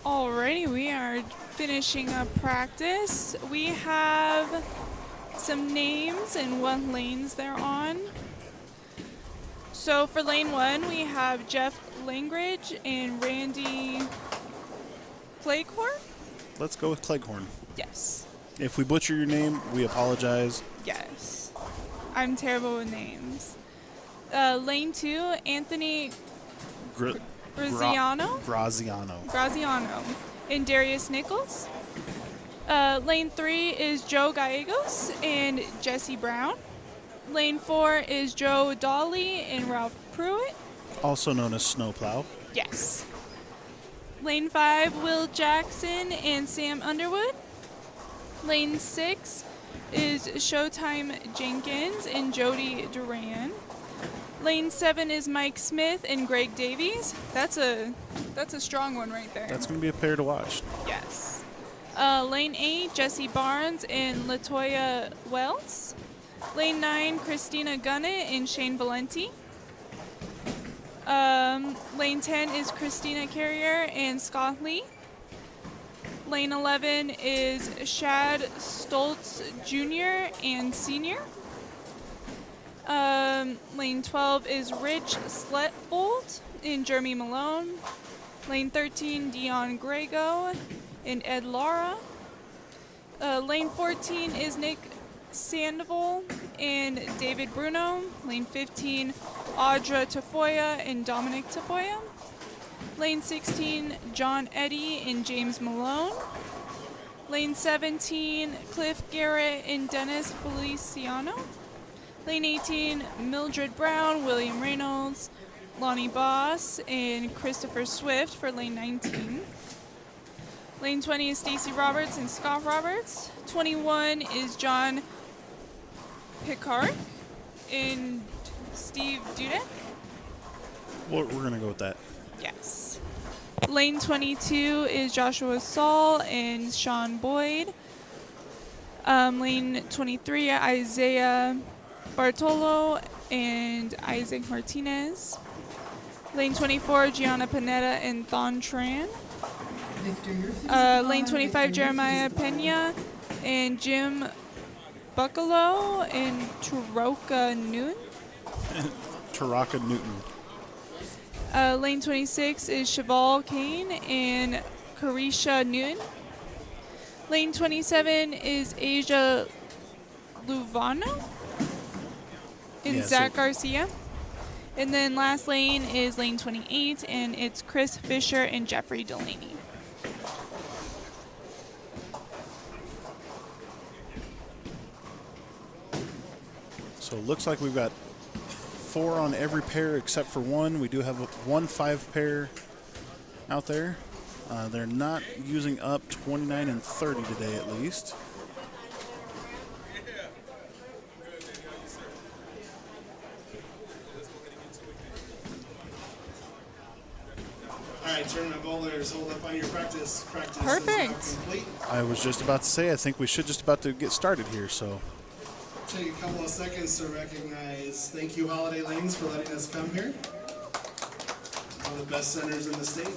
Alrighty, we are finishing up practice. We have some names and what lanes they're on. So for lane 1, we have Jeff Langridge and Randy Cleghorn. Let's go with Cleghorn. Yes. If we butcher your name, we apologize. Yes. I'm terrible with names. Lane 2, Anthony Graziano and Darius Nichols. Lane 3 is Joe Gallegos and Jesse Brown. Lane 4 is Joe Dolly and Ralph Pruitt. Also known as Snowplow. Yes. Lane 5, Will Jackson and Sam Underwood. Lane 6 is Showtime Jenkins and Jody Duran. Lane 7 is Mike Smith and Greg Davies. That's a strong one right there. That's going to be a pair to watch. Yes. Lane 8, Jesse Barnes and Latoya Wells. Lane 9, Christina Gunnett and Shane Valenti. Lane 10 is Christina Carrier and Scott Lee. Lane 11 is Shad Stoltz Jr. and Sr. Lane 12 is Rich Sletbold and Jeremy Malone. Lane 13, Dion Grego and Ed Lara. Lane 14 is Nick Sandoval and David Bruno. Lane 15, Audra Tafoya and Dominic Tafoya. Lane 16, John Eddy and James Malone. Lane 17, Cliff Garrett and Dennis Feliciano. Lane 18, Mildred Brown, William Reynolds, Lonnie Boss, and Christopher Swift for lane 19. Lane 20 is Stacy Roberts and Scott Roberts. 21 is John Picard and Steve Dudek. We're going to go with that. Yes. Lane 22 is Joshua Saul and Sean Boyd. Lane 23, Isaiah Bartolo and Isaac Martinez. Lane 24, Gianna Panetta and Thon Tran. Lane 25, Jeremiah Pena and Jim Buccalo and Taraka Newton. Taraka Newton. Lane 26 is Cheval Kane and Carisha Newton. Lane 27 is Asia Luvano and Zach Garcia. And then last lane is lane 28, and it's Chris Fisher and Jeffrey Delaney. So it looks like we've got 4 on every pair except for one. We do have one 5 pair out there. They're not using up 29 and 30 today at least. All right, tournament bowlers, hold up on your practice. Perfect. I was just about to say, I think we should just about to get started here, so. Take a couple of seconds to recognize thank you Holiday Lanes for letting us come here. One of the best centers in the state.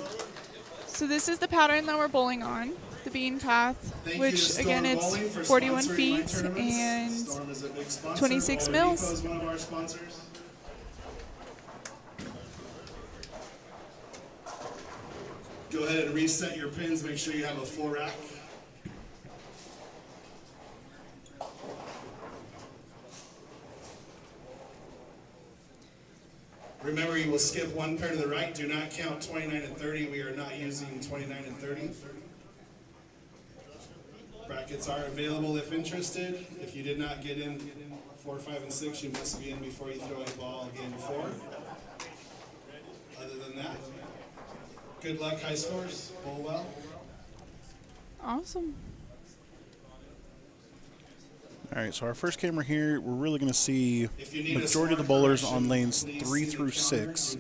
So this is the pattern that we're bowling on, the bean path, which again it's 41 feet and 26 mils. One of our sponsors. Go ahead and reset your pins. Make sure you have a full rack. Remember, you will skip one pair to the right. Do not count 29 and 30. We are not using 29 and 30. Brackets are available if interested. If you did not get in 4, 5, and 6, you must be in before you throw a ball game 4. Other than that, good luck, high scores. Bowl well. Awesome. All right, so our first camera here, we're really going to see majority of the bowlers on lanes 3 through 6.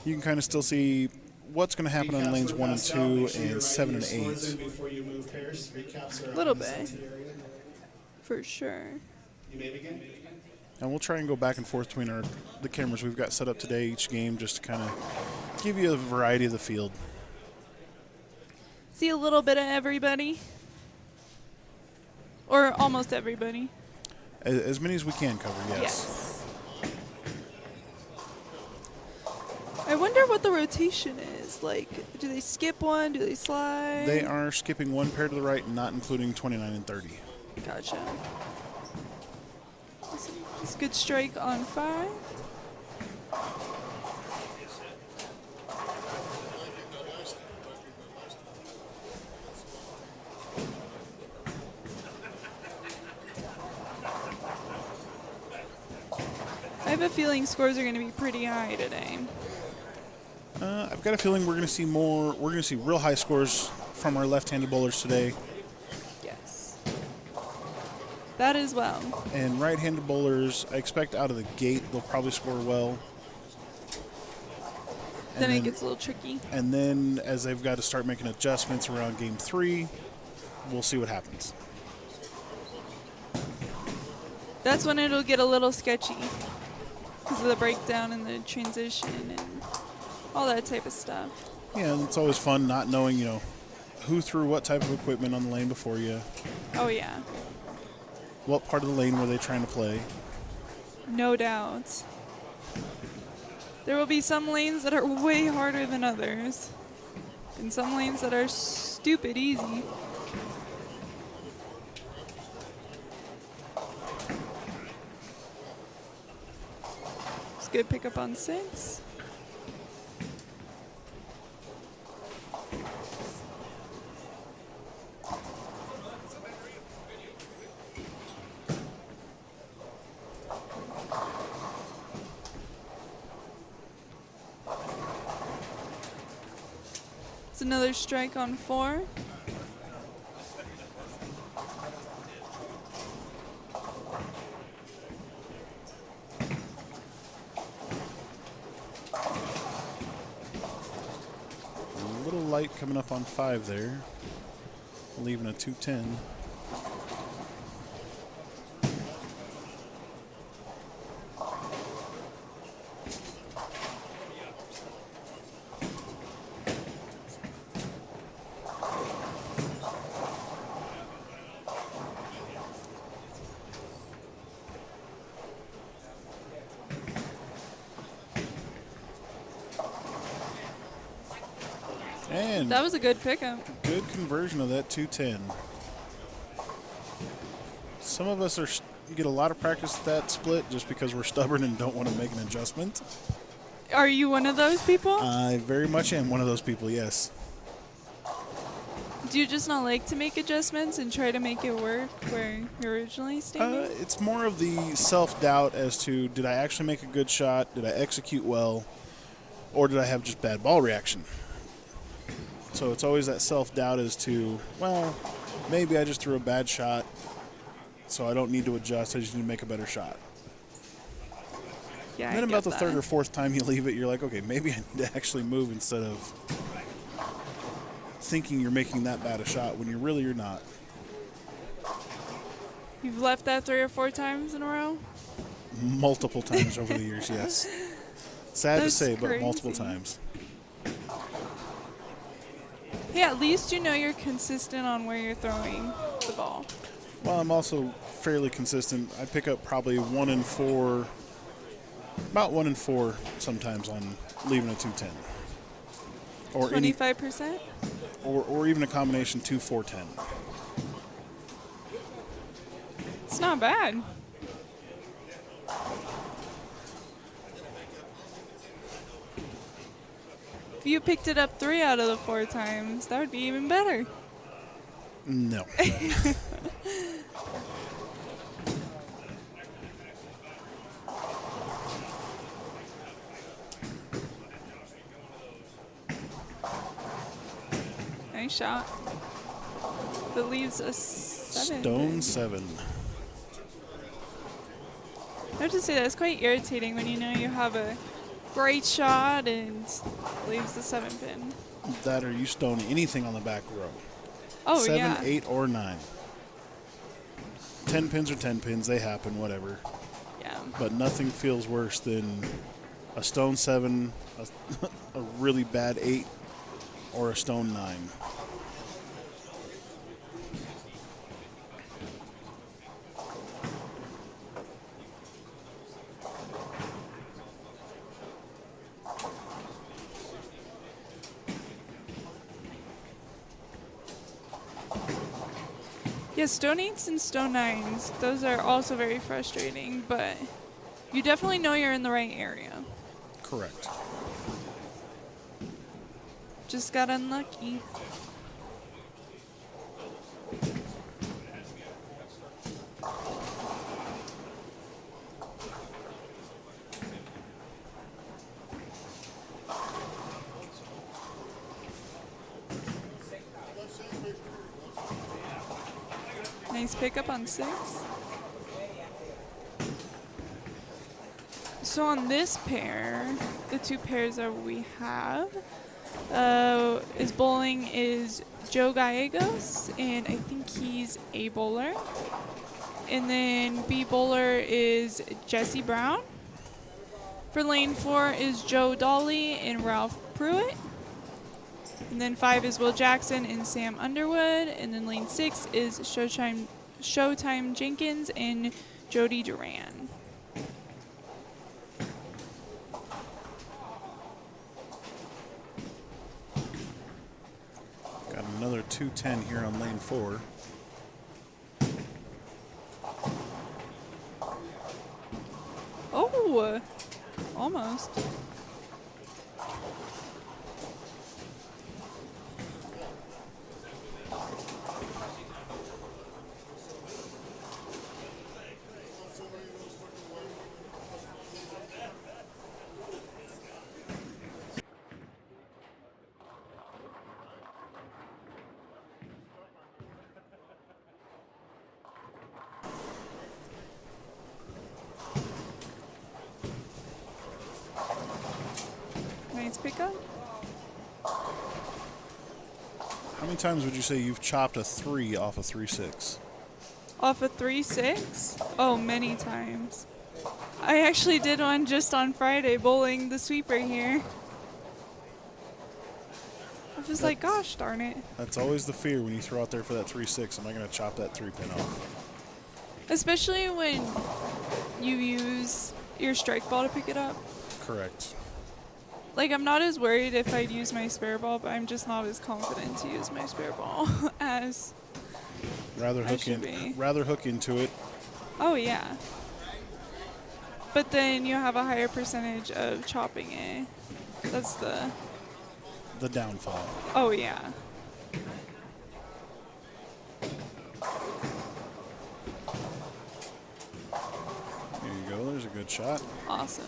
You can kind of still see what's going to happen on lanes 1 and 2 and 7 and 8. A little bit, for sure. And we'll try and go back and forth between the cameras we've got set up today each game just to kind of give you a variety of the field. see a little bit of everybody. Or almost everybody. As many as we can cover, yes. Yes. I wonder what the rotation is. Like, do they skip one? Do they slide? They are skipping one pair to the right, not including 29 and 30. Gotcha. It's a good strike on 5. I have a feeling scores are going to be pretty high today. I've got a feeling we're going to see more. We're going to see real high scores from our left-handed bowlers today. Yes. That as well. And right-handed bowlers, I expect out of the gate they'll probably score well. Then it gets a little tricky. And then as they've got to start making adjustments around game 3, we'll see what happens. That's when it'll get a little sketchy because of the breakdown and the transition and all that type of stuff. Yeah, and it's always fun not knowing, who threw what type of equipment on the lane before you. Oh, yeah. What part of the lane were they trying to play? No doubt. There will be some lanes that are way harder than others. And some lanes that are stupid easy. It's good pickup on 6. Another strike on 4. A little light coming up on 5 there, leaving a 210. And that was a good pickup. Good conversion of that 210. Some of us get a lot of practice at that split just because we're stubborn and don't want to make an adjustment. Are you one of those people? I very much am one of those people, yes. Do you just not like to make adjustments and try to make it work where you're originally standing? It's more of the self-doubt as to, did I actually make a good shot? Did I execute well? Or did I have just bad ball reaction? So it's always that self-doubt as to, well, maybe I just threw a bad shot, so I don't need to adjust. I just need to make a better shot. Yeah, and then I about get the that. third or fourth time you leave it, you're like, okay, maybe I need to actually move instead of thinking you're making that bad a shot when you're not. You've left that 3 or 4 times in a row? Multiple times over the years, yes. Sad That's to say, but crazy. multiple times. Yeah, at least you know you're consistent on where you're throwing the ball. Well, I'm also fairly consistent. I pick up probably 1 in 4, about 1 in 4 sometimes on leaving a 210. Or 25%? Or even a combination 2-4-10. It's not bad. If you picked it up 3 out of the 4 times, that would be even better. No. Nice shot. That leaves a 7. Stone 7. I have to say that's quite irritating when you know you have a great shot and leaves the 7 pin. That or you stone anything on the back row. Oh, 7, yeah. 8, or 9. 10 pins are 10 pins. They happen, whatever. Yeah. But nothing feels worse than a stone 7, a really bad 8, or a stone 9. Yeah, stone 8s and stone 9s, those are also very frustrating, but you definitely know you're in the right area. Correct. Just got unlucky. Nice pickup on 6. So on this pair, the 2 pairs that we have, is bowling is Joe Gallegos, and I think he's A bowler. And then B bowler is Jesse Brown. For lane 4 is Joe Dolly and Ralph Pruitt. And then 5 is Will Jackson and Sam Underwood. And then lane 6 is Showtime Jenkins and Jody Duran. Got another 210 here on lane 4. Oh, almost. Nice pickup. How many times would you say you've chopped a 3 off a 3-6? Off a 3-6? Oh, many times. I actually did one just on Friday, bowling the sweeper here. I was like, gosh darn it. That's always the fear when you throw out there for that 3-6. Am I going to chop that 3-pin off? Especially when you use your strike ball to pick it up. Correct. Like, I'm not as worried if I'd use my spare ball, but I'm just not as confident to use my spare ball as Rather I should be. hook into it. Oh, yeah. But then you have a higher percentage of chopping it. That's the... The downfall. Oh, yeah. There you go. There's a good shot. Awesome.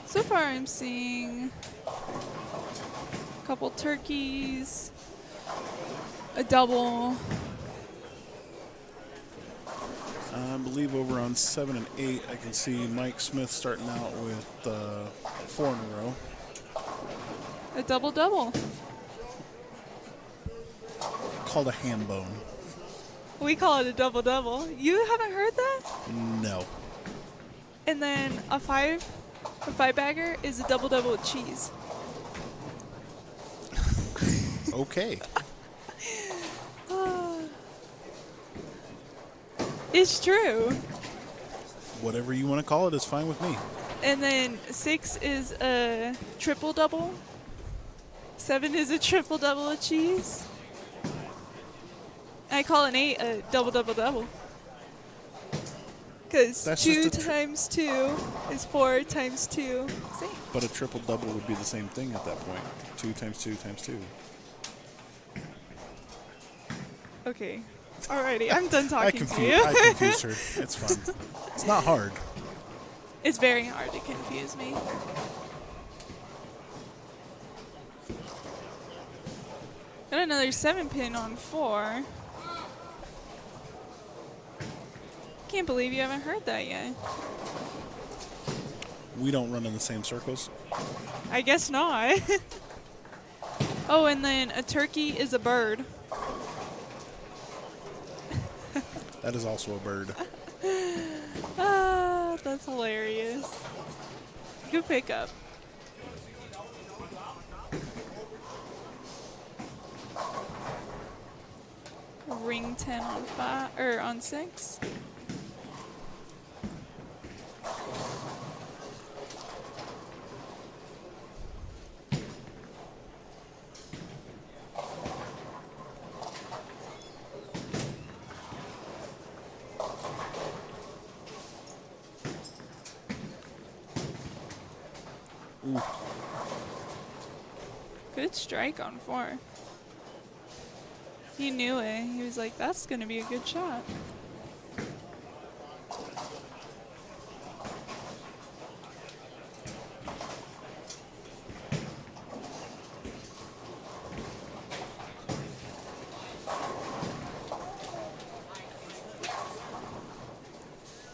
So far I'm seeing a couple turkeys, a double. I believe over on 7 and 8, I can see Mike Smith starting out with 4 in a row. A double-double. Called a ham bone. We call it a double-double. You haven't heard that? No. And then a five-bagger is a double-double with cheese. Okay. It's true. Whatever you want to call it is fine with me. And then 6 is a triple-double. 7 is a triple-double with cheese. I call an 8 a double-double-double. Because 2 times 2 is 4 times 2. Same. But a triple-double would be the same thing at that point. 2 times 2 times 2. Okay. Alrighty, I'm done talking to you. I confused her. It's fun. It's not hard. It's very hard to confuse me. Got another 7-pin on 4. Can't believe you haven't heard that yet. We don't run in the same circles. I guess not. Oh, and then a turkey is a bird. That is also a bird. Ah, that's hilarious. Good pickup. Ring 10 on 5 or on 6. Ooh. Good strike on 4. He knew it. He was like, that's going to be a good shot.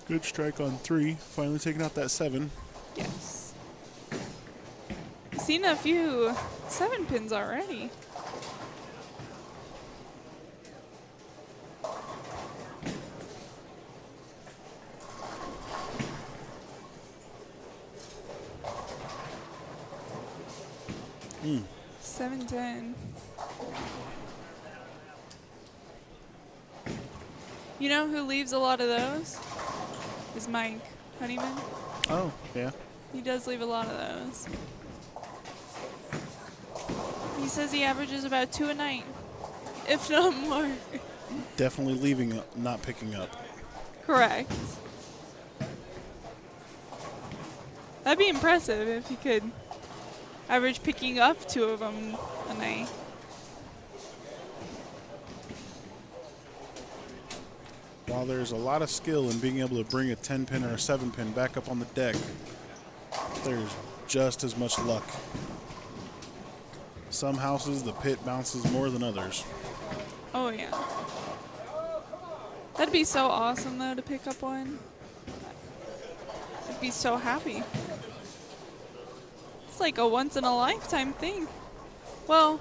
Good strike on 3. Finally taking out that 7. Yes. I've seen a few 7 pins already. Mm. 7-10. You know who leaves a lot of those? Is Mike Honeyman. Oh, yeah. He does leave a lot of those. He says he averages about 2 a night, if not more. Definitely leaving, not picking up. Correct. That'd be impressive if he could average picking up 2 of them a night. While there's a lot of skill in being able to bring a 10-pin or a 7-pin back up on the deck, there's just as much luck. Some houses, the pit bounces more than others. Oh, yeah. That'd be so awesome, though, to pick up one. I'd be so happy. It's like a once-in-a-lifetime thing. Well,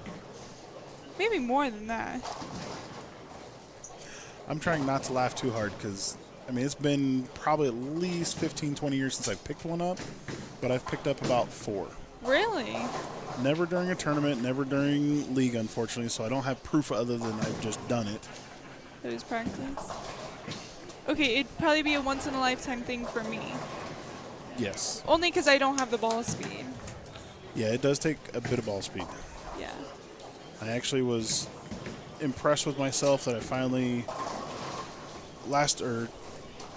maybe more than that. I'm trying not to laugh too hard because, I mean, it's been probably at least 15, 20 years since I picked one up, but I've picked up about 4. Really? Never during a tournament, never during league, unfortunately, so I don't have proof other than I've just done it. It was practice. Okay, it'd probably be a once-in-a-lifetime thing for me. Yes. Only because I don't have the ball speed. Yeah, it does take a bit of ball speed. Yeah. I actually was impressed with myself that I finally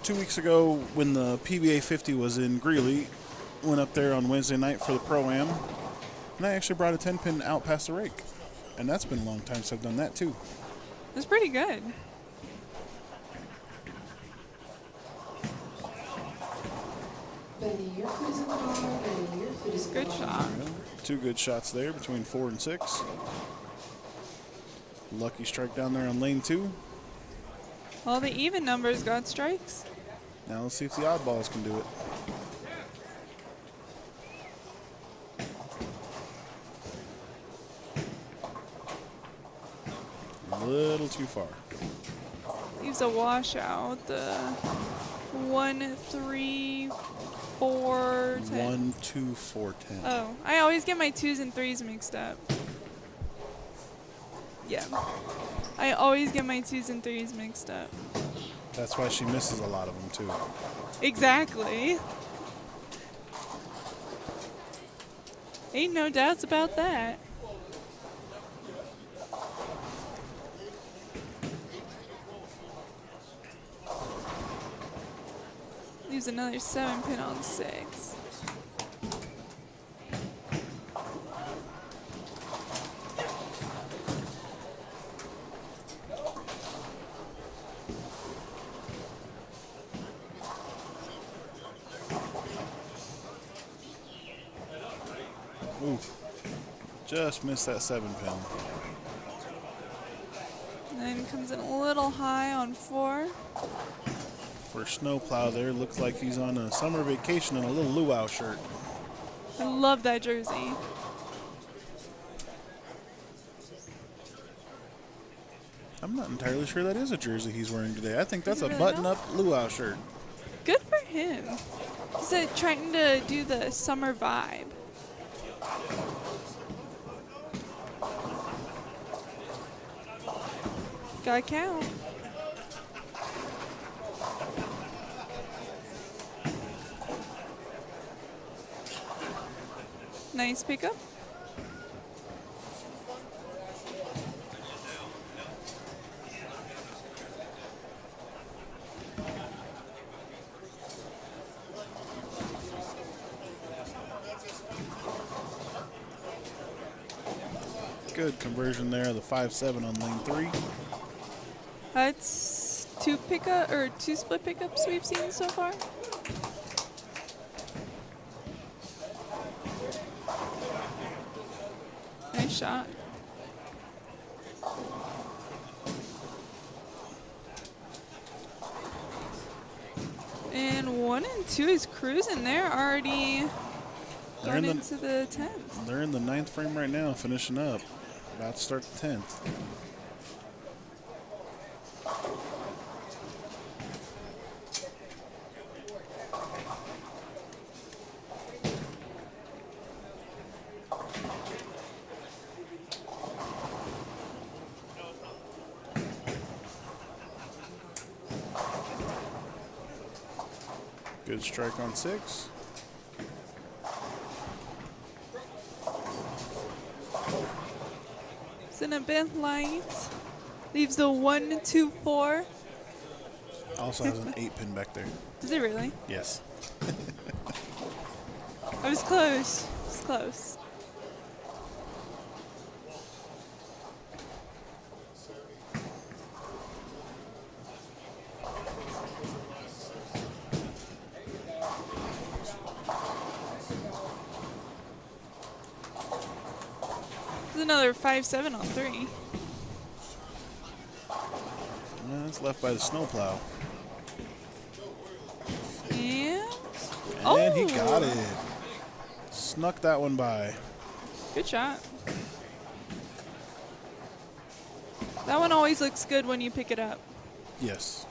2 weeks ago when the PBA 50 was in Greeley, went up there on Wednesday night for the Pro-Am, and I actually brought a 10-pin out past the rake. And that's been a long time since I've done that too. That's pretty good. Benny, your foot is in the ball. Benny, your foot is in the Good ball. shot. 2 good shots there between 4 and 6. Lucky strike down there on lane 2. All the even numbers got strikes. Now let's see if the oddballs can do it. A little too far. Leaves a washout. The 1, 3, 4, 10. 1, 2, 4, 10. Oh, I always get my 2s and 3s mixed up. Yeah. I always get my 2s and 3s mixed up. That's why she misses a lot of them too. Exactly. Ain't no doubts about that. Leaves another 7-pin on 6. Ooh, just missed that 7-pin. And then comes in a little high on 4. For Snowplow there, looks like he's on a summer vacation in a little luau shirt. I love that jersey. I'm not entirely sure that is a jersey he's wearing today. I think that's You a really button-up luau shirt. Good for him. He's trying to do the summer vibe. Gotta count. Nice pickup. Good conversion there, the 5-7 on lane 3. That's two split pickups we've seen so far. Nice shot. And 1 and 2 is cruising. They're already going into the 10th. They're in the 9th frame right now, finishing up. About to start the 10th. Good strike on 6. It's in a bit light. Leaves the 1, 2, 4. Also has an 8-pin back there. Does it really? Yes. I was close. It's close. There's another 5-7 on 3. It's left by the snowplow. And he got it. Snuck that one by. Good shot. That one always looks good when you pick it up. Yes.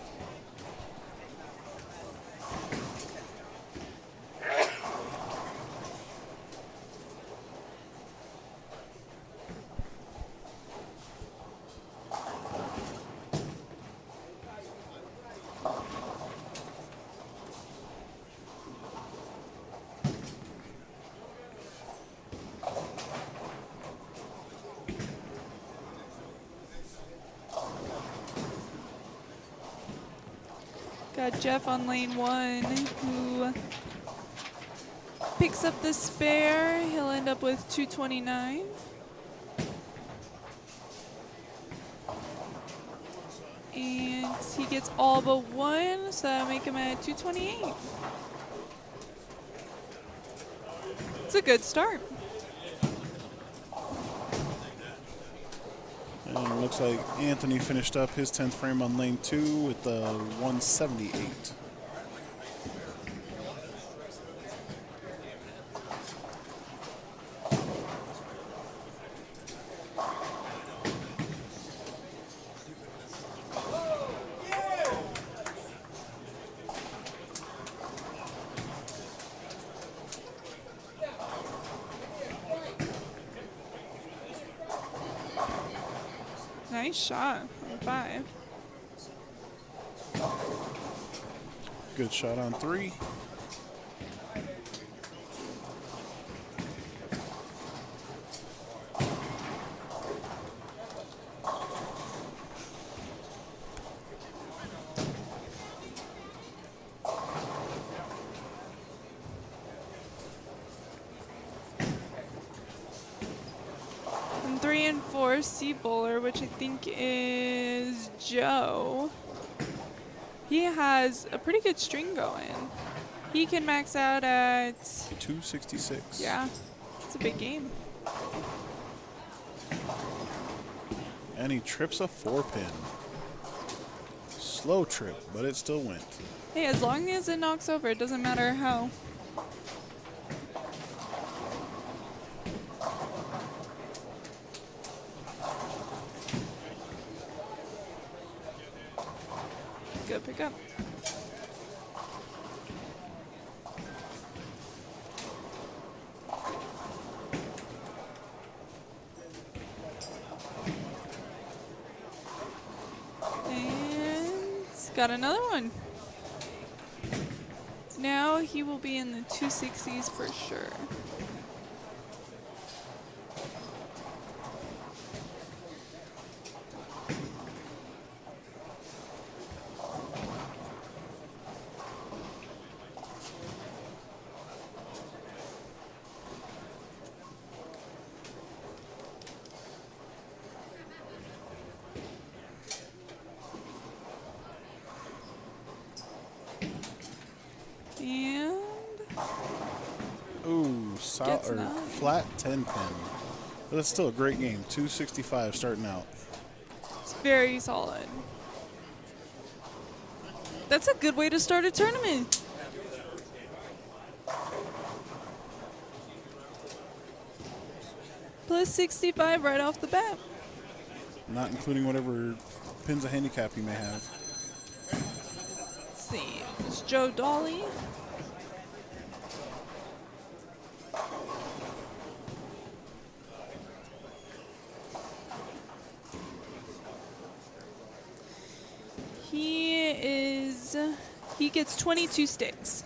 Got Jeff on lane 1 who picks up the spare. He'll end up with 229. And he gets all but 1, so that'll make him at 228. It's a good start. And it looks like Anthony finished up his 10th frame on lane 2 with the 178. Nice shot on 5. Good shot on 3. And 3 and 4, C bowler, which I think is Joe. He has a pretty good string going. He can max out at 266. Yeah, it's a big game. And he trips a 4-pin. Slow trip, but it still went. Hey, as long as it knocks over, it doesn't matter how. Good pickup. And got another one. Now he will be in the 260s for sure. Sol or 9. flat 10 pin. But that's still a great game. 265 starting out. It's very solid. That's a good way to start a tournament. Plus 65 right off the bat. Not including whatever pins of handicap you may have. Let's see. It's Joe Dolly. He gets 22 sticks.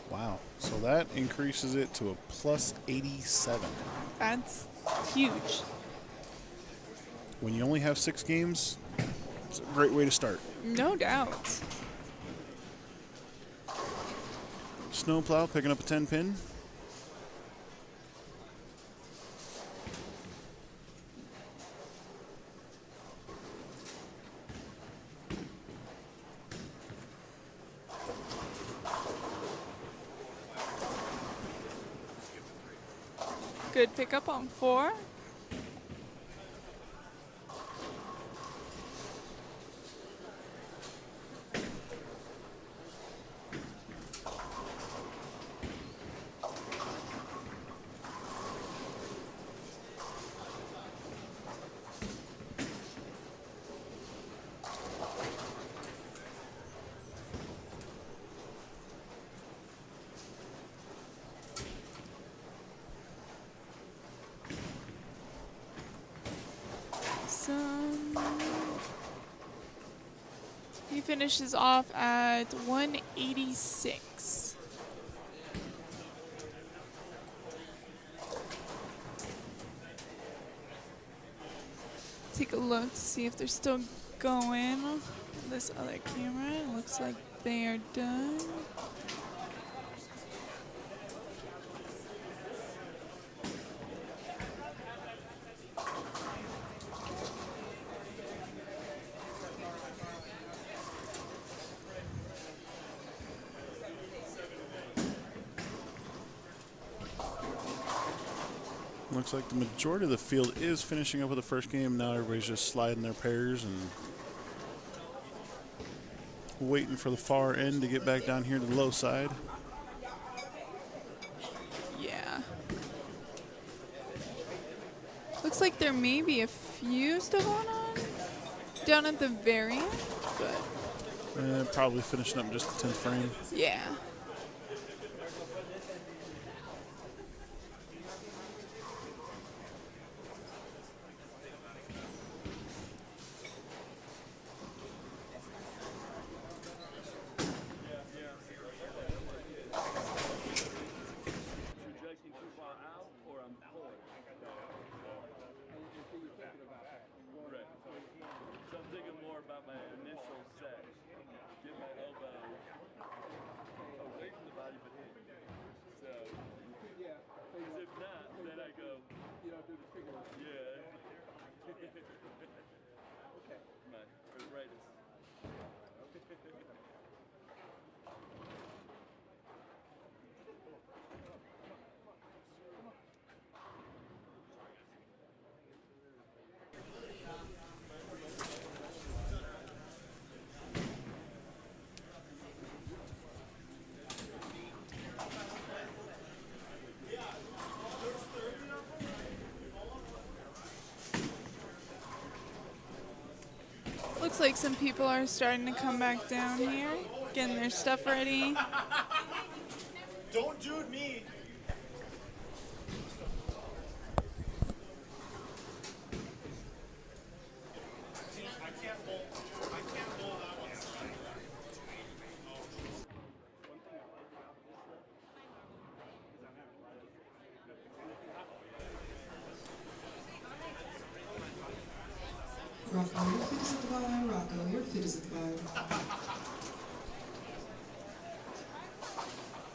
Wow. So that increases it to a plus 87. That's huge. When you only have 6 games, it's a great way to start. No doubt. Snowplow picking up a 10 pin. Good pickup on 4. He finishes off at 186. Take a look to see if they're still going. This other camera, it looks like they are done. Looks like the majority of the field is finishing up with the first game. Now everybody's just sliding their pairs and waiting for the far end to get back down here to the low side. Yeah. Looks like there may be a few still going on down at the very end, but Probably finishing up just the 10th frame. yeah. Looks like some people are starting to come back down here, getting their stuff ready. Don't dude me. Rocco, your feet is at the bar. Rocco, your feet is at the bar.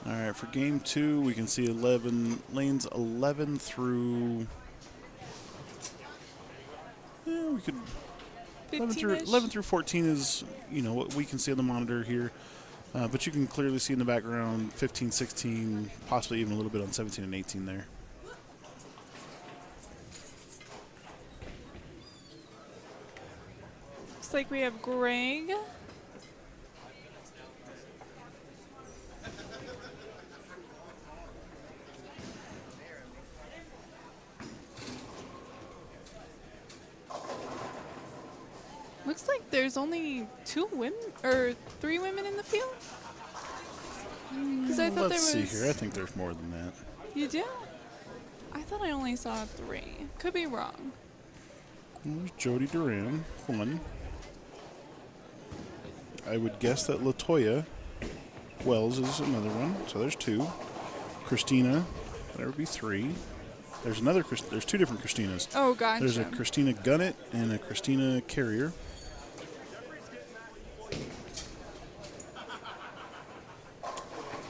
All right, for game 2, we can see 11 lanes 11 through. Yeah, we could 11 through 14 is, you know, what we can see on the monitor here. But you can clearly see in the background 15, 16, possibly even a little bit on 17 and 18 there. Looks like we have Greg. Looks like there's only 2 women or 3 women in the field. Because I thought Let's there was. see here. I think there's more than that. You do? I thought I only saw 3. Could be wrong. There's Jody Duran, 1. I would guess that Latoya Wells is another one. So there's 2. Christina, that would be 3. There's another. There's 2 different Christinas. Oh, gotcha. There's a Christina Gunnett and a Christina Carrier.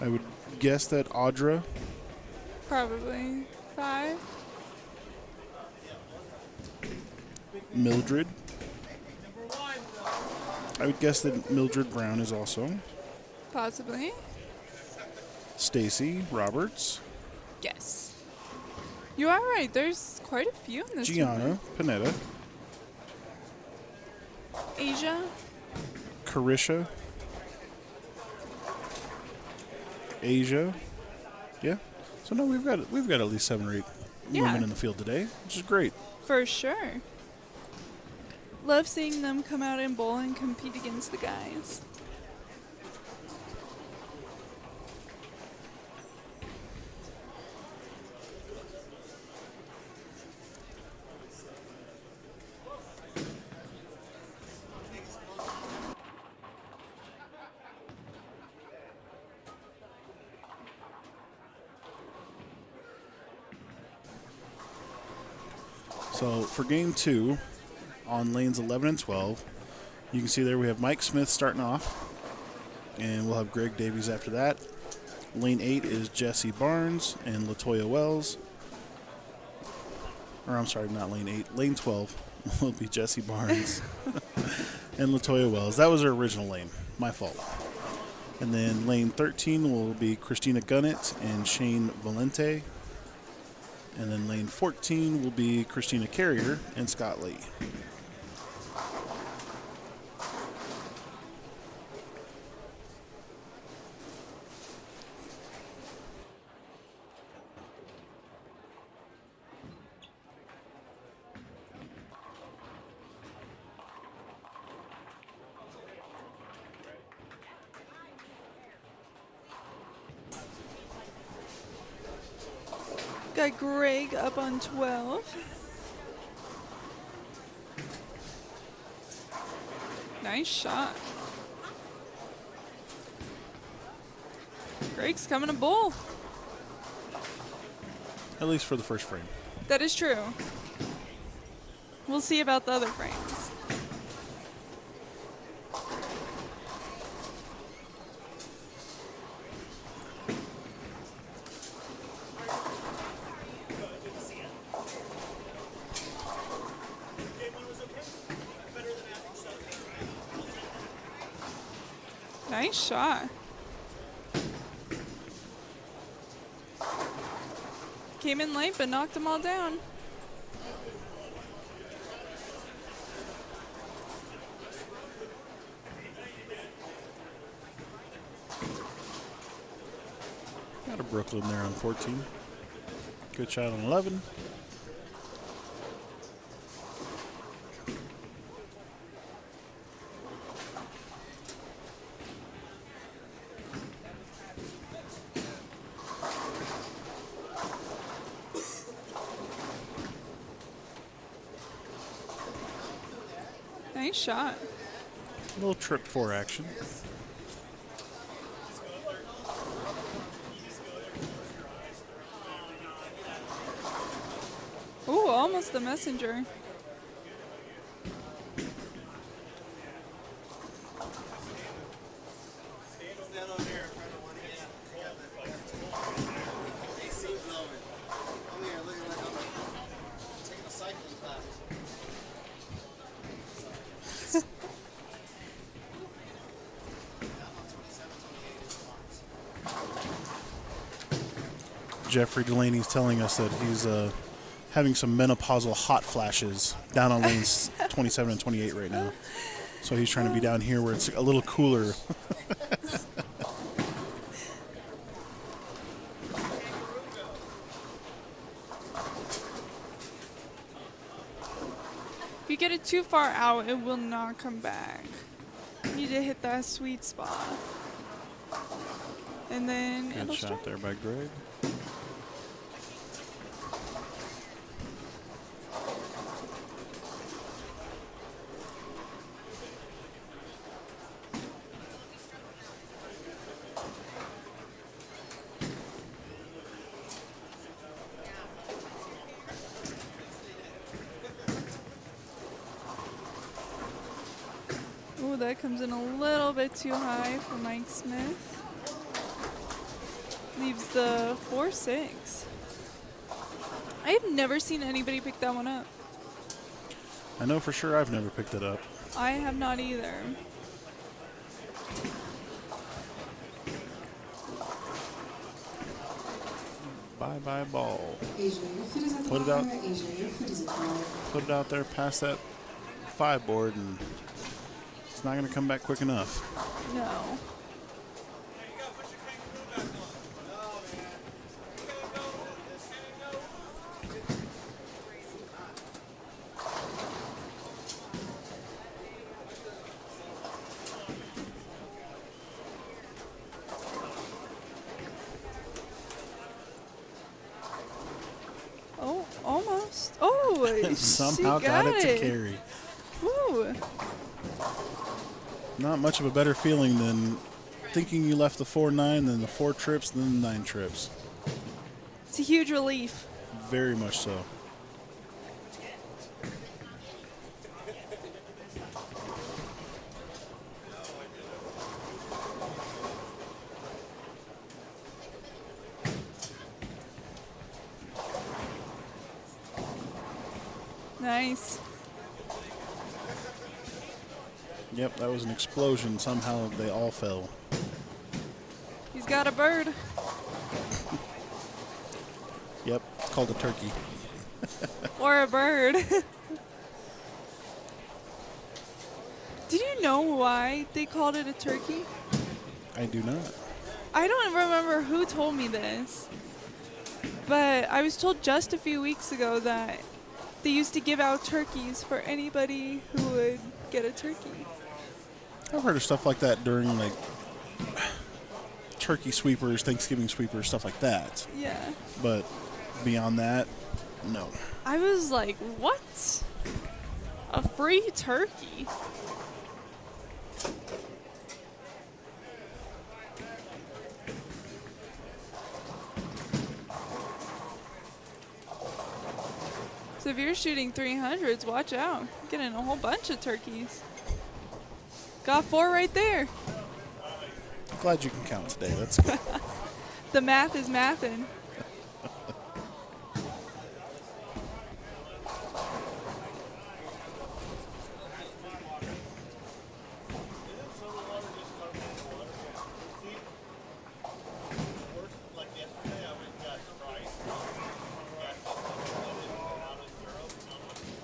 I would guess that Audra. Probably 5. Mildred. I would guess that Mildred Brown is also. Possibly. Stacy Roberts. Yes. You are right. There's quite a few in this Gianna Panetta. Asia. Carisha. Asia. Yeah. So no, we've got at least 7 or 8 Yeah. women in the field today, which is great. For sure. Love seeing them come out and bowl and compete against the guys. So for game 2, on lanes 11 and 12, you can see there we have Mike Smith starting off, and we'll have Greg Davies after that. Lane 8 is Jesse Barnes and Latoya Wells. Or I'm sorry, not lane 8. Lane 12 will be Jesse Barnes and Latoya Wells. That was her original lane. My fault. And then lane 13 will be Christina Gunnett and Shane Valente. And then lane 14 will be Christina Carrier and Scott Lee. Got Greg up on 12. Nice shot. Greg's coming to bowl. At least for the first frame. That is true. We'll see about the other frames. Nice shot. Came in late, but knocked them all down. Got a Brooklyn there on 14. Good shot on 11. Nice shot. A little trip 4 action. Ooh, almost the messenger. Jeffrey Delaney's telling us that he's having some menopausal hot flashes down on lanes 27 and 28 right now. So he's trying to be down here where it's a little cooler. If you get it too far out, it will not come back. You need to hit that sweet spot. And then Good it'll shot strike. there by Greg. Ooh, that comes in a little bit too high for Mike Smith. Leaves the 4-6. I have never seen anybody pick that one up. I know for sure I've never picked it up. I have not either. Bye-bye ball. Asia, your fit is at the Put it bar. out. Asia, your fit is at the bar. Put it out there past that 5 board, and it's not going to come back quick enough. No. Oh, almost. Oh, Somehow she got it to carry. Woo. Not much of a better feeling than thinking you left the 4-9, then the 4 trips, then the 9 trips. It's a huge relief. Very much so. Nice. Yep, that was an explosion. Somehow they all fell. He's got a bird. Yep, it's called a turkey. Or a bird. Did you know why they called it a turkey? I do not. I don't remember who told me this, but I was told just a few weeks ago that they used to give out turkeys for anybody who would get a turkey. I've heard of stuff like that during like turkey sweepers, Thanksgiving sweepers, stuff like that. Yeah. But beyond that, no. I was like, what? A free turkey? So if you're shooting 300s, watch out. Getting a whole bunch of turkeys. Got 4 right there. Glad you can count today. That's good. The math is mathin'.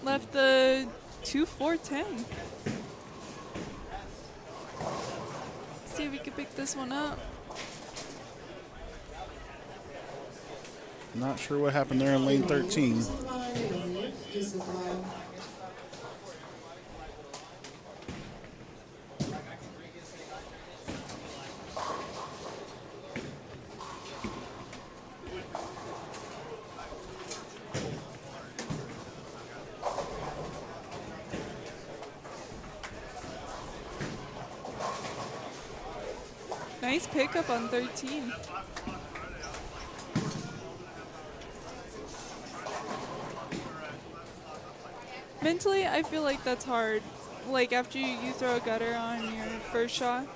Left the 2-4-10. See if we can pick this one up. Not sure what happened there in lane 13. Is at the bar. Naomi is at the bar. Nice pickup on 13. Mentally, I feel like that's hard. Like after you throw a gutter on your first shot.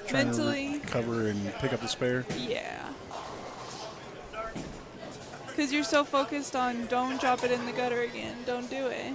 Trying Mentally, to cover and pick up the spare. yeah. Because you're so focused on don't drop it in the gutter again. Don't do it.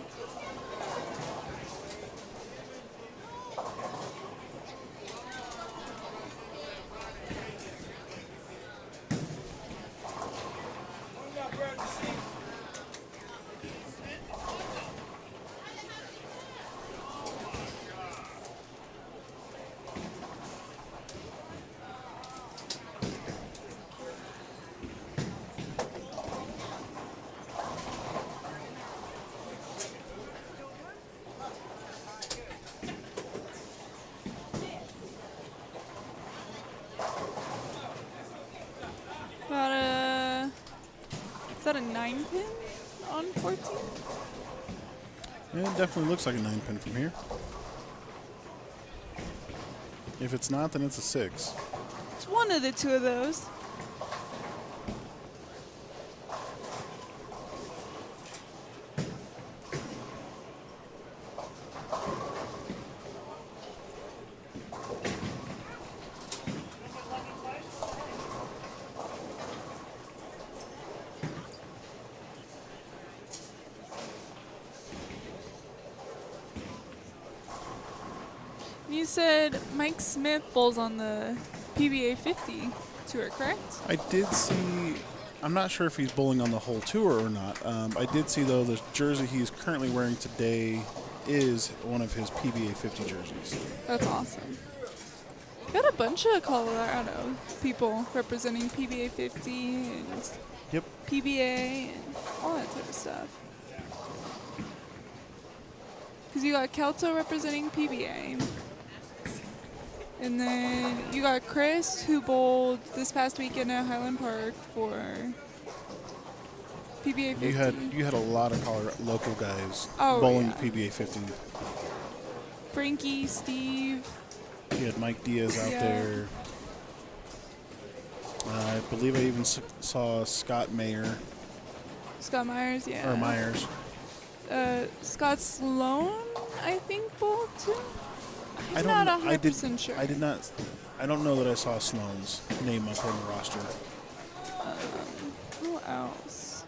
9-pin on 14. Yeah, it definitely looks like a 9-pin from here. If it's not, then it's a 6. It's one of the two of those. You said Mike Smith bowls on the PBA 50 tour, correct? I did see, I'm not sure if he's bowling on the whole tour or not. I did see, though, the jersey he's currently wearing today is one of his PBA 50 jerseys. That's awesome. Got a bunch of Colorado people representing PBA 50 and Yep. PBA and all that type of stuff. Because you got Kelto representing PBA. And then you got Chris, who bowled this past weekend at Highland Park for PBA 50. You had a lot of Colorado local guys Oh, bowling yeah. PBA 50. Frankie, Steve. You had Mike Diaz out Yeah. there. I believe I even saw Scott Mayer Scott Myers, yeah. or Myers. Scott Sloan, I think, bowled too. I I'm don't not know. 100% sure. I did not. I don't know that I saw Sloan's name up on the roster. Who else?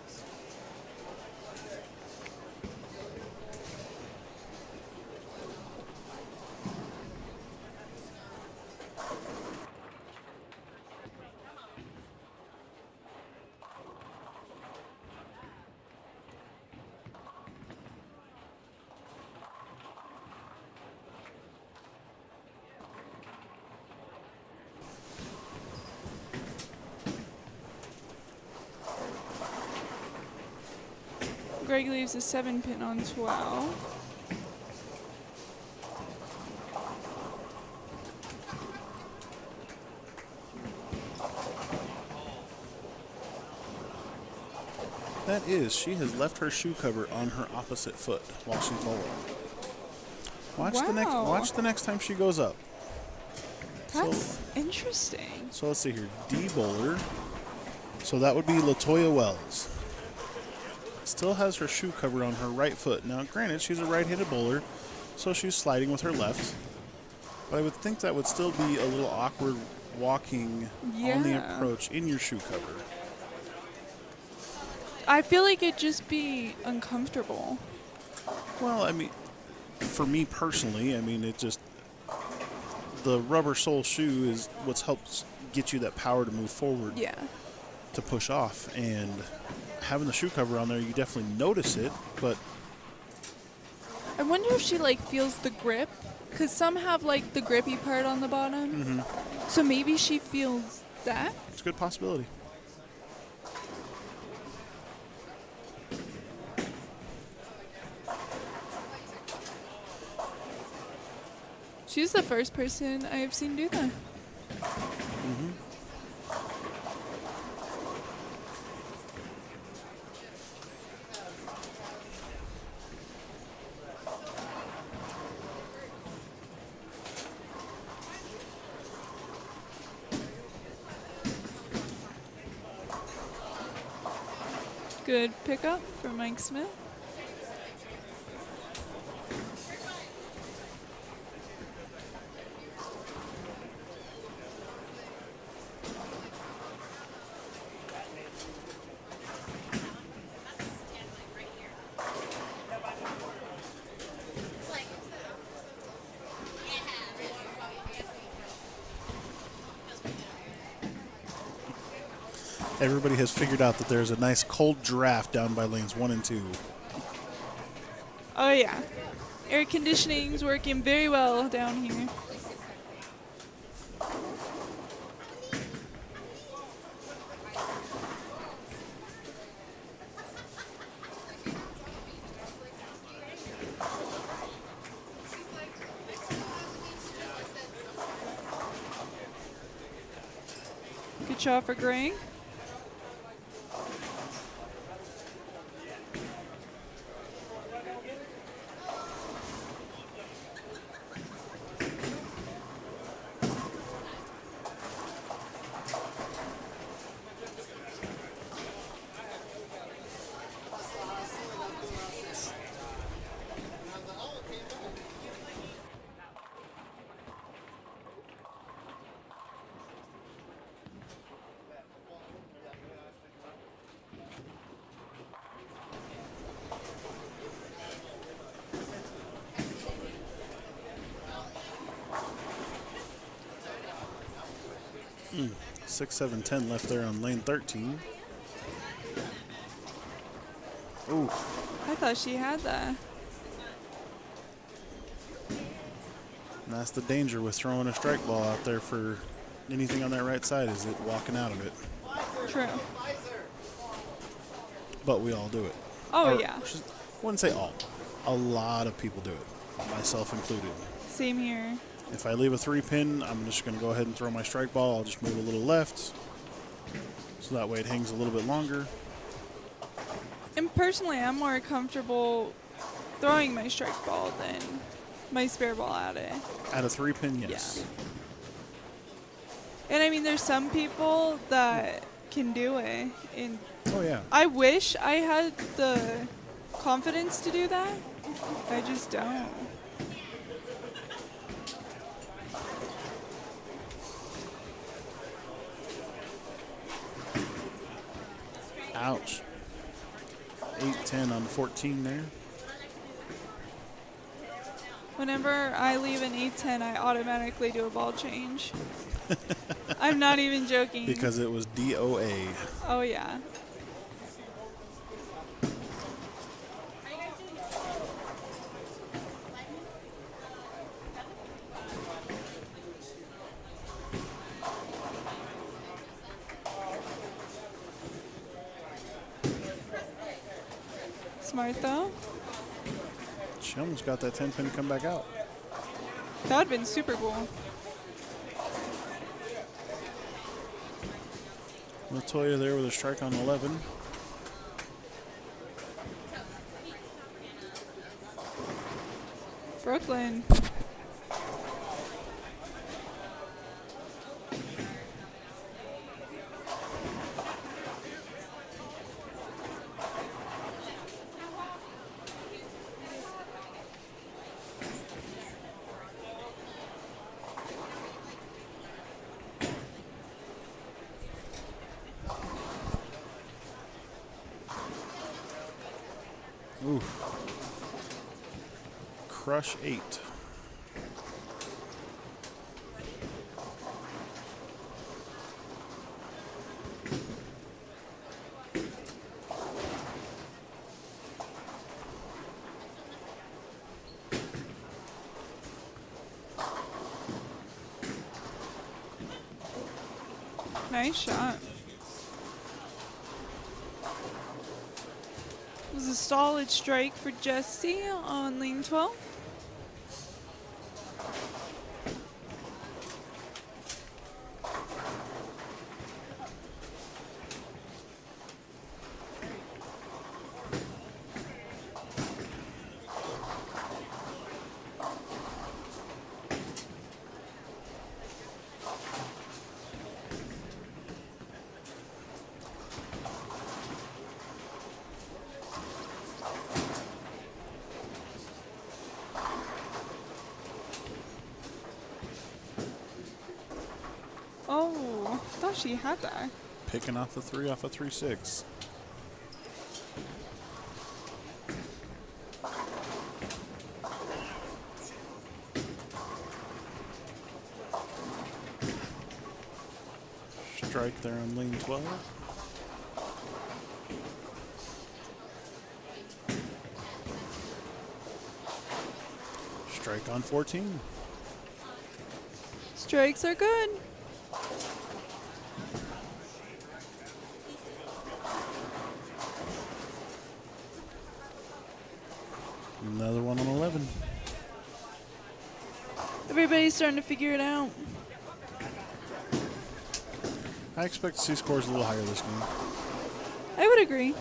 Greg leaves a 7-pin on 12. That is, she has left her shoe cover on her opposite foot while she's bowling. Wow. Watch the next time she goes up. That's interesting. So let's see here. D bowler. So that would be Latoya Wells. Still has her shoe cover on her right foot. Now, granted, she's a right-handed bowler, so she's sliding with her left. But I would think that would still be a little awkward walking on the Yeah. approach in your shoe cover. I feel like it'd just be uncomfortable. Well, I mean, for me personally, I mean, it just, the rubber sole shoe is what's helps get you that power to move forward, Yeah. to push off. And having the shoe cover on there, you definitely notice it, but I wonder if she like feels the grip, because some have like the grippy part on the bottom. So maybe she feels that. it's a good possibility. She's the first person I have seen do that. Good pickup for Mike Smith. Everybody has figured out that there's a nice cold draft down by lanes 1 and 2. Oh yeah. Air conditioning's working very well down here. Good shot for Greg. 6, 7, 10 left there on lane 13. Ooh, I thought she had that. and that's the danger with throwing a strike ball out there for anything on that right side, is it walking out of it. True. But we all do it. Oh, Or, yeah. I wouldn't say all. A lot of people do it, myself included. Same here. If I leave a 3-pin, I'm just going to go ahead and throw my strike ball. I'll just move a little left, so that way it hangs a little bit longer. And personally, I'm more comfortable throwing my strike ball than my spare ball at it. At a 3-pin, yes. And I mean, there's some people that can do it. And Oh, yeah. I wish I had the confidence to do that. I just don't. Ouch. 8-10 on 14 there. Whenever I leave an 8-10, I automatically do a ball change. I'm not even joking. Because it was DOA. Oh, yeah. Smart, though. She almost got that 10-pin to come back out. That would have been super cool. Latoya there with a strike on 11. Brooklyn. Ooh. Crush 8. Nice shot. It was a solid strike for Jesse on lane 12. Oh, I thought she had that. Picking off the 3 off a 3-6. Strike there on lane 12. Strike on 14. Strikes are good. Another one on 11. Everybody's starting to figure it out. I expect to see scores a little higher this game. I would agree.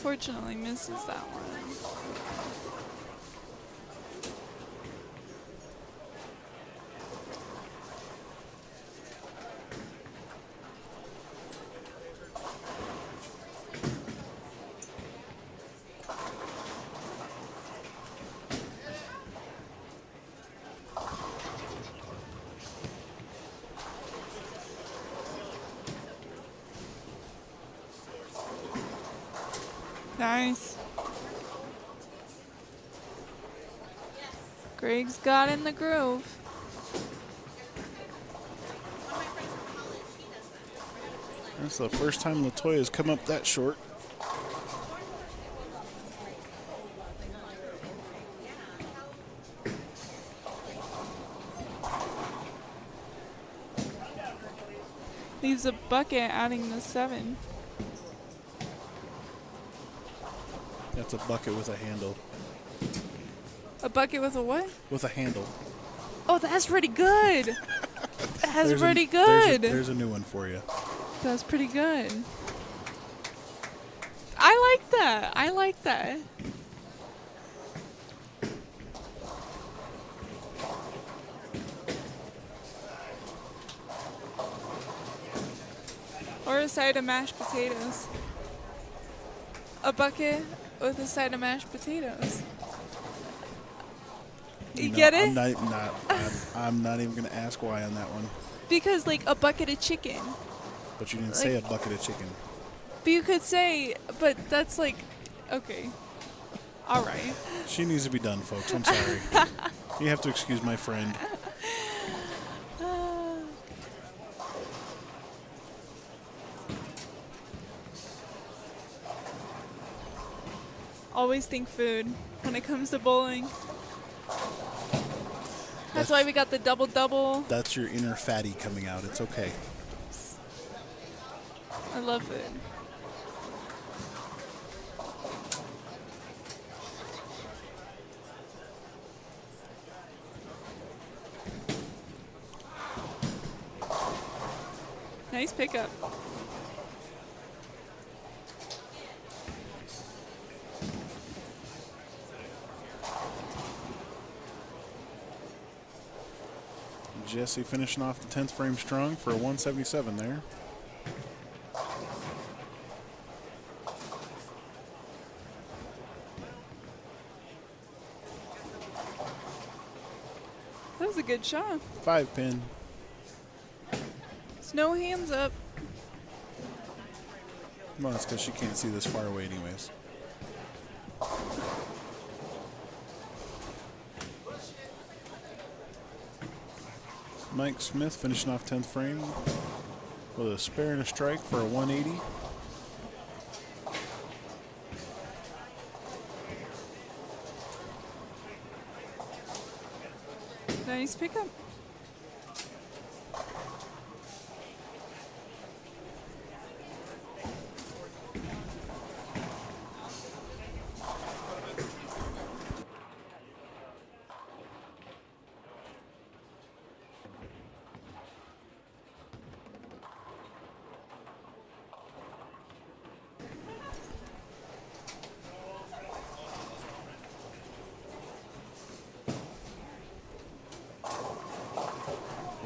Fortunately, misses that one. Nice. Greg's got in the groove. That's the first time Latoya's come up that short. Leaves a bucket adding the 7. That's a bucket with a handle. A bucket with a what? With a handle. Oh, that's pretty good. That's There's pretty a, good. There's a new one for you. That's pretty good. I like that. I like that. Or a side of mashed potatoes. A bucket with a side of mashed potatoes. You know, get it? I'm not even going to ask why on that one. Because like a bucket of chicken. But you didn't say a bucket of chicken. But you could say, but that's like, okay. All right. She needs to be done, folks. I'm sorry. You have to excuse my friend. Always think food when it comes to bowling. That's why we got the double-double. That's your inner fatty coming out. It's okay. I love food. Nice pickup. Jesse finishing off the 10th frame strong for a 177 there. That was a good shot. 5-pin. It's no hands up. Well, that's because she can't see this far away anyways. Mike Smith finishing off 10th frame with a spare and a strike for a 180. Nice pickup.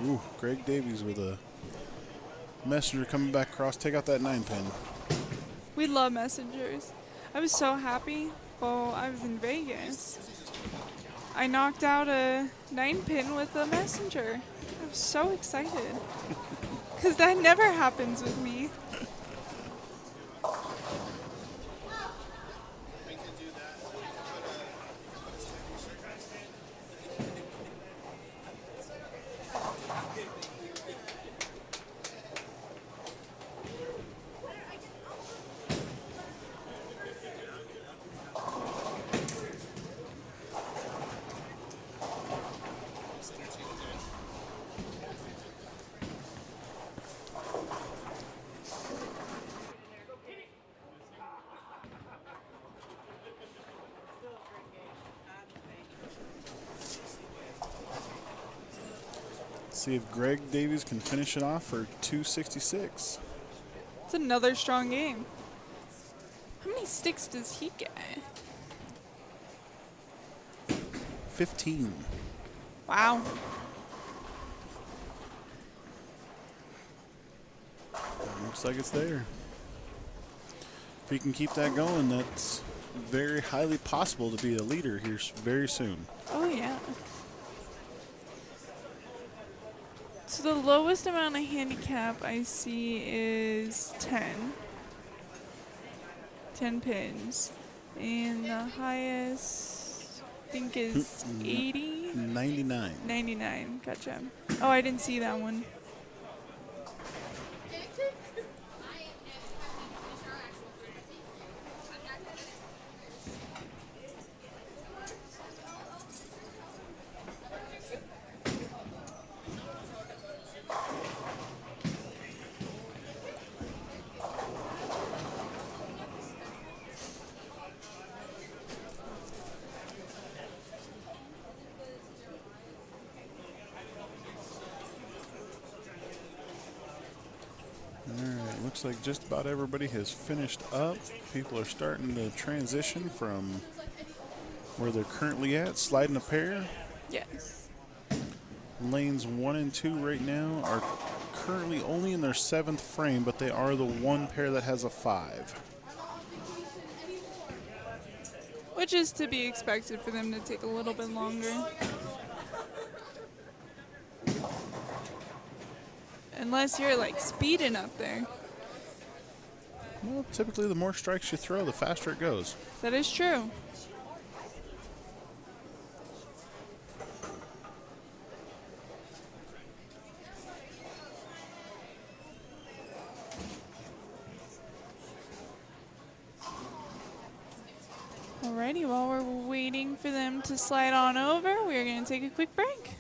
Ooh, Greg Davies with a messenger coming back across. Take out that 9-pin. We love messengers. I was so happy while I was in Vegas. I knocked out a 9-pin with a messenger. I was so excited. Because that never happens with me. Let's see if Greg Davies can finish it off for 266. It's another strong game. How many sticks does he get? 15. Wow. Looks like it's there. If he can keep that going, that's very highly possible to be a leader here very soon. Oh, yeah. So the lowest amount of handicap I see is 10. 10 pins. And the highest, I think, is 80? 99. 99. Gotcha. Oh, I didn't see that one. Alright, looks like just about everybody has finished up. People are starting to transition from where they're currently at, sliding a pair. Yes. Lanes 1 and 2 right now are currently only in their 7th frame, but they are the one pair that has a 5. Which is to be expected for them to take a little bit longer. Unless you're like speeding up there. Well, typically the more strikes you throw, the faster it goes. That is true. Alrighty, while we're waiting for them to slide on over, we're going to take a quick break.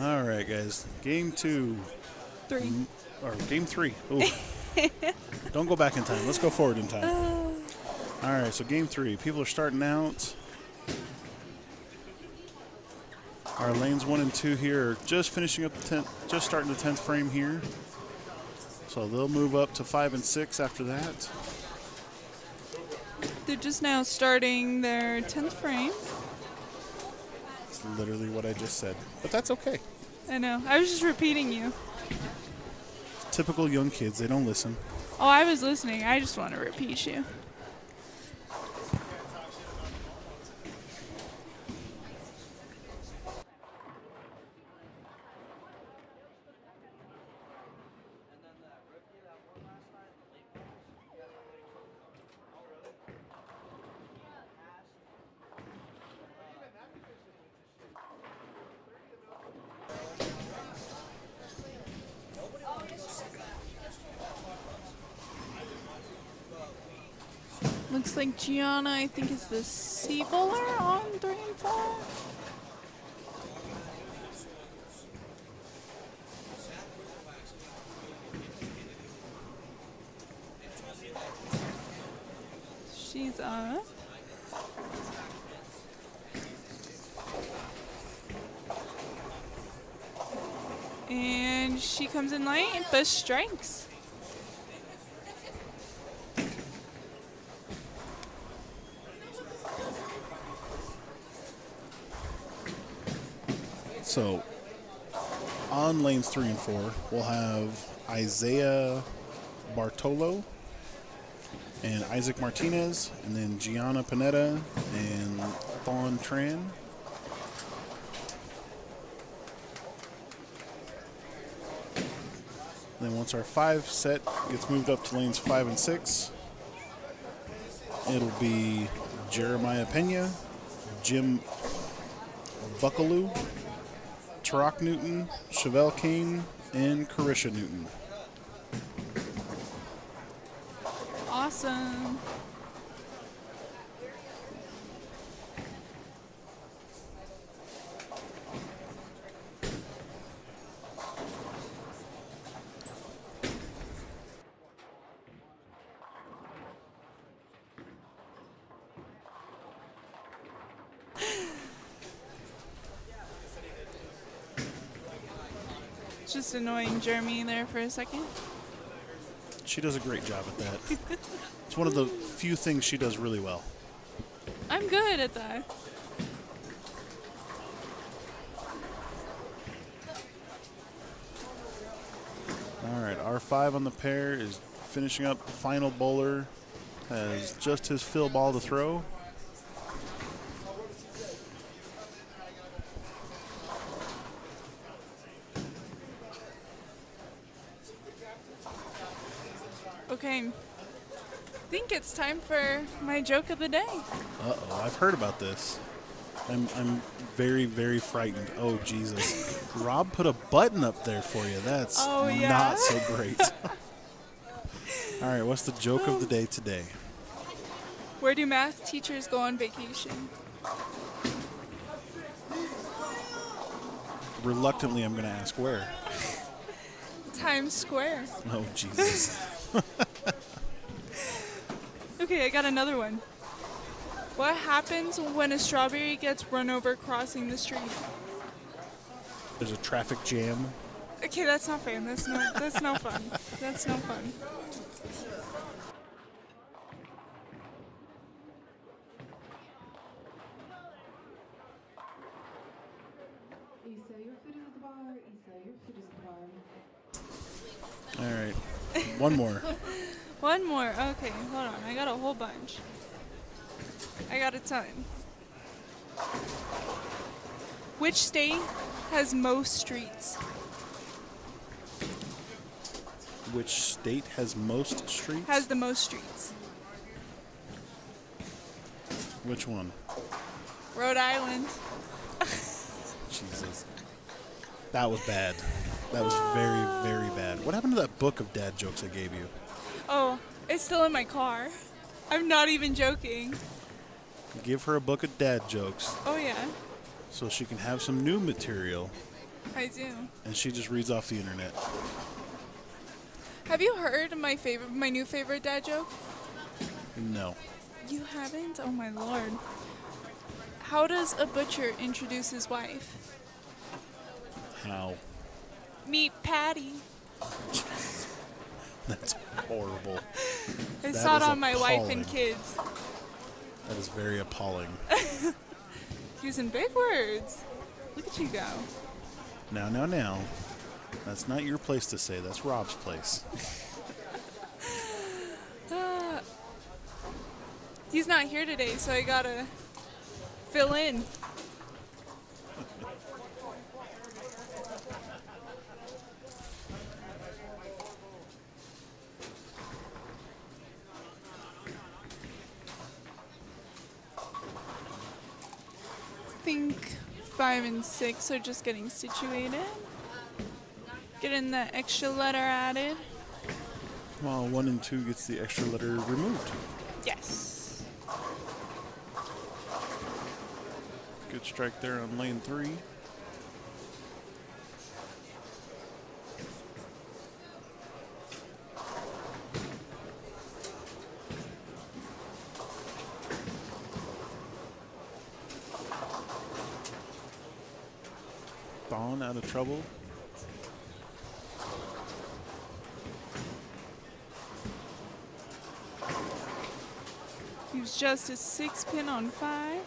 All right, guys. Game 2. 3. Or game 3. Ooh. Don't go back in time. Let's go forward in time. All right, so game 3. People are starting out. Our lanes 1 and 2 here are just finishing up the 10th, just starting the 10th frame here. So they'll move up to 5 and 6 after that. They're just now starting their 10th frame. It's literally what I just said, but that's okay. I know. I was just repeating you. Typical young kids, they don't listen. Oh, I was listening. I just want to repeat you. Looks like Gianna, I think, is the C bowler on 3 and 4. She's up. And she comes in light, but strikes. So on lanes 3 and 4, we'll have Isaiah Bartolo and Isaac Martinez, and then Gianna Panetta and Thon Tran. Then once our 5 set gets moved up to lanes 5 and 6, it'll be Jeremiah Pena, Jim Buckaloo, Tarak Newton, Chevelle Kane, and Carisha Newton. Awesome. Just annoying Jeremy there for a second. She does a great job at that. It's one of the few things she does really well. I'm good at that. All right, R5 on the pair is finishing up. Final bowler has just his fill ball to throw. Okay. I think it's time for my joke of the day. Uh-oh, I've heard about this. I'm very, very frightened. Oh, Jesus. Rob put a button up there for you. That's Oh, yeah? not so great. All right, what's the joke of the day today? Where do math teachers go on vacation? Reluctantly, I'm going to ask where. Times Square. Oh, Jesus. Okay, I got another one. What happens when a strawberry gets run over crossing the street? There's a traffic jam. Okay, that's not fair. That's no fun. That's no fun. Issa, your foot is at the bar. Issa, your foot is at the bar. All right. One more. One more. Okay, hold on. I got a whole bunch. I got a ton. Which state has most streets? Which state has most streets? Has the most streets? Which one? Rhode Island. Jesus. That was bad. That was very, very bad. What happened to that book of dad jokes I gave you? Oh, it's still in my car. I'm not even joking. Give her a book of dad jokes Oh, yeah. so she can have some new material I do. And she just reads off the internet. Have you heard my new favorite dad joke? No. You haven't? Oh my lord. How does a butcher introduce his wife? How? Meet Patty. That's horrible. I That saw it is on my wife and appalling. kids. That is very appalling. Using big words. Look at you go. Now. That's not your place to say. That's Rob's place. He's not here today, so I gotta fill in. I think 5 and 6 are just getting situated. Getting the extra letter added. Well, 1 and 2 gets the extra letter removed. Yes. Good strike there on lane 3. Bond out of trouble. He was just a 6 pin on 5.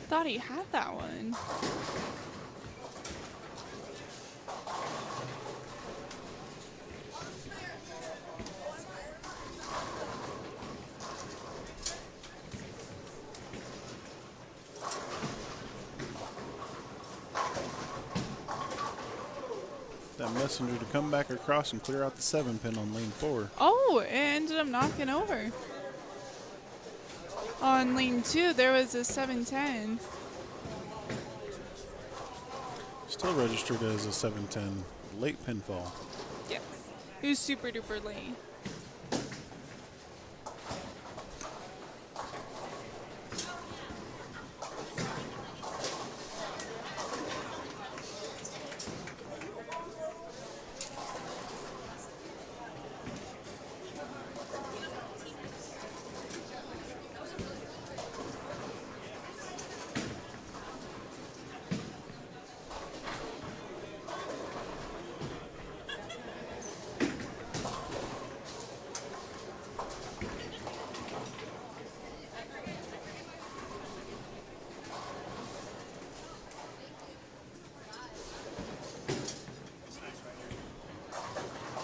Thought he had that one. That messenger to come back across and clear out the 7 pin on lane 4. Oh, it ended up knocking over. On lane 2, there was a 710. Still registered as a 710 late pinfall. Yes. It was super duper late.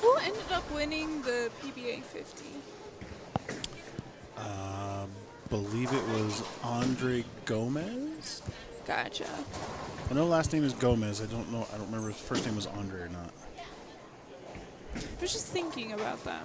Who ended up winning the PBA 50? Believe it was Andre Gomez. Gotcha. I know last name is Gomez. I don't know. I don't remember if his first name was Andre or not. I was just thinking about that.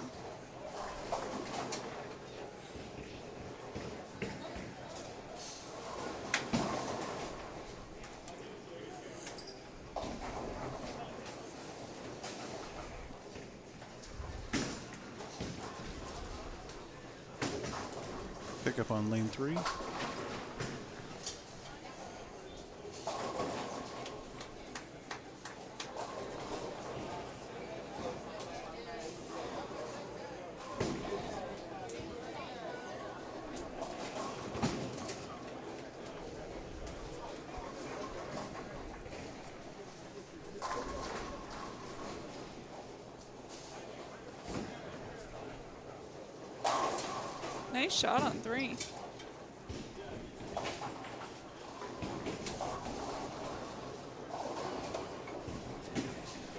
Pick up on lane 3. Nice shot on 3.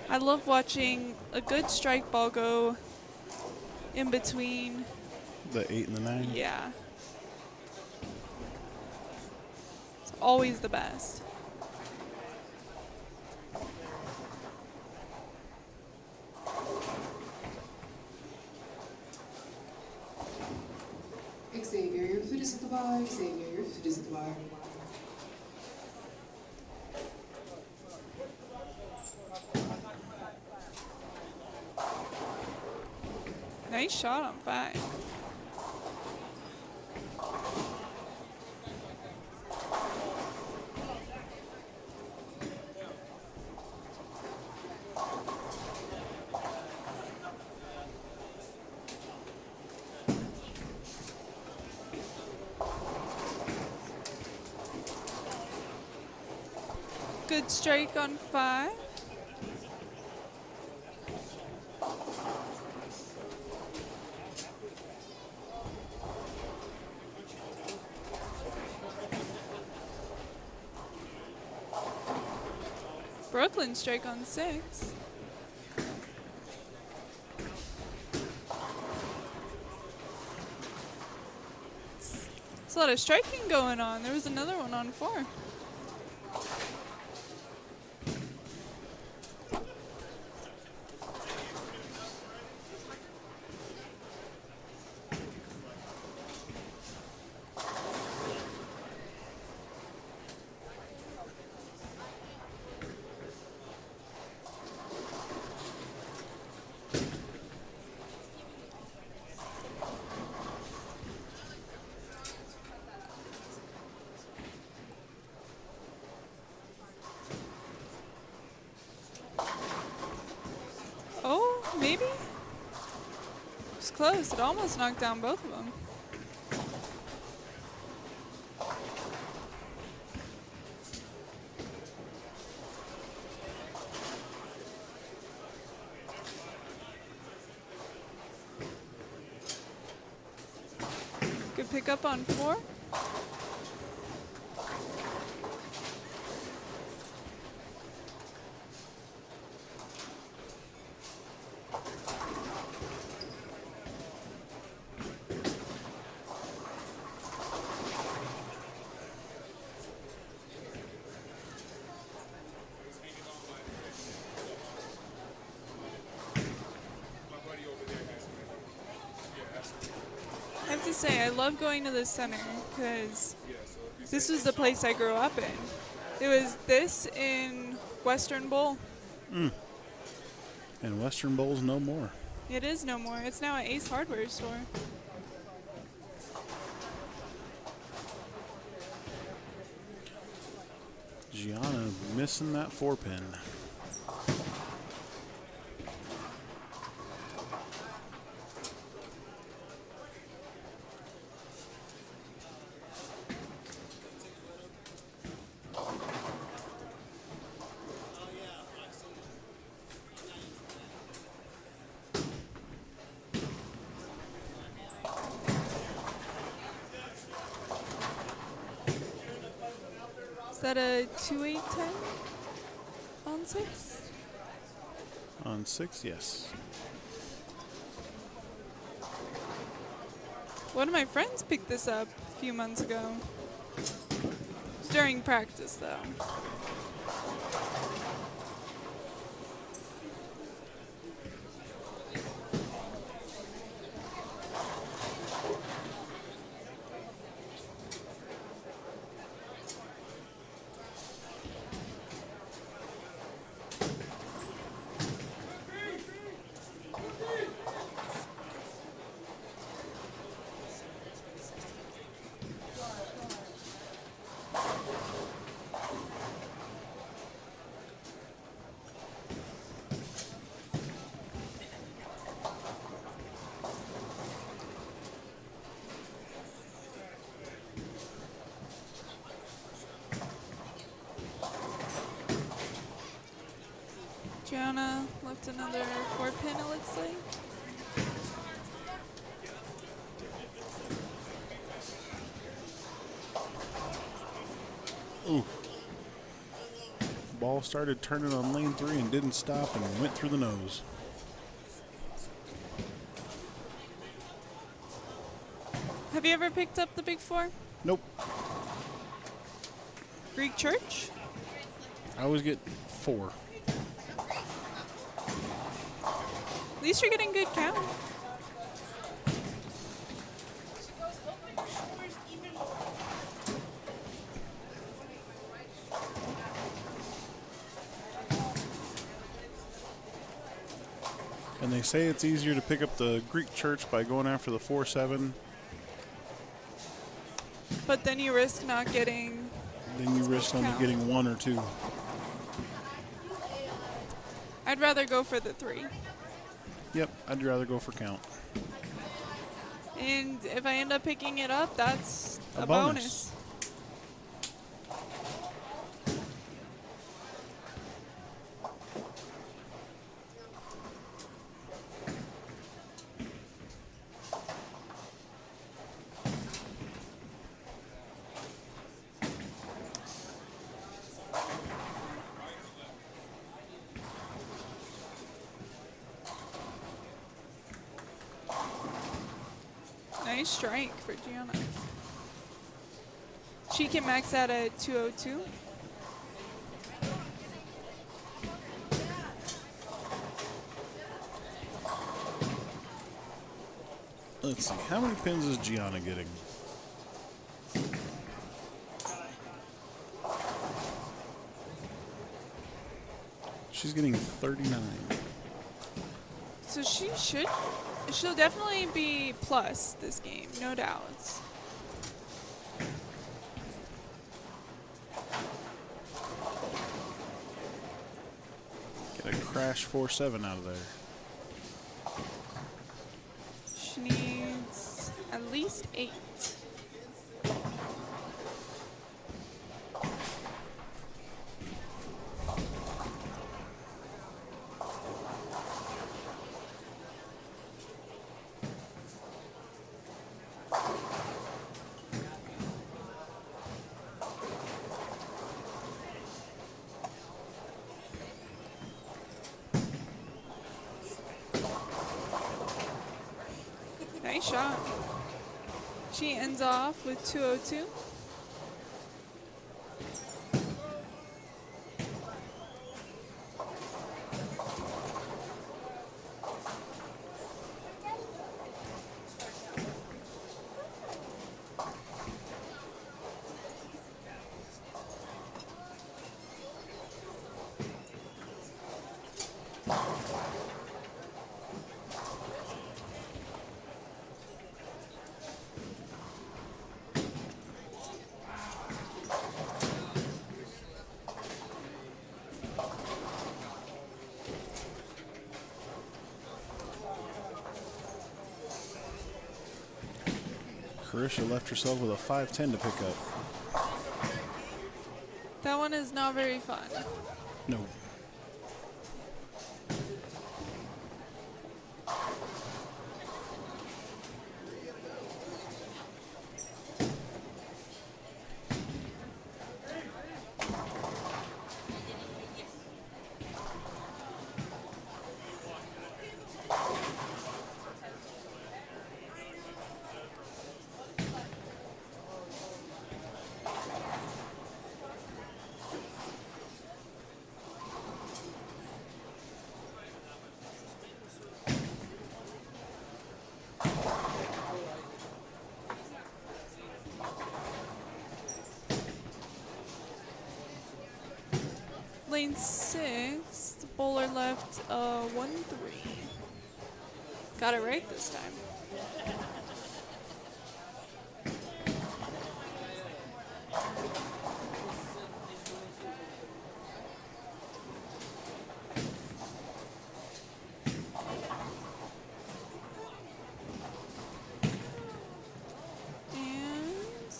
I love watching a good strike ball go in between. The 8 and the 9. Yeah. It's always the best. Xavier, your foot is at the bar. Xavier, your foot is at the bar. Nice shot on 5. Good strike on 5. Brooklyn strike on 6. There's a lot of striking going on. There was another one on 4. Oh, maybe? It was close. It almost knocked down both of them. Good pickup on 4. I have to say, I love going to the center because this was the place I grew up in. It was this in Western Bowl. And Western Bowl's no more. It is no more. It's now an Ace Hardware store. Gianna missing that 4-pin. Is that a 2-8-10 on 6? On 6, yes. One of my friends picked this up a few months ago. It was during practice, though. Gianna left another 4-pin, it looks like. Ooh. Ball started turning on lane 3 and didn't stop and went through the nose. Have you ever picked up the Big 4? Nope. Greek Church? I always get 4. At least you're getting good count. And they say it's easier to pick up the Greek church by going after the 4-7. But then you risk not getting. Then you risk only count. getting 1 or 2. I'd rather go for the 3. Yep, I'd rather go for count. And if I end up picking it up, that's A a bonus. bonus. Nice strike for Gianna. She can max out at 202. Let's see, how many pins is Gianna getting? She's getting 39. So she'll definitely be plus this game, no doubts. Get a crash 4-7 out of there. She needs at least 8. Nice shot. She ends off with 202. Carisha left herself with a 5-10 to pick up. That one is not very fun. No. Lane 6, the bowler left 1-3. Got it right this time. And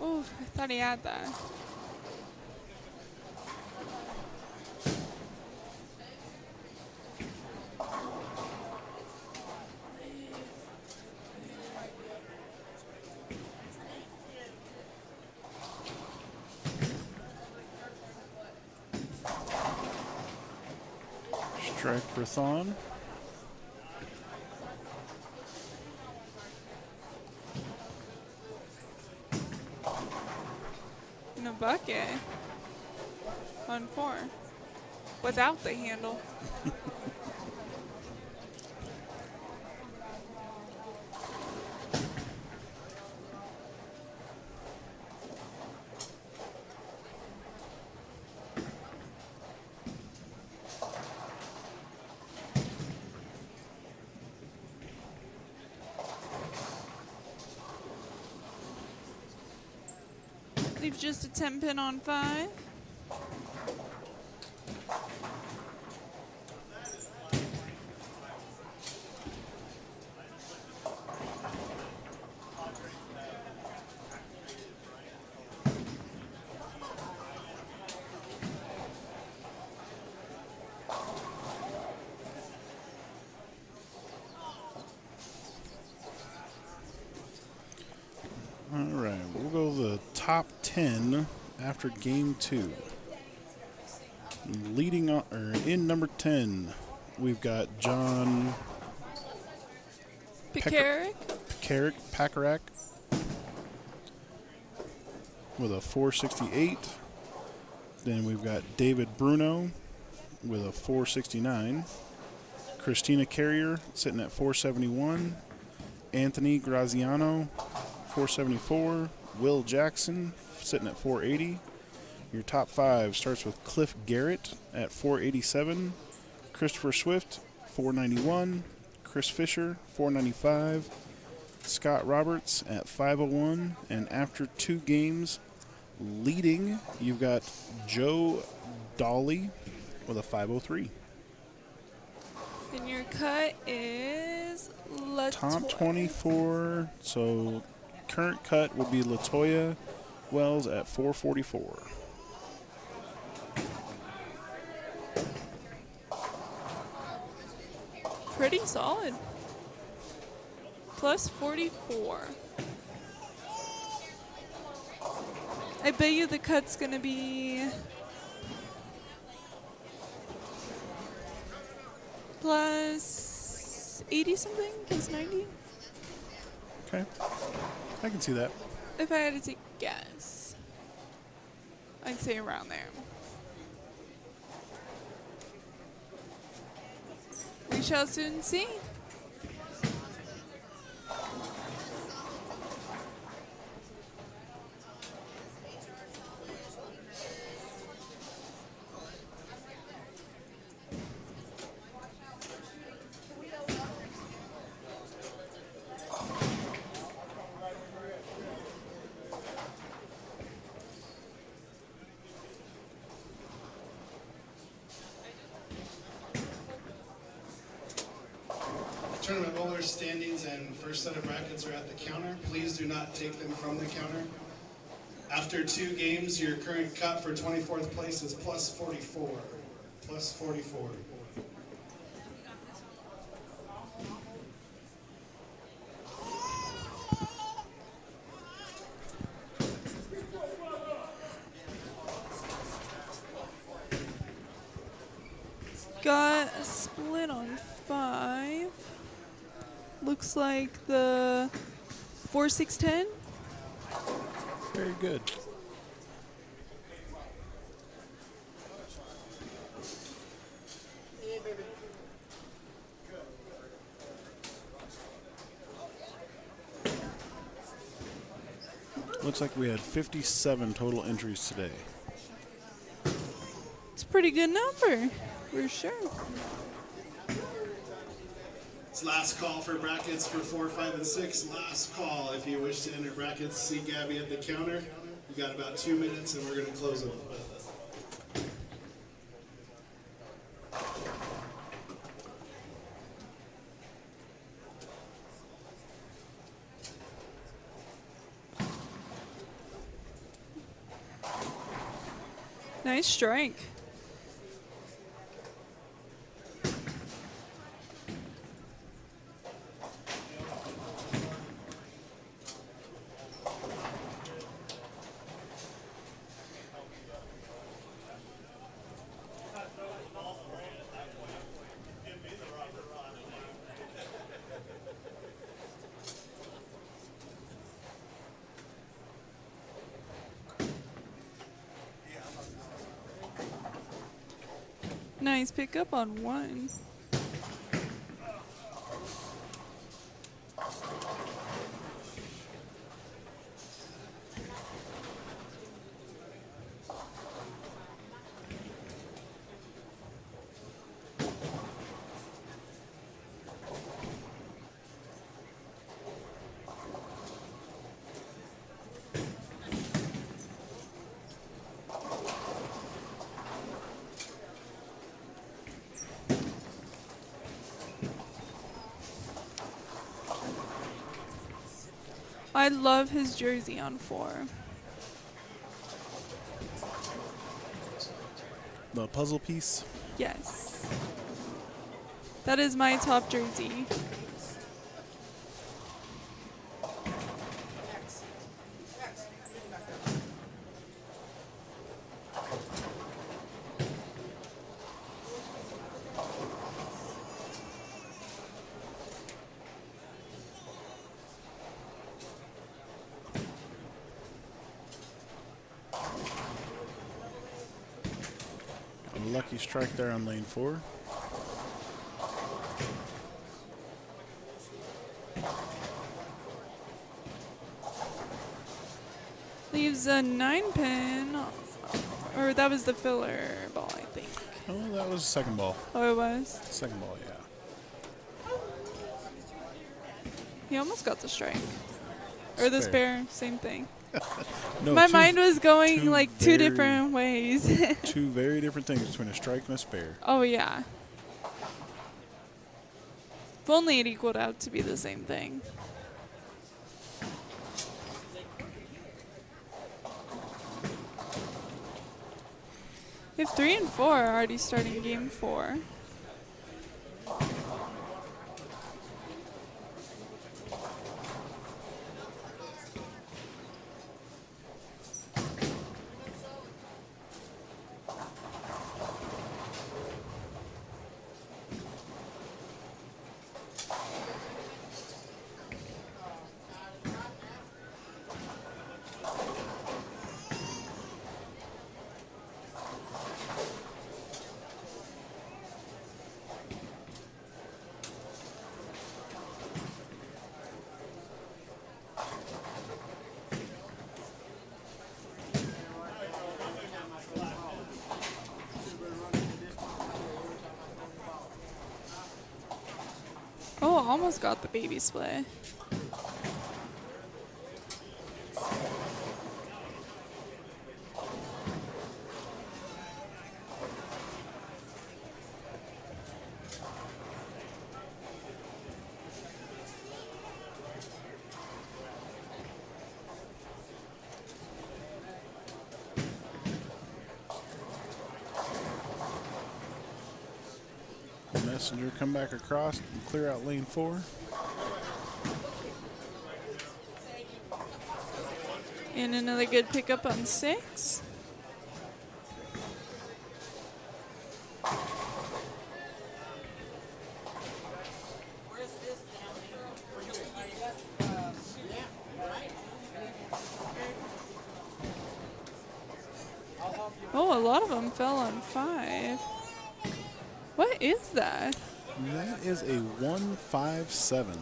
oh, I thought he had that. Strike for Thon. In a bucket. On 4. Without the handle. Leaves just a 10 pin on 5. All right, we'll go the top 10 after game 2. Leading on, or in number 10, we've got John Pacarac with a 468. Then we've got David Bruno with a 469. Christina Carrier sitting at 471. Anthony Graziano, 474. Will Jackson sitting at 480. Your top 5 starts with Cliff Garrett at 487. Christopher Swift, 491. Chris Fisher, 495. Scott Roberts at 501. And after 2 games, leading, you've got Joe Dolly with a 503. And your cut is Latoya. Top 24. So current cut would be Latoya Wells at 444. Pretty solid. Plus 44. I bet you the cut's gonna be plus 80 something, plus 90. Okay. I can see that. If I had to take a guess, I'd say around there. We shall soon see. Tournament rollers, standings, and first set of brackets are at the counter. Please do not take them from the counter. After 2 games, your current cut for 24th place is plus 44. Plus 44. Got a split on 5. Looks like the 4-6-10. Very good. Looks like we had 57 total entries today. It's a pretty good number, for sure. It's last call for brackets for 4, 5, and 6. Last call if you wish to enter brackets. See Gabby at the counter. You got about 2 minutes and we're going to close them. Nice strike. Nice pickup on 1. I love his jersey on 4. The puzzle piece. Yes. That is my top jersey. A lucky strike there on lane 4. Leaves a 9-pin. Or that was the filler ball, I think. Oh, that was the second ball. Oh, it was? Second ball, yeah. He almost got the strike. Or the spare, same thing. No, My mind was going two like two very- different ways. Two very different things between a strike and a spare. Oh, yeah. If only it equaled out to be the same thing. If 3 and 4 are already starting game 4. Oh, almost got the baby split. Messenger come back across and clear out lane 4. And another good pickup on 6. Oh, a lot of them fell on 5. What is that? That is a 157.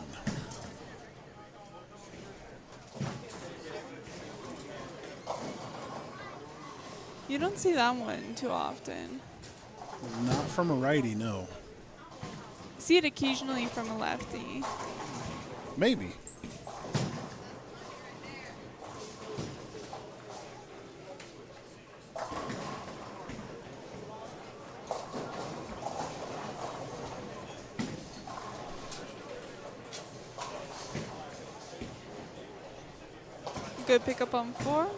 You don't see that one too often. Not from a righty, no. See it occasionally from a lefty. Maybe. Good pickup on 4.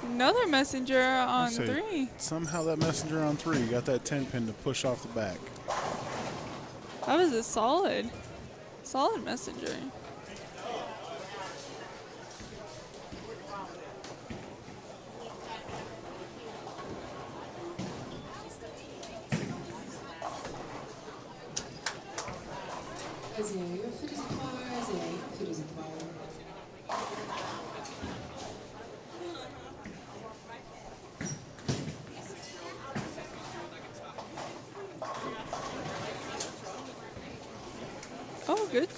Another messenger on Say, 3. somehow that messenger on 3 got that 10 pin to push off the back. That was a solid messenger. Sehr für diesen Ball, sehr für diesen Ball. Oh, good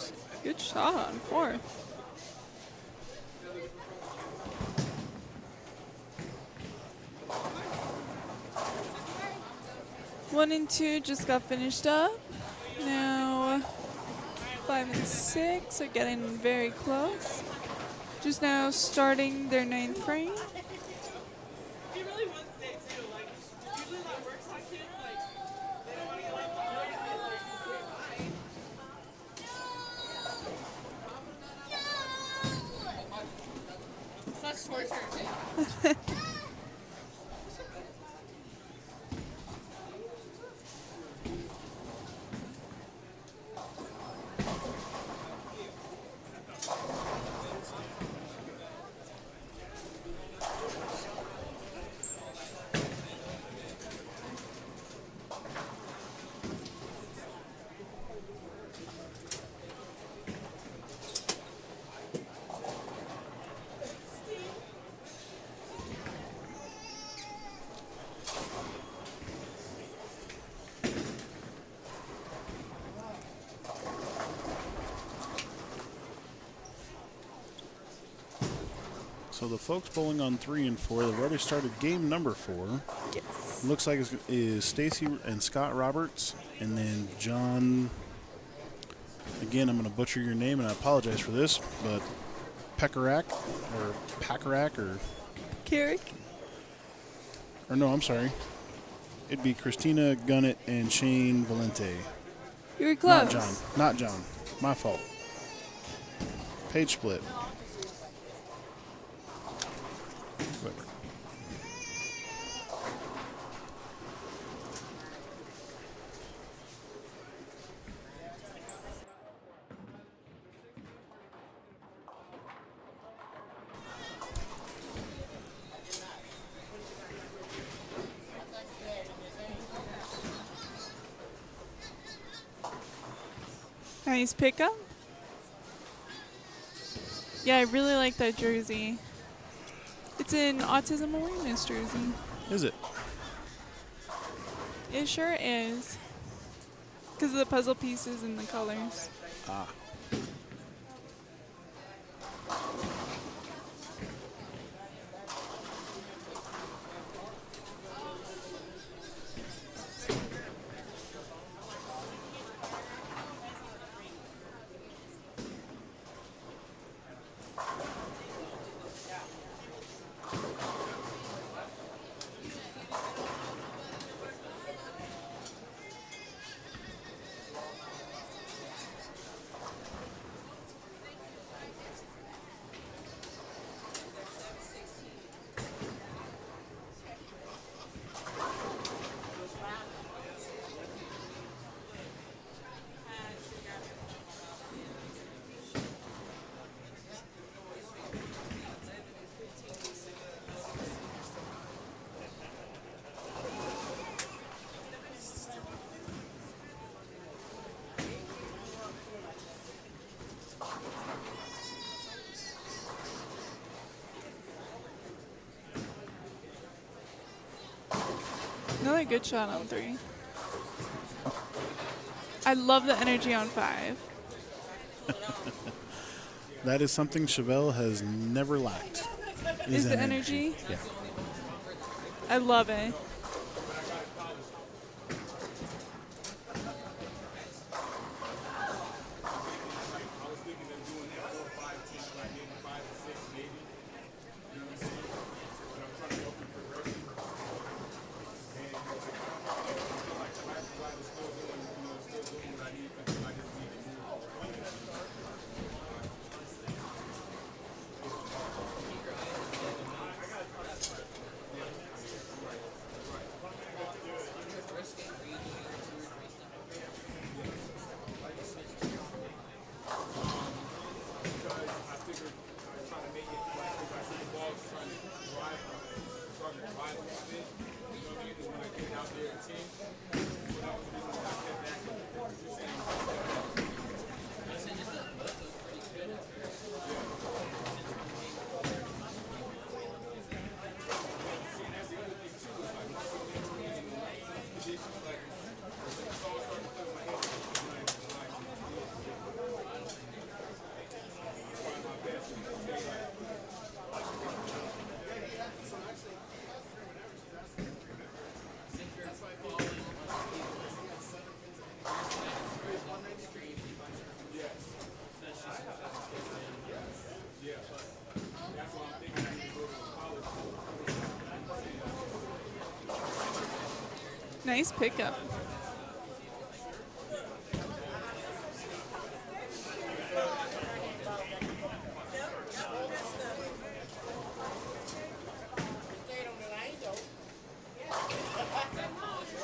shot on 4. One and 2 just got finished up. Now 5 and 6 are getting very close. Just now starting their 9th frame. He really wants to stay too. Like, usually that works on kids. Like, they don't want to get left behind. Such torture. So the folks bowling on 3 and 4, they've already started game number 4. Yes. Looks like it is Stacy and Scott Roberts, and then John. Again, I'm going to butcher your name, and I apologize for this, but Pekarak or Carrick. or no, I'm sorry. It'd be Christina Gunnett and Shane Valente. You were close. Not John. My fault. Page split. Whatever. Nice pickup. Yeah, I really like that jersey. It's an autism awareness jersey. Is it? It sure is. Because of the puzzle pieces and the colors. Ah. Another good shot on 3. I love the energy on 5. That is something Chevelle has never lacked. Is the energy? Yeah. I love it. Nice pickup.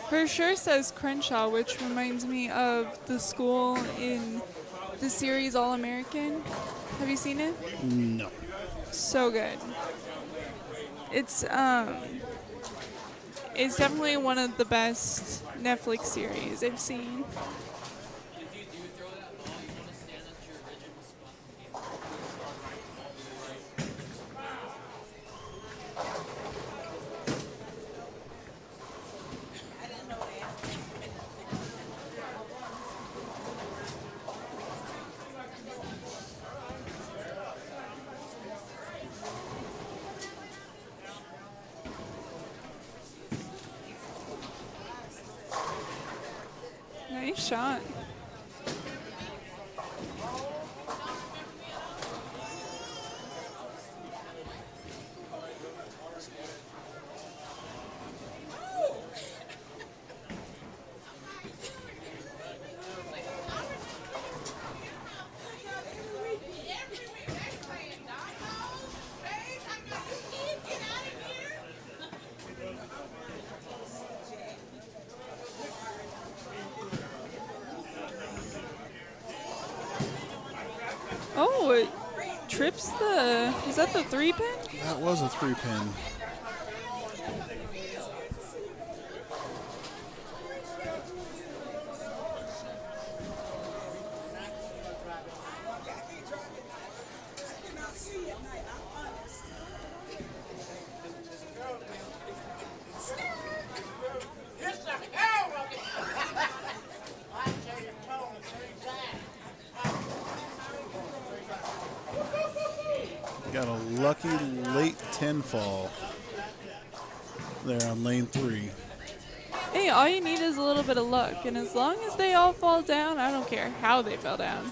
Her shirt says Crenshaw, which reminds me of the school in the series All American. Have you seen it? No. So good. It's definitely one of the best Netflix series I've seen. Nice shot. Oh, it trips the... Is that the 3-pin? That was a 3-pin. Got a lucky late 10 fall there on lane 3. Hey, all you need is a little bit of luck, and as long as they all fall down, I don't care how they fell down.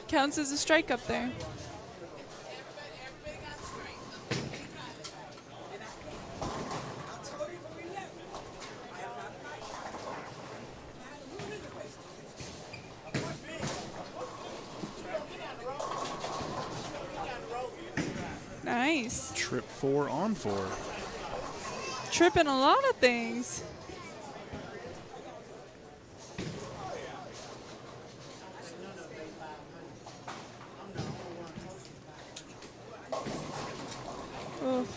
Counts as a strike up there. Nice. Trip 4 on 4. Tripping a lot of things. Oof.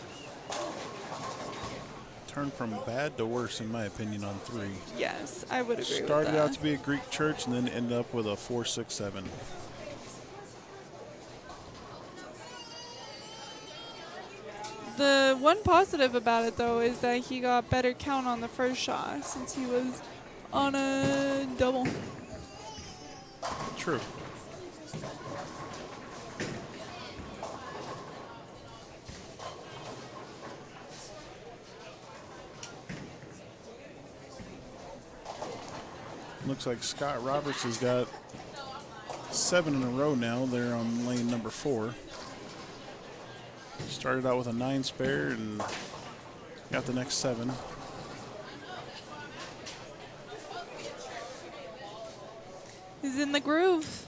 Turned from bad to worse, in my opinion, on 3. Yes, I would agree with Started that. out to be a Greek church and then ended up with a 4.67. The one positive about it, though, is that he got better count on the first shot since he was on a double. True. Looks like Scott Roberts has got 7 in a row now. They're on lane number 4. Started out with a 9 spare and got the next 7. He's in the groove.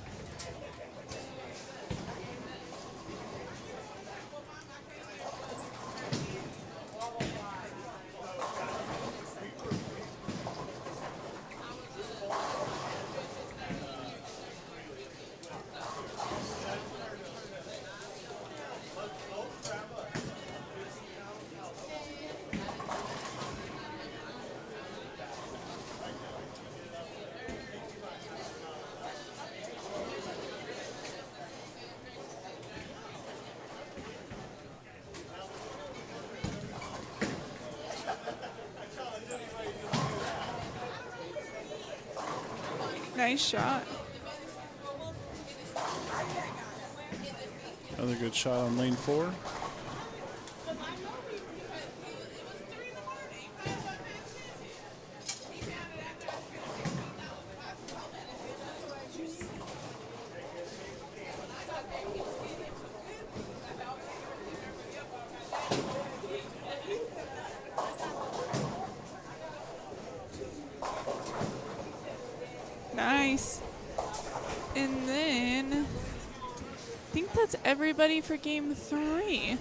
Nice shot. Another good shot on lane 4. Nice. And then I think that's everybody for game 3.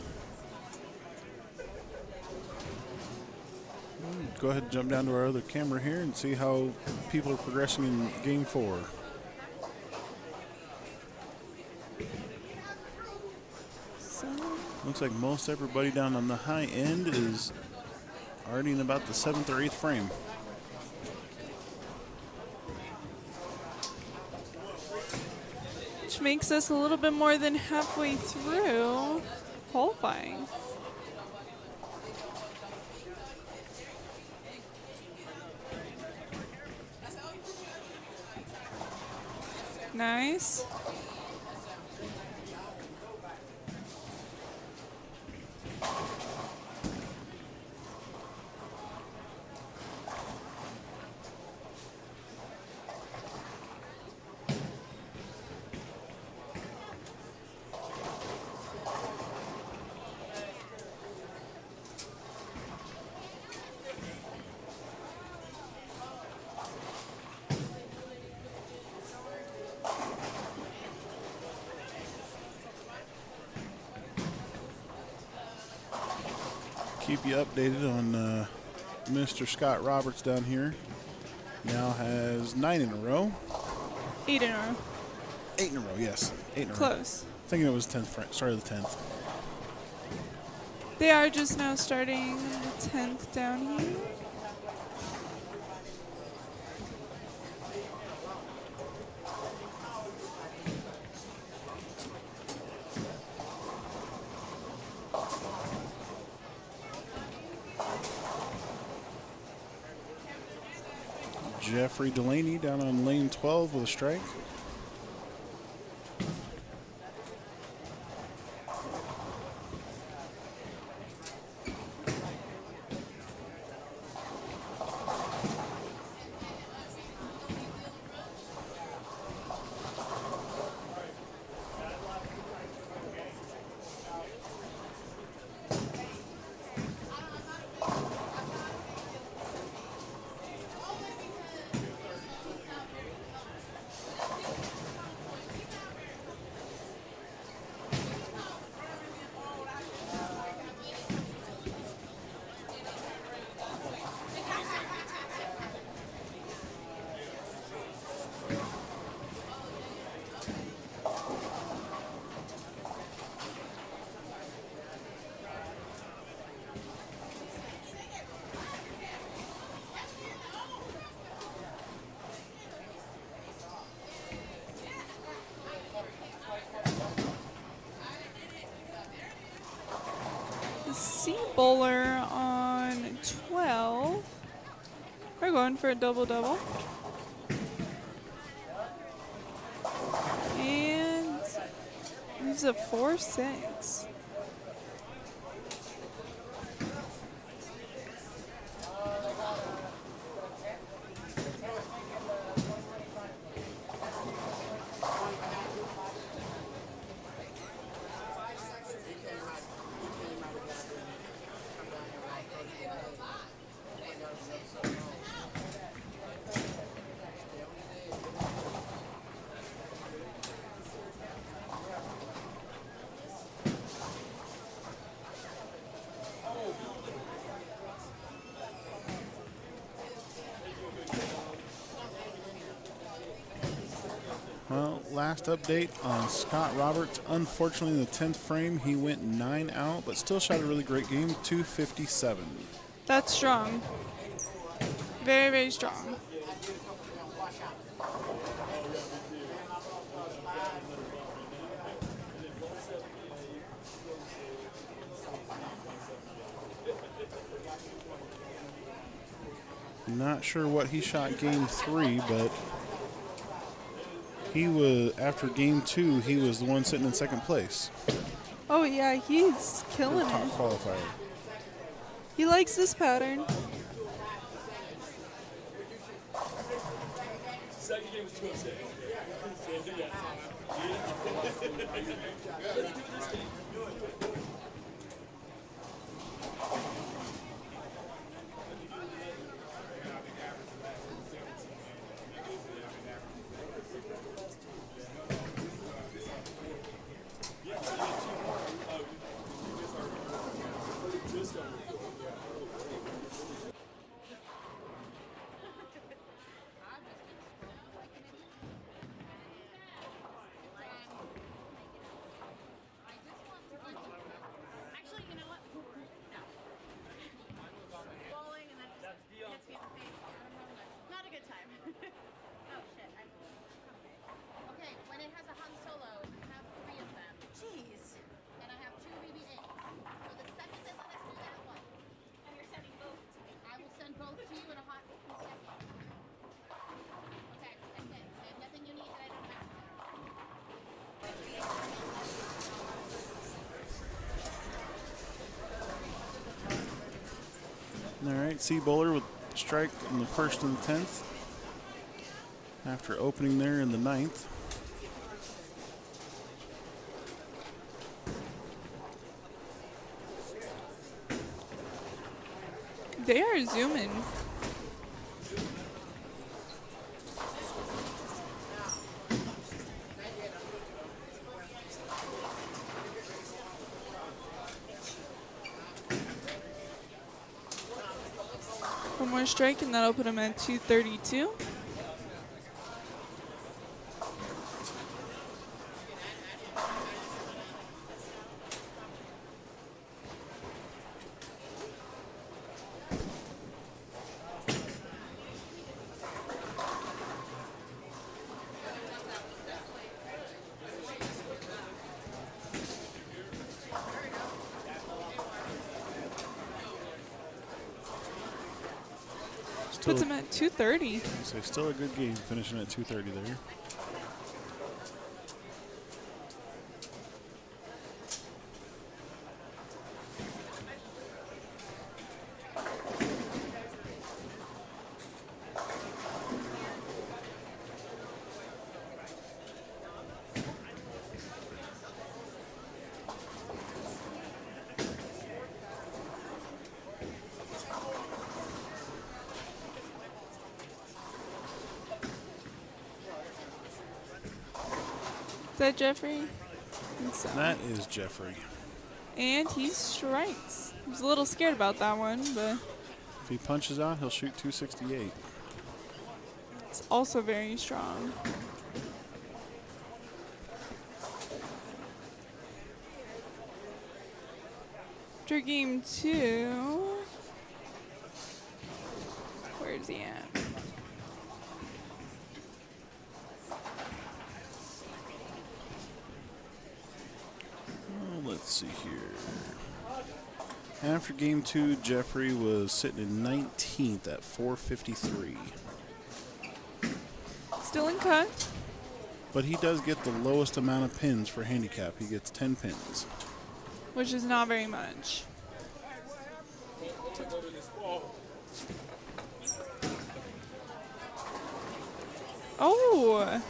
Go ahead and jump down to our other camera here and see how people are progressing in game 4. So, Looks like most everybody down on the high end is already in about the 7th or 8th frame. which makes us a little bit more than halfway through qualifying. Nice. Keep you updated on Mr. Scott Roberts down here. Now has 9 in a row. 8 in a row. 8 in a row, yes. 8 in a row. Close. Thinking it was 10th, start of the 10th. They are just now starting the 10th down here. Jeffrey Delaney down on lane 12 with a strike. Bowler on 12. We're going for a double-double. And leaves a 4-6. Well, last update on Scott Roberts. Unfortunately, in the 10th frame, he went 9 out, but still shot a really great game, 257. That's strong. Very, very strong. Not sure what he shot game 3, but He was, after game 2, he was the one sitting in second place. Oh yeah, he's killing Top it. qualifier. He likes this pattern. Second game was 206. Actually, you know what? No. Bowling and then just hits me in the face. Not a good time. Oh shit. Okay. Okay, when it has a Han Solo, I have 3 of them. Jeez. And I have 2 BB-8. So the second they let us do that one. And you're sending both to me. I will send both to you in a hot second. Okay, that's it. There's nothing you need that I don't have. All right, C Bowler with strike in the first and the 10th. After opening there in the 9th. They are zooming. One more strike and that'll put him at 232. Puts him at 230. So still a good game, finishing at 230 there. Is that Jeffrey? I think so. That is Jeffrey. And he strikes. I was a little scared about that one, but If he punches out, he'll shoot 268. it's also very strong. After game 2, where's he at? Let's see here. After game 2, Jeffrey was sitting in 19th at 453. Still in cut. But he does get the lowest amount of pins for handicap. He gets 10 pins. Which is not very much. Oh!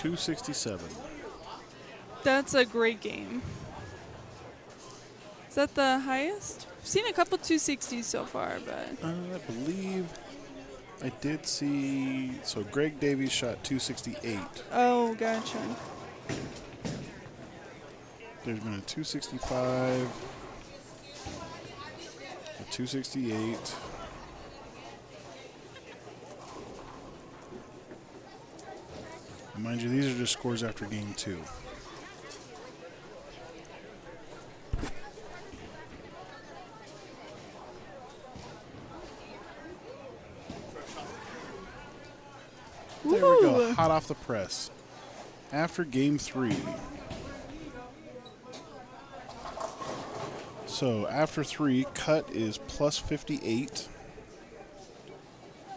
$267. That's a great game. Is that the highest? I've seen a couple 260s so far, but I believe I did see. So Greg Davies shot 268. oh, gotcha. There's been a 265. 268. And mind you, these are just scores after game 2. There we go, Woo! hot off the press. After game 3. So after 3, cut is plus 58.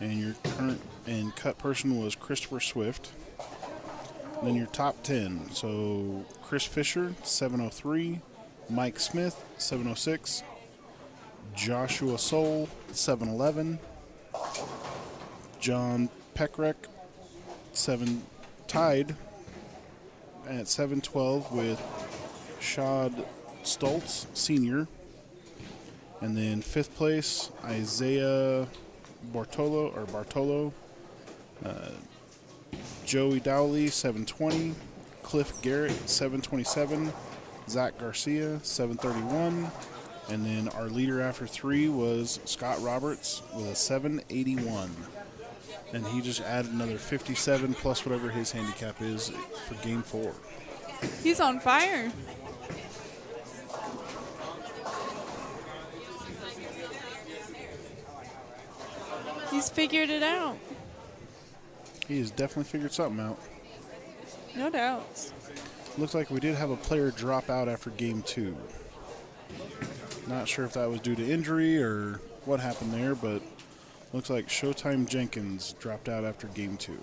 And your current and cut person was Christopher Swift. Then your top 10. So Chris Fisher, 703. Mike Smith, 706. Joshua Soul, 711. John Peckrek, tied at 712 with Shad Stoltz, Sr. And then 5th place, Isaiah Bartolo. Joey Dowley, 720. Cliff Garrett, 727. Zach Garcia, 731. And then our leader after 3 was Scott Roberts with a 781. And he just added another 57 plus whatever his handicap is for game 4. He's on fire. He's figured it out. He has definitely figured something out. No doubts. Looks like we did have a player drop out after game 2. Not sure if that was due to injury or what happened there, but looks like Showtime Jenkins dropped out after game 2.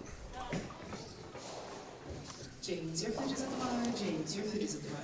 James, your food is at the bar. James, your food is at the bar.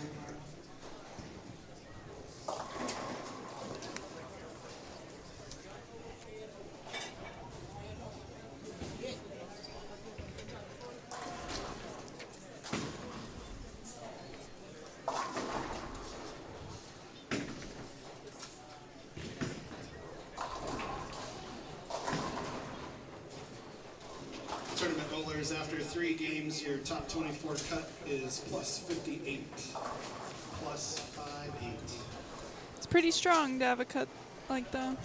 Tournament bowlers, after 3 games, your top 24 cut is plus 58. Plus 58. It's pretty strong to have a cut like that.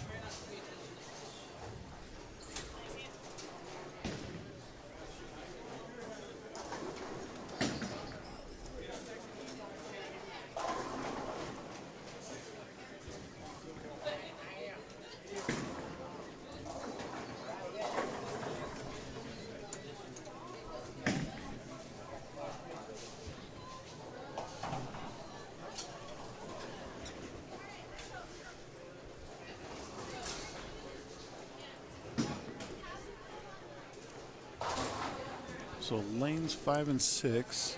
So lanes 5 and 6,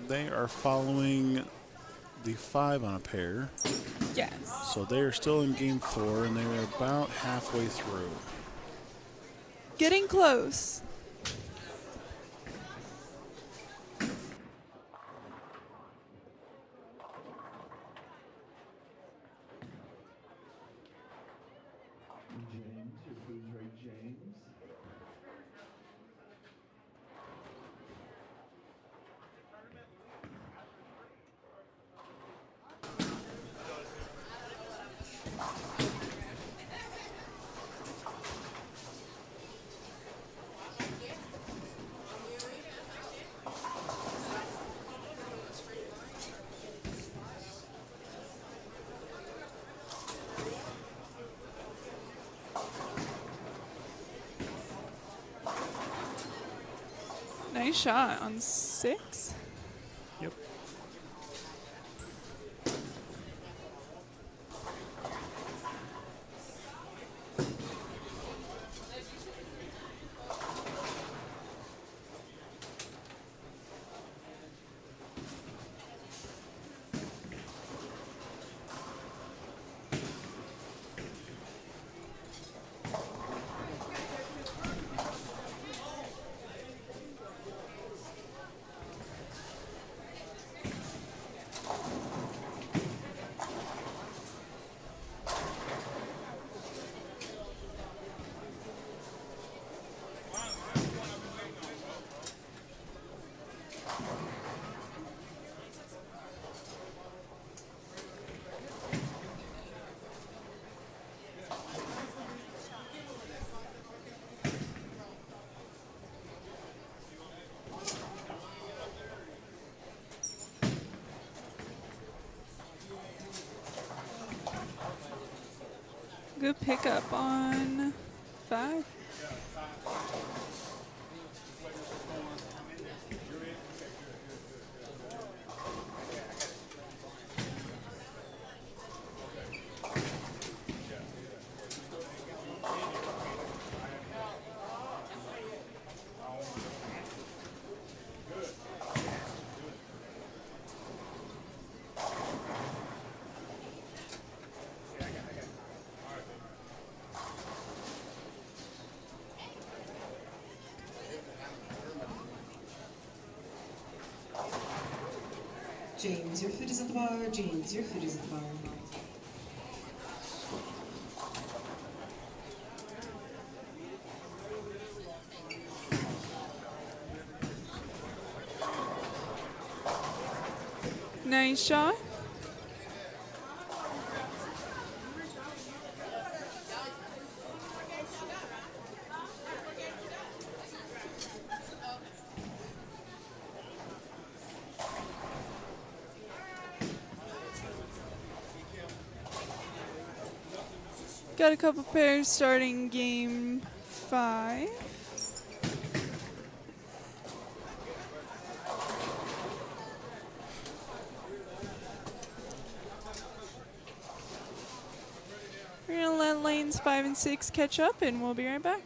they are following the 5 on a pair. Yes. So they are still in game 4, and they are about halfway through. Getting close. James, your food's right, James. Nice shot on 6. Yep. Good pickup on 5. James, your food is at the bar. James, your food is at the bar. Nice shot. Got a couple pairs starting game 5. We're gonna let lanes 5 and 6 catch up, and we'll be right back.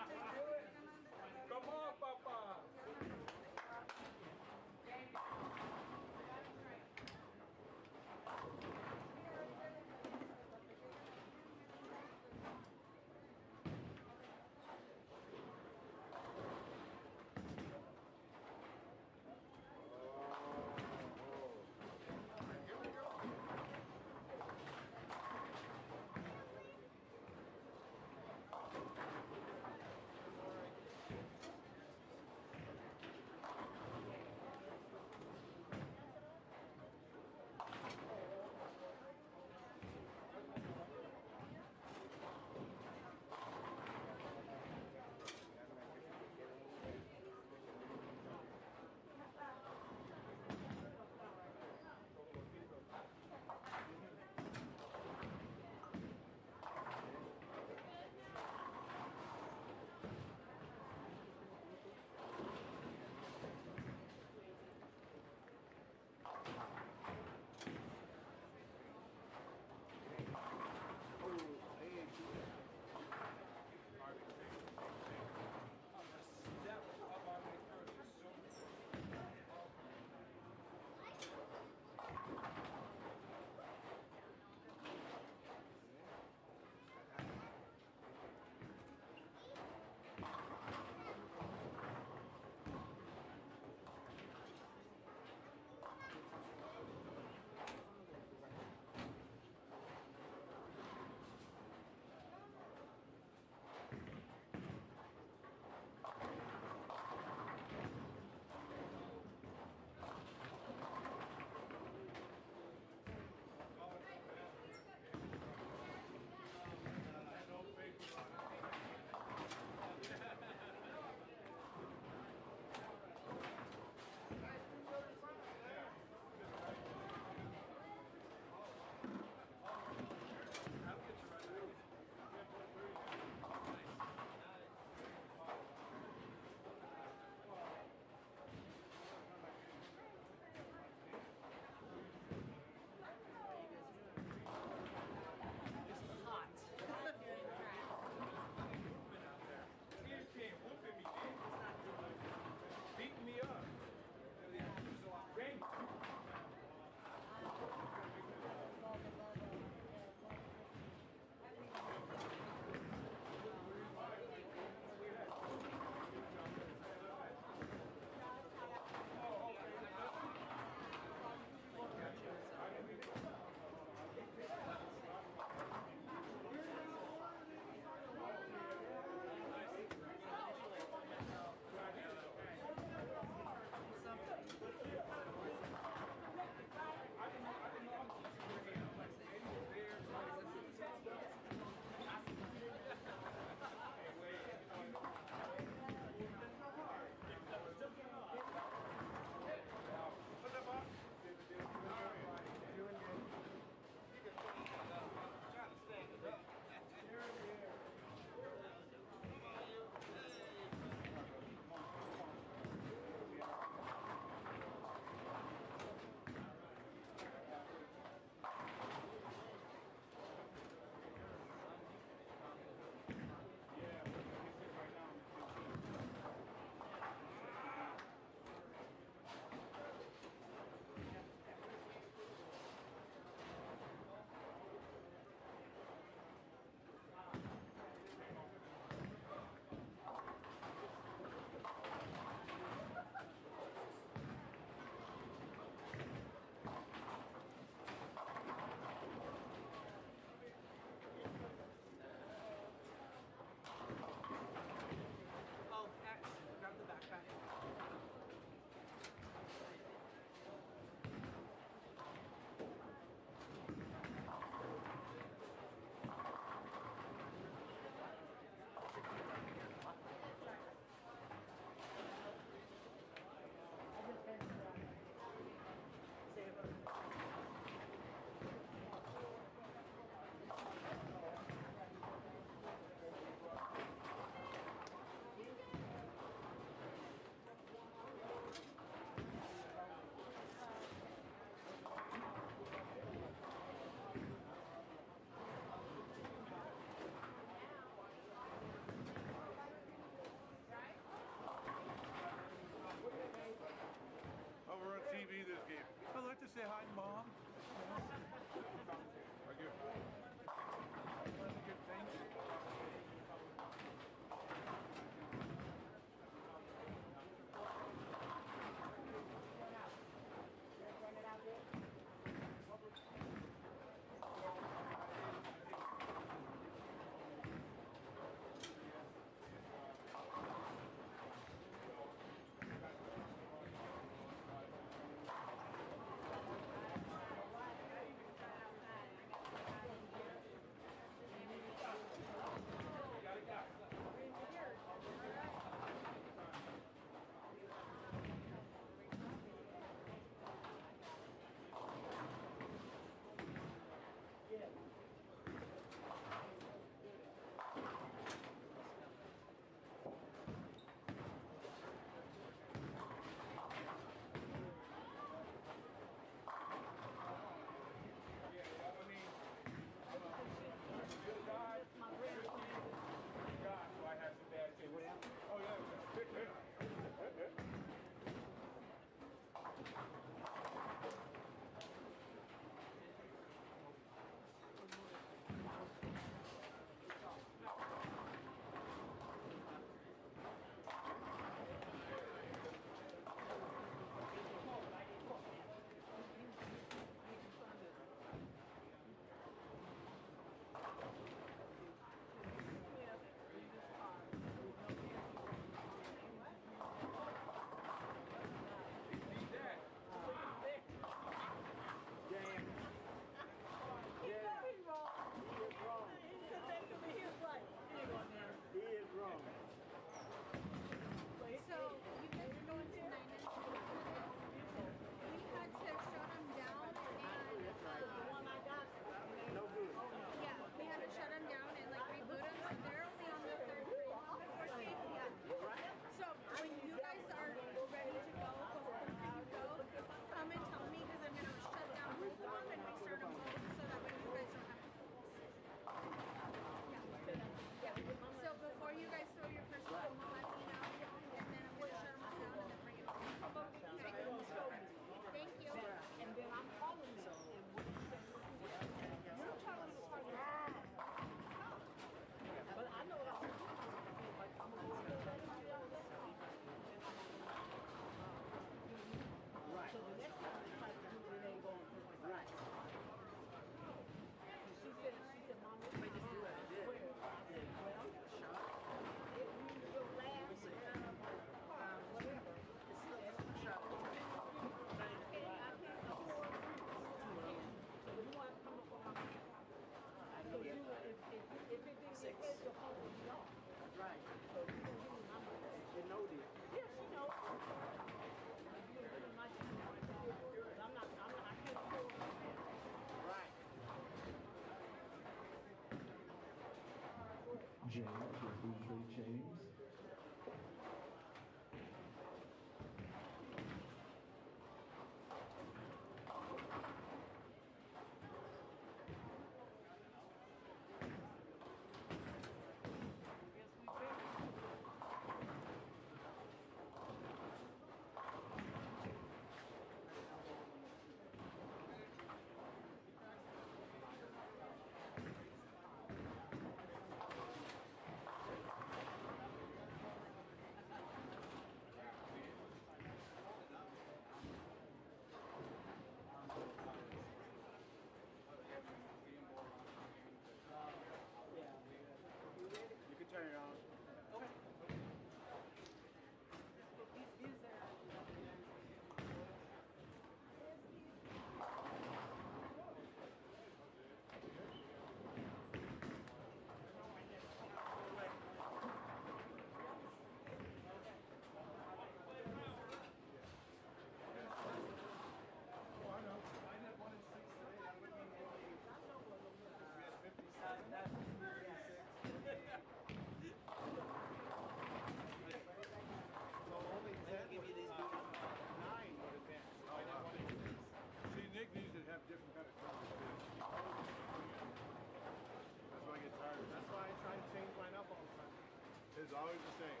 It's always the same.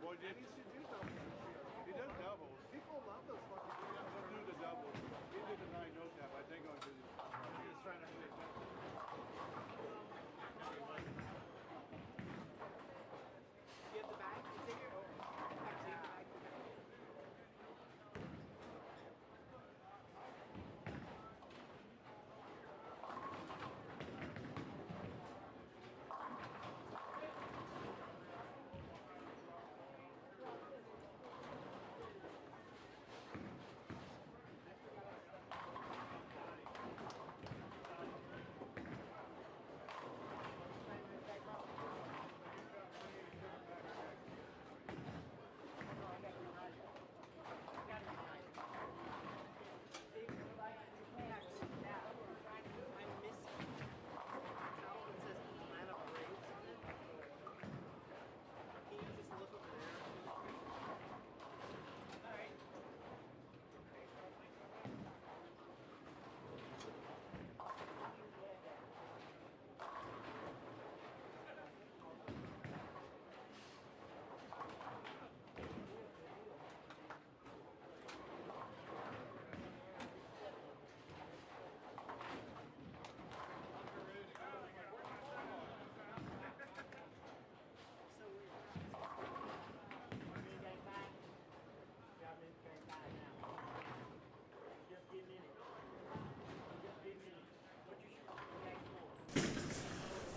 Well, Denny should do doubles. He does doubles. People love those fucking things. He'll do the doubles. He did the 9 no tap, I think, on his. He was trying to do it. Get the bag. You take it.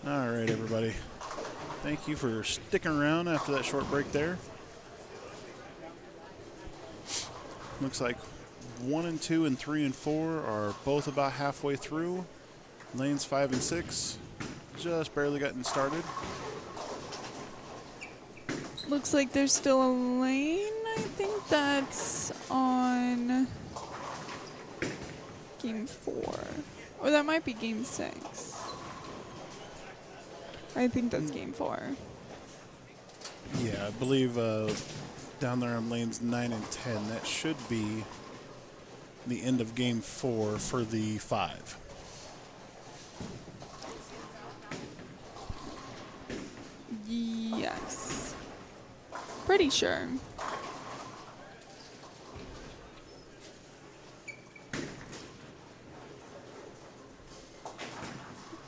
All right, everybody. Thank you for sticking around after that short break there. Looks like 1 and 2 and 3 and 4 are both about halfway through. Lanes 5 and 6 just barely gotten started. Looks like there's still a lane. I think that's on game 4. Or that might be game 6. I think that's game 4. Yeah, I believe down there on lanes 9 and 10, that should be the end of game 4 for the 5. Yes. Pretty sure.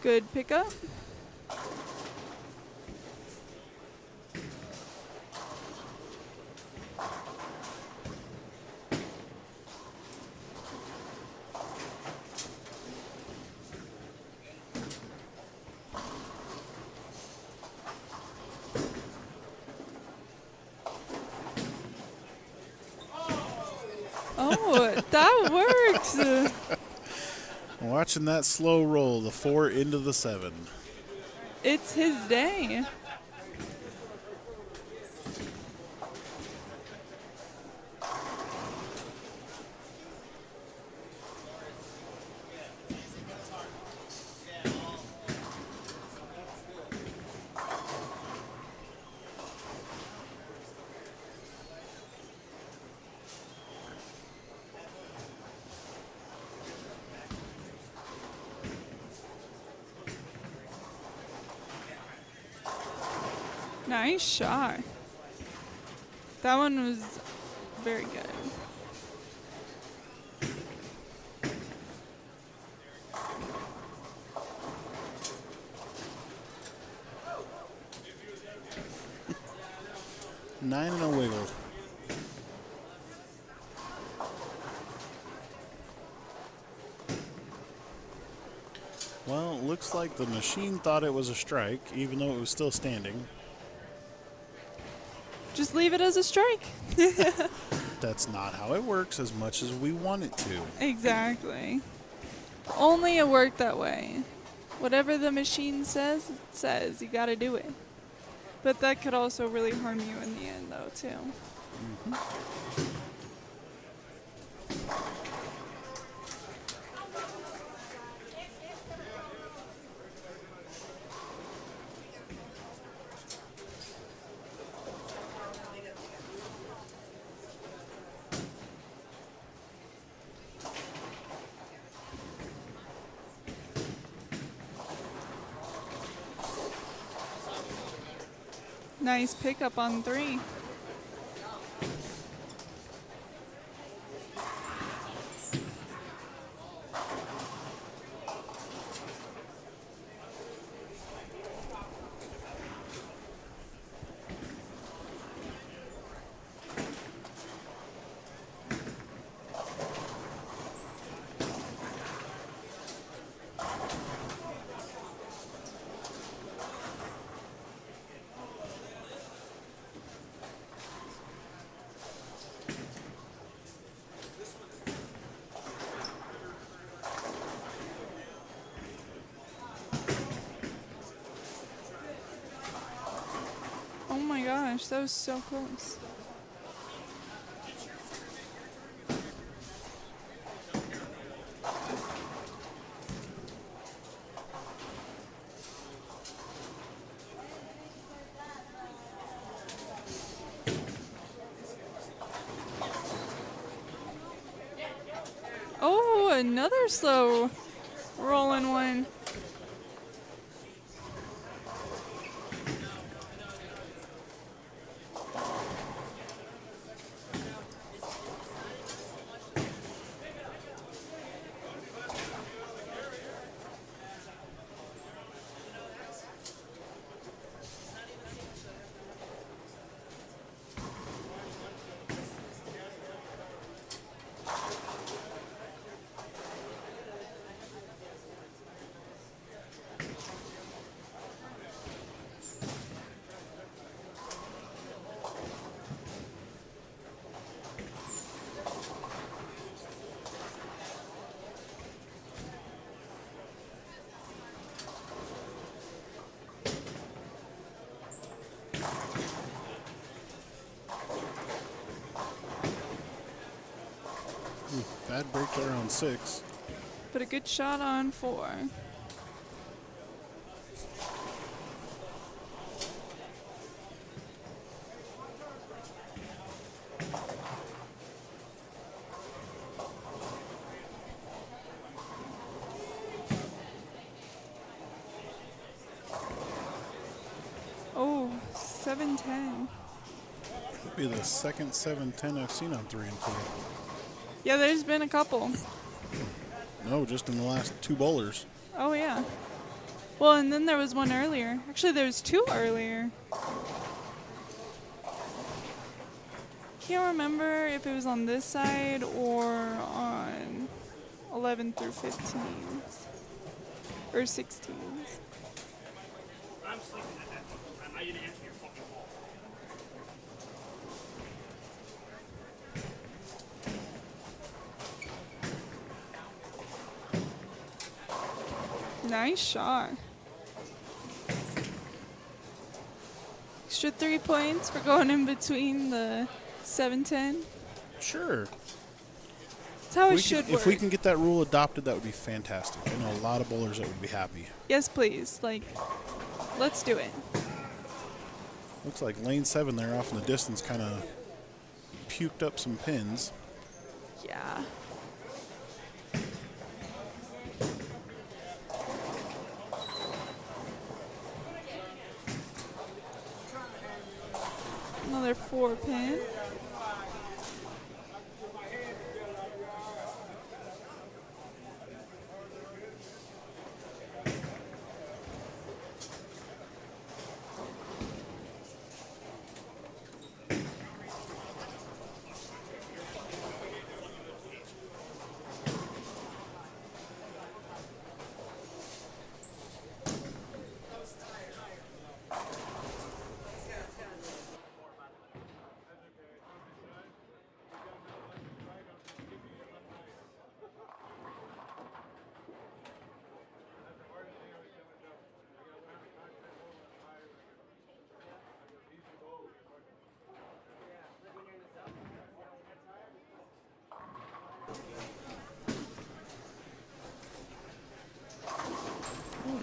Good pickup. Oh, that works. Watching that slow roll, the 4 into the 7. It's his day. Nice shot. That one was very good. Nine and a wiggle. Well, it looks like the machine thought it was a strike, even though it was still standing. Just leave it as a strike. That's not how it works as much as we want it to. Exactly. Only it worked that way. Whatever the machine says, it says. You gotta do it. But that could also really harm you in the end, though, too. Nice pickup on 3. Oh my gosh, that was so close. Oh, another slow rolling one. Bad break there on 6. But a good shot on 4. Oh, 7-10. Could be the second 7-10 I've seen on 3 and 4. Yeah, there's been a couple. No, just in the last 2 bowlers. Oh, yeah. Well, and then there was one earlier. Actually, there was 2 earlier. Can't remember if it was on this side or on 11 through 15s. Or 16s. I'm sleeping at that fucking time. I didn't answer your fucking call. Nice shot. Extra 3 points for going in between the 7-10. Sure. That's how it should work. If we can get that rule adopted, that would be fantastic. I know a lot of bowlers that would be happy. Yes, please. Like, let's do it. Looks like lane 7 there off in the distance kind of puked up some pins. Yeah. Another 4-pin.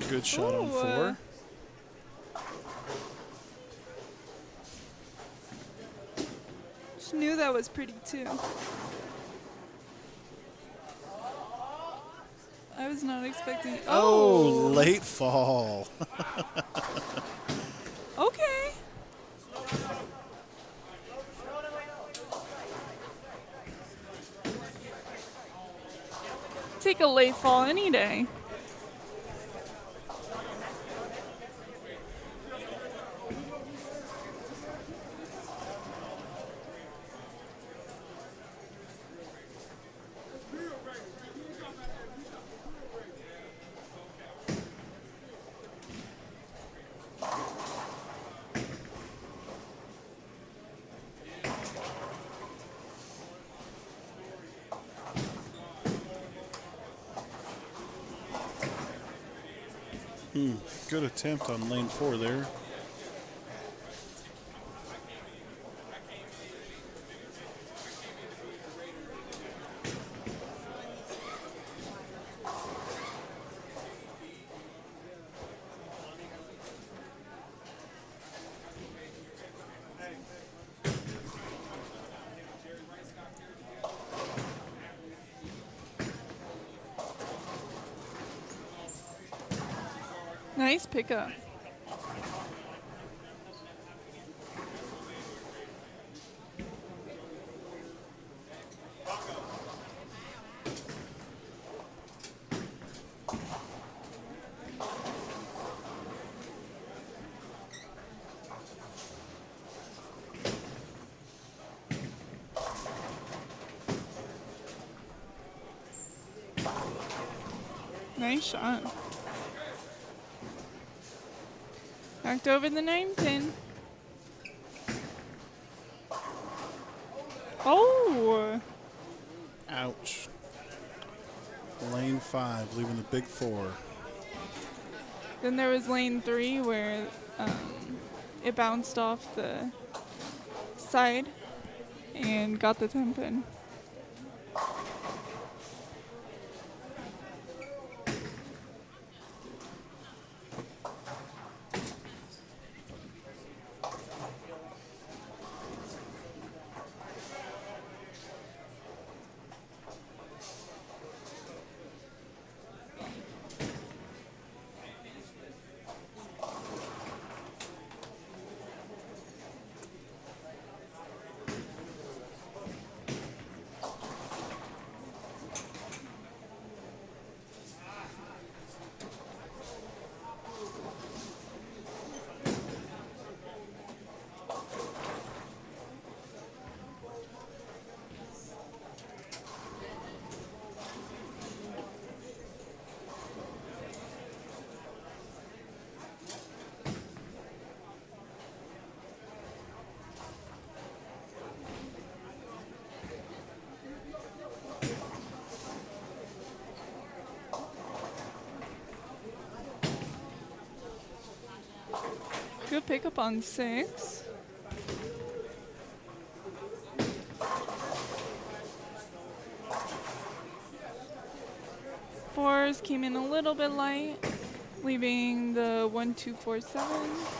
Good shot on Ooh, 4. Just knew that was pretty too. I was not expecting. Oh, late fall. Okay. Take a late fall any day. Good attempt on lane 4 there. Nice pickup. Nice shot. Knocked over the 9-pin. Oh! Ouch. Lane 5, leaving the big 4. Then there was lane 3 where it bounced off the side and got the 10-pin. Good pickup on 6. Fours came in a little bit light, leaving the 1-2-4-7.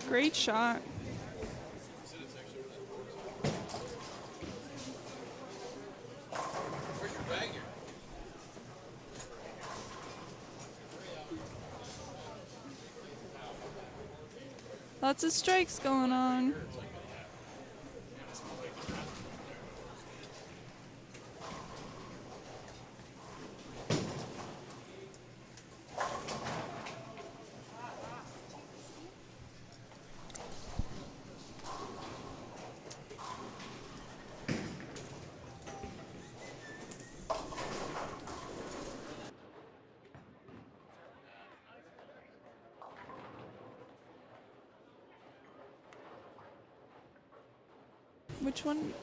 Great shot. Lots of strikes going on. Which one?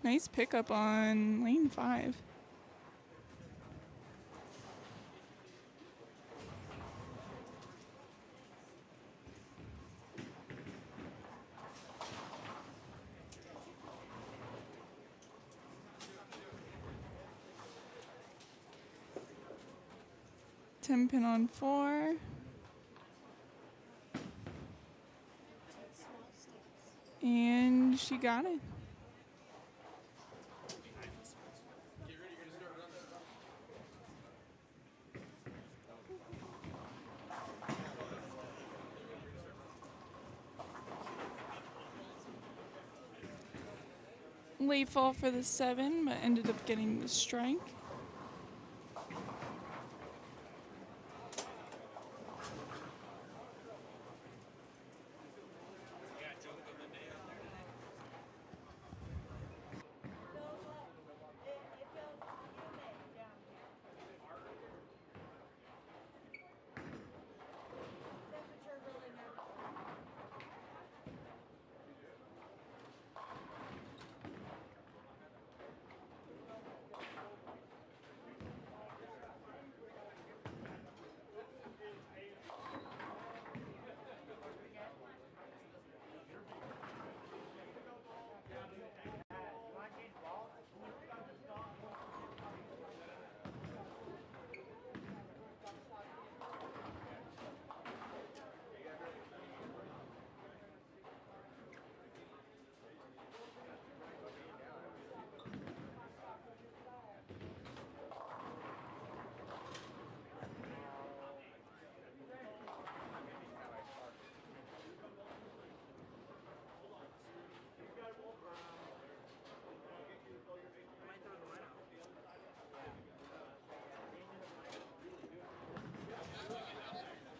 Nice pickup on lane 5. Ten pin on 4. And she got it. Late fall for the 7, but ended up getting the strike.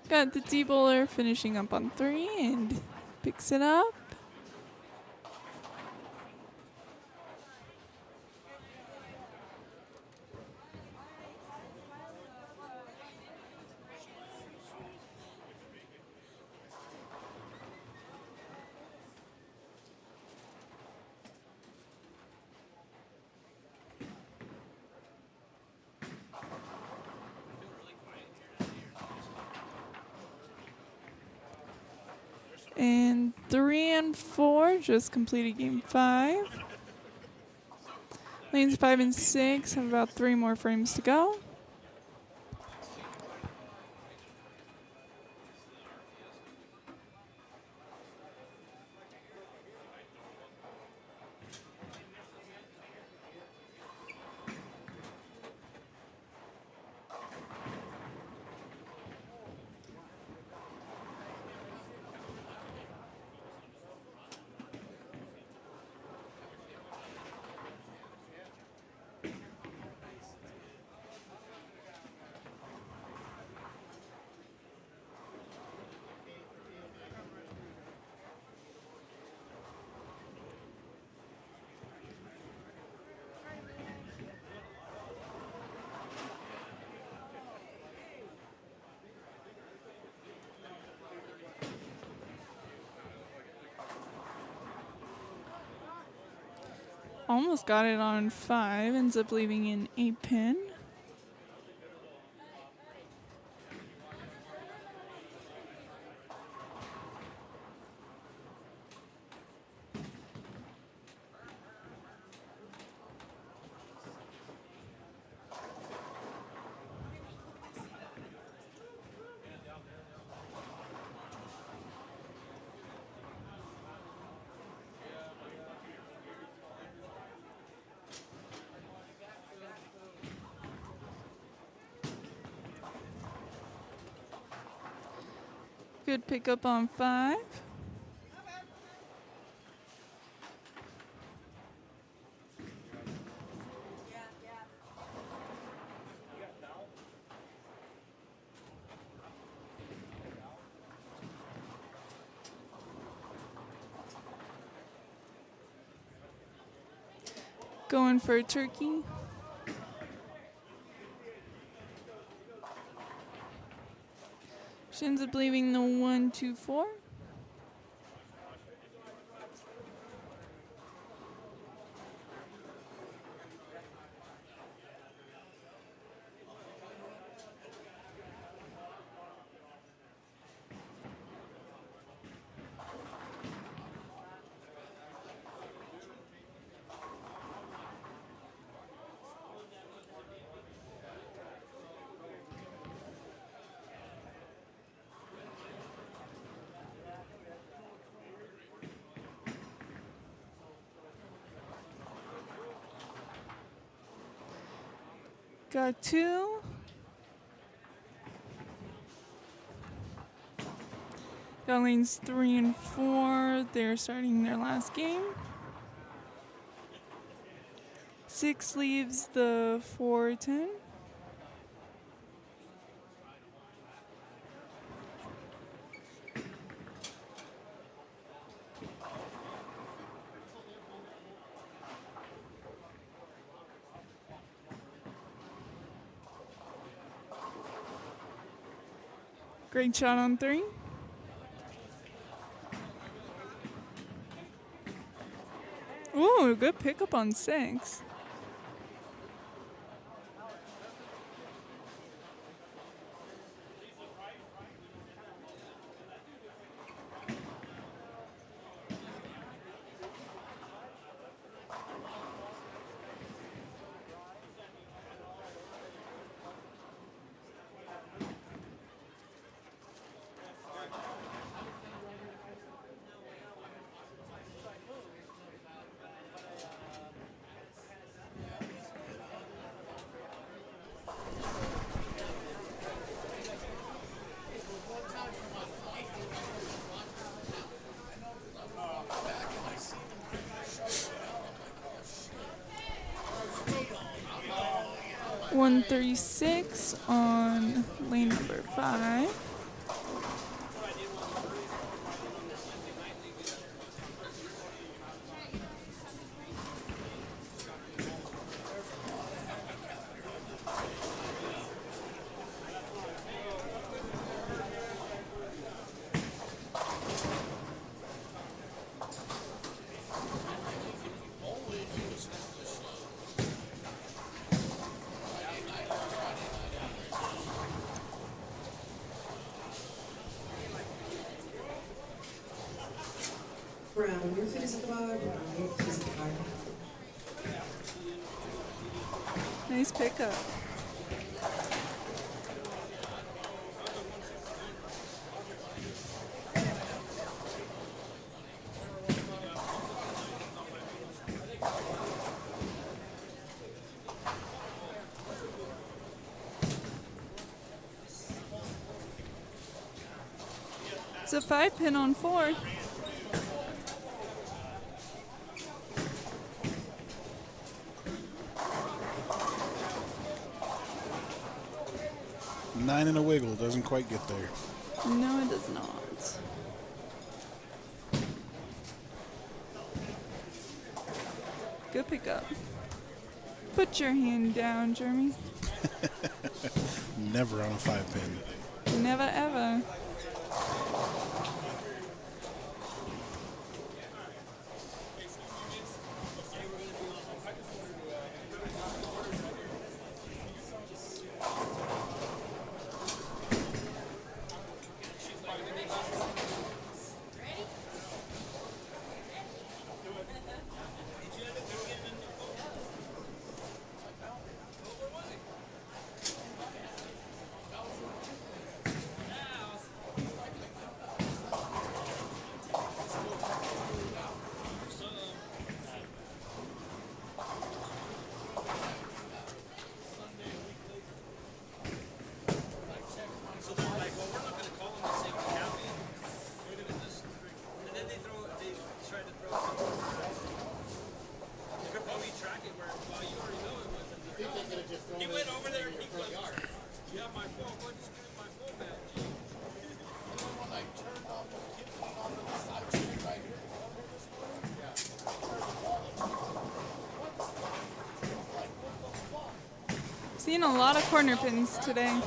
Got the D-bowler finishing up on 3 and picks it up. And 3 and 4 just completed game 5. Lanes 5 and 6 have about 3 more frames to go. Almost got it on 5, ends up leaving an 8 pin. Good pickup on 5. Going for a turkey. She ends up leaving the 1, 2, 4. Got 2. Got lanes 3 and 4. They're starting their last game. 6 leaves the 4, 10. Great shot on 3. Ooh, good pickup on 6. One 36 on lane number 5. Brown, your foot is at the bar. Brown, your foot is at the bar. Nice pickup. It's a 5 pin on 4. Nine and a wiggle. Doesn't quite get there. No, it does not. Good pickup. Put your hand down, Jeremy. Never on a 5 pin. Never ever. Seeing a lot of corner pins today.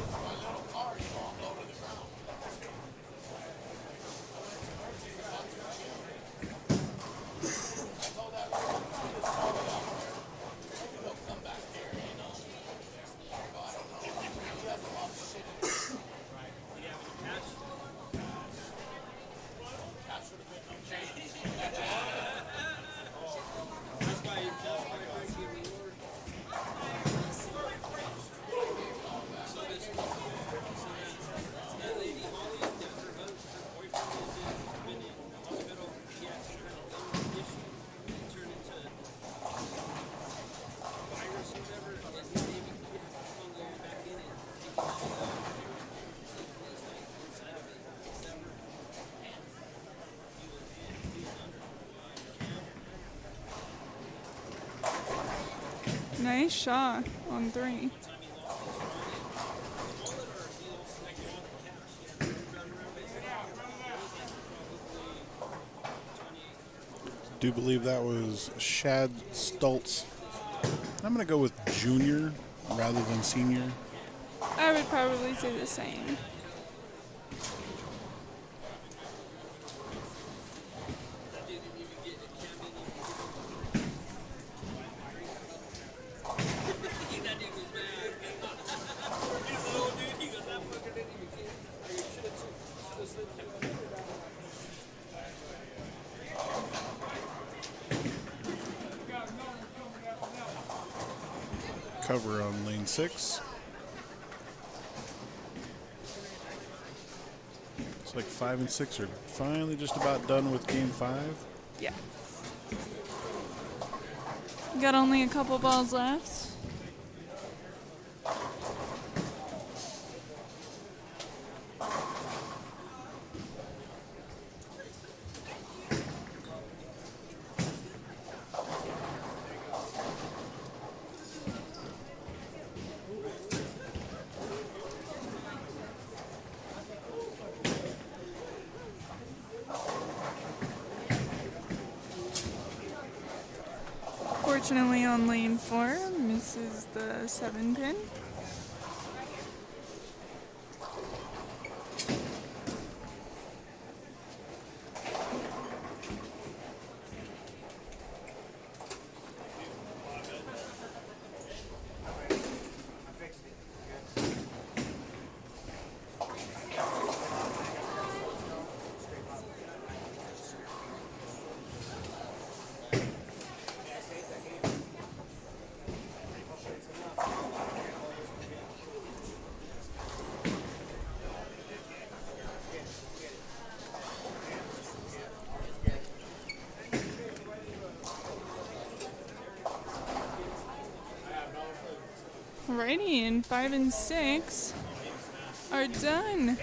Nice shot on 3. Do believe that was Shad Stultz. I'm going to go with junior rather than senior. I would probably say the same. Cover on lane 6. It's like 5 and 6 are finally just about done with game 5. Yeah. Got only a couple balls left. Fortunately on lane 4, misses the 7 pin. Alrighty, and 5 and 6 are done.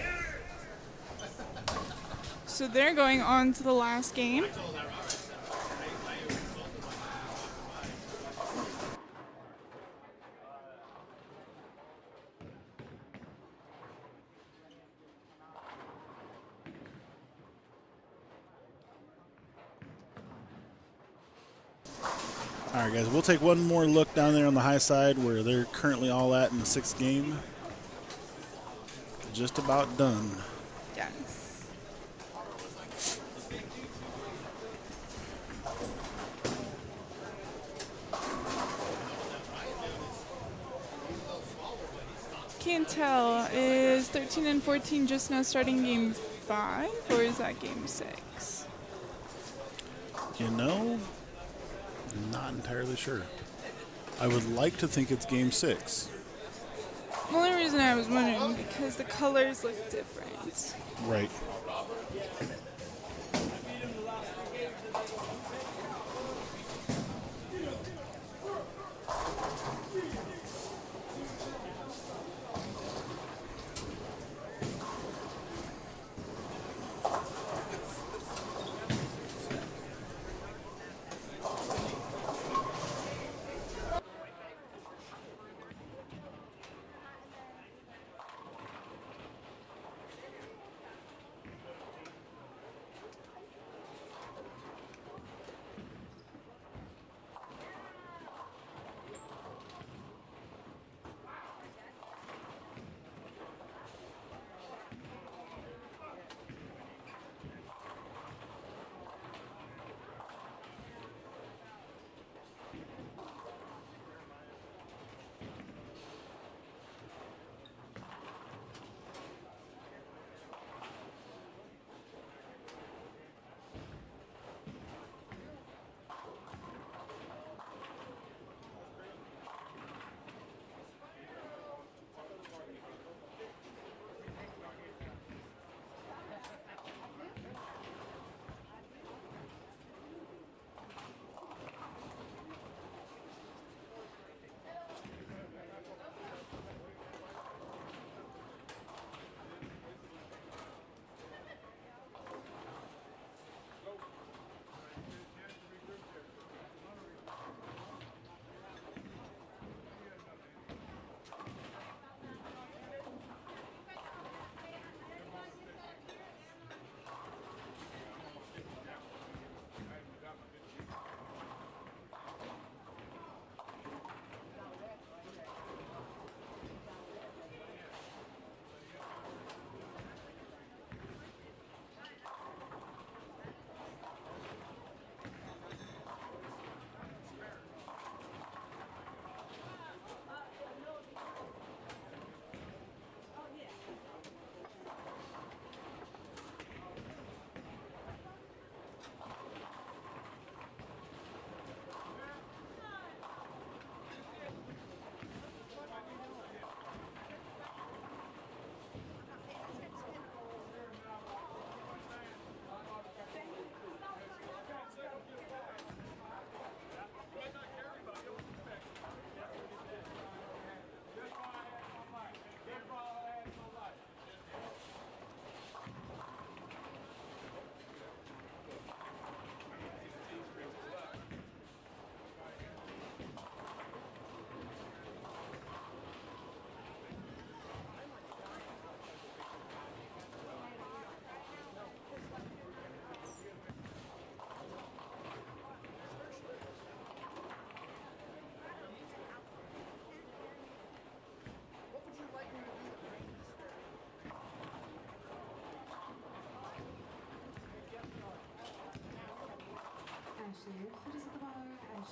So they're going on to the last game. All right, guys, we'll take one more look down there on the high side where they're currently all at in the 6th game. Just about done. Yes. Can't tell. Is 13 and 14 just now starting game 5, or is that game 6? You know, not entirely sure. I would like to think it's game 6. The only reason I was wondering because the colors look different. Right.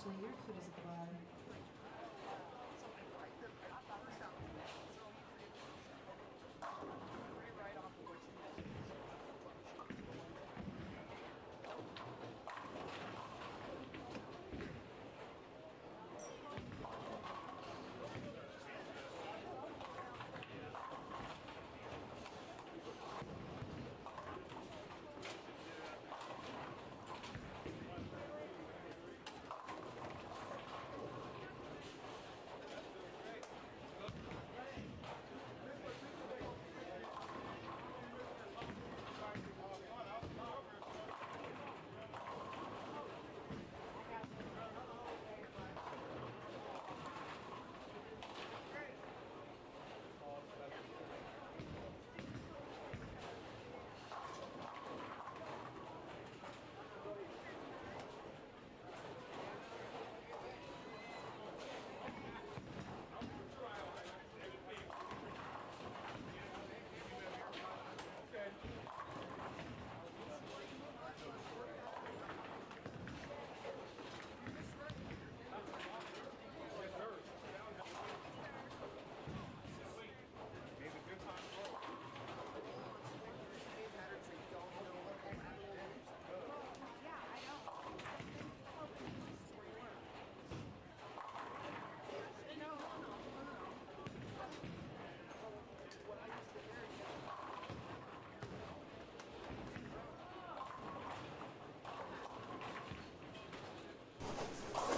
Ashley, your food is at the bar.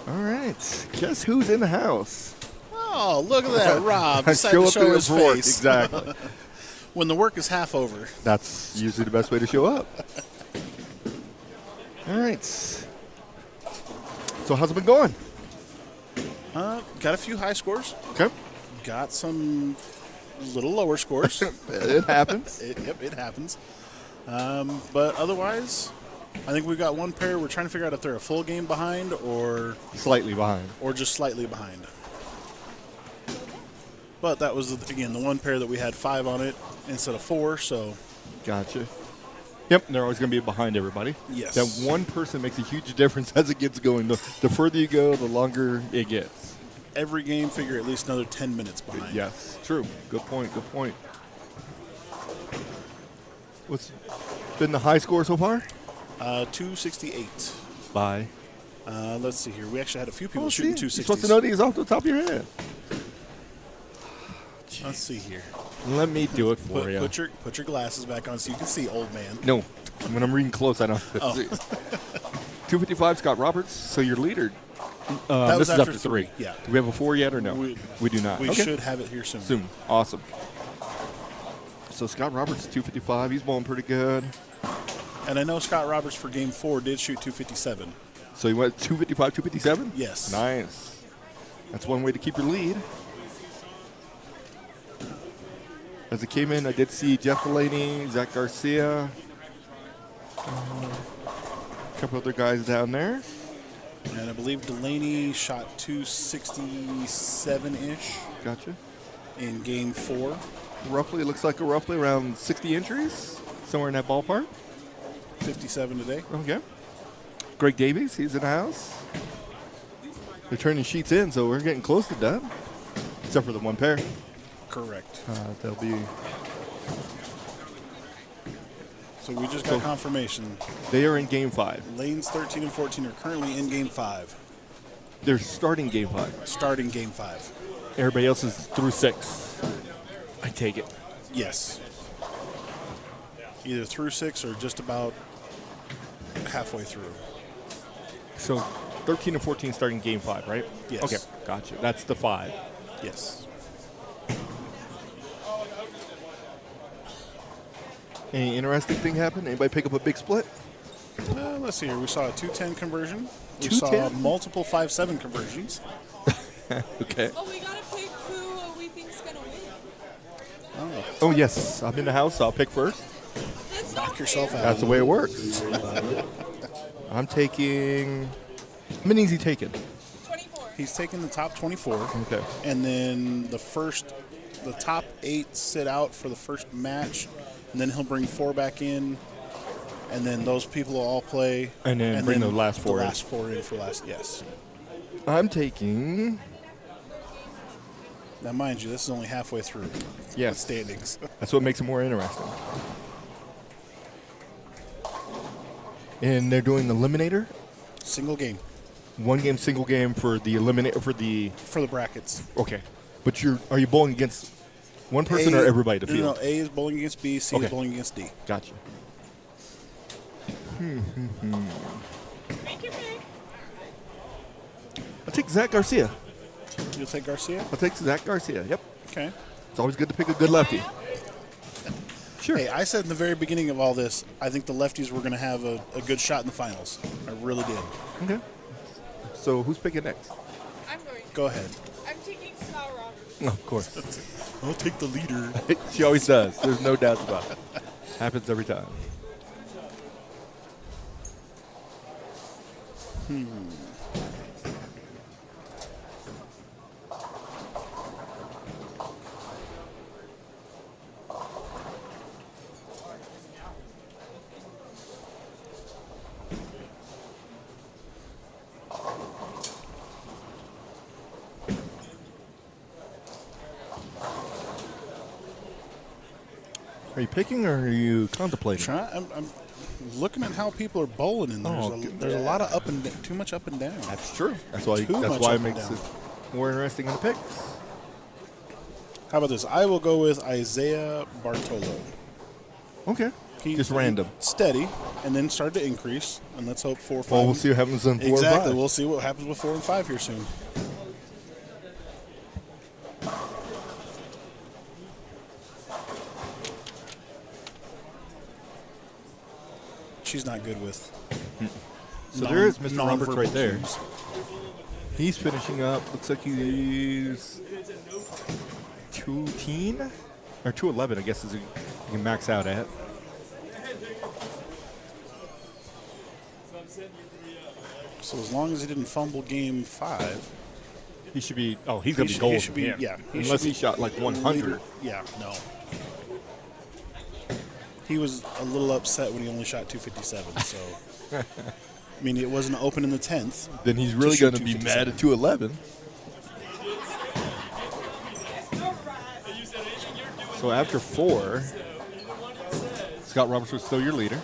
All right. Guess who's in the house? Oh, look at that, Rob. Decided Show to up show to his report. face. Exactly. When the work is half over. That's usually the best way to show up. All right. So how's it been going? Got a few high scores. Okay. Got some little lower scores. It happens. Yep, it happens. But otherwise, I think we've got one pair. We're trying to figure out if they're a full game behind or Slightly behind. just slightly behind. But that was, again, the one pair that we had 5 on it instead of 4, so Gotcha. Yep, they're always going to be behind everybody. Yes. That one person makes a huge difference as it gets going. The further you go, the longer it gets. every game figure at least another 10 minutes behind. Yes, true. Good point, good point. What's been the high score so far? 268. Bye. Let's see here. We actually had a few people Oh, shooting see, 260s. you're supposed to know these off the top of your head. Let's see here. Let me do it for you. Put your glasses back on so you can see, old man. No, when I'm reading close, I don't. Oh. 255, Scott Roberts. So your leader. That was this is after after 3. Yeah. Do we have a 4 yet or no? We do not. We Okay. should have it here soon. Soon. Awesome. So Scott Roberts, 255. He's bowling pretty good. And I know Scott Roberts for game 4 did shoot 257. So he went 255, 257? Yes. Nice. That's one way to keep your lead. As it came in, I did see Jeff Delaney, Zach Garcia, a couple other guys down there. And I believe Delaney shot 267-ish Gotcha. in game 4. Roughly, it looks like roughly around 60 entries, somewhere in that ballpark. 57 today. Okay. Greg Davies, he's in the house. They're turning sheets in, so we're getting close to done. Except for the one pair. Correct. They'll be. So we just got confirmation. They are in game 5. Lanes 13 and 14 are currently in game 5. They're starting game 5. Starting game 5. Everybody else is through 6. I take it. Yes. Either through 6 or just about halfway through. So 13 and 14 starting game 5, right? Yes. Okay, gotcha. That's the 5. Yes. Any interesting thing happen? Anybody pick up a big split? Let's see here. We saw a 210 conversion. We 210? saw multiple 5-7 conversions. Okay. Oh, we gotta pick who we think's gonna win. Oh, yes. I'm in the house, so I'll pick first. That's Knock not yourself fair. out. That's the way it works. I'm taking. How many is he taking? 24. He's taking the top 24. Okay. And then the top 8 sit out for the first match. And then he'll bring 4 back in. And then those people will all play. And then bring the last 4 in. The last 4 in for last, yes. I'm taking. Now, mind you, this is only halfway through Yes. the standings. That's what makes it more interesting. And they're doing the eliminator. Single game One game, single game for the eliminator for the. for the brackets. Okay, but are you bowling against one person or everybody to no, field? No, A is bowling against B, C Okay. is bowling against D. Gotcha. Make your pick. I'll take Zach Garcia. You'll take Garcia? I'll take Zach Garcia. Yep. Okay. It's always good to pick a good lefty. Sure. Hey, I said in the very beginning of all this, I think the lefties were going to have a good shot in the finals. I really did. Okay. So who's picking next? I'm going. Go ahead. I'm taking Scott Roberts. Of course. I'll take the leader. She always does. There's no doubt about it. Happens every time. Are you picking or are you contemplating? I'm looking at how people are bowling, and there's a lot of up and too much up and down. That's true. That's why Too much it up and makes down. it more interesting in the picks. How about this? I will go with Isaiah Bartolo. Okay. Just random. Steady, and then start to increase, and let's hope 4 or 5. Well, we'll see what happens in 4 and 5. Exactly. We'll see what happens with 4 and 5 here soon. She's not good with. So there is Mr. non-verbal Roberts right there. cues. He's finishing up. Looks like he's 210 or 211, I guess, is he can max out at. So as long as he didn't fumble game 5, He should be. Oh, he's gonna be he golden. should be. Yeah, he Unless should he be shot like 100. Yeah, no. He was a little upset when he only shot 257. So, I mean, it wasn't open in the 10th. Then he's really shoot gonna be 257. mad at 211. So after 4, Scott Roberts was still your leader.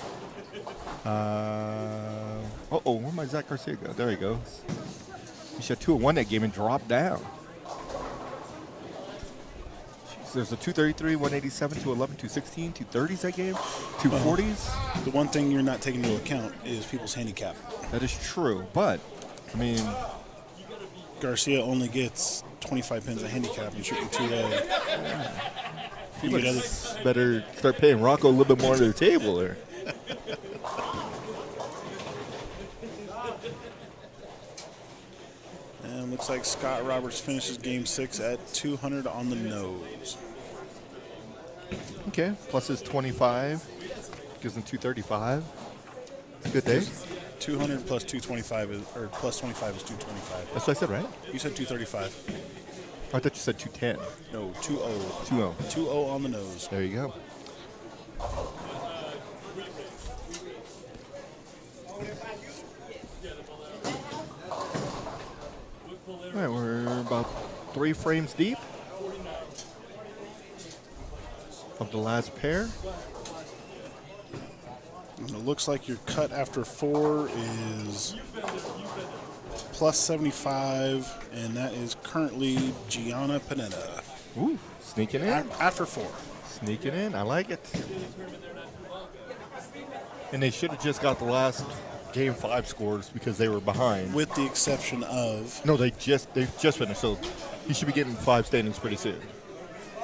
Where'd my Zach Garcia go? There he goes. He shot 201 that game and dropped down. Jeez, there's a 233, 187, 211, 216, 230s that game, 240s. The one thing you're not taking into account is people's handicap. That is true, but I mean, Garcia only gets 25 pins of handicap and shooting 2-0. he better start paying Rocco a little bit more to the table there. And looks like Scott Roberts finishes game 6 at 200 on the nose. Okay, plus his 25 gives him 235. It's a good day. 200 plus 225 is, or plus 25 is 225. That's what I said, right? You said 235. I thought you said 210. No, 2-0. 2-0. 2-0 on the nose. There you go. All right, we're about 3 frames deep of the last pair. And it looks like your cut after 4 is plus 75, and that is currently Gianna Panetta. Ooh, sneaking in. After 4. Sneaking in. I like it. And they should have just got the last game 5 scores because they were behind. With the exception of... No, they've just finished, so he should be getting 5 standings pretty soon.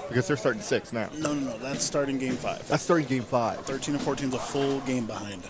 Because they're starting 6 now. No. That's starting game 5. That's starting game 5. 13 and 14 is a full game behind.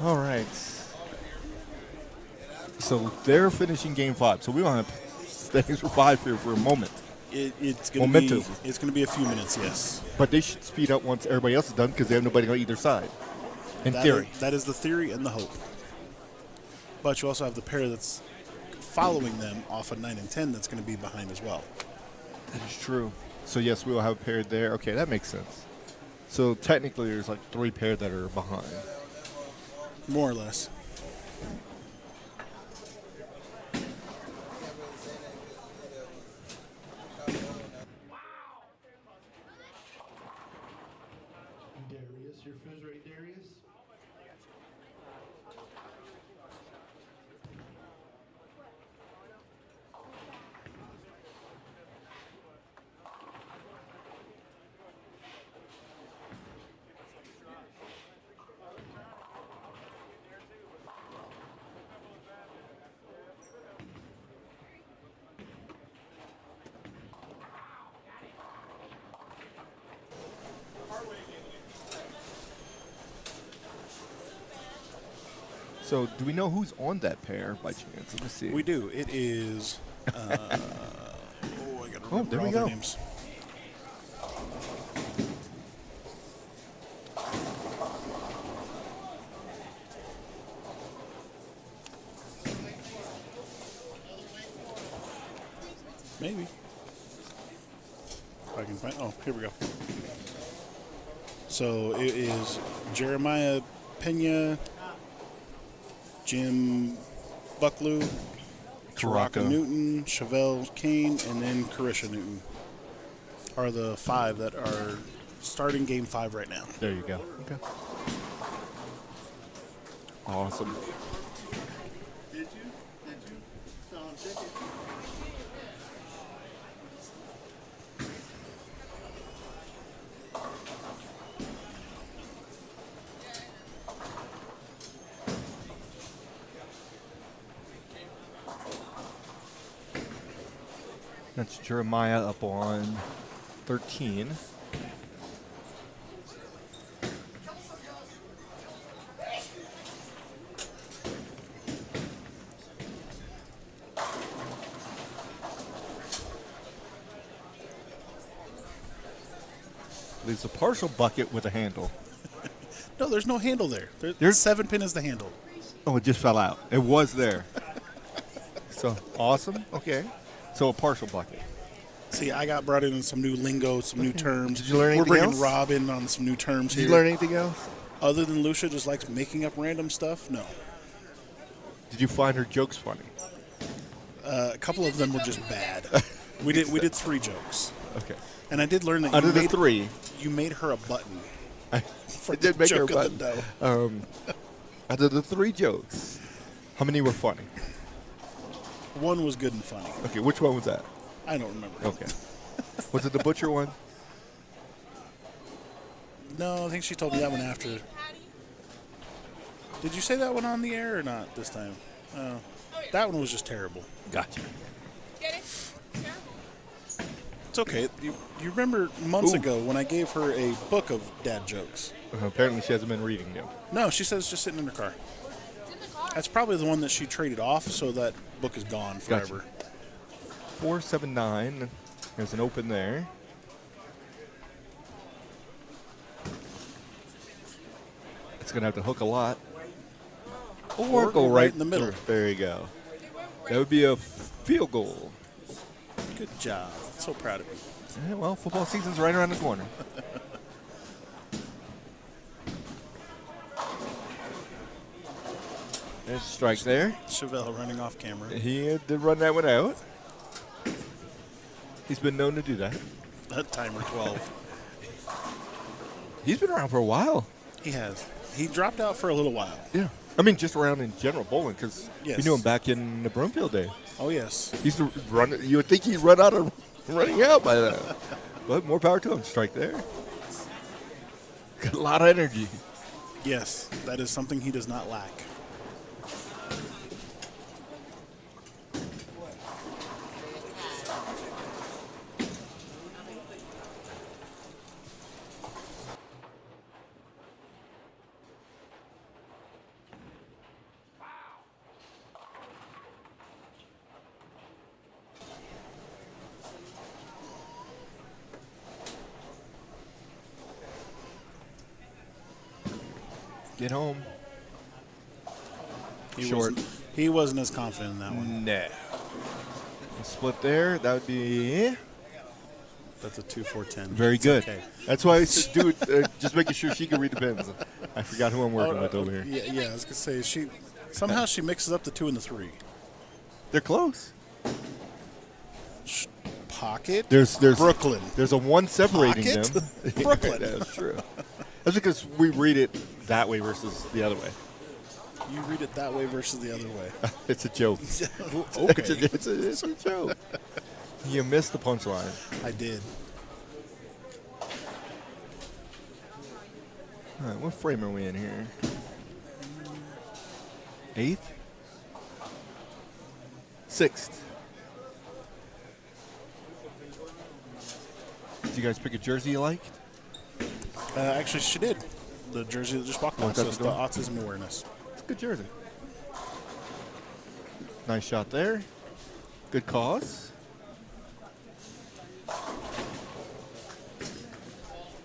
All right. So they're finishing game 5. So we don't have standings for 5 here for a moment. It's going Momentum. to be a few minutes, yes. But they should speed up once everybody else is done because they have nobody on either side. In That theory. that is the theory and the hope. But you also have the pair that's following them off of 9 and 10 that's going to be behind as well. That is true. So, yes, we will have a pair there. Okay, that makes sense. So, technically, there's like 3 pair that are behind. More or less. Darius, your food's ready, Darius. So, do we know who's on that pair by chance? Let me see. We do. It is. I got to remember there we all their go. names. Maybe. If I can find. Oh, here we go. So it is Jeremiah Pena, Jim Bucklew, Taraka Newton, Chevelle Kane, and then Carisha Newton are the 5 that are starting game 5 right now. There you go. Okay. Awesome. Did you? Sound ticket. That's Jeremiah up on 13. There's a partial bucket with a handle. No, there's no handle there. There's 7 pin is the handle. Oh, it just fell out. It was there. So, awesome. Okay. So, a partial bucket. See, I got brought in some new lingo, some new terms. Did you learn anything We're bringing else? Rob in on some new terms Did here. you learn anything else? Other than Lucia just likes making up random stuff? No. Did you find her jokes funny? A couple of them were just bad. We did 3 jokes. Okay. And I did learn that Out of the 3, you made her a button. I For did the make her a joke of the button. Out of the 3 jokes, how many were funny? 1 was good and funny. Okay, which one was that? I don't remember. Okay. Was it the butcher one? No, I think she told me that one after. Did you say that one on the air or not this time? That one was just terrible. Gotcha. Get it? Terrible. It's okay. You remember months Ooh. ago when I gave her a book of dad jokes? Apparently she hasn't been reading them. No, she says it's just sitting in her car. It's in the car. That's probably the one that she traded off, so that book is gone forever. 479. There's an open there. It's going to have to hook a lot. Or go right in the middle. through. There you go. That would be a field goal. Good job. So proud of you. Yeah, well, football season's right around the corner. There's a strike there. Chevelle running off camera. He did run that one out. He's been known to do that. That timer 12. He's been around for a while. He has. He dropped out for a little while. Yeah. I mean, just around in general bowling, because Yes. you knew him back in the Broomfield days. Oh, yes. He's the run. You would think he'd run out of running out by then, but more power to him. Strike there. Got a lot of energy. Yes, that is something he does not lack. Get home. He Short. He wasn't as confident in that one. Nah. Split there. That would be That's a 2-4-10. very It's good. Okay. That's why I said, dude, just making sure she can read the pins. I forgot who I'm working with over here. Yeah, I was gonna say she mixes up the 2 and the 3. They're close. Pocket. There's Brooklyn. There's a 1 separating Pocket? them. Brooklyn. That's true. That's because we read it that way versus the other way. You read it that way versus the other way. It's a joke. Okay. It's a joke. You missed the punchline. I did. All right, what frame are we in here? 8th? 6th. Did you guys pick a jersey you liked? Actually, she did. The jersey that just walked on What's that says the doing? autism awareness. It's a good jersey. Nice shot there. Good cause.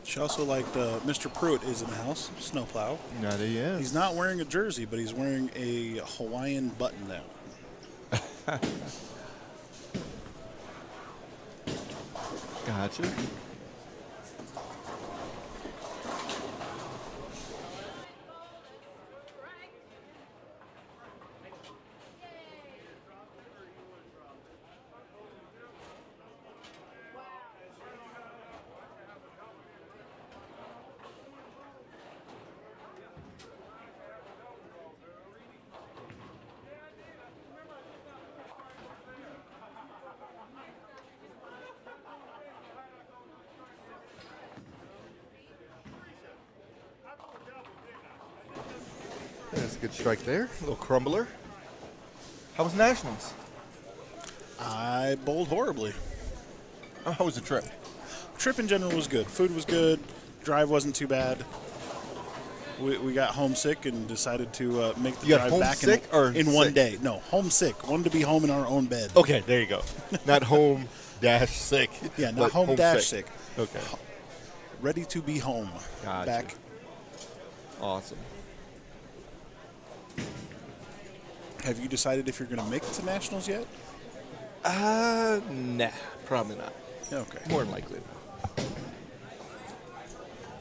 She also liked Mr. Pruitt is in the house. Snowplow. Not he is. He's not wearing a jersey, but he's wearing a Hawaiian button down. Gotcha. That's a good strike there. A little crumbler. How was Nationals? I bowled horribly. How was the trip? Trip in general was good. Food was good. Drive wasn't too bad. We got homesick and decided to make the You got drive back homesick or in one sick? day. No, homesick. Wanted to be home in our own bed. Okay, there you go. Not home dash sick. Yeah, not but home dash sick. Okay. Ready to be home. Gotcha. Back. Awesome. Have you decided if you're going to make it to Nationals yet? Nah, probably not. Okay. More than likely.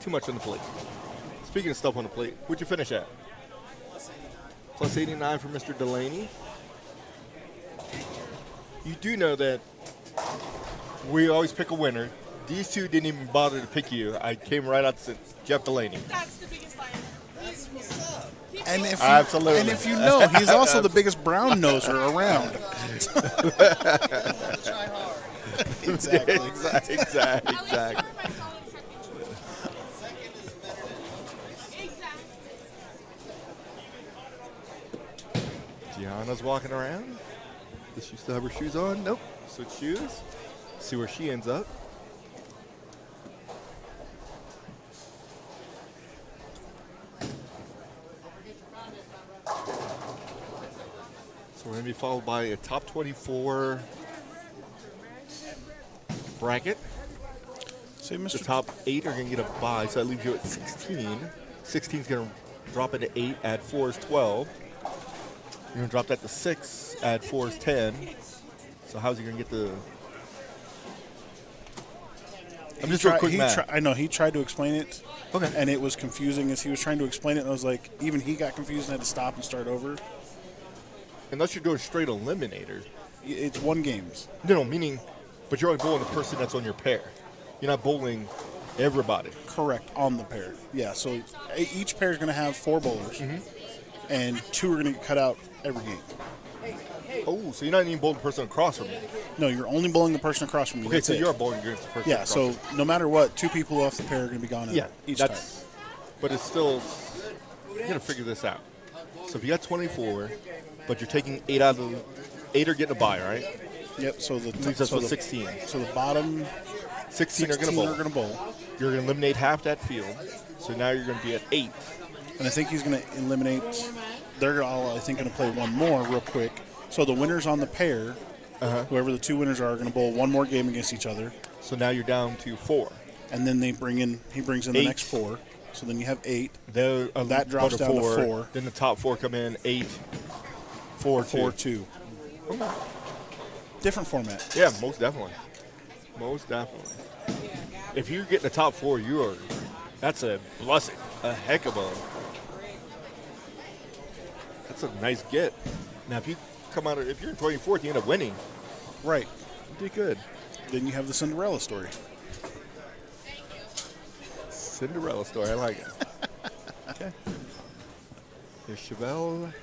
Too much on the plate. Speaking of stuff on the plate, what'd you finish at? Plus 89 for Mr. Delaney. You do know that we always pick a winner. These two didn't even bother to pick you. I came right out to Jeff Delaney. That's the biggest lie. He's And if you, Absolutely. And if you know, he's also the biggest brown noser around. Exactly. Exactly. Exactly. Gianna's walking around. Does she still have her shoes on? Nope. Switch shoes. See where she ends up. So we're going to be followed by a top 24 bracket. Say, The Mr. top 8 are going to get a bye, so that leaves you at 16. 16 is going to drop it to 8, add 4 is 12. You're going to drop that to 6, add 4 is 10. So how's he going to get the... I'm just doing quick math. I know, he tried to explain it. Okay. And it was confusing as he was trying to explain it. And I was like, even he got confused and had to stop and start over. Unless you're doing straight eliminator. It's one games. No, meaning, but you're only bowling the person that's on your pair. You're not bowling everybody. Correct, on the pair. Yeah, so each pair is going to have 4 bowlers. And 2 are going to get cut out every game. Oh, so you're not even bowling the person across from you. No, you're only bowling the person across from you. Okay, That's so it. you're bowling against the person Yeah, across so from no matter what, 2 people off the pair are going to be gone you. Yeah, each that's... time. But it's still... You're going to figure this out. So if you got 24, but you're taking 8 out of the... 8 are getting a bye, right? Yep, so the Leaves us so with the, 16. So the bottom 16 are 16 going are to bowl. going to bowl. You're going to eliminate half that field. So now you're going to be at 8. And I think he's going to eliminate. They're all, I think, going to play one more real quick. So the winners on the pair, whoever the 2 winners are going to bowl one more game against each other. So now you're down to 4. And then he brings in the 8. next 4. So then you have 8. That drops down to 4. Then the top 4 come in 8, 4, 4, 2. 2. Okay. Different format. Yeah, most definitely. Most definitely. If you get in the top 4, that's a blessing. A heck of a. That's a nice get. Now, if you're in 24th, you end up winning. Right. You did good. Then you have the Cinderella story. Cinderella story. I like it. Okay. Here's Chevelle.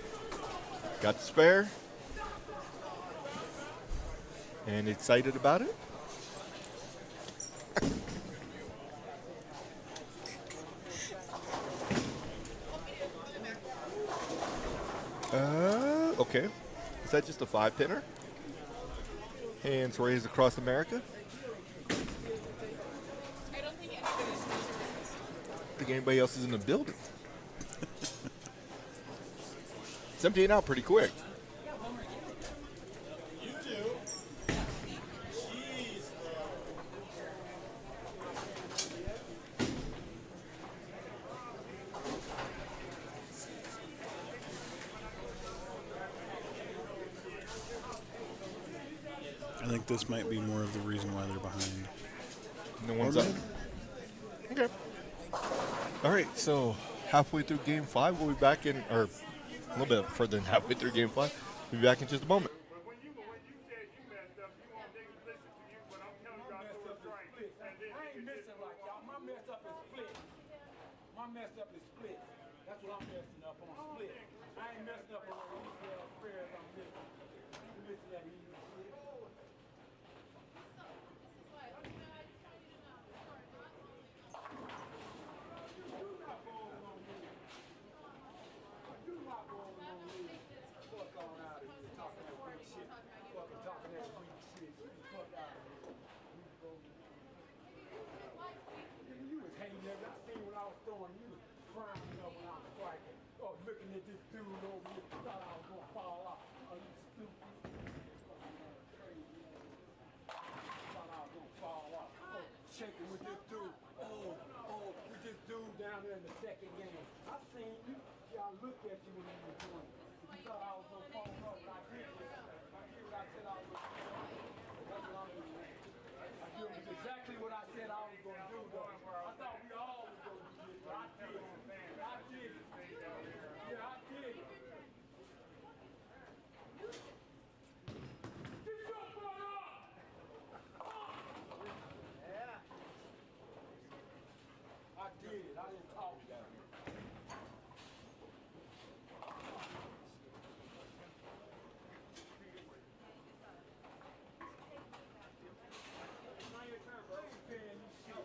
Got the spare. And excited about it. Okay. Is that just a 5-pinner? Hands raised across America. I don't think anybody's I think anybody else is in the building. It's emptying out pretty quick. I think this might be more of the reason why they're behind. No one's up. Okay. All right, so halfway through game 5, we'll be back in, or a little bit further than halfway through game 5. We'll be back in just a moment. But when you said you messed up, you want niggas to listen to you, but I'm telling you, I know it's right. I ain't messing like y'all. My mess up is split. My mess up is split. That's what I'm messing up on, split. I ain't messing up on these prayers I'm missing. You missing that easy split. Looking at this dude over here, thought I was gonna fall off. Oh, you stupid. Crazy. Thought I was gonna fall off. Oh, shaking with this dude. With this dude down there in the second game. I seen you. Y'all looked at you when you were doing it. You thought I was gonna fall off, but I did this. I did what I said I was gonna do. That's what I'm doing. I did exactly what I said I was gonna do, though. I thought we all was gonna do this, but I did. I did it. Yeah, I did. Get your butt up! Yeah. I did it. I didn't talk about it. It's not your turn, bro. Paying you shit.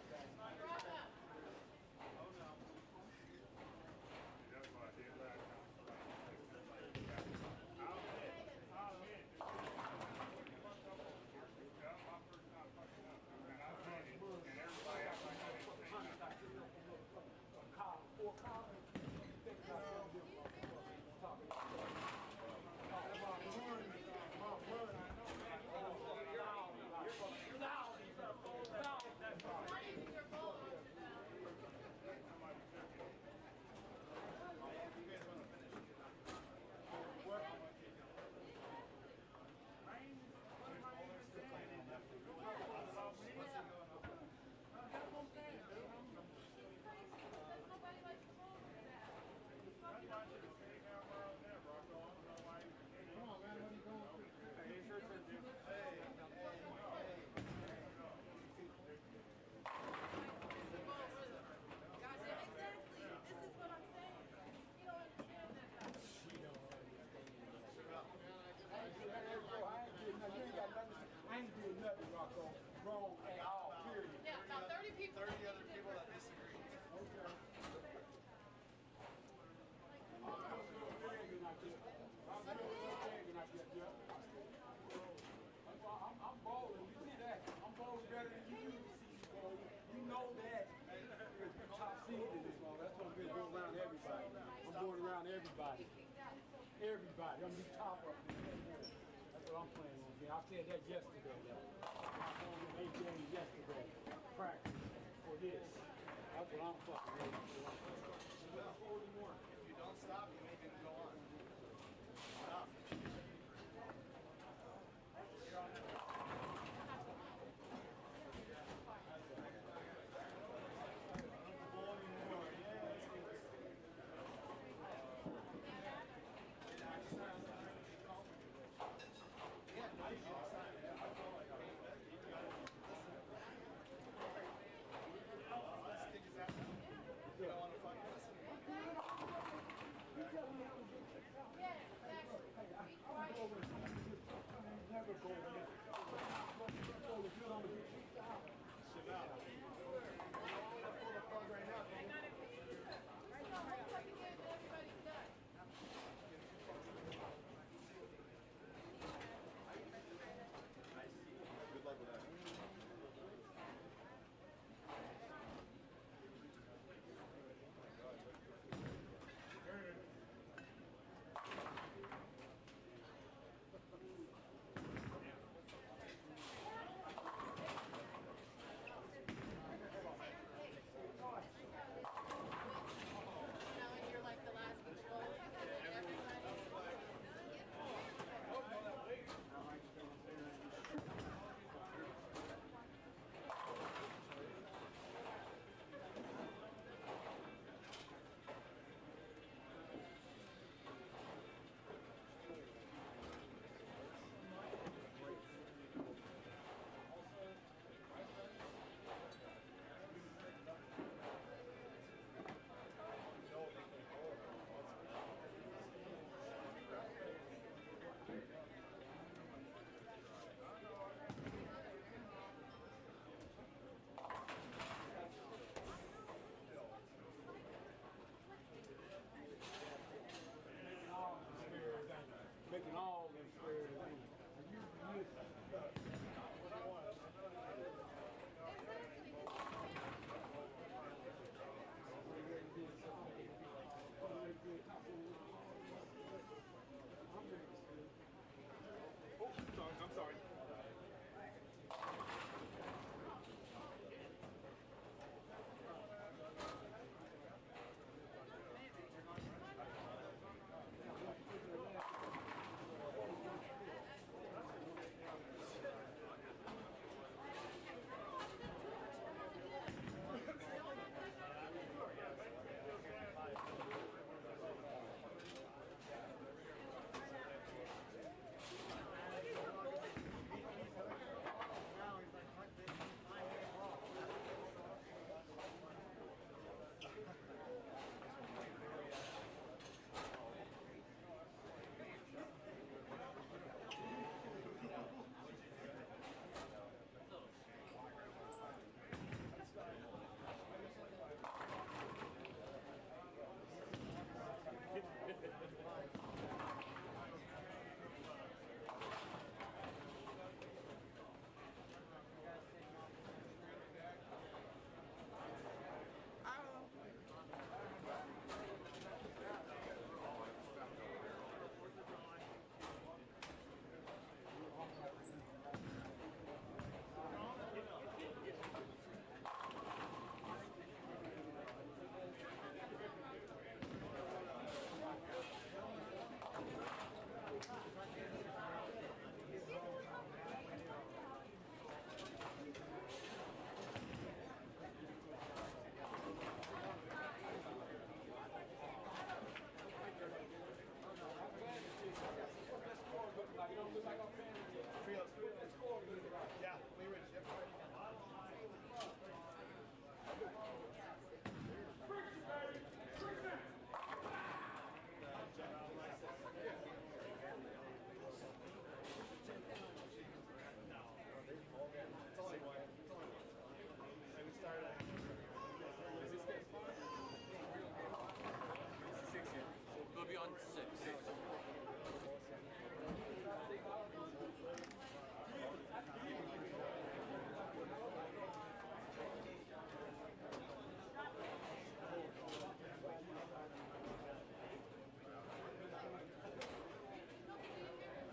I ain't doing nothing, Rocco. Wrong at all, period. Yeah, about 30 people. 30 other people that disagree. Okay. I'm bowling. You see that? I'm bowling better than you. You know that. Top seed in this one. That's what I'm going to go around everybody. I'm going around everybody. Everybody. I'm the top of this. That's what I'm playing on. I said that yesterday. I told them 8 games yesterday. Practice for this. That's what I'm fucking ready for.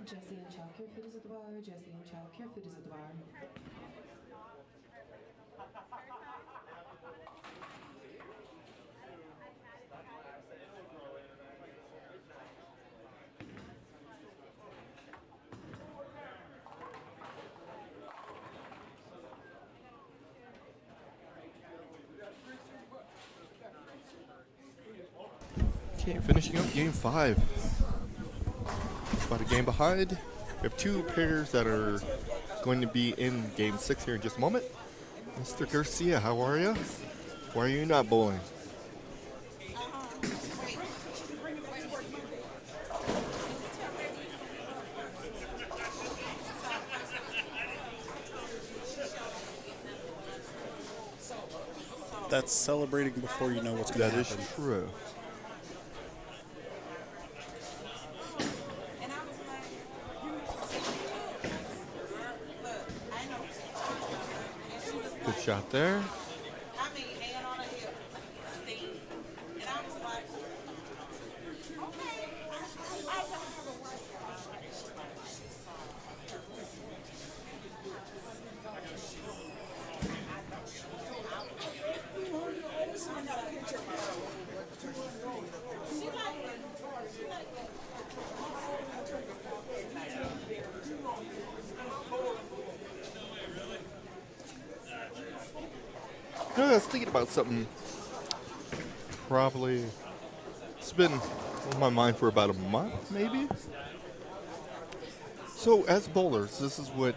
Jesse and Chuck, your food is at the bar. Jesse and Chuck, your food is at the bar. Okay, finishing up game 5. It's about a game behind. We have 2 pairs that are going to be in game 6 here in just a moment. Mr. Garcia, how are you? Why are you not bowling? That's celebrating before you know what's going to That happen. is true. Good shot there. You know, I was thinking about something. Probably, it's been on my mind for about a month, maybe. So, as bowlers, this is what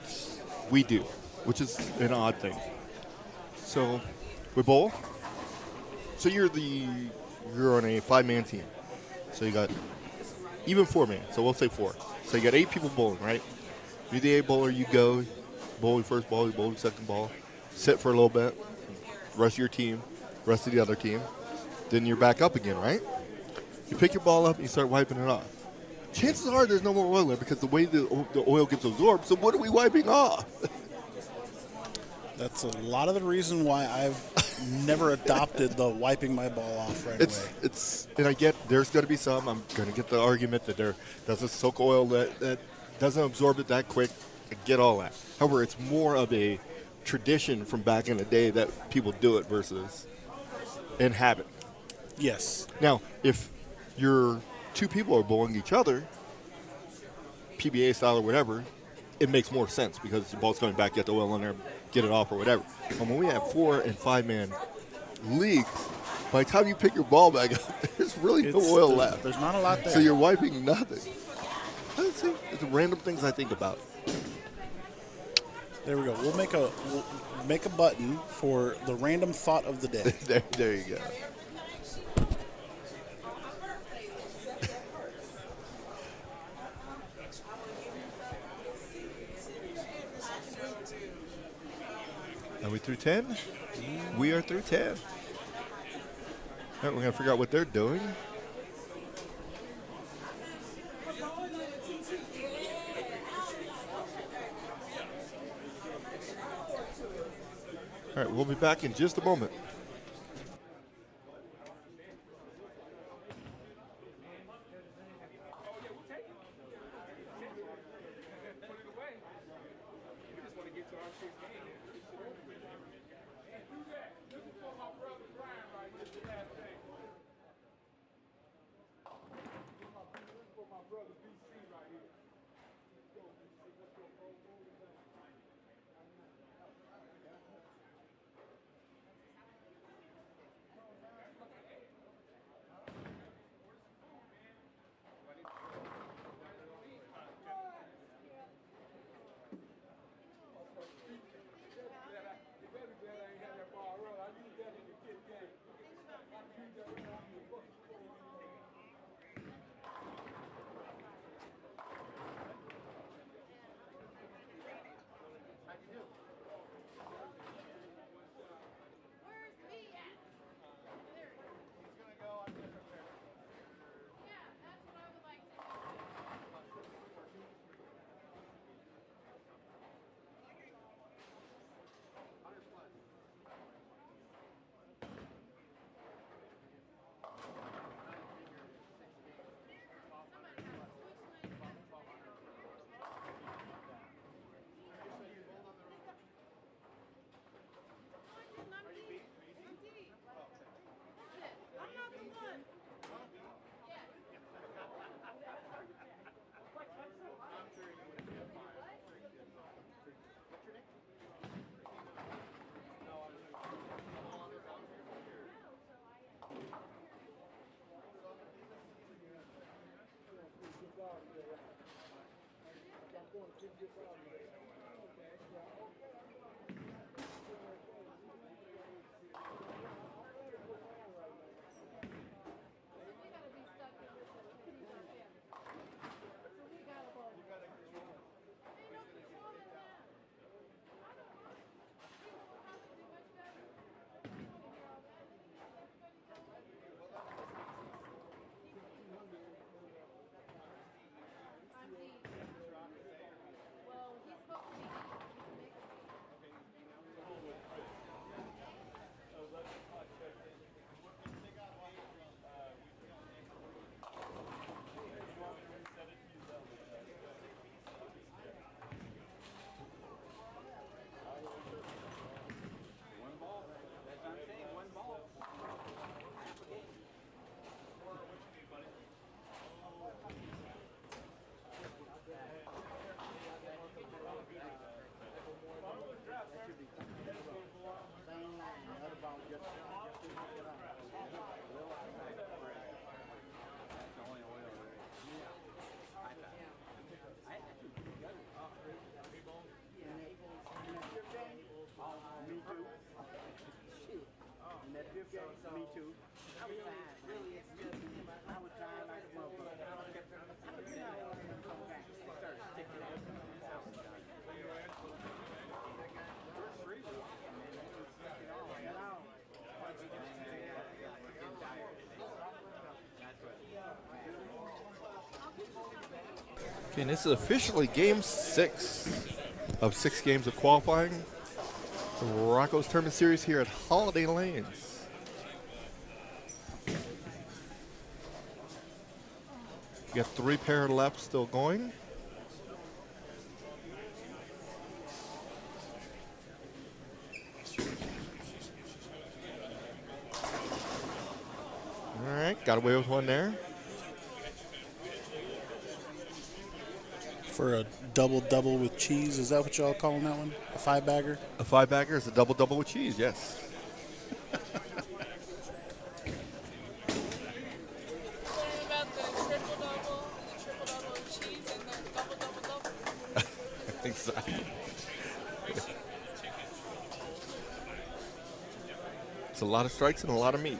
we do, which is an odd thing. So, we bowl. So you're on a 5-man team. So you got even 4-man. So we'll say 4. So you got 8 people bowling, right? You're the 8 bowler. You go, bowl your first ball, you bowl your second ball, sit for a little bit. Rest of your team, rest of the other team. Then you're back up again, right? You pick your ball up and you start wiping it off. Chances are there's no more oil there because the way the oil gets absorbed. So what are we wiping off? That's a lot of the reason why I've never adopted the wiping my ball off right away. And I get there's going to be some. I'm going to get the argument that there doesn't soak oil that doesn't absorb it that quick. I get all that. However, it's more of a tradition from back in the day that people do it versus in habit. Yes. Now, if your 2 people are bowling each other, PBA style or whatever, it makes more sense because the ball's coming back, get the oil in there, get it off or whatever. But when we have 4- and 5-man leagues, by the time you pick your ball back up, there's really no oil left. There's not a lot there. So you're wiping nothing. See, it's random things I think about. There we go. We'll make a button for the random thought of the day. there you go. Are we through 10? We are through 10. All right, we're going to figure out what they're doing. All right, we'll be back in just a moment. Me too. I was tired. Really, it's just, I was tired like a motherfucker. I kept trying to sit down and come back. I started sticking out. Okay, and this is officially game 6 of 6 games of qualifying. The Rocco's Tournament Series here at Holiday Lanes. You got 3 pair left still going. All right, got away with one there. For a double with cheese, is that what y'all calling that one? A 5-bagger? A 5-bagger is a double with cheese, yes. What about the triple-double with cheese and the double? Exactly. It's a lot of strikes and a lot of meat.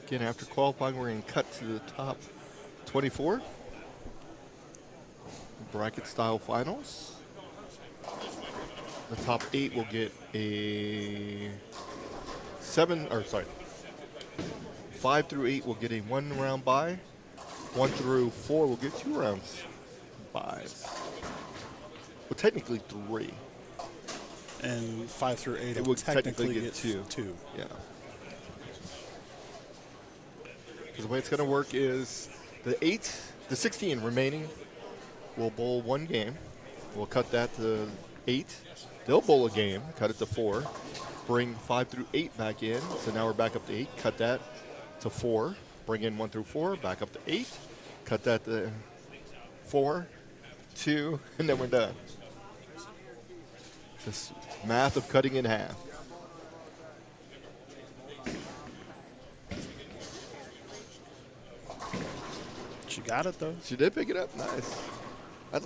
Again, after qualifying, we're going to cut to the top 24. Bracket style finals. The top 8 will get a 5 through 8 will get a 1 round bye. 1 through 4 will get 2 rounds buys. Well, technically 3. And 5 through 8 It will will technically get get 2. 2. Yeah. Because the way it's going to work is the 16 remaining will bowl 1 game. We'll cut that to 8. They'll bowl a game, cut it to 4. Bring 5 through 8 back in. So now we're back up to 8. Cut that to 4. Bring in 1 through 4, back up to 8. Cut that to 4, 2, and then we're done. Just math of cutting in half. She got it, though. She did pick it up. Nice. I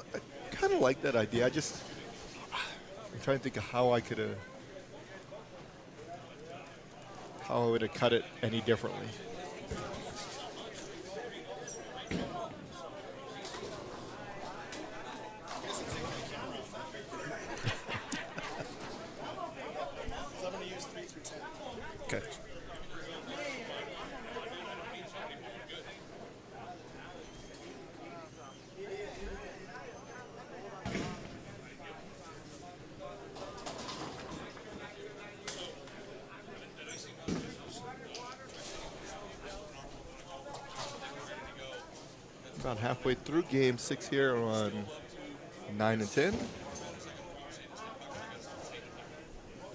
kind of like that idea. I'm trying to think of how I would have cut it any differently. Okay. About halfway through game 6 here on 9 and 10.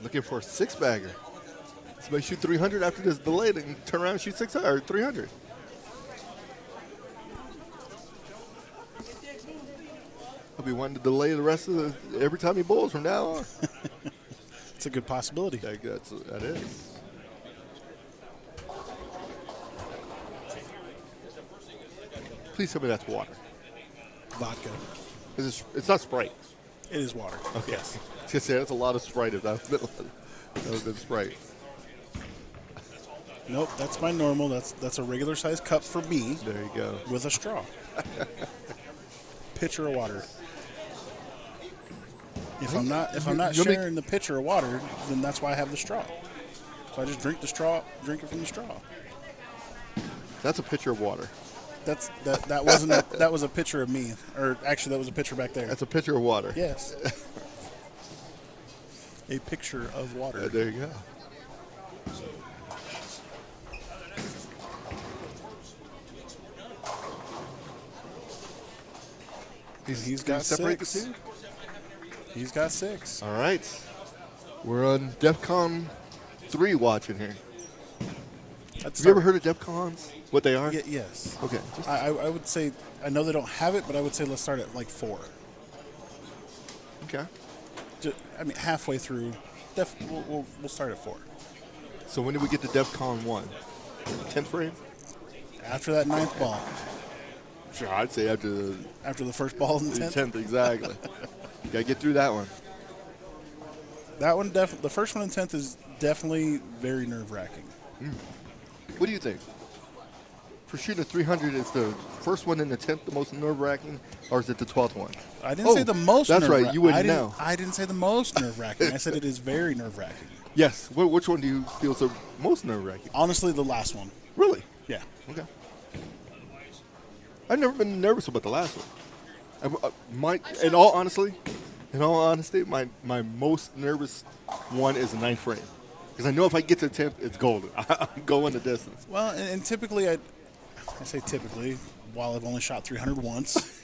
Looking for a 6-bagger. Somebody shoot 300 after this delay, then turn around and shoot 600 or 300. I'll be wanting to delay the rest of every time he bowls from now on. It's a good possibility. That is. Please tell me that's water. Vodka. It's not Sprite. It is water. Okay. Yes. I was gonna say that's a lot of Sprite. If that was been Sprite. Nope, that's my normal. That's a regular size cup for me. There you go. With a straw. Pitcher of water. If I'm not sharing the pitcher of water, then that's why I have the straw. So I just drink it from the straw. That's a pitcher of water. That wasn't that was a picture of me, or actually that was a picture back there. That's a pitcher of water. Yes. A picture of water. There you go. He's got 6. He's got 6. All right. We're on DEFCON 3 watching here. Have you ever heard of DEFCONs? What they are? Yes. Okay. I would say, I know they don't have it, but I would say let's start at like 4. Okay. Halfway through, we'll start at 4. So when did we get to DEFCON 1? 10th frame? After that 9th ball. Sure, I'd say after the After the first ball in the 10th. 10th, exactly. You gotta get through that one. That one, the first one in 10th is definitely very nerve-wracking. What do you think? For shooting a 300, is the first one in the 10th the most nerve-wracking, or is it the 12th one? I didn't say the most That's nerve-wracking. right, you wouldn't know. I didn't say the most nerve-wracking. I said it is very nerve-wracking. Yes. Which one do you feel is the most nerve-wracking? Honestly, the last one. Really? Yeah. Okay. I've never been nervous about the last one. In all honesty, my most nervous one is the 9th frame. Because I know if I get to the 10th, it's golden. I'm going the distance. Well, and typically, I say typically, while I've only shot 300 once.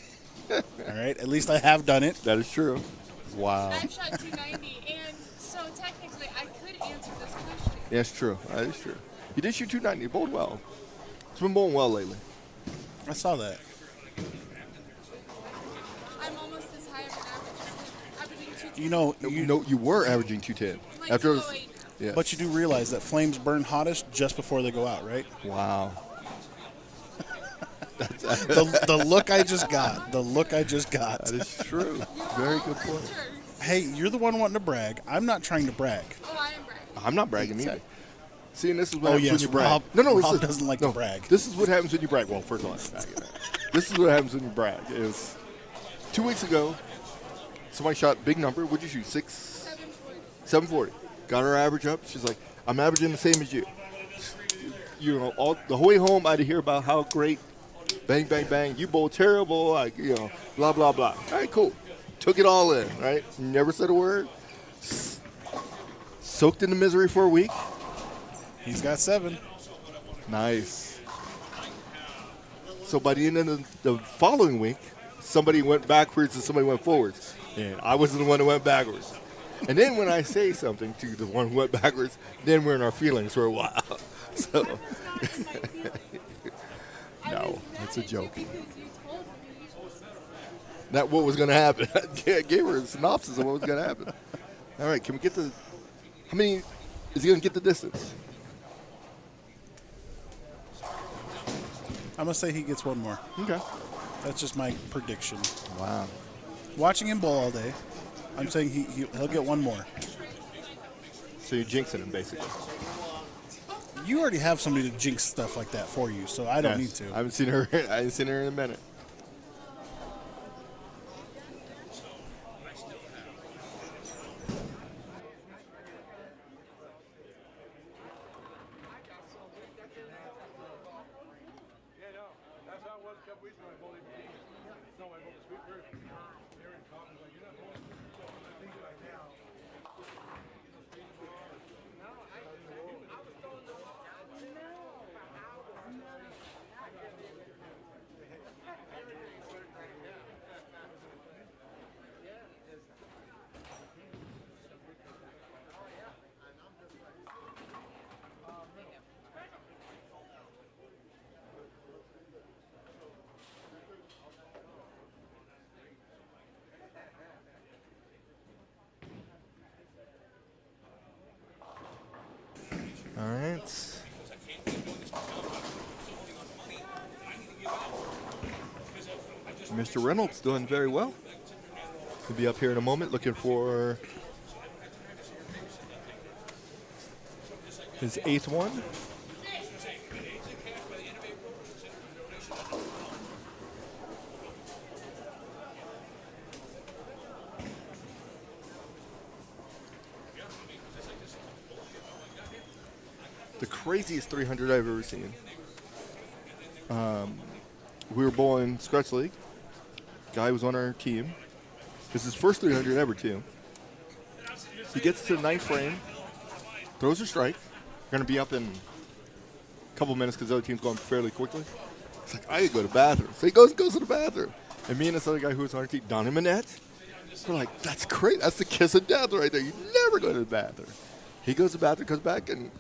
All right, at least I have done it. That is true. Wow. I've shot 290, and so technically I could answer this question. Yeah, it's true. That is true. You did shoot 290. You bowled well. It's been bowling well lately. I saw that. I'm almost as high of an average as him, averaging 210. You know, You were averaging 210. Like After it was, 208. yeah. but you do realize that flames burn hottest just before they go out, right? Wow. The look I just got. The look I just got. That is true. Very good point. Hey, you're the one wanting to brag. I'm not trying to brag. Oh, I am bragging. I'm not bragging either. See, and this is what Oh, happens yes, when you brag. Rob- this Rob is- doesn't like to brag. This is what happens when you brag. Well, first of all, this is what happens when you brag. Is 2 weeks ago, somebody shot big number. What'd you shoot? 740. Got her average up. She's like, I'm averaging the same as you. You know, the whole way home, I'd hear about how great, bang, bang, bang, you bowl terrible, like, blah, blah, blah. All right, cool. Took it all in, right? Never said a word. Soaked in the misery for a week. He's got 7. Nice. So by the end of the following week, somebody went backwards and somebody went forwards. And I wasn't the one who went backwards. And then when I say something to the one who went backwards, then we're in our feelings for a while. So, no, it's a joke. That what was going to happen. I gave her a synopsis of what was going to happen. All right, can we get the, how many, is he going to get the distance? I'm going to say he gets one more. Okay. That's just my prediction. Wow. Watching him bowl all day, I'm saying he'll get one more. So you're jinxing him, basically. You already have somebody to jinx stuff like that for you, so I don't need to. I haven't seen her in a minute. Yeah, no. That's how it was a couple weeks ago. I bowled 18. No, I bowled a sweet person. They were in talking like, you're not bowling things like now. All right. Mr. Reynolds doing very well. He'll be up here in a moment looking for his 8th one. The craziest 300 I've ever seen. We were bowling Scratch League. Guy was on our team. This is his first 300 ever, too. He gets to the 9th frame, throws a strike. We're going to be up in a couple minutes because the other team's going fairly quickly. It's like, I gotta go to the bathroom. So he goes to the bathroom. And me and this other guy who was on our team, Donnie Manette, we're like, that's great. That's the kiss of death right there. You never go to the bathroom. He goes to the bathroom, comes back, and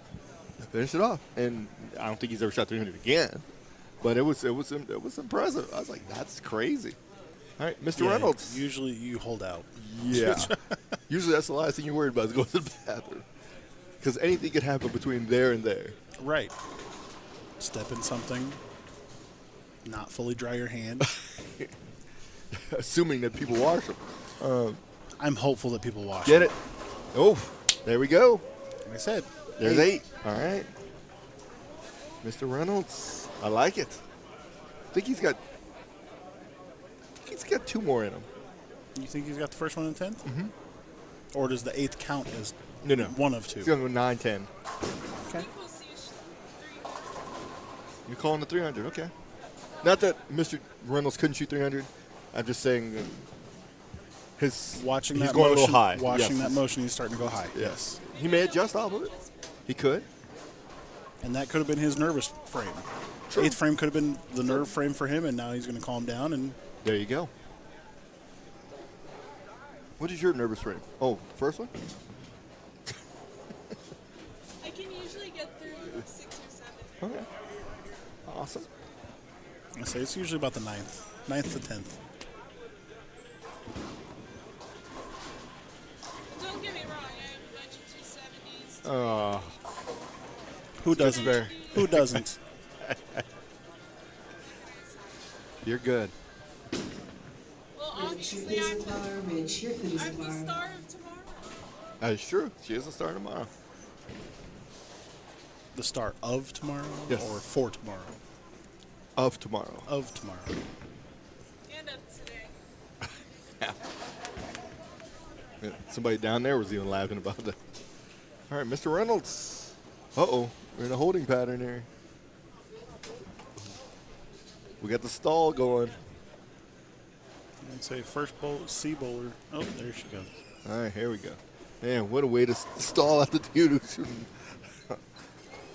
finished it off. And I don't think he's ever shot 300 again. But it was impressive. I was like, that's crazy. All right, Mr. Yeah, Reynolds. Usually you hold out. Yeah. Usually that's the last thing you're worried about is going to the bathroom. Because anything could happen between there and there. Right. step in something, not fully dry your hand. Assuming that people wash them. I'm hopeful that people wash Get it. it? Oh, there we go. Like I said, There's 8. All right. Mr. Reynolds. I like it. I think he's got 2 more in him. You think he's got the first one in 10th? Mm-hmm. Or does the 8th count as No. one of 2? He's going to go 9, 10. Okay. You're calling the 300. Okay. Not that Mr. Reynolds couldn't shoot 300. I'm just saying he's going a little high. Watching that motion, he's starting to go high. Yes. He may adjust off of it. He could. And that could have been his nervous frame. True. 8th frame could have been the nerve frame for him, and now he's going to calm down. And there you go. What is your nervous frame? Oh, first one? I can usually get through 6 or 7. Okay. Awesome. I say it's usually about the 9th to 10th. Don't get me wrong, I have a bunch of 270s. Who doesn't? fair. Who doesn't? You're good. Well, Rich, your obviously, food is I'm a bar. Rich, your food is a the bar. star of tomorrow. That is true. She is a star tomorrow. The start of tomorrow? Yes. Or for tomorrow? Of tomorrow. Of tomorrow. And of today. Yeah, somebody down there was even laughing about that. All right, Mr. Reynolds. Uh-oh. We're in a holding pattern here. We got the stall going. I'd say first bowl, C bowler. Oh, there she goes. All right, here we go. Man, what a way to stall out the dude who's shooting.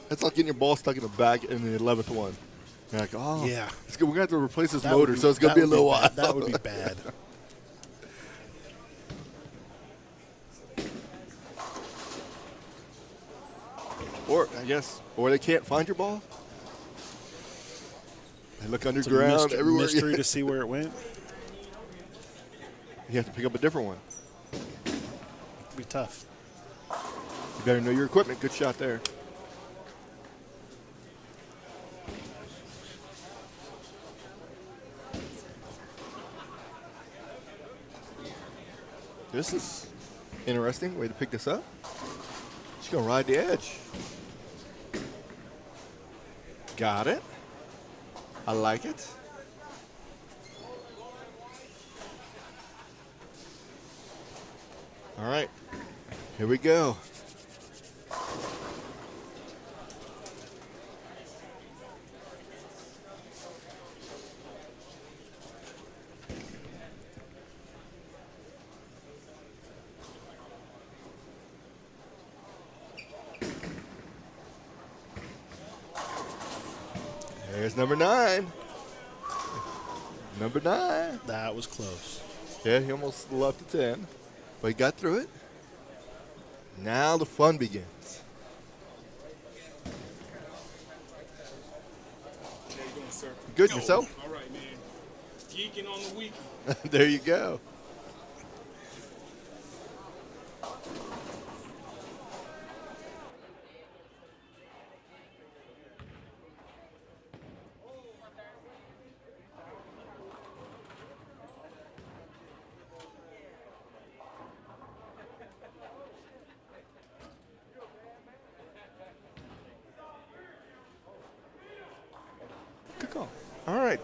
That's like getting your ball stuck in the back in the 11th one. You're like, oh, Yeah. it's good. We're going to have to replace this That motor, would be- so it's going to be a that would little while. bad. That would be bad. Or, I guess, or they can't find your ball. They look It's a underground everywhere. mystery to see where it went. You have to pick up a different one. It'd be tough. You better know your equipment. Good shot there. This is interesting way to pick this up. She's going to ride the edge. Got it. I like it. All right. Here we go. There's number 9. Number 9. That was close. Yeah, he almost left the 10, but he got through it. Now the fun begins. How you doing, sir? Good, yourself? All right, man. Geeking on the weekend. There you go. Good call. All right.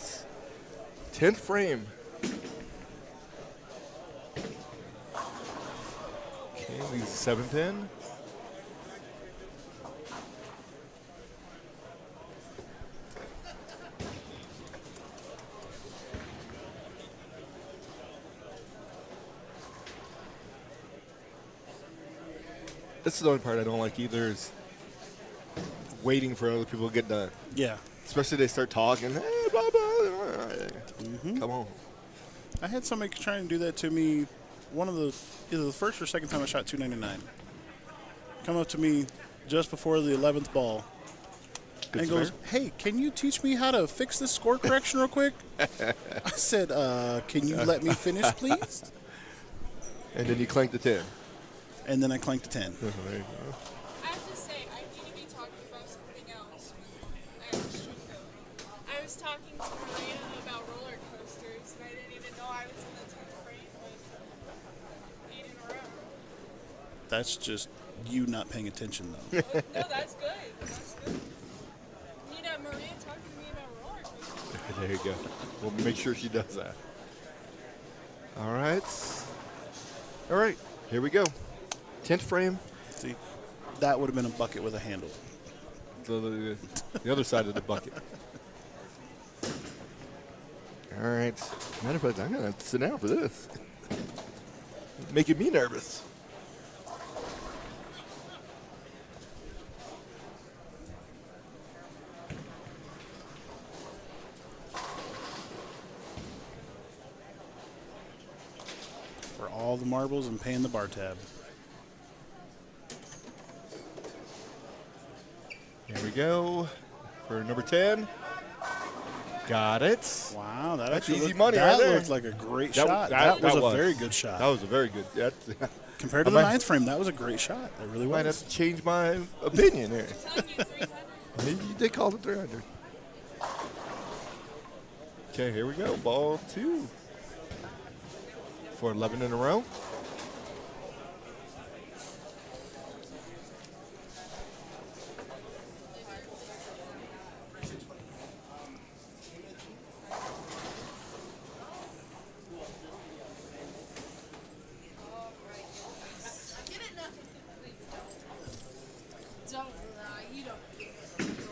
10th frame. Okay, leaves 7th in. This is the only part I don't like either is waiting for other people to get done. Yeah. Especially they start talking. Hey, blah, blah. Come on. I had somebody trying to do that to me either the first or second time I shot 299. Come up to me just before the 11th ball Good and goes, spare. "Hey, can you teach me how to fix this score correction real quick?" I said, "Can you let me finish, please?" And then you clank the 10. And then I clanked a 10. There you go. I have to say, I need to be talking about something else. I was talking to Maria about roller coasters, and I didn't even know I was in the 10th frame with 8 in a row. That's just you not paying attention, though. No, that's good. That's good. You need to have Maria talking to me about roller coasters. There you go. We'll make sure she does that. All right. All right. Here we go. 10th frame. See, that would have been a bucket with a handle. The other side of the bucket. All right. Matter of fact, I'm going to have to sit down for this. Making me nervous. For all the marbles and paying the bar tab. Here we go. For number 10. Got it. Wow, that That's actually easy looked, money that right there. looked like a great That- shot. that- That was that a was. very good shot. That was a very good. Compared to I the might- 9th frame, that was a great shot. That really Might was. have to change my opinion here. Telling you 300. Maybe you did call it 300. Okay, here we go. Ball 2. For 11 in a row.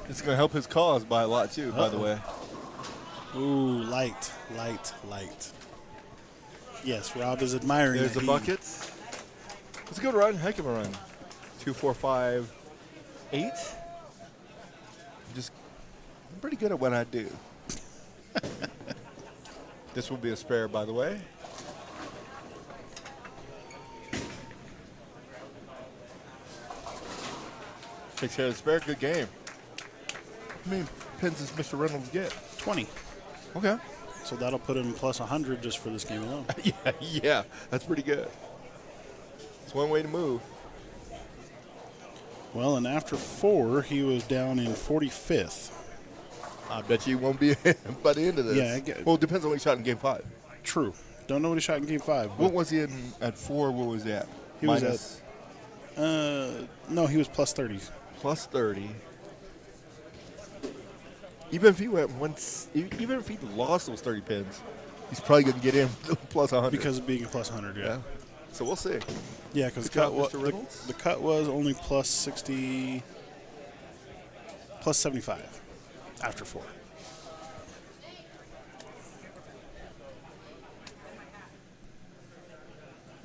It's going to help his cause by a lot, too, by the way. Ooh, light. Yes, Rob is admiring There's the the buckets. It's a good run. Heck of a run. 2, 4, 5, 8. I'm pretty good at what I do. This will be a spare, by the way. Takes care of the spare. Good game. How many pins does Mr. Reynolds get? 20. Okay. So that'll put him plus 100 just for this game alone. yeah, that's pretty good. It's one way to move. Well, and after 4, he was down in 45th. I bet you won't be by the end of this. Yeah, I get- well, it depends on what he shot in game 5. True. Don't know what he shot in game 5. What was he in at 4? What was he at? He was Minus no, he was plus 30. plus 30. Even if he went once, even if he lost those 30 pins, he's probably going to get in plus 100. Because of being a plus 100, yeah. So we'll see. Yeah, because Good job, Mr. Reynolds. the cut was only plus 60, plus 75 after 4.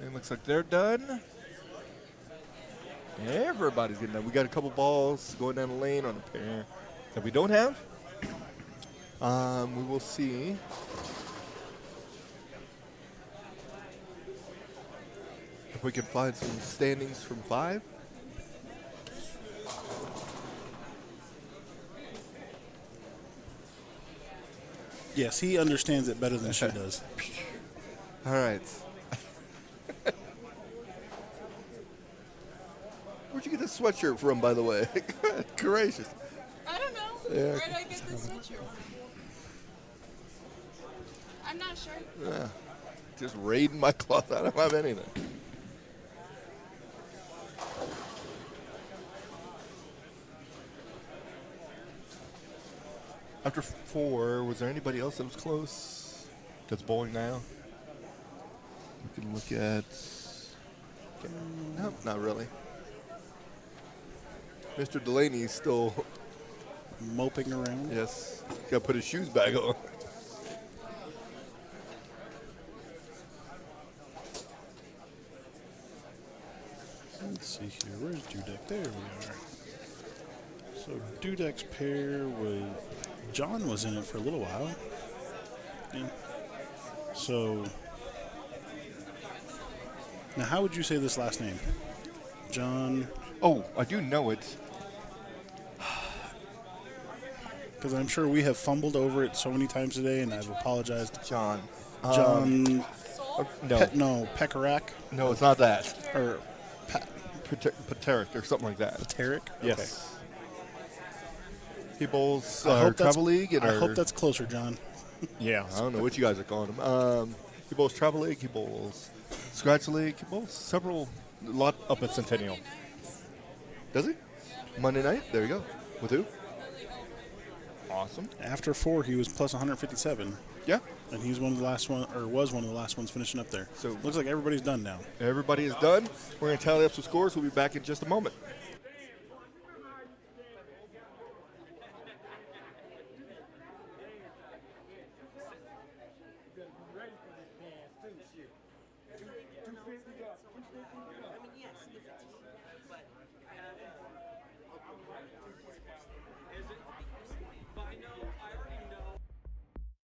It looks like they're done. Everybody's getting done. We got a couple balls going down the lane on a pair that we don't have. We will see. If we can find some standings from 5. Yes, he understands it better than she does. All right. Where'd you get this sweatshirt from, by the way? Gracious. I don't know. Yeah. Where did I get this sweatshirt from? I'm not sure. Yeah. Just raiding my closet. I don't have anything. After 4, was there anybody else that was close that's bowling now? We can look at... No, not really. Mr. Delaney's still... Moping around. Yes. Got to put his shoes back on. Let's see here. Where's Dudek? There we are. So Dudek's pair was... John was in it for a little while. Yeah. So... Now, how would you say this last name? John... Oh, I do know it. Because I'm sure we have fumbled over it so many times today, and I've apologized. John. John... No. Pekarak? No, it's not that. Or... Pateric or something like that. Pateric? Yes. He bowls I hope that's- Travel League. And I our- hope that's closer, John. Yeah, I don't know what you guys are calling him. He bowls Travel League. He bowls Scratch League. He bowls a lot up at Centennial. Does he? Monday night? There you go. With who? Awesome. After 4, he was plus 157. Yeah. And he's one of the last one, or was one of the last ones finishing up there. So looks like everybody's done now. Everybody is done. We're going to tally up some scores. We'll be back in just a moment.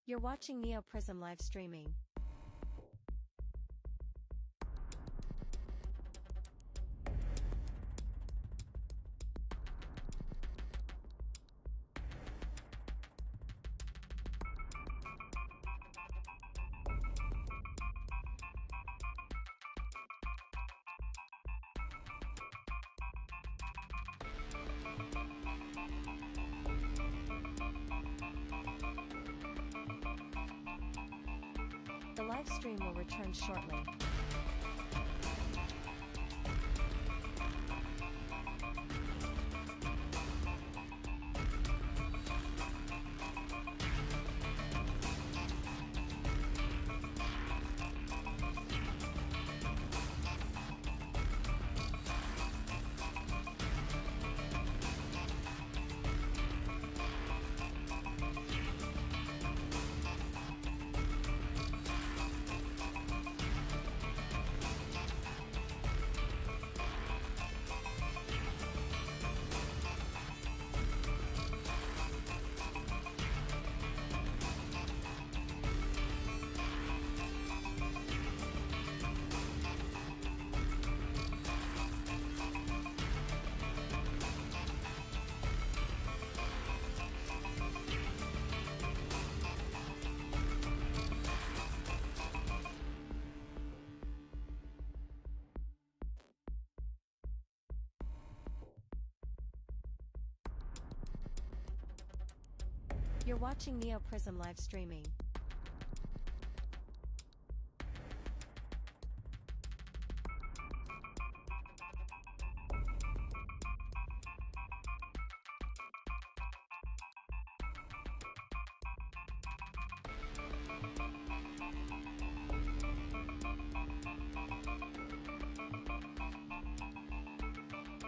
You're watching Neo Prism live streaming. The live stream will return shortly. You're watching Neo Prism live streaming.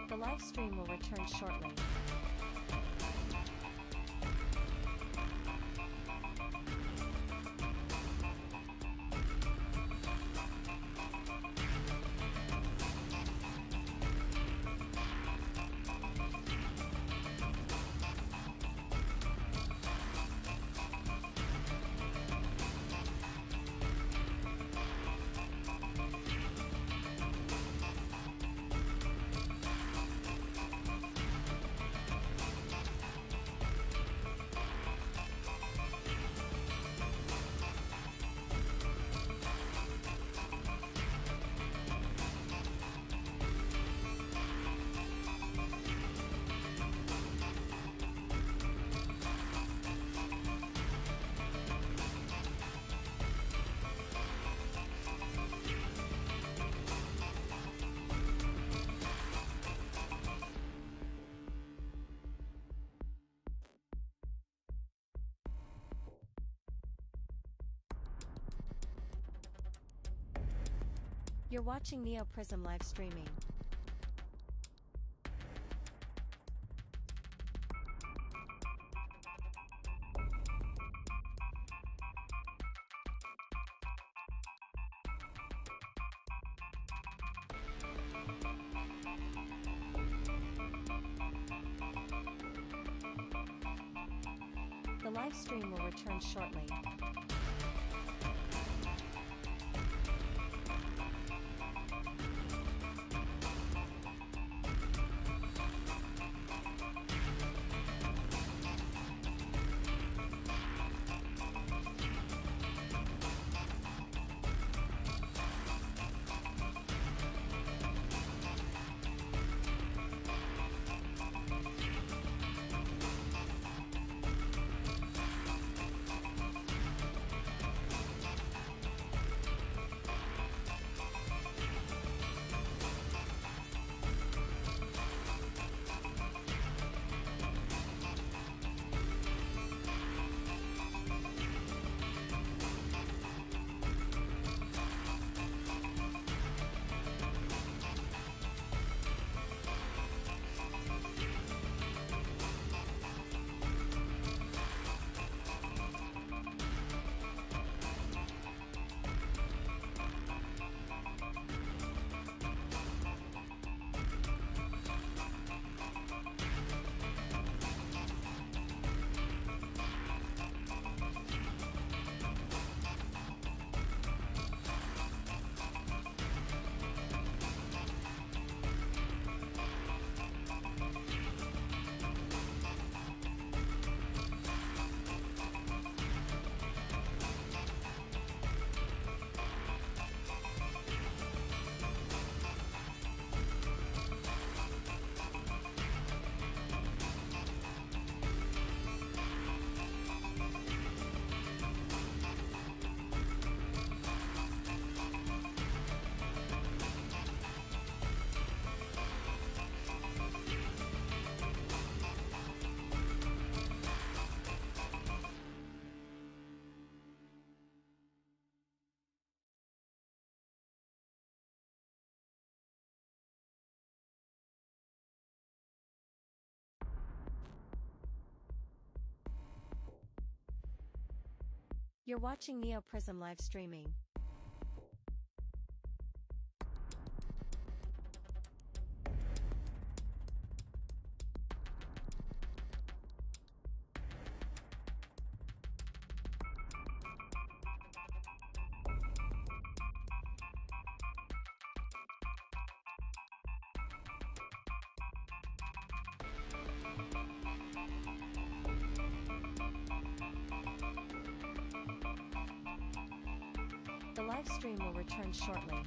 The live stream will return shortly. You're watching Neo Prism live streaming. The live stream will return shortly. You're watching Neo Prism live streaming. The live stream will return shortly.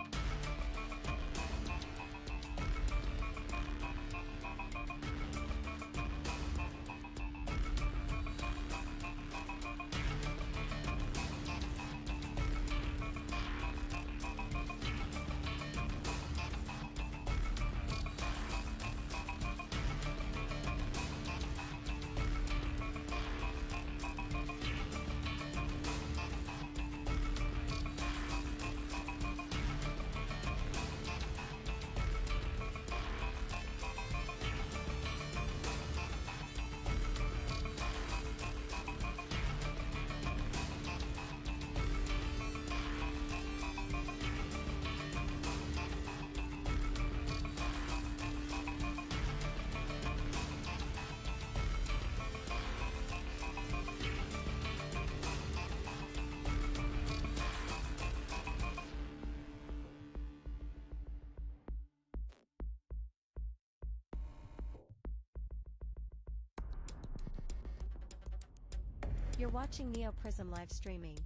You're watching Neo Prism live streaming.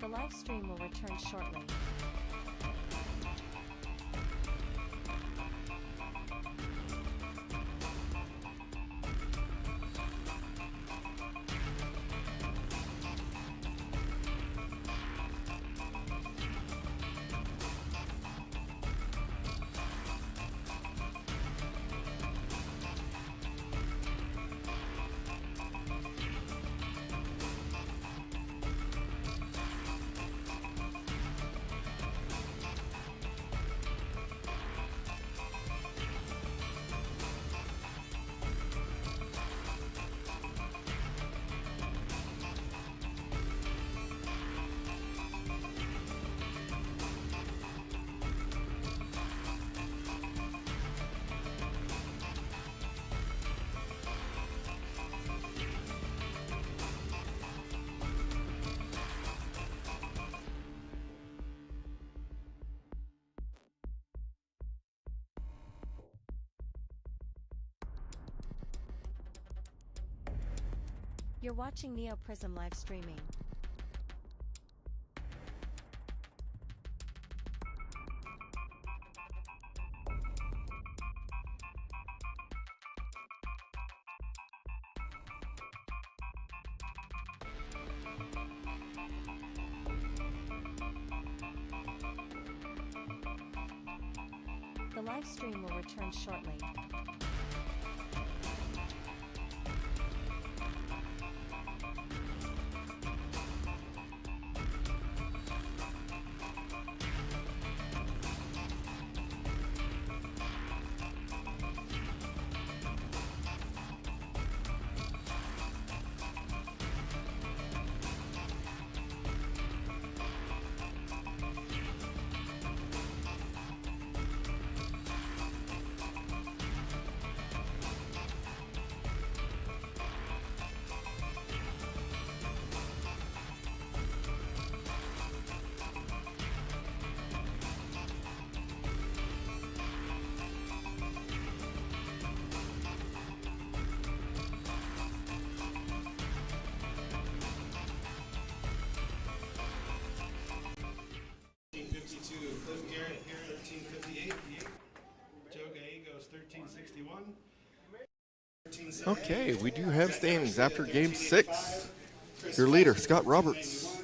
The live stream will return shortly. You're watching Neo Prism live streaming. The live stream will return shortly. Cliff Garrett here, 1358. Joe Gallegos, 1361. Okay, we do have standings after game 6. Your leader, Scott Roberts.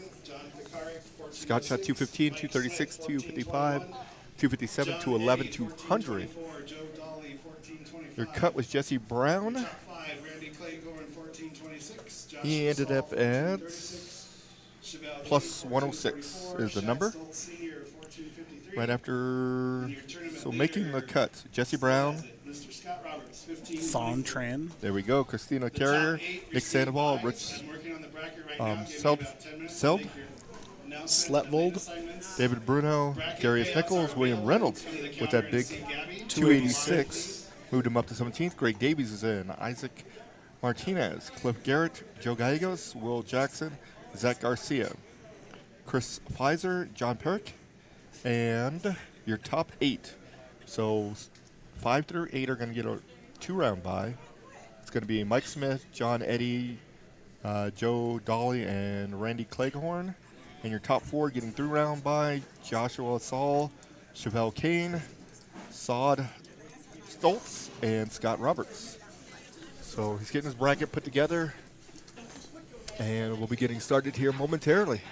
Scott shot 215, 236, 255, 257, 211, 200. Joe Dolly, 1424. Your cut was Jesse Brown. Top 5, Randy Claycorn, 1426. Joshua He ended Saul, up at 1436. Chevelle plus King, 106 1444. is the Shaq number. Stoltz Sr., 1453. Right after, And your tournament so making the leader cut, Jesse still Brown. has it, Mr. Scott Roberts, Thon 1524. Tran. There we go. Christina The Carrier, top 8 Nick received Sandoval, buys. Rich I'm working on the bracket right now. Give me Selb, about 10 minutes. Selb, I'll make your announcement and lane Sletvold. assignments. David Bruno, Bracket Darius payouts Nichols, are William available. Reynolds Come to the with counter that and big see Gabby. 286. Moved him up to 17th. Greg Davies is in. Isaac Martinez, Cliff Garrett, Joe Gallegos, Will Jackson, Zach Garcia, Chris Pfizer, John Perrick, and your top 8. So 5 through 8 are going to get a 2-round bye. It's going to be Mike Smith, John Eddy, Joe Dolly, and Randy Cleghorn. And your top 4 getting 3-round bye: Joshua Saul, Chevelle Kane, Saad Stoltz, and Scott Roberts. So he's getting his bracket put together, and we'll be getting started here momentarily.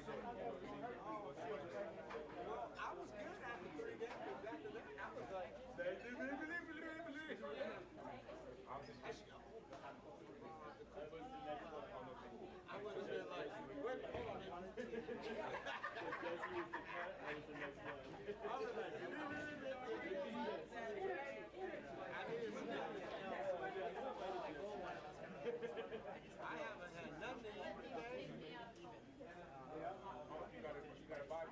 I was good after 3 games, but after that, I was like, I would have been like, wait, hold on. I was like, I haven't had nothing to eat today. You got to buy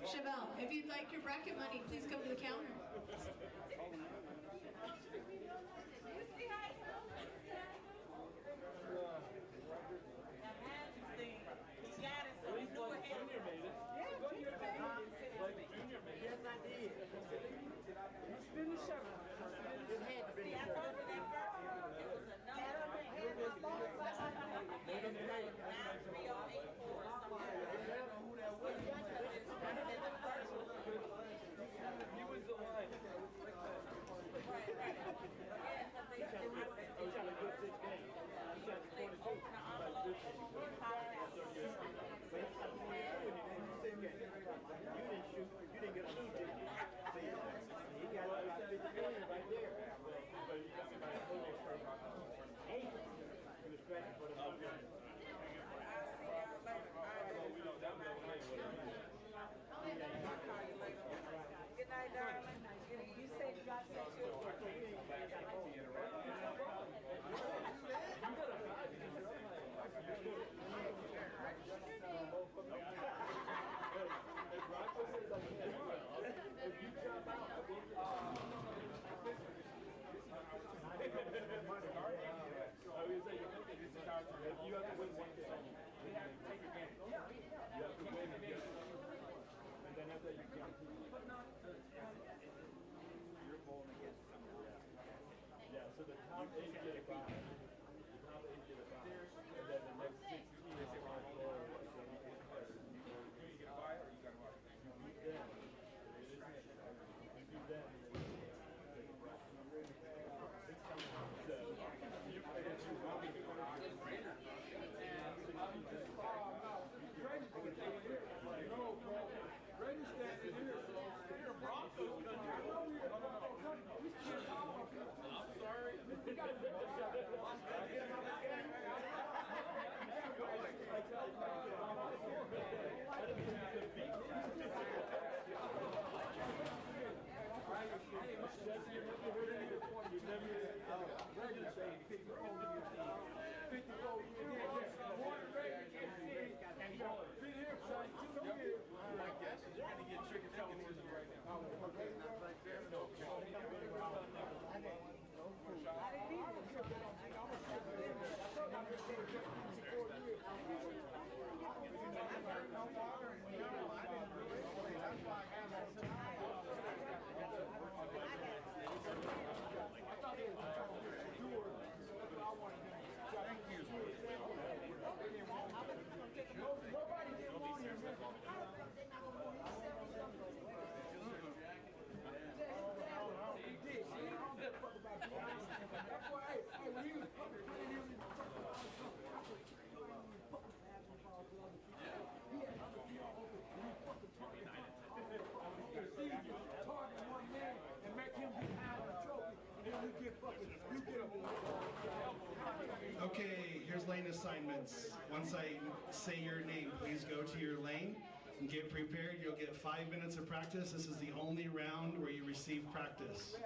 Chevelle, if you'd like your bracket money, please come to the counter. He got it, so he knew it. Yeah, Junior made it. Yes, I did. You spin the shirt. It had to be. See, I told you that first. It was a number. It was 93084 or something. He was the line. Right. Yeah, because they said He shot a good 6 games. He shot 22. they opened the envelope and popped out. You didn't shoot. You didn't get a shoot, did you? He got about 50 million right there. But you got somebody holding for about 8. He was scratching for the whole game. I'll see y'all later. Good night, darling. You said you got some too. Rocco says I'm if you jump out, if you have to win 1%, take your game. You have to win and and then after you can. You're bowling against someone. Yeah, so the top 8 get a bye. The top 8 get a bye. And then the next 16 is a bye. You get a bye or you got a bye? You beat them. You beat them. Brady's standing here. You're Broncos country. I'm sorry. My guess is you're going to get chicken television right now. Nobody didn't want him. He did. He didn't give a fuck about doing this. That's why, hey, when he was fucking playing him, he had other people open, and he fucking targeted one man and make him behind the trophy, and then you get fucking, you get him. Okay, here's lane assignments. Once I say your name, please go to your lane and get prepared. You'll get 5 minutes of practice. This is the only round where you receive practice.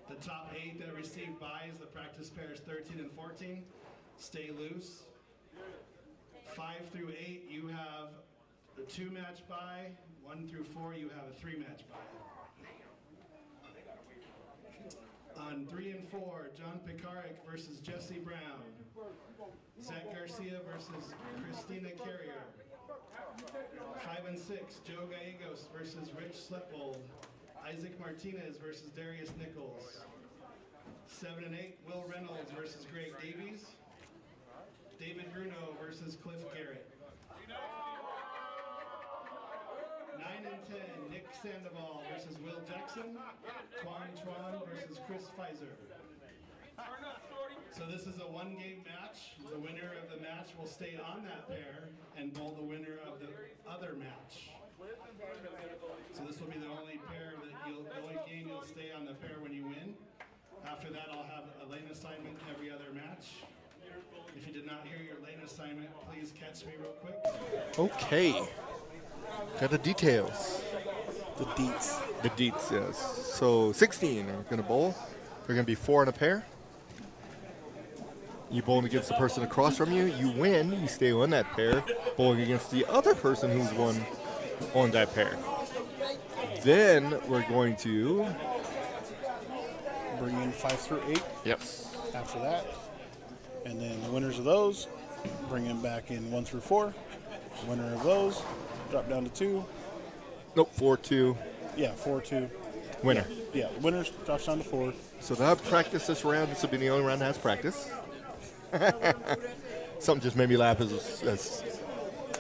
The top 8 that receive byes, the practice pairs 13 and 14. Stay loose. 5 through 8, you have the 2-match bye. 1 through 4, you have a 3-match bye. On 3 and 4, John Pekarik versus Jesse Brown. Zach Garcia versus Christina Carrier. 5 and 6, Joe Gallegos versus Rich Sletbold. Isaac Martinez versus Darius Nichols. 7 and 8, Will Reynolds versus Greg Davies. David Bruno versus Cliff Garrett. 9 and 10, Nick Sandoval versus Will Jackson. Twan versus Chris Pfizer. So this is a one-game match. The winner of the match will stay on that pair and bowl the winner of the other match. So this will be the only pair the only game you'll stay on the pair when you win. After that, I'll have a lane assignment every other match. If you did not hear your lane assignment, please catch me real quick. Okay. Got the details. The deets. The deets, yes. So 16 are going to bowl. They're going to be 4 in a pair. You bowling against the person across from you. You win. You stay on that pair. Bowling against the other person who's won on that pair. Then we're going to bring in 5 through 8. Yep. After that. And then the winners of those, bring them back in 1 through 4. Winner of those, drop down to 2. Nope, 4-2. Yeah, 4-2. Winner. Yeah, winners drops down to 4. So they'll have practice this round. This will be the only round that has practice. Something just made me laugh as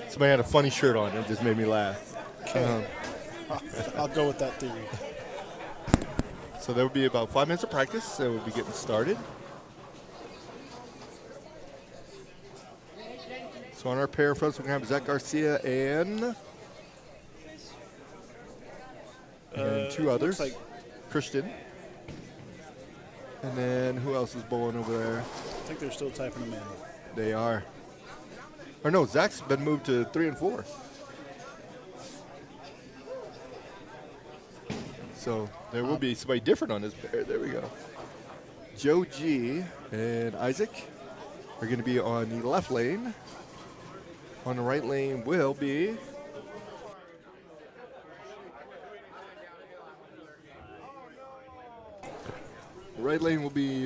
somebody had a funny shirt on. It just made me laugh. Okay. I'll go with that theory. So there will be about 5 minutes of practice. So we'll be getting started. So on our pair first, we're going to have Zach Garcia and 2 others. Like Christian. And then who else is bowling over there? I think they're still typing them in. They are. Or no, Zach's been moved to 3 and 4. So there will be somebody different on this pair. There we go. Joe G and Isaac are going to be on the left lane. On the right lane will be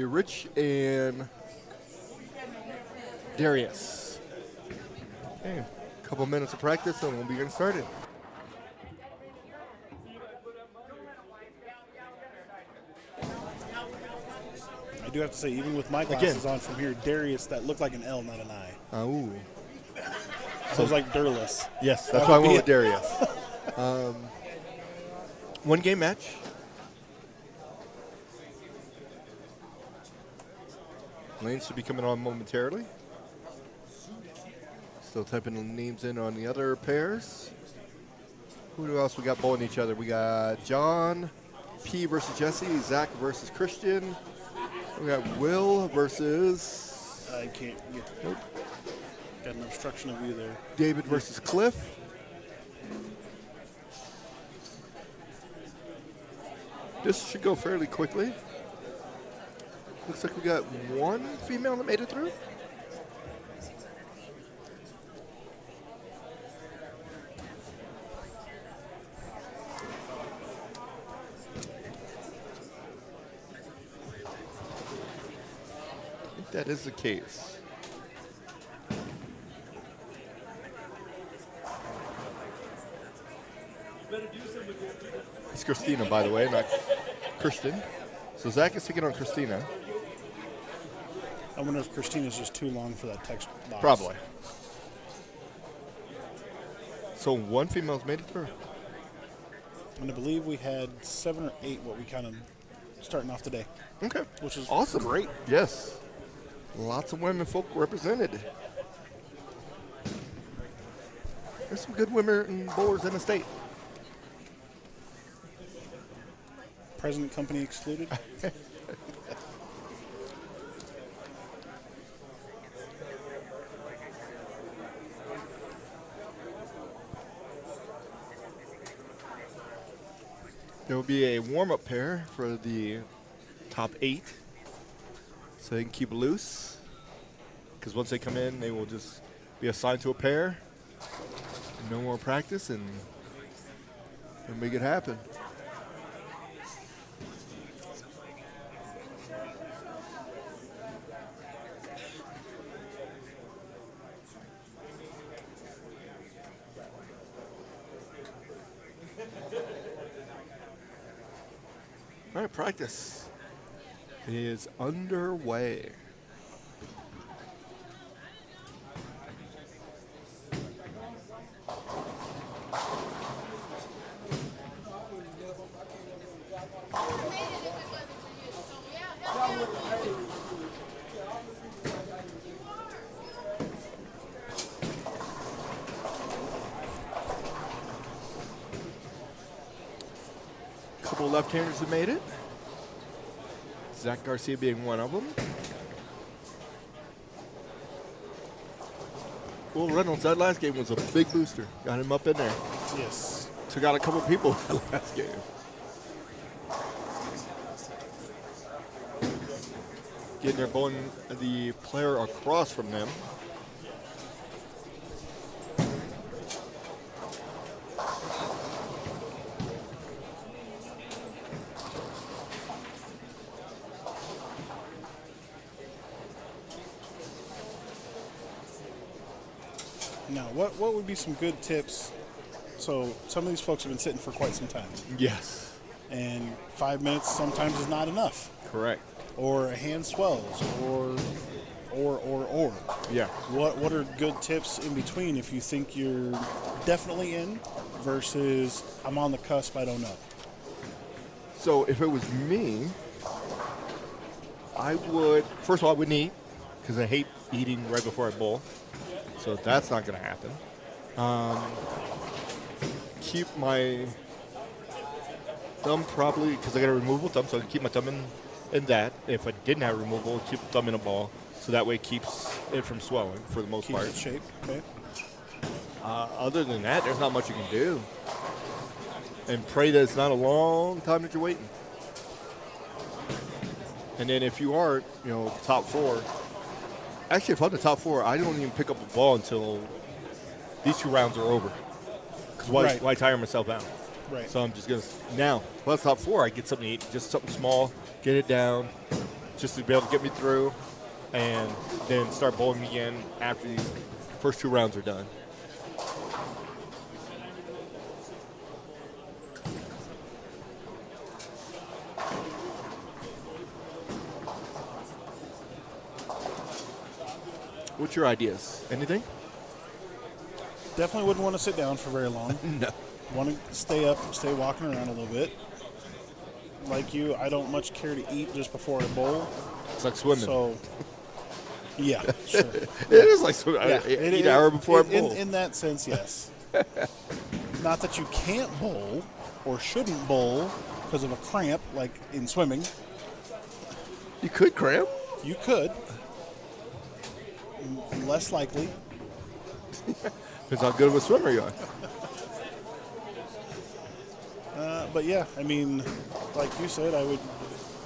Rich and Darius. Okay, a couple minutes of practice and we'll be getting started. I do have to say, even with my glasses on from here, Darius, that looked like an L, not an I. Oh. So it was like Durless. Yes, that's why I went with Darius. 1 game match. Lanes should be coming on momentarily. Still typing the names in on the other pairs. Who else we got bowling each other? We got John P versus Jesse, Zach versus Christian. We got Will versus... I can't get... Nope. Got an obstruction of view there. David versus Cliff. This should go fairly quickly. Looks like we got 1 female that made it through. I think that is the case. It's Christina, by the way, not Christian. So Zach is taking on Christina. I wonder if Christina's just too long for that text box. Probably. So 1 female's made it through. And I believe we had 7 or 8 what we counted starting off today. Okay. Which is awesome. Great. Yes. Lots of women folk represented. There's some good women and bowlers in the state. Present company excluded. There will be a warm-up pair for the top 8, so they can keep it loose. Because once they come in, they will just be assigned to a pair. No more practice, and make it happen. right, practice is underway. Couple left-handers have made it. Zach Garcia being one of them. Will Reynolds, that last game was a big booster. Got him up in there. Yes. Took out a couple people in the last game. Getting their bowling the player across from them. Now, what would be some good tips? So some of these folks have been sitting for quite some time. Yes. And 5 minutes sometimes is not enough. Correct. Or a hand swells, or. Yeah. What are good tips in between if you think you're definitely in versus I'm on the cusp, I don't know? So if it was me, I would, first of all, I wouldn't eat because I hate eating right before I bowl. So that's not going to happen. Keep my thumb properly, because I got a removable thumb, so I can keep my thumb in that. If I didn't have a removable, keep the thumb in a ball, so that way it keeps it from swelling for the most Keeps part. it shape, okay. Other than that, there's not much you can do. And pray that it's not a long time that you're waiting. And then if you are, top four, actually, if I'm the top four, I don't even pick up a ball until these 2 rounds are over. Because why tire myself out? Right. So I'm just going to, now, if I'm top 4, I get something to eat, just something small, get it down, just to be able to get me through, and then start bowling again after these first 2 rounds are done. What's your ideas? Anything? Definitely wouldn't want to sit down for very long. No. Want to stay up, stay walking around a little bit. Like you, I don't much care to eat just before I bowl. It's like swimming. So, yeah, sure. It is like swimming. Yeah, I eat an hour before I bowl. In that sense, yes. Not that you can't bowl or shouldn't bowl because of a cramp, like in swimming. You could cramp. You could. Less likely. Depends how good of a swimmer you are. But yeah, I mean, like you said, I would,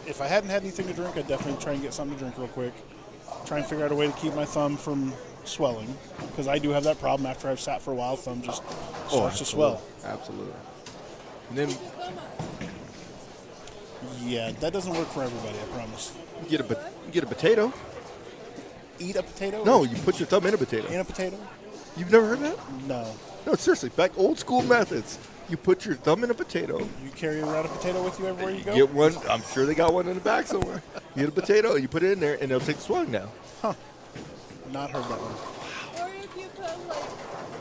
if I hadn't had anything to drink, I'd definitely try and get something to drink real quick. Try and figure out a way to keep my thumb from swelling, because I do have that problem after I've sat for a while. Thumb just starts to swell. Absolutely. And then yeah, that doesn't work for everybody, I promise. you get a potato. Eat a potato? No, you put your thumb in a potato. In a potato? You've never heard that? No. No, seriously, back old school methods. You put your thumb in a potato. You carry around a potato with you everywhere you go? Get one. I'm sure they got one in the back somewhere. You get a potato, you put it in there, and it'll take the swelling down. Huh. Not heard that one. Or if you put like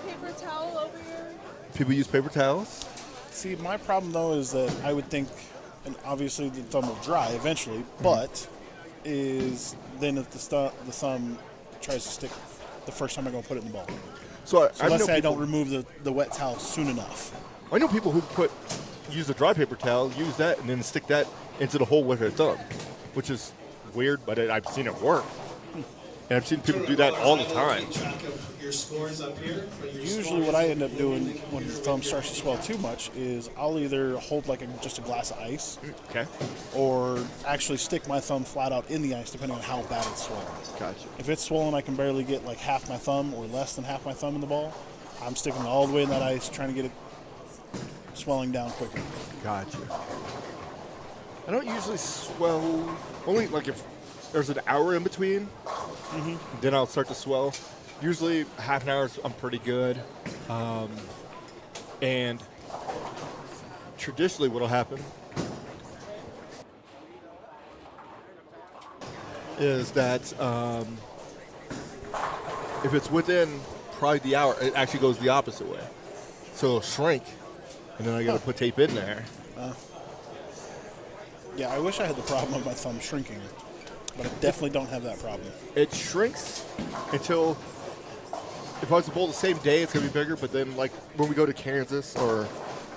paper towel over your. People use paper towels. See, my problem though is that I would think, and obviously the thumb will dry eventually, but is then if the thumb tries to stick the first time I go put it in the ball. So let's say I don't remove the wet towel soon enough. I know people who use a dry paper towel, use that, and then stick that into the hole with their thumb, which is weird, but I've seen it work. And I've seen people do that all the time. Keep track of your scores up here. Usually what I end up doing when the thumb starts to swell too much is I'll either hold like just a glass of ice, Okay. or actually stick my thumb flat out in the ice depending on how bad it's swollen. Gotcha. If it's swollen, I can barely get like half my thumb or less than half my thumb in the ball. I'm sticking it all the way in that ice, trying to get it swelling down quicker. Gotcha. I don't usually swell, only like if there's an hour in between, then I'll start to swell. Usually half an hour, I'm pretty good. And traditionally what'll happen is that if it's within probably the hour, it actually goes the opposite way. So it'll shrink, and then I got to put tape in there. Yeah, I wish I had the problem of my thumb shrinking, but I definitely don't have that problem. It shrinks until, if I was to bowl the same day, it's going to be bigger. But then, like, when we go to Kansas or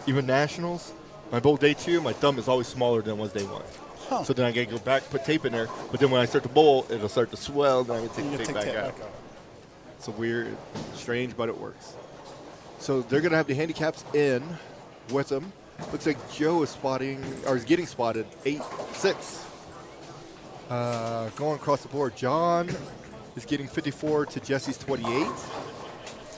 even Nationals, my bowl day 2, my thumb is always smaller than it was day 1. Huh. So then I got to go back, put tape in there. But then when I start to bowl, it'll start to swell, then I can take the tape back out. It's a weird, strange, but it works. So they're going to have the handicaps in with them. Looks like Joe is getting spotted 8-6. Going across the board, John is getting 54 to Jesse's 28.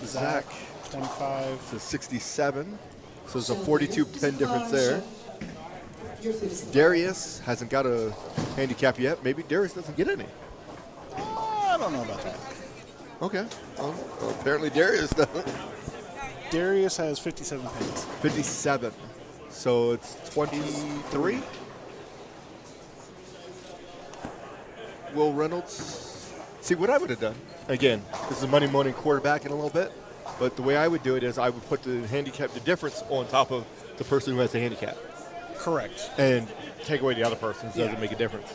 Zach 25 to 67. So there's a 42 pin difference there. Darius hasn't got a handicap yet. Maybe Darius doesn't get any. I don't know about that. Okay. Well, apparently Darius doesn't. Darius has 57 pins. 57. So it's 23. Will Reynolds. See, what I would have done, again, this is a Monday morning quarterback in a little bit, but the way I would do it is I would put the difference on top of the person who has the handicap. Correct. And take away the other person, so it doesn't make a difference.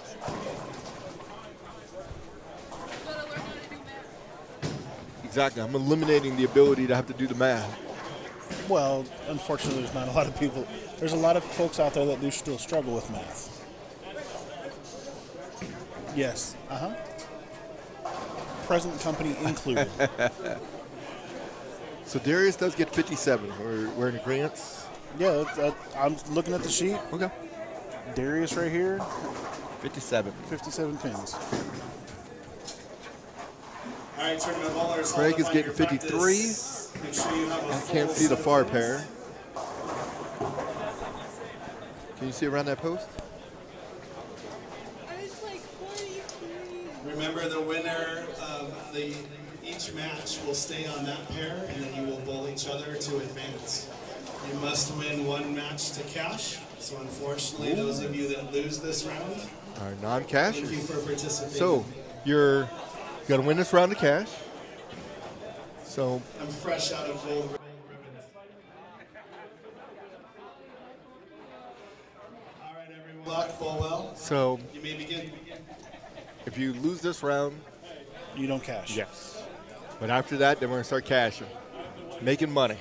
Exactly. I'm eliminating the ability to have to do the math. Well, unfortunately, there's not a lot of people. There's a lot of folks out there that do still struggle with math. Yes. Present company included. So Darius does get 57. We're in agreement. Yeah, I'm looking at the sheet. Okay. Darius right here. 57. 57 pins. All right, tournament bowlers. Craig is getting 53. Make sure you have a I can't see the far pair. Can you see around that post? Remember, the winner of each match will stay on that pair, and then you will bowl each other to advance. You must win one match to cash. So unfortunately, those of you that lose this round are non-cashers. Thank you for participating. So you're going to win this round of cash. So I'm fresh out of gold ribbons. All right, everyone. Luck, bowl well. So you may begin. If you lose this round, you don't cash. Yes. But after that, then we're going to start cashing, making money.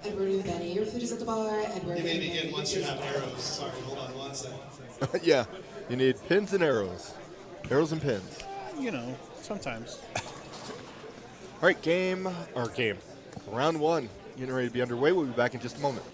Edward and Benny, your food is at the bar. Edward You may begin once you have arrows. Sorry, hold on one second. Yeah, you need pins and arrows. Arrows and pins. You know, sometimes. All right, round 1, getting ready to be underway. We'll be back in just a moment.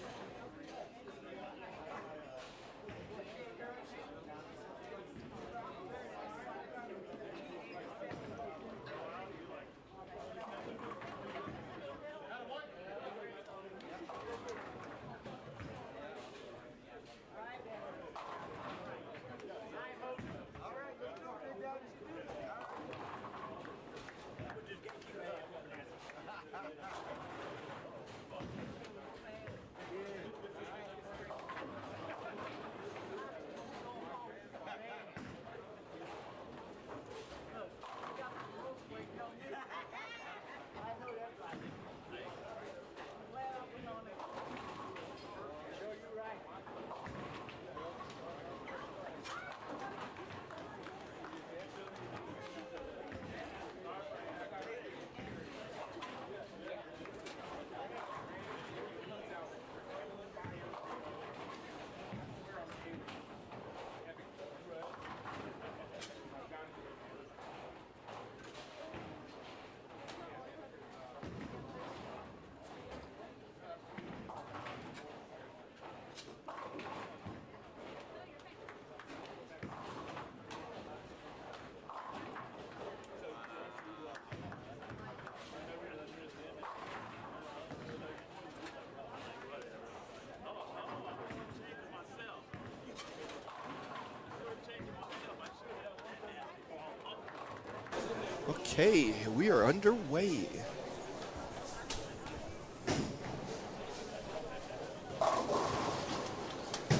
Okay, we are underway.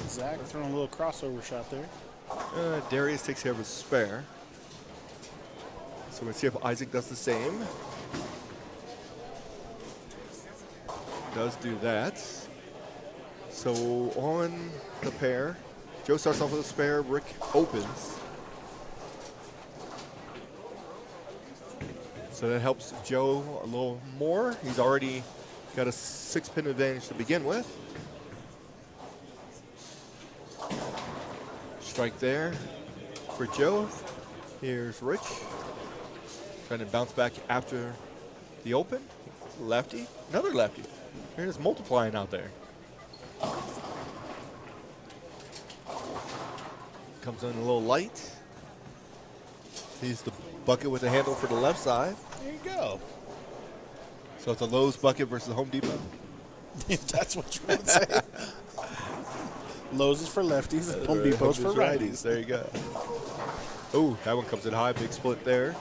Zach throwing a little crossover shot there. Darius takes care of his spare. So we'll see if Isaac does the same. Does do that. So on the pair, Joe starts off with a spare, Rick opens. So that helps Joe a little more. He's already got a 6-pin advantage to begin with. Strike there for Joe. Here's Rich. Trying to bounce back after the open. Lefty, another lefty. Here's multiplying out there. Comes in a little light. He's the bucket with the handle for the left side. There you go. So it's a Lowe's bucket versus Home Depot. If that's what you would say. Lowe's is for lefties, Home Depot's for righties. There you go. Oh, that one comes in high. Big split there.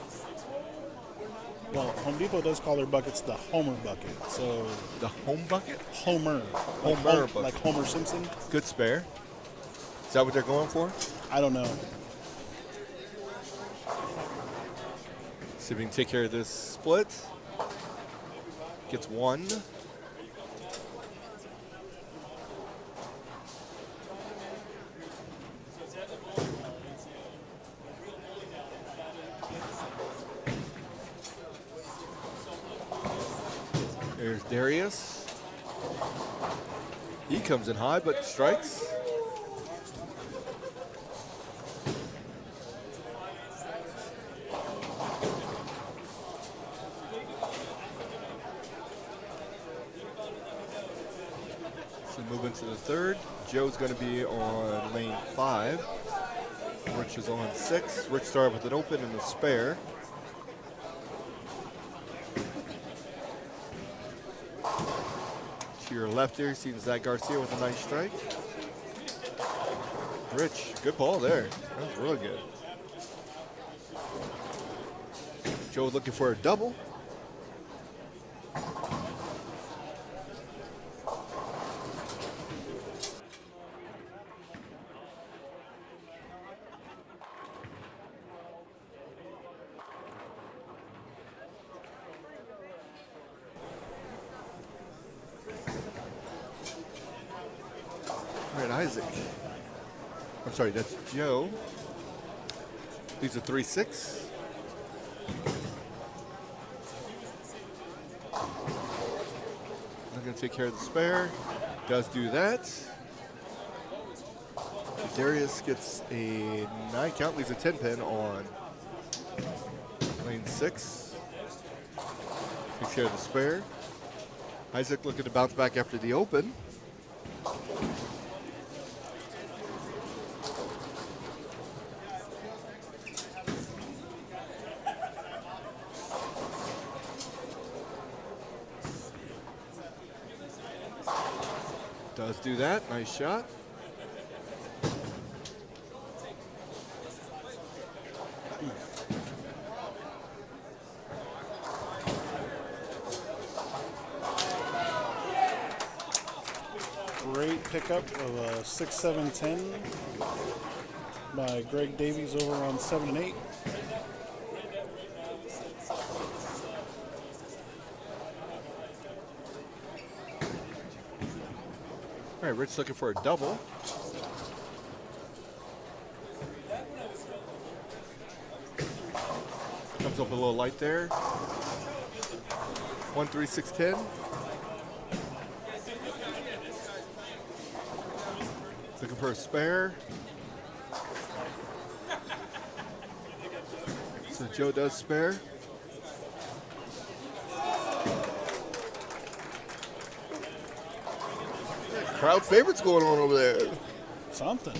Well, Home Depot does call their buckets the Homer bucket. So the home bucket? Homer. Homer bucket. Like Homer Simpson. Good spare. Is that what they're going for? I don't know. See if we can take care of this split. Gets one. There's Darius. He comes in high, but strikes. So moving to the third. Joe's going to be on lane 5. Rich is on 6. Rich started with an open and a spare. To your left here, seeing Zach Garcia with a nice strike. Rich, good ball there. That was really good. Joe looking for a double. All right, Isaac. I'm sorry, that's Joe. These are 3-6. I'm going to take care of the spare. Does do that. Darius gets a 9 count, leaves a 10-pin on lane 6. Takes care of the spare. Isaac looking to bounce back after the open. Does do that. Nice shot. Great pickup of a 6-7-10 by Greg Davies over on 7 and 8. All right, Rich looking for a double. Comes up a little light there. 1-3-6-10. Looking for a spare. So Joe does spare. Crowd favorites going on over there. Something.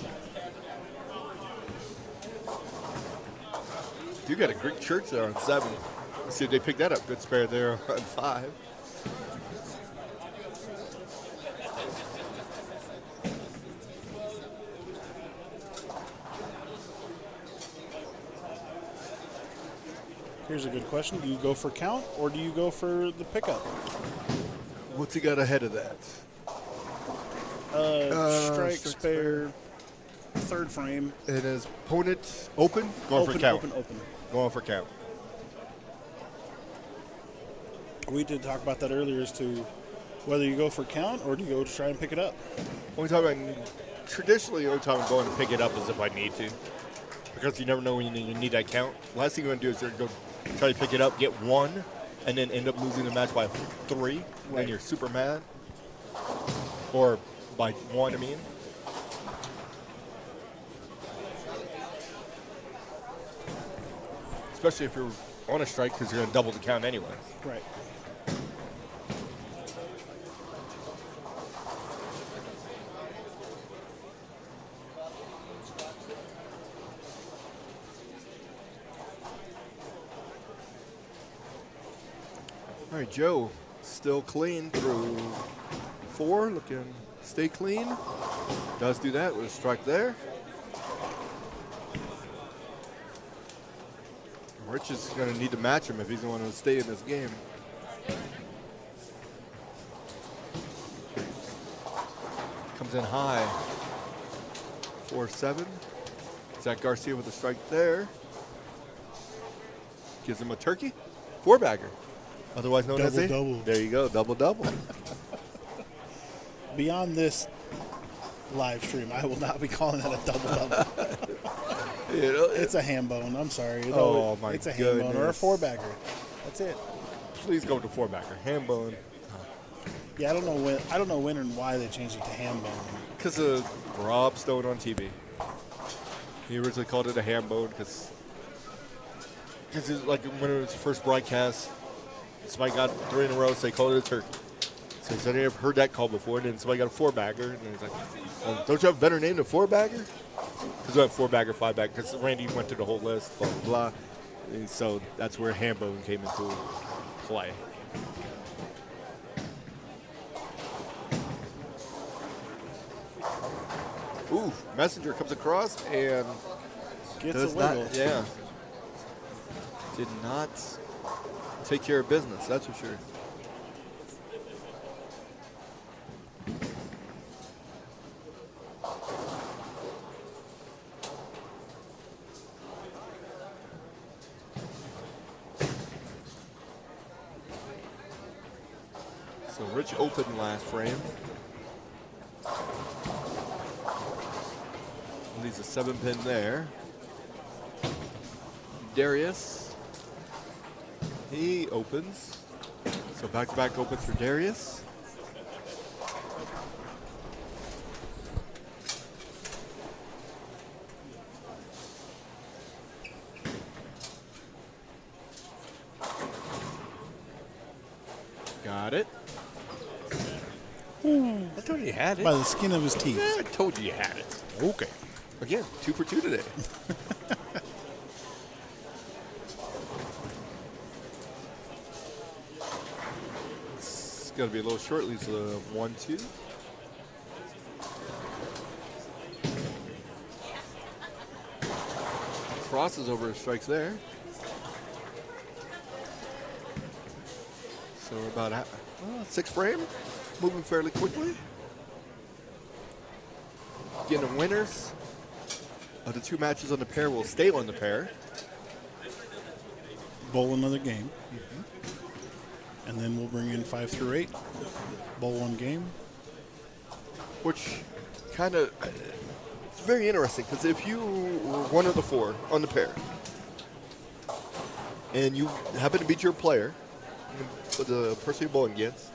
You got a Greek church there on 7. Let's see if they pick that up. Good spare there on 5. Here's a good question. Do you go for count or do you go for the pickup? What's he got ahead of that? Strike, spare, third frame. And his opponent open, going for count. Open. Going for count. We did talk about that earlier as to whether you go for count or do you go to try and pick it up. Traditionally, the only time I'm going to pick it up is if I need to. Because you never know when you need that count. Last thing you're going to do is you're going to go try to pick it up, get one, and then end up losing the match by 3. Right. Then you're super mad. Or by 1, I mean. Especially if you're on a strike because you're going to double the count anyway. Right. All right, Joe, still clean through 4, looking stay clean. Does do that with a strike there. Rich is going to need to match him if he's going to stay in this game. Comes in high. 4-7. Zach Garcia with a strike there. Gives him a turkey. 4-bagger. Otherwise known as a double. There you go, double. Beyond this live stream, I will not be calling that a double. It's a ham bone. I'm sorry. It's a ham bone or a 4-bagger. That's it. Please go to 4-bagger. Ham bone. Yeah, I don't know when and why they changed it to ham bone. Because of Rob Stone on TV. He originally called it a ham bone because like when it was first broadcast, somebody got 3 in a row, so they called it a turkey. So he said, I never heard that call before, and then somebody got a 4-bagger, and he's like, don't you have a better name than 4-bagger? Because we have 4-bagger, 5-bagger, because Randy went through the whole list, blah, blah, blah. And so that's where ham bone came into play. Ooh, Messenger comes across and Gets does a wiggle. not, yeah. Did not take care of business, that's for sure. So Rich opened last frame. Leaves a 7-pin there. Darius, he opens. So back-to-back opens for Darius. Got it. I told you you had it. By the skin of his teeth. I told you you had it. Okay. Again, 2 for 2 today. It's going to be a little short. Leaves a 1-2. Crosses over, strikes there. So we're about 6 frame. Moving fairly quickly. Getting winners of the 2 matches on the pair will stay on the pair. Bowl another game. And then we'll bring in 5 through 8. Bowl 1 game. Which kind of, it's very interesting because if you were one of the 4 on the pair and you happen to beat your player, the person you're bowling against,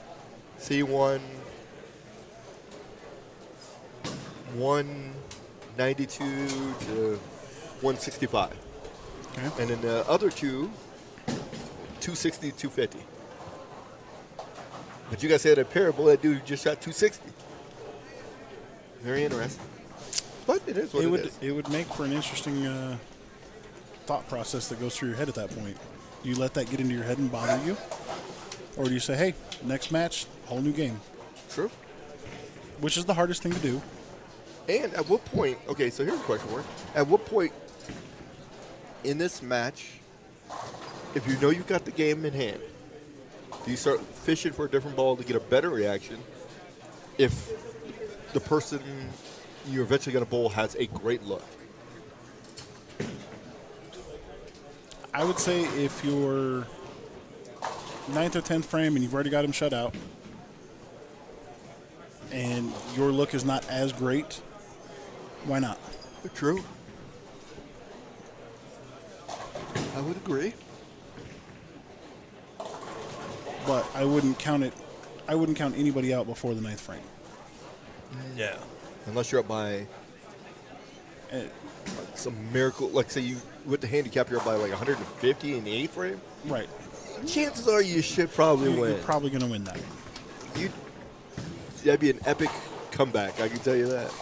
say you won 192 to 165. Okay. And then the other 2, 260 to 250. But you guys had a pair, that dude just shot 260. Very interesting. But it is what it is. It would make for an interesting thought process that goes through your head at that point. Do you let that get into your head and bother you? Or do you say, hey, next match, whole new game? True. Which is the hardest thing to do. And at what point, okay, so here's a question for you. At what point in this match, if you know you've got the game in hand, do you start fishing for a different ball to get a better reaction if the person you're eventually going to bowl has a great look. I would say if you're 9th or 10th frame and you've already got him shut out, and your look is not as great, why not? True. I would agree. But I wouldn't count it. I wouldn't count anybody out before the 9th frame. No. Unless you're up by some miracle, like say you with the handicap, you're up by like 150 in the 8th frame. Right. Chances are you should probably win. You're probably going to win that. That'd be an epic comeback, I can tell you that.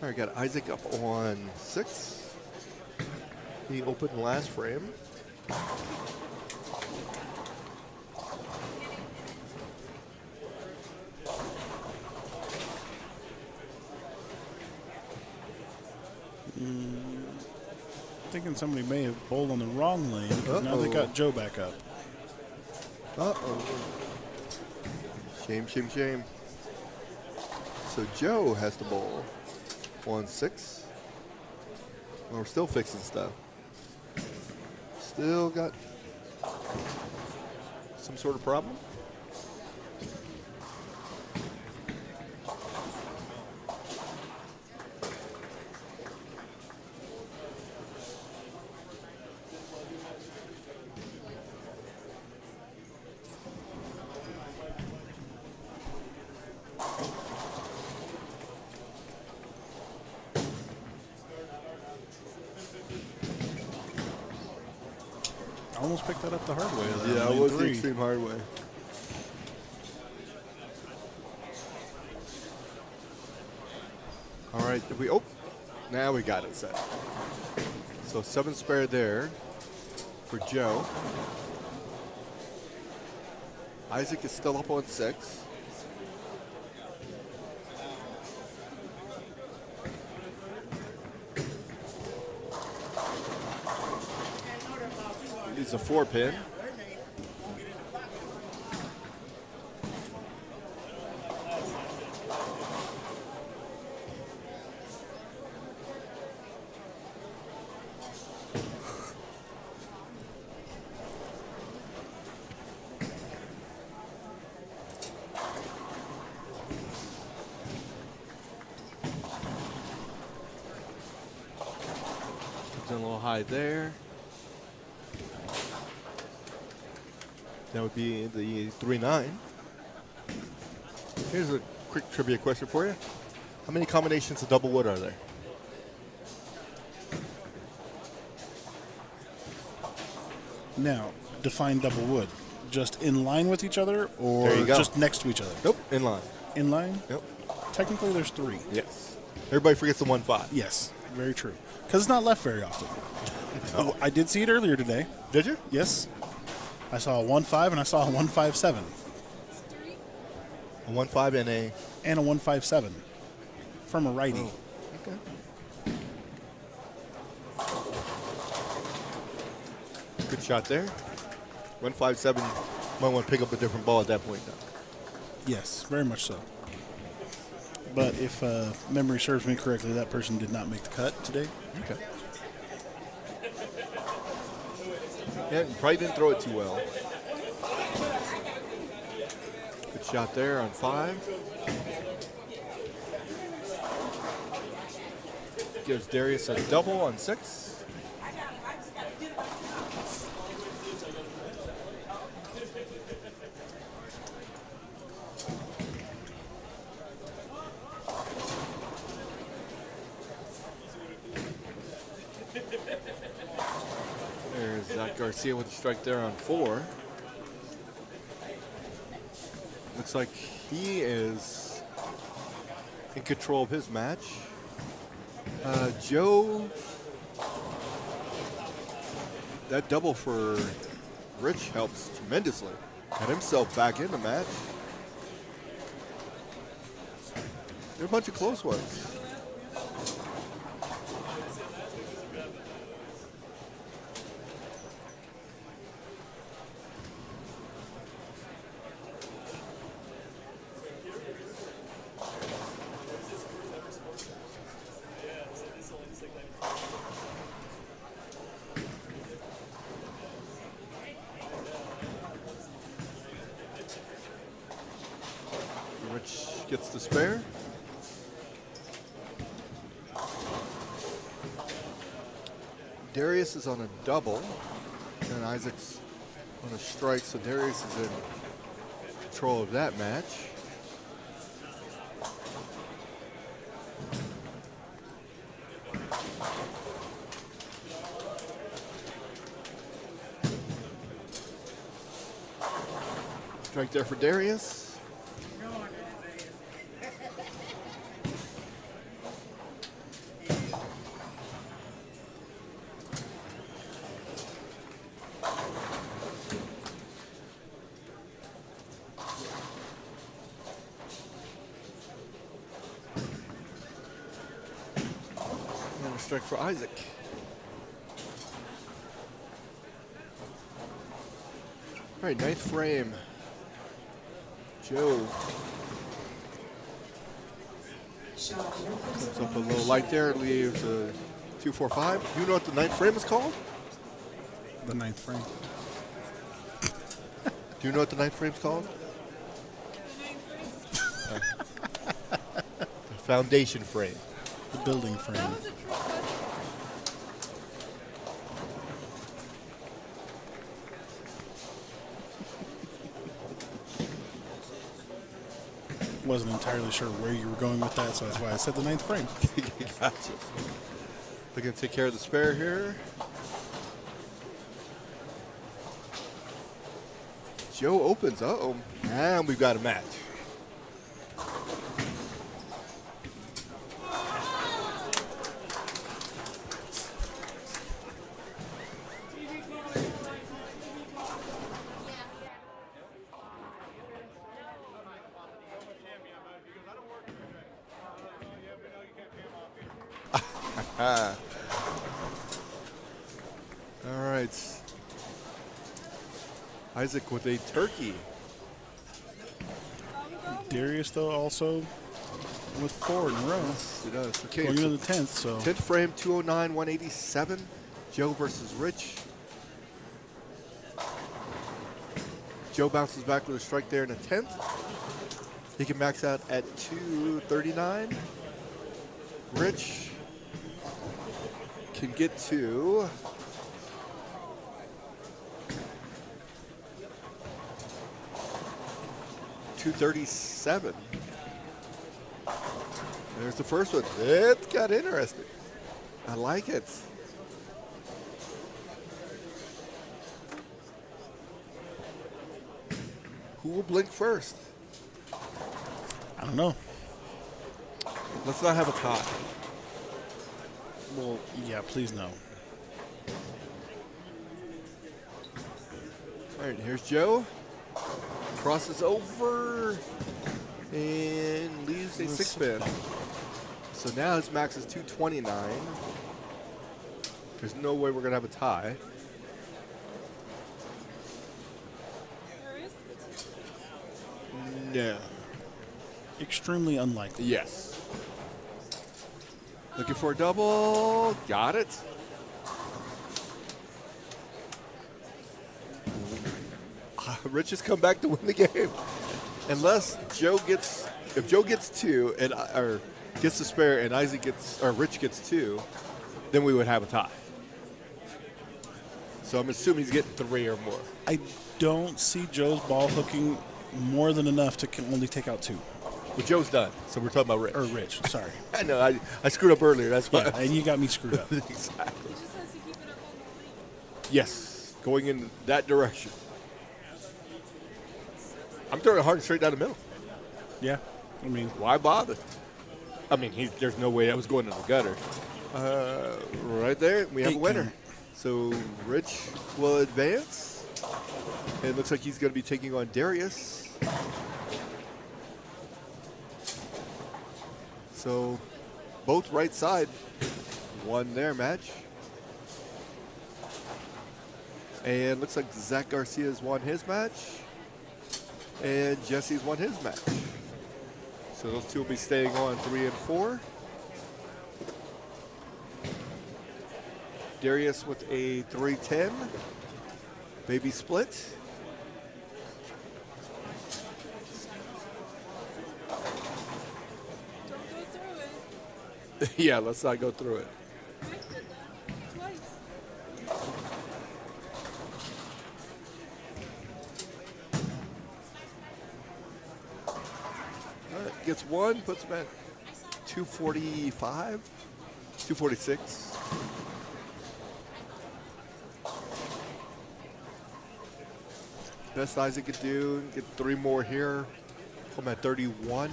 All right, got Isaac up on 6. He opened last frame. Thinking somebody may have bowled on the wrong lane because now they got Joe back up. Shame, shame, shame. So Joe has to bowl on 6. Well, we're still fixing stuff. Still got some sort of problem. Almost picked that up the hard way. Yeah, it was the extreme hard way. All right, now we got it set. So 7 spare there for Joe. Isaac is still up on 6. It's a 4-pin. Comes in a little high there. That would be the 3-9. Here's a quick trivia question for you. How many combinations of double wood are there? Now, define double wood. Just in line with each other or There you go. just next to each other? Nope, in line. In line? Yep. Technically, there's 3. Yes. Everybody forgets the 1-5. Yes, very true. Because it's not left very often. Oh, I did see it earlier today. Did you? Yes. I saw a 1-5 and I saw a 1-5-7. A 1-5 and a... And a 1-5-7 from a righty. Oh, okay. Good shot there. 1-5-7. Might want to pick up a different ball at that point, though. Yes, very much so. But if memory serves me correctly, that person did not make the cut today. Okay. Yeah, you probably didn't throw it too well. Good shot there on 5. Gives Darius a double on 6. There's Zach Garcia with a strike there on 4. Looks like he is in control of his match. Joe that double for Rich helps tremendously. Got himself back in the match. There are a bunch of close ones. Rich gets the spare. Darius is on a double, and Isaac's on a strike, so Darius is in control of that match. Strike there for Darius. And a strike for Isaac. All right, ninth frame. Joe comes up a little light there, leaves a 2-4-5. Do you know what the ninth frame is called? The ninth frame. Do you know what the ninth frame's called? The foundation frame. The building frame. That was a trick question. Wasn't entirely sure where you were going with that, so that's why I said the ninth frame. Gotcha. Looking to take care of the spare here. Joe opens. Uh-oh. And we've got a match. All right. Isaac with a turkey. Darius, though, also with 4 in a row. He does. Okay, Going so into the 10th, so. 10th frame, 209, 187. Joe versus Rich. Joe bounces back with a strike there in the 10th. He can max out at 239. Rich can get to 237. There's the first one. It got interesting. I like it. Who will blink first? I don't know. Let's not have a tie. Well, yeah, please no. All right, here's Joe. Crosses over and leaves a 6-spin. So now his max is 229. There's no way we're going to have a tie. No. Extremely unlikely. Yes. Looking for a double. Got it. Rich has come back to win the game. Unless Joe gets, if Joe gets 2 and or gets the spare and Isaac gets, or Rich gets 2, then we would have a tie. So I'm assuming he's getting 3 or more. I don't see Joe's ball hooking more than enough to only take out 2. Well, Joe's done, so we're talking about Rich. Or Rich, sorry. I know, I screwed up earlier. That's why. Yeah, and you got me screwed up. Exactly. He just has to keep it up on the line. Yes, going in that direction. I'm throwing it hard and straight down the middle. Yeah, I mean, why bother? I mean, there's no way that was going in the gutter. Right there, we have a winner. So Rich will advance. It looks like he's going to be taking on Darius. So both right side won their match. And looks like Zach Garcia's won his match. And Jesse's won his match. So those two will be staying on 3 and 4. Darius with a 310. Baby split. Don't go through it. Yeah, let's not go through it. I did that twice. All right, gets one, puts him at 245, 246. Best Isaac could do, get 3 more here. Put him at 31,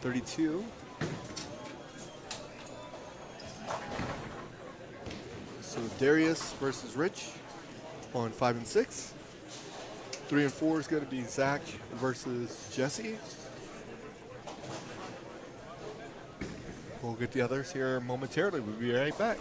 32. So Darius versus Rich on 5 and 6. 3 and 4 is going to be Zach versus Jesse. We'll get the others here momentarily. We'll be right back.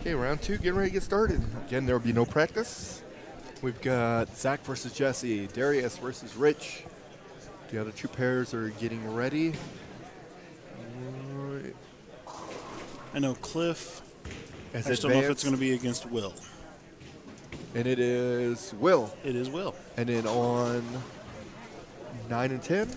Okay, round 2, getting ready to get started. Again, there will be no practice. We've got Zach versus Jesse, Darius versus Rich. The other 2 pairs are getting ready. I know Cliff. As I just don't know if advanced. it's going to be against Will. And it is Will. It is Will. And then on 9 and 10.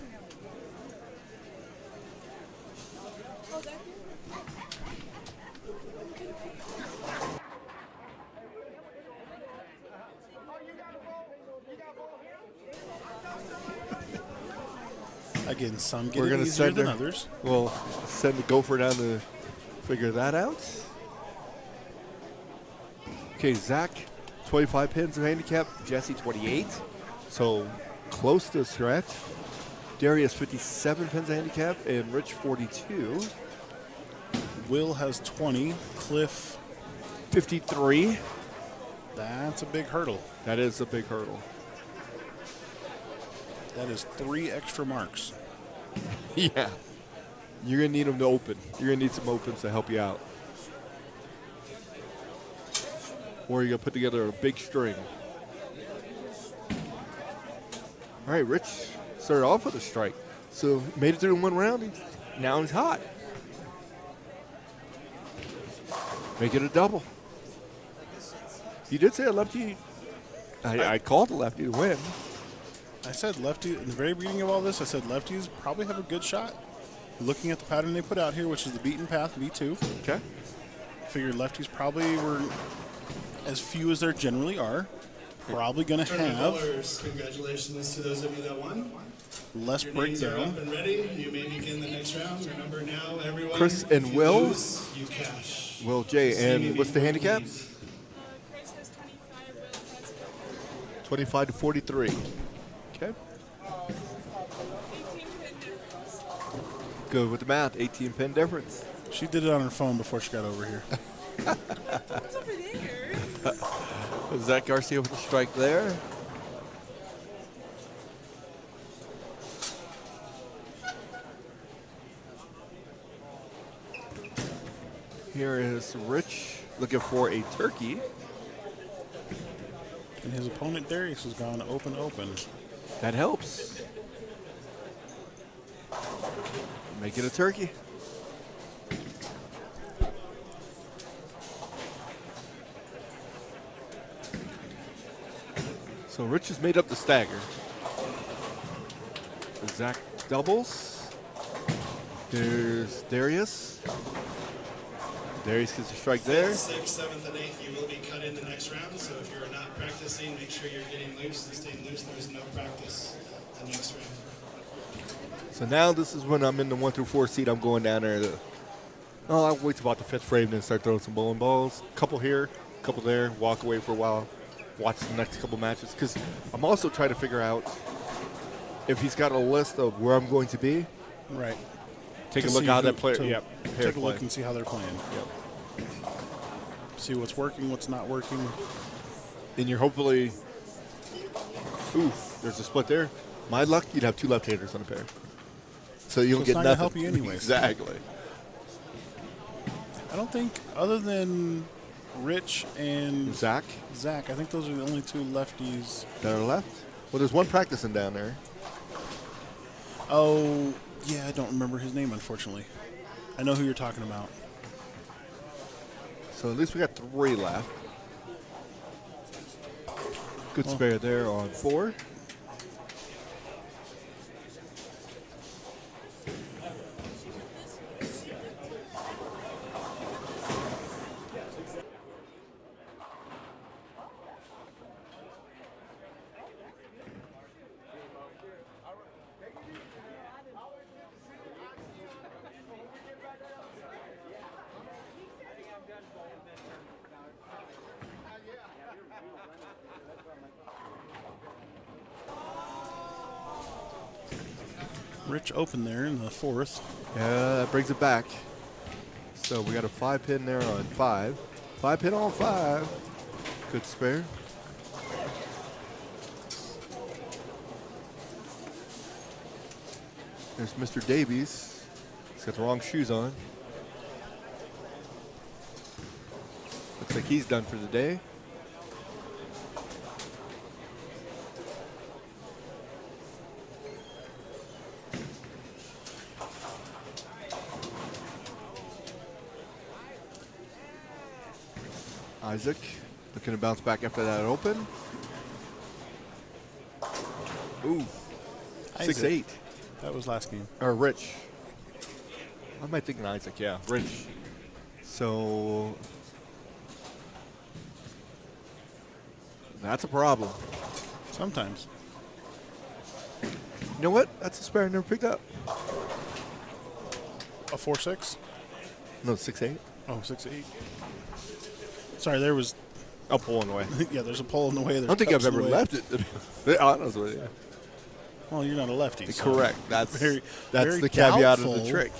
Again, some get We're it gonna easier send than her- others. We'll send the gopher down to figure that out. Okay, Zach, 25 pins of handicap. Jesse, 28. So close to a scratch. Darius, 57 pins of handicap. And Rich, 42. Will has 20. Cliff, 53. that's a big hurdle. That is a big hurdle. That is 3 extra marks. Yeah. You're going to need them to open. You're going to need some opens to help you out. Or you're going to put together a big string. All right, Rich started off with a strike. So made it through in 1 round. Now he's hot. Make it a double. You did say a lefty. I called a lefty to win. I said lefty in the very beginning of all this. I said lefties probably have a good shot. Looking at the pattern they put out here, which is the beaten path V2. Okay. Figured lefties probably were as few as there generally are. Probably going to Tournament have bowlers, congratulations to those of you that won. less Your names are breakdown. up and ready. You may begin the next round. Remember now, everyone. Chris and if you Will. lose, you cash. Will J. See me And what's the before you handicaps? Chris has 25, Will has 25 to 43. Okay. 18 pin difference. Good with the math. 18 pin difference. She did it on her phone before she got over here. What's over there? Zach Garcia with a strike there. Here is Rich looking for a turkey. And his opponent Darius has gone open. That helps. Make it a turkey. So Rich has made up the stagger. Zach doubles. There's Darius. Darius gets a strike there. 6th, 7th, and 8th, you will be cut in the next round. So if you're not practicing, make sure you're getting loose and staying loose. There's no practice the next round. So now this is when I'm in the 1 through 4 seat. I'm going down there to. Oh, I'll wait till about the 5th frame and start throwing some bowling balls. Couple here, couple there. Walk away for a while. Watch the next couple matches because I'm also trying to figure out if he's got a list of where I'm going to be. Right. Take To a look see how who- that player. to Yep. Take a look and see how they're playing. Yep. See what's working, what's not working. And you're hopefully. Oof, there's a split there. My luck, you'd have 2 left-handers on a pair. So you'll it's get not gonna nothing. help you anyways. Exactly. I don't think, other than Rich and Zach I think those are the only 2 lefties. that are left. Well, there's one practicing down there. Oh, yeah, I don't remember his name, unfortunately. I know who you're talking about. So at least we got 3 left. Good spare there on 4. Rich open there in the 4th. Yeah, that brings it back. So we got a 5 pin there on 5. 5 pin on 5. Good spare. There's Mr. Davies. He's got the wrong shoes on. Looks like he's done for the day. Isaac looking to bounce back after that open. Ooh, Isaac. 6-8. That was last game. Or Rich. What am I thinking Isaac? Yeah, Rich. So that's a problem. Sometimes. You know what? That's a spare I never picked up. A 4-6? No, 6-8. Oh, 6-8. Sorry, there was a pole in the way. Yeah, there's a pole in the way. I don't think I've ever left it, to be honest with you. Well, you're not a lefty. So Correct. That's very the caveat doubtful. of the trick.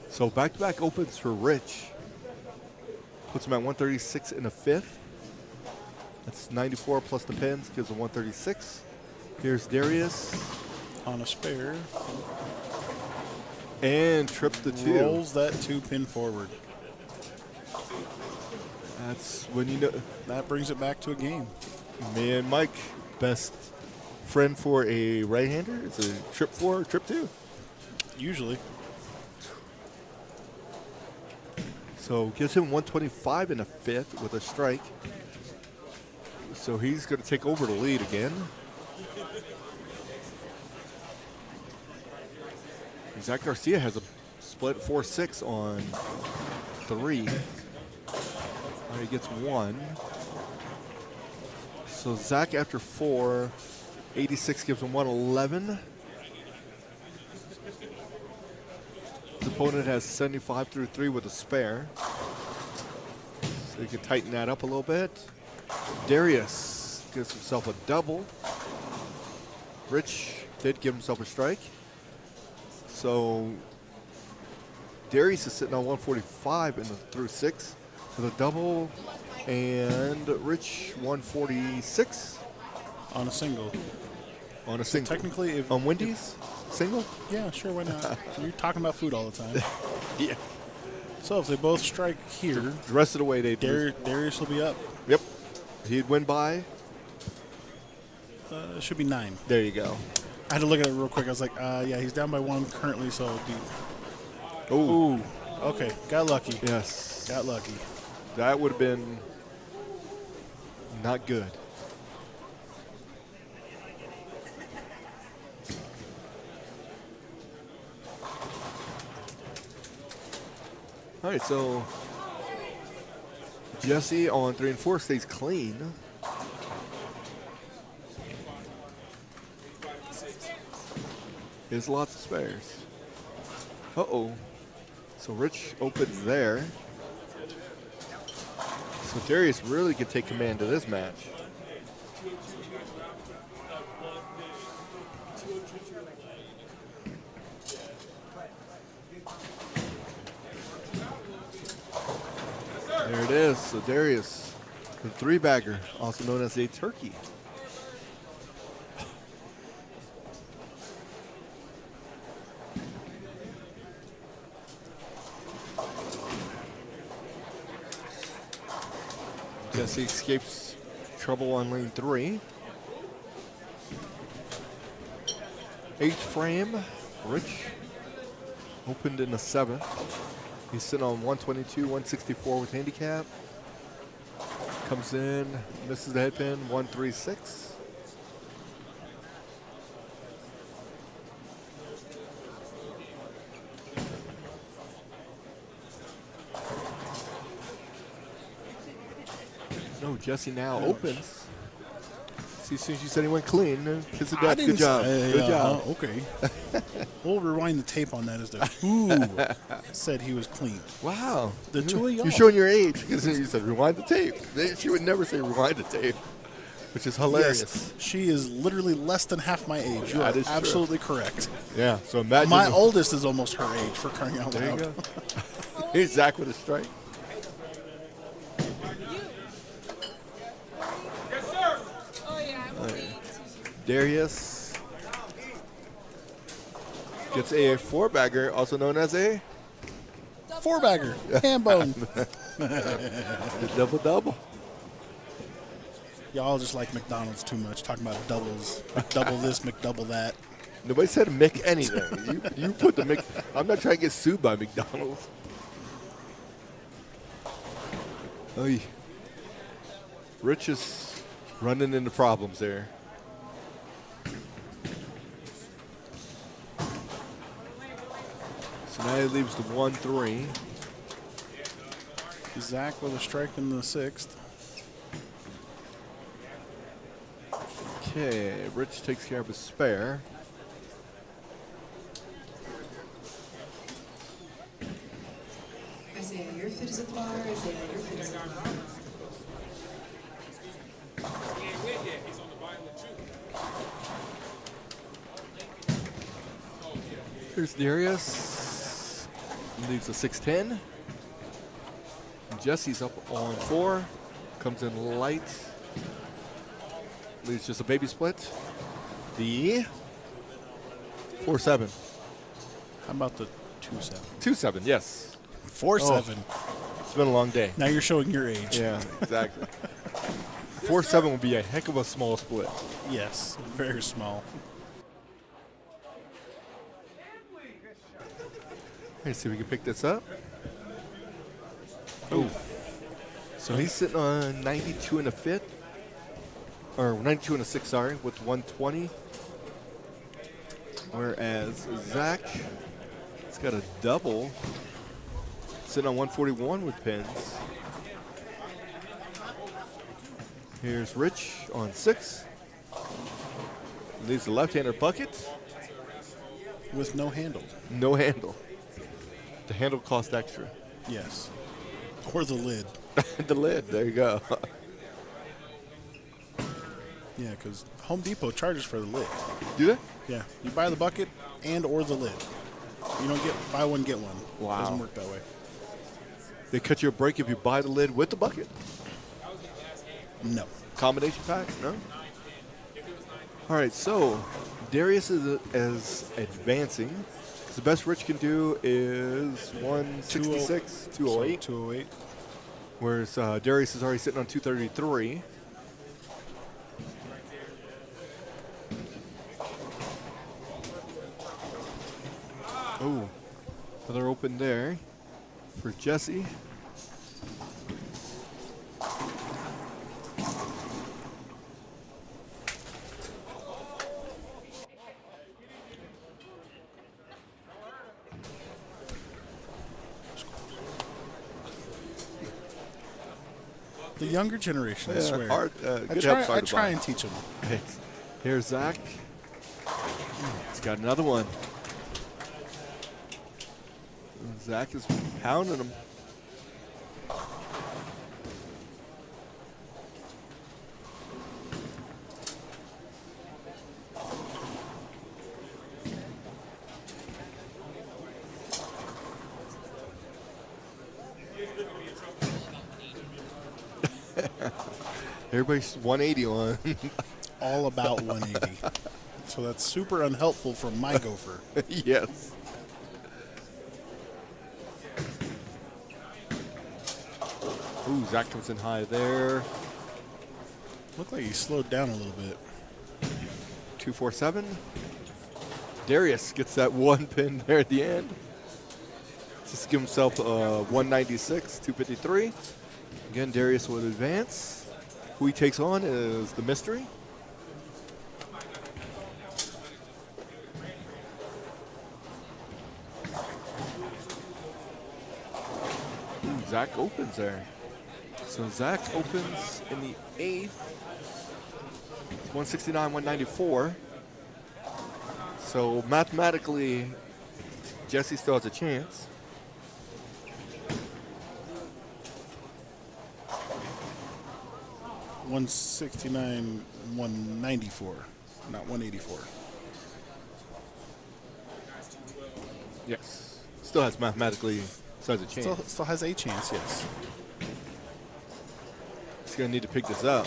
So back-to-back opens for Rich. Puts him at 136 in the fifth. That's 94 plus the pins, gives him 136. Here's Darius. On a spare. And trips the 2. Rolls that 2-pin forward. That's when you know. That brings it back to a game. Me and Mike, best friend for a right-hander. It's a trip 4, trip 2. Usually. So gives him 125 in the fifth with a strike. So he's going to take over the lead again. Zach Garcia has a split 4-6 on 3. He gets 1. So Zach after 4, 86 gives him 111. His opponent has 75 through 3 with a spare. So you can tighten that up a little bit. Darius gives himself a double. Rich did give himself a strike. So Darius is sitting on 145 in the through 6 with a double, and Rich 146 on a single. On a single. Technically, if on Wendy's single. Yeah, sure. Why not? You're talking about food all the time. Yeah. So if they both strike here, the rest of the way they Darius will be up. Yep. He'd win by. It should be 9. There you go. I had to look at it real quick. I was like, yeah, he's down by 1 currently, so it'd be. Ooh. Okay, got lucky. Yes. Got lucky. That would have been not good. All right, so Jesse on 3 and 4 stays clean. There's lots of spares. Uh-oh. So Rich opens there. So Darius really could take command of this match. There it is. So Darius, the 3-bagger, also known as a turkey. Jesse escapes trouble on lane 3. 8th frame, Rich opened in the 7th. He's sitting on 122, 164 with handicap. Comes in, misses the head pin, 136. No, Jesse now opens. See, as soon as you said he went clean, kiss of death. Good job. Good job. Okay. We'll rewind the tape on that as the who said he was clean. Wow. The two of y'all. You're showing your age because you said rewind the tape. She would never say rewind the tape, which is hilarious. Yes, she is literally less than half my age. You are absolutely correct. Yeah, so imagine. My oldest is almost her age, for crying out loud. There you go. Here's Zach with a strike. Darius gets a 4-bagger, also known as a Four-bagger. Ham bone. The double. Y'all just like McDonald's too much. Talking about doubles. McDouble this, McDouble that. Nobody said Mick anything. you put the Mick. I'm not trying to get sued by McDonald's. Oy. Rich is running into problems there. So now he leaves the 1-3. Zach with a strike in the 6th. Okay, Rich takes care of his spare. Isaiah, your foot is at the bar. Isaiah, your foot is at the bar. Here's Darius. Leaves a 6-10. Jesse's up on 4. Comes in light. Leaves just a baby split. The 4-7. How about the 2-7? 2-7, yes. 4-7. It's been a long day. Now you're showing your age. Yeah, exactly. 4-7 will be a heck of a small split. Yes, very small. Let's see if we can pick this up. Oh. So he's sitting on 92 and a fifth. Or 92 and a 6, sorry, with 120. Whereas Zach has got a double. Sitting on 141 with pins. Here's Rich on 6. Leaves the left-hander bucket. With no handle. No handle. The handle cost extra. Yes. Or the lid. The lid, there you go. Yeah, because Home Depot charges for the lid. Do they? Yeah. You buy the bucket and or the lid. You don't get buy one, get one. Wow. Doesn't work that way. They cut you a break if you buy the lid with the bucket? No. Combination pack? No? All right, so Darius is advancing. The best Rich can do is 166, 208. 208. Whereas Darius is already sitting on 233. Oh, another open there for Jesse. The younger generation, I swear. I Good try and teach them. Here's Zach. He's got another one. Zach is pounding him. Everybody's 180 on. All about 180. So that's super unhelpful for my gopher. Yes. Ooh, Zach comes in high there. Looked like he slowed down a little bit. 247. Darius gets that one pin there at the end. Just give himself 196, 253. Again, Darius would advance. Who he takes on is the mystery. Ooh, Zach opens there. So Zach opens in the 8th. 169, 194. So mathematically, Jesse still has a chance. $169, $194, not $184. Yes. Still has mathematically a chance. Still has a chance, yes. He's going to need to pick this up.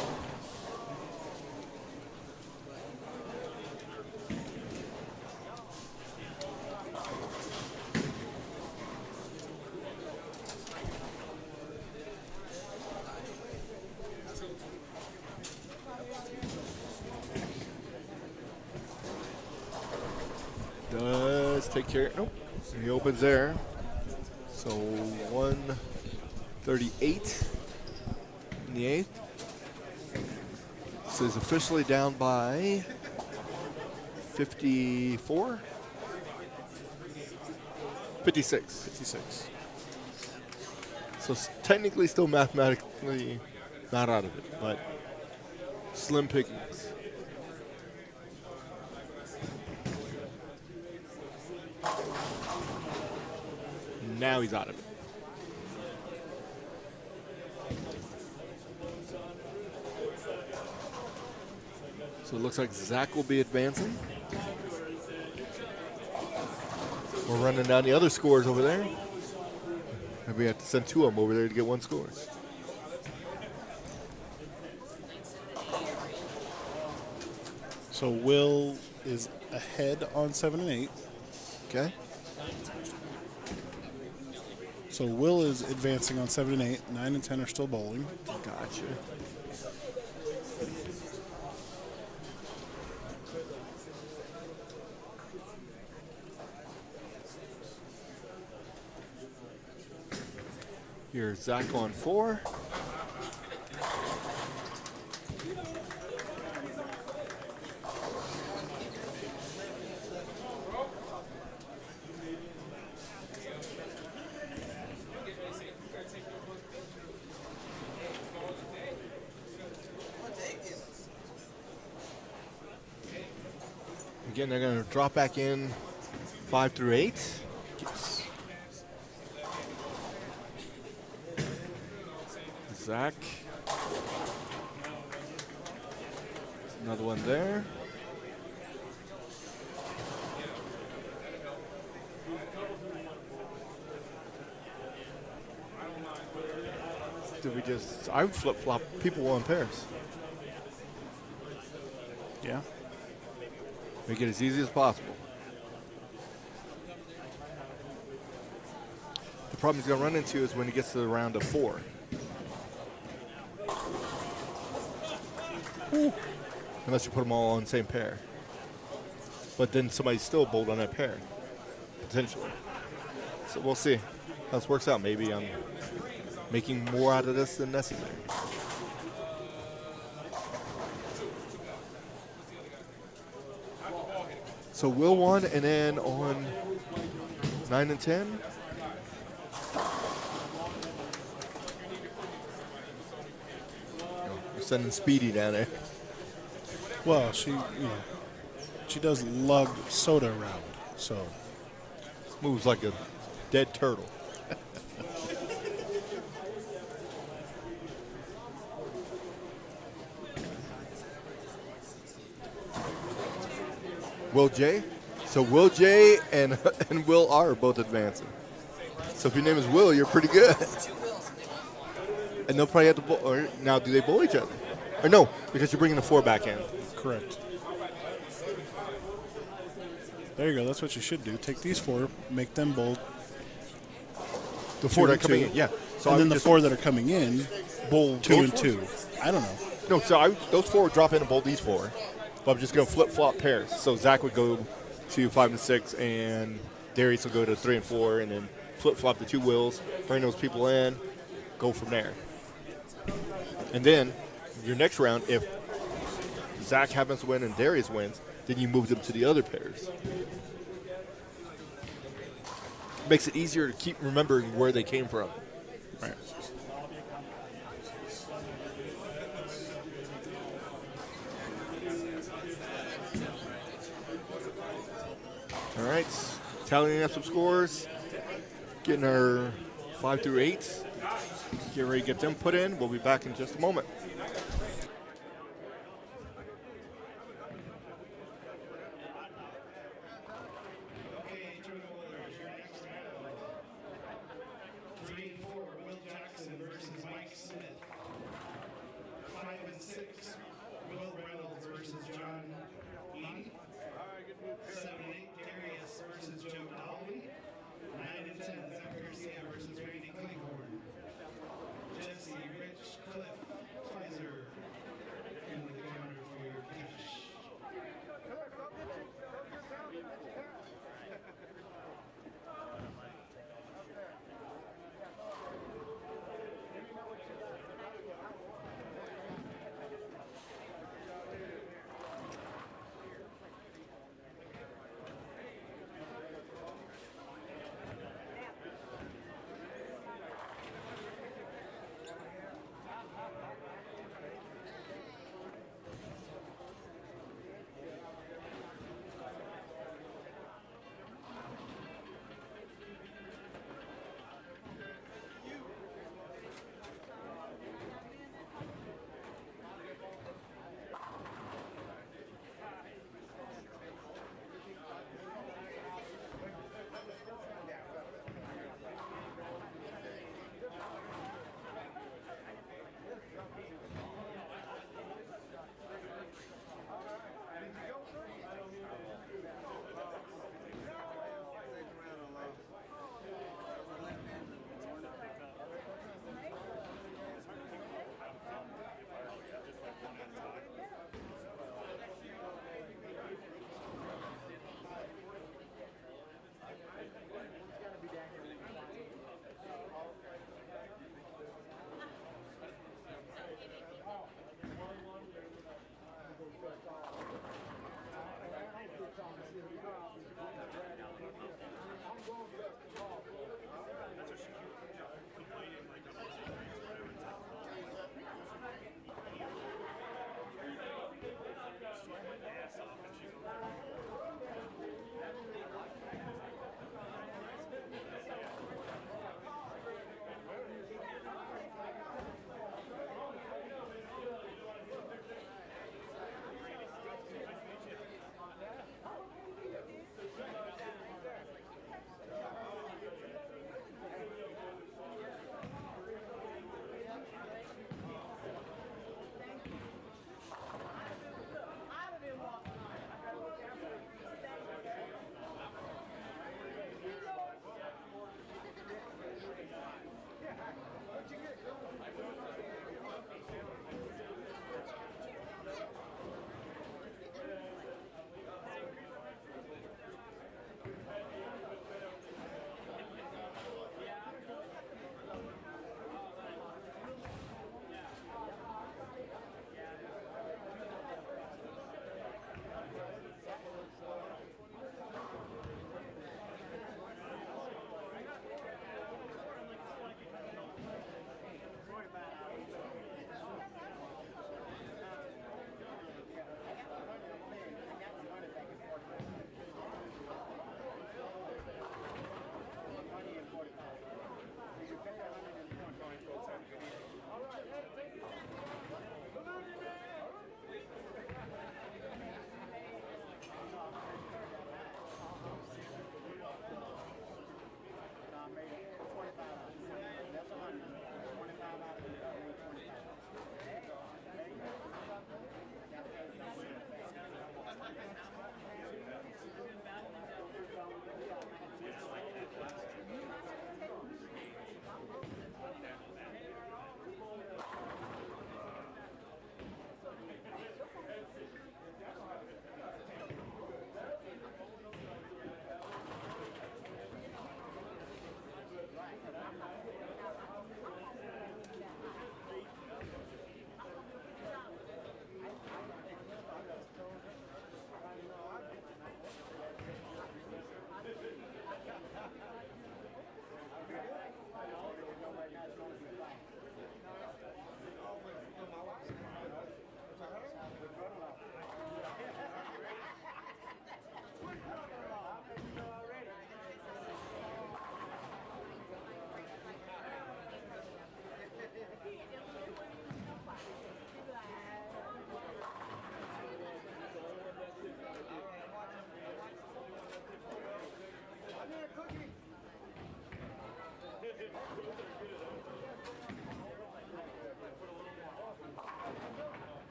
take care. Nope. He opens there. So 138 in the 8th. So he's officially down by 54? 56. 56. So technically still mathematically not out of it, but slim pickings. Now he's out of it. So it looks like Zach will be advancing. We're running down the other scores over there. Maybe we have to send 2 of them over there to get 1 score. So Will is ahead on 7 and 8. Okay. So Will is advancing on 7 and 8. 9 and 10 are still bowling. Gotcha. Here's Zach on 4. Again, they're going to drop back in 5 through 8. Yes. Zach. Another one there. Did we just, I would flip-flop people on pairs. Yeah. Make it as easy as possible. The problem he's going to run into is when he gets to the round of 4. Ooh. Unless you put them all on the same pair. But then somebody's still bowled on that pair, potentially. So we'll see how this works out. Maybe I'm making more out of this than necessary. So Will won, and then on 9 and 10. We're sending Speedy down there. Well, she does lug soda around, so moves like a dead turtle. Will J. So Will J and Will R are both advancing. So if your name is Will, you're pretty good. And they'll probably have to bowl. Or now, do they bowl each other? Or no, because you're bringing the 4 back in. correct. There you go. That's what you should do. Take these 4, make them bowl. The 4 that are coming in, yeah. So and then the 4 that are coming in, bowl 2 and 2. I don't know. No, so those 4 would drop in and bowl these 4. But I'm just going to flip-flop pairs. So Zach would go to 5 and 6, and Darius will go to 3 and 4, and then flip-flop the 2 Wills, bring those people in, go from there. And then your next round, if Zach happens to win and Darius wins, then you move them to the other pairs. Makes it easier to keep remembering where they came from. Right. All right, tallying up some scores, getting our 5 through 8. Get ready to get them put in. We'll be back in just a moment. Okay, tournament winners, your next round. 3 and 4, Will Jackson versus Mike Smith. 5 and 6, Will Reynolds versus John Eady. 7 and 8, Darius versus Joe Dolby. 9 and 10, Zach Garcia versus Randy Cleghorn. Jesse, Rich, Cliff, Pfizer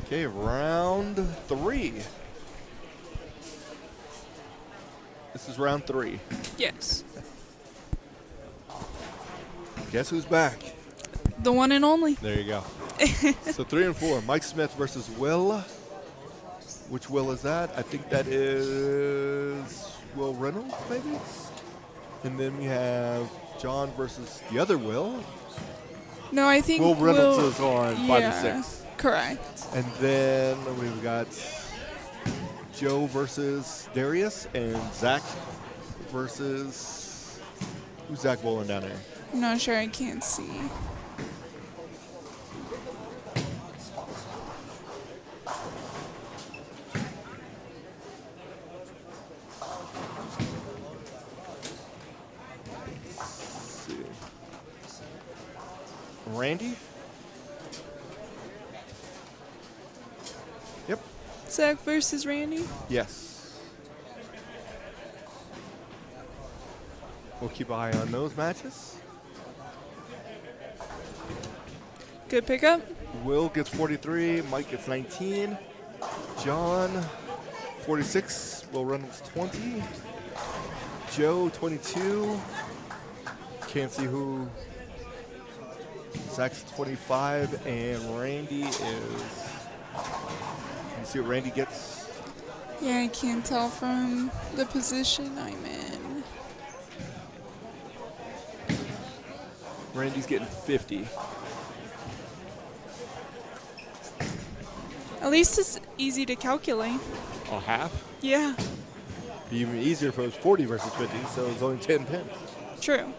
Okay, round 3. This is round 3. Yes. Guess who's back? The one and only. There you go. So 3 and 4. Mike Smith versus Will. Which Will is that? I think that is Will Reynolds, maybe? And then we have John versus the other Will. No, I think Will Reynolds is on 5 yeah, and 6. Correct. And then we've got Joe versus Darius and Zach versus... Who's Zach bowling down there? I'm not sure. I can't see. Randy? Yep. Zach versus Randy. Yes. We'll keep an eye on those matches. Good pickup. Will gets 43. Mike gets 19. John, 46. Will Reynolds, 20. Joe, 22. Can't see who. Zach's 25. And Randy is... Can you see what Randy gets? Yeah, I can't tell from the position I'm in. Randy's getting 50. At least it's easy to calculate. Oh, half? Yeah. Be even easier if it was 40 versus 50, so it's only 10 pins. True.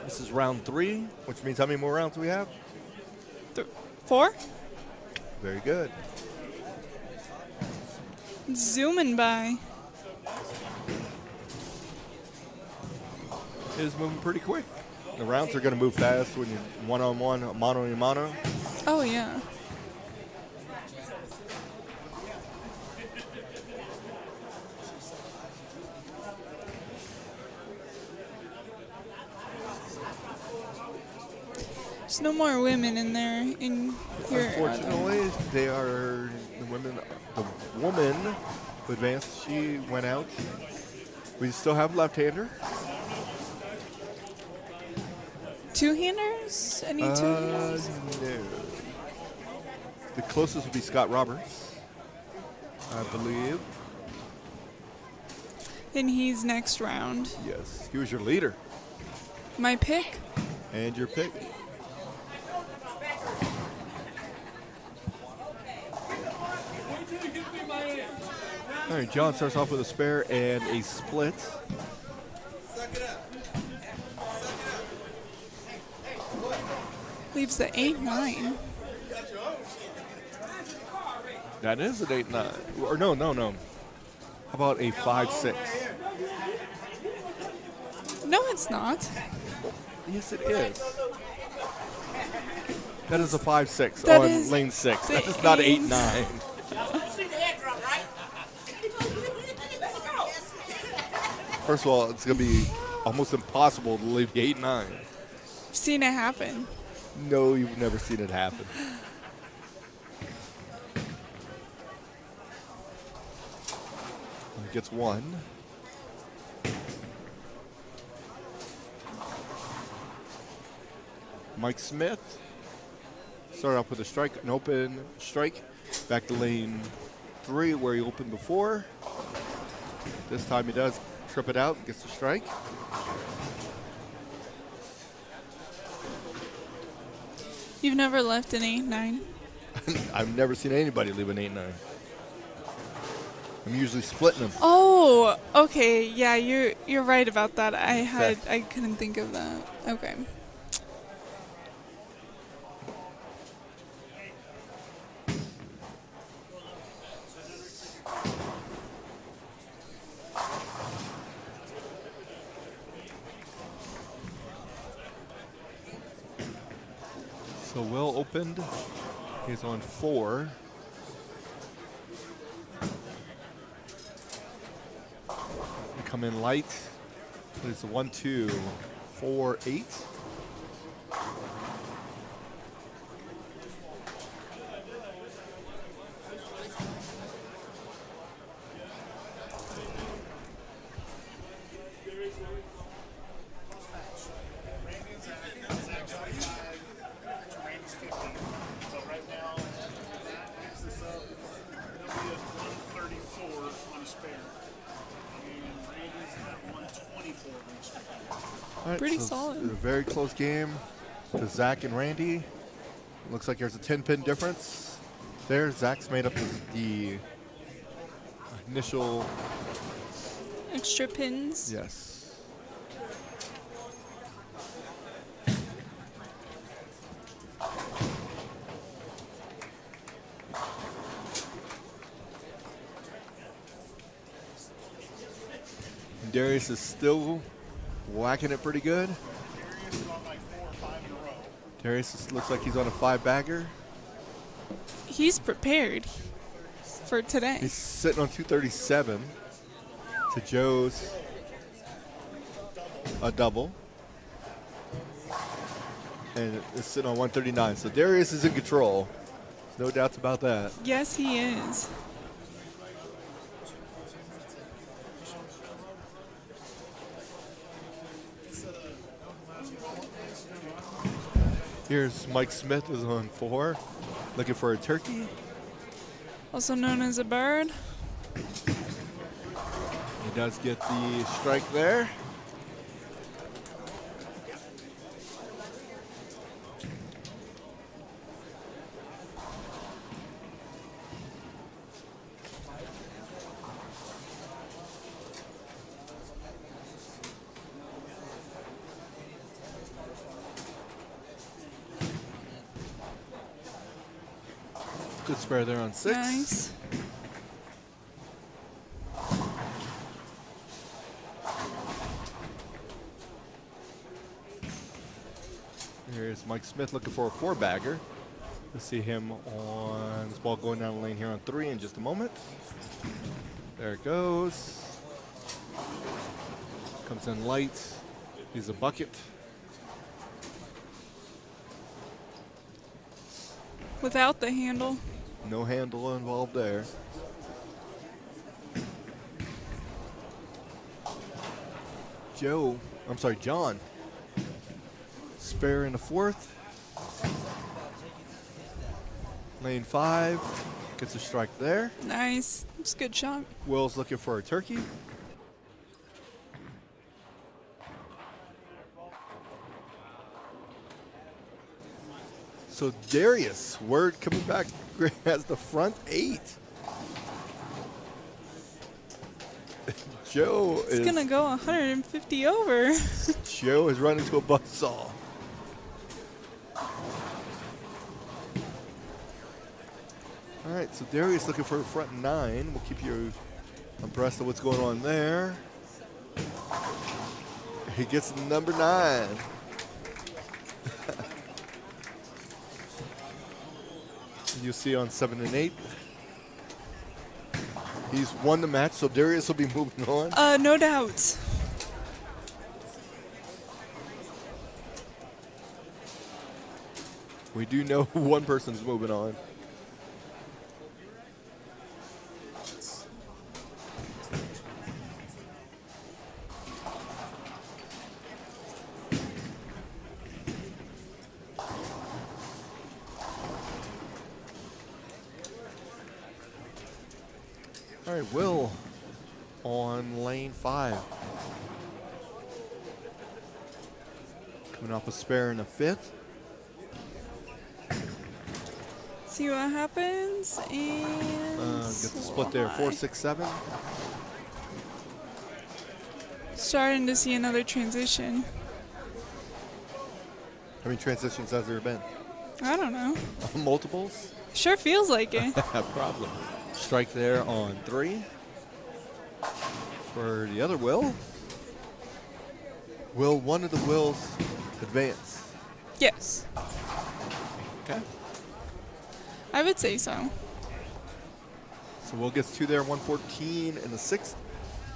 This is round 3, which means how many more rounds do we have? 4? Very good. Zooming by. It is moving pretty quick. The rounds are going to move fast when you're one-on-one, mano-a-mano. Oh, yeah. There's no more women in there in here. Unfortunately, they are the women. The woman who advanced, she went out. We still have left-hander. Two-handers? Any two-handers? No. The closest would be Scott Roberts, I believe. Then he's next round. Yes, he was your leader. My pick? And your pick. All right, John starts off with a spare and a split. Leaves the 8-9. That is an 8-9. Or no. How about a 5-6? No, it's not. Yes, it is. That is a 5-6 That on is lane 6. the That is not 8. 8-9. First of all, it's going to be almost impossible to leave 8-9. I've seen it happen. No, you've never seen it happen. He gets 1. Mike Smith started off with a strike, an open strike. Back to lane 3 where he opened before. This time he does trip it out, gets the strike. You've never left an 8-9? I've never seen anybody leave an 8-9. I'm usually splitting them. Oh, okay. Yeah, you're right about that. I couldn't think of that. Okay. So Will opened. He's on 4. We come in light. It's a 1, 2, 4, 8. All right, Pretty so it's solid. a very close game to Zach and Randy. Looks like there's a 10-pin difference there. Zach's made up the initial. Extra pins. Yes. Darius is still whacking it pretty good. Darius is on like 4 or 5 in a row. Darius looks like he's on a 5-bagger. He's prepared for today. He's sitting on 237 to Joe's a double. And it's sitting on 139. So Darius is in control. No doubts about that. Yes, he is. Here's Mike Smith is on 4, looking for a turkey. Also known as a bird. He does get the strike there. Good spare there on 6. Nice. Here's Mike Smith looking for a 4-bagger. We'll see him on this ball going down the lane here on 3 in just a moment. There it goes. Comes in light. He's a bucket. Without the handle. No handle involved there. John. Spare in the 4th. Lane 5. Gets a strike there. Nice. It's a good shot. Will's looking for a turkey. So Darius, word coming back, has the front 8. Joe It's gonna go 150 over. Joe is running to a buzzsaw. All right, so Darius looking for a front 9. We'll keep you abreast of what's going on there. He gets number 9. You'll see on 7 and 8. He's won the match, so Darius will be moving on. No doubt. We do know one person's moving on. All right, Will on lane 5. Coming off a spare in the 5th. See what happens. And Get the split there, 4, 6, 7. Starting to see another transition. How many transitions has there been? I don't know. Multiples? Sure feels like it. Problem. Strike there on 3. For the other Will. Will one of the Wills advance? Yes. Okay. I would say so. So Will gets 2 there, 114 in the 6th,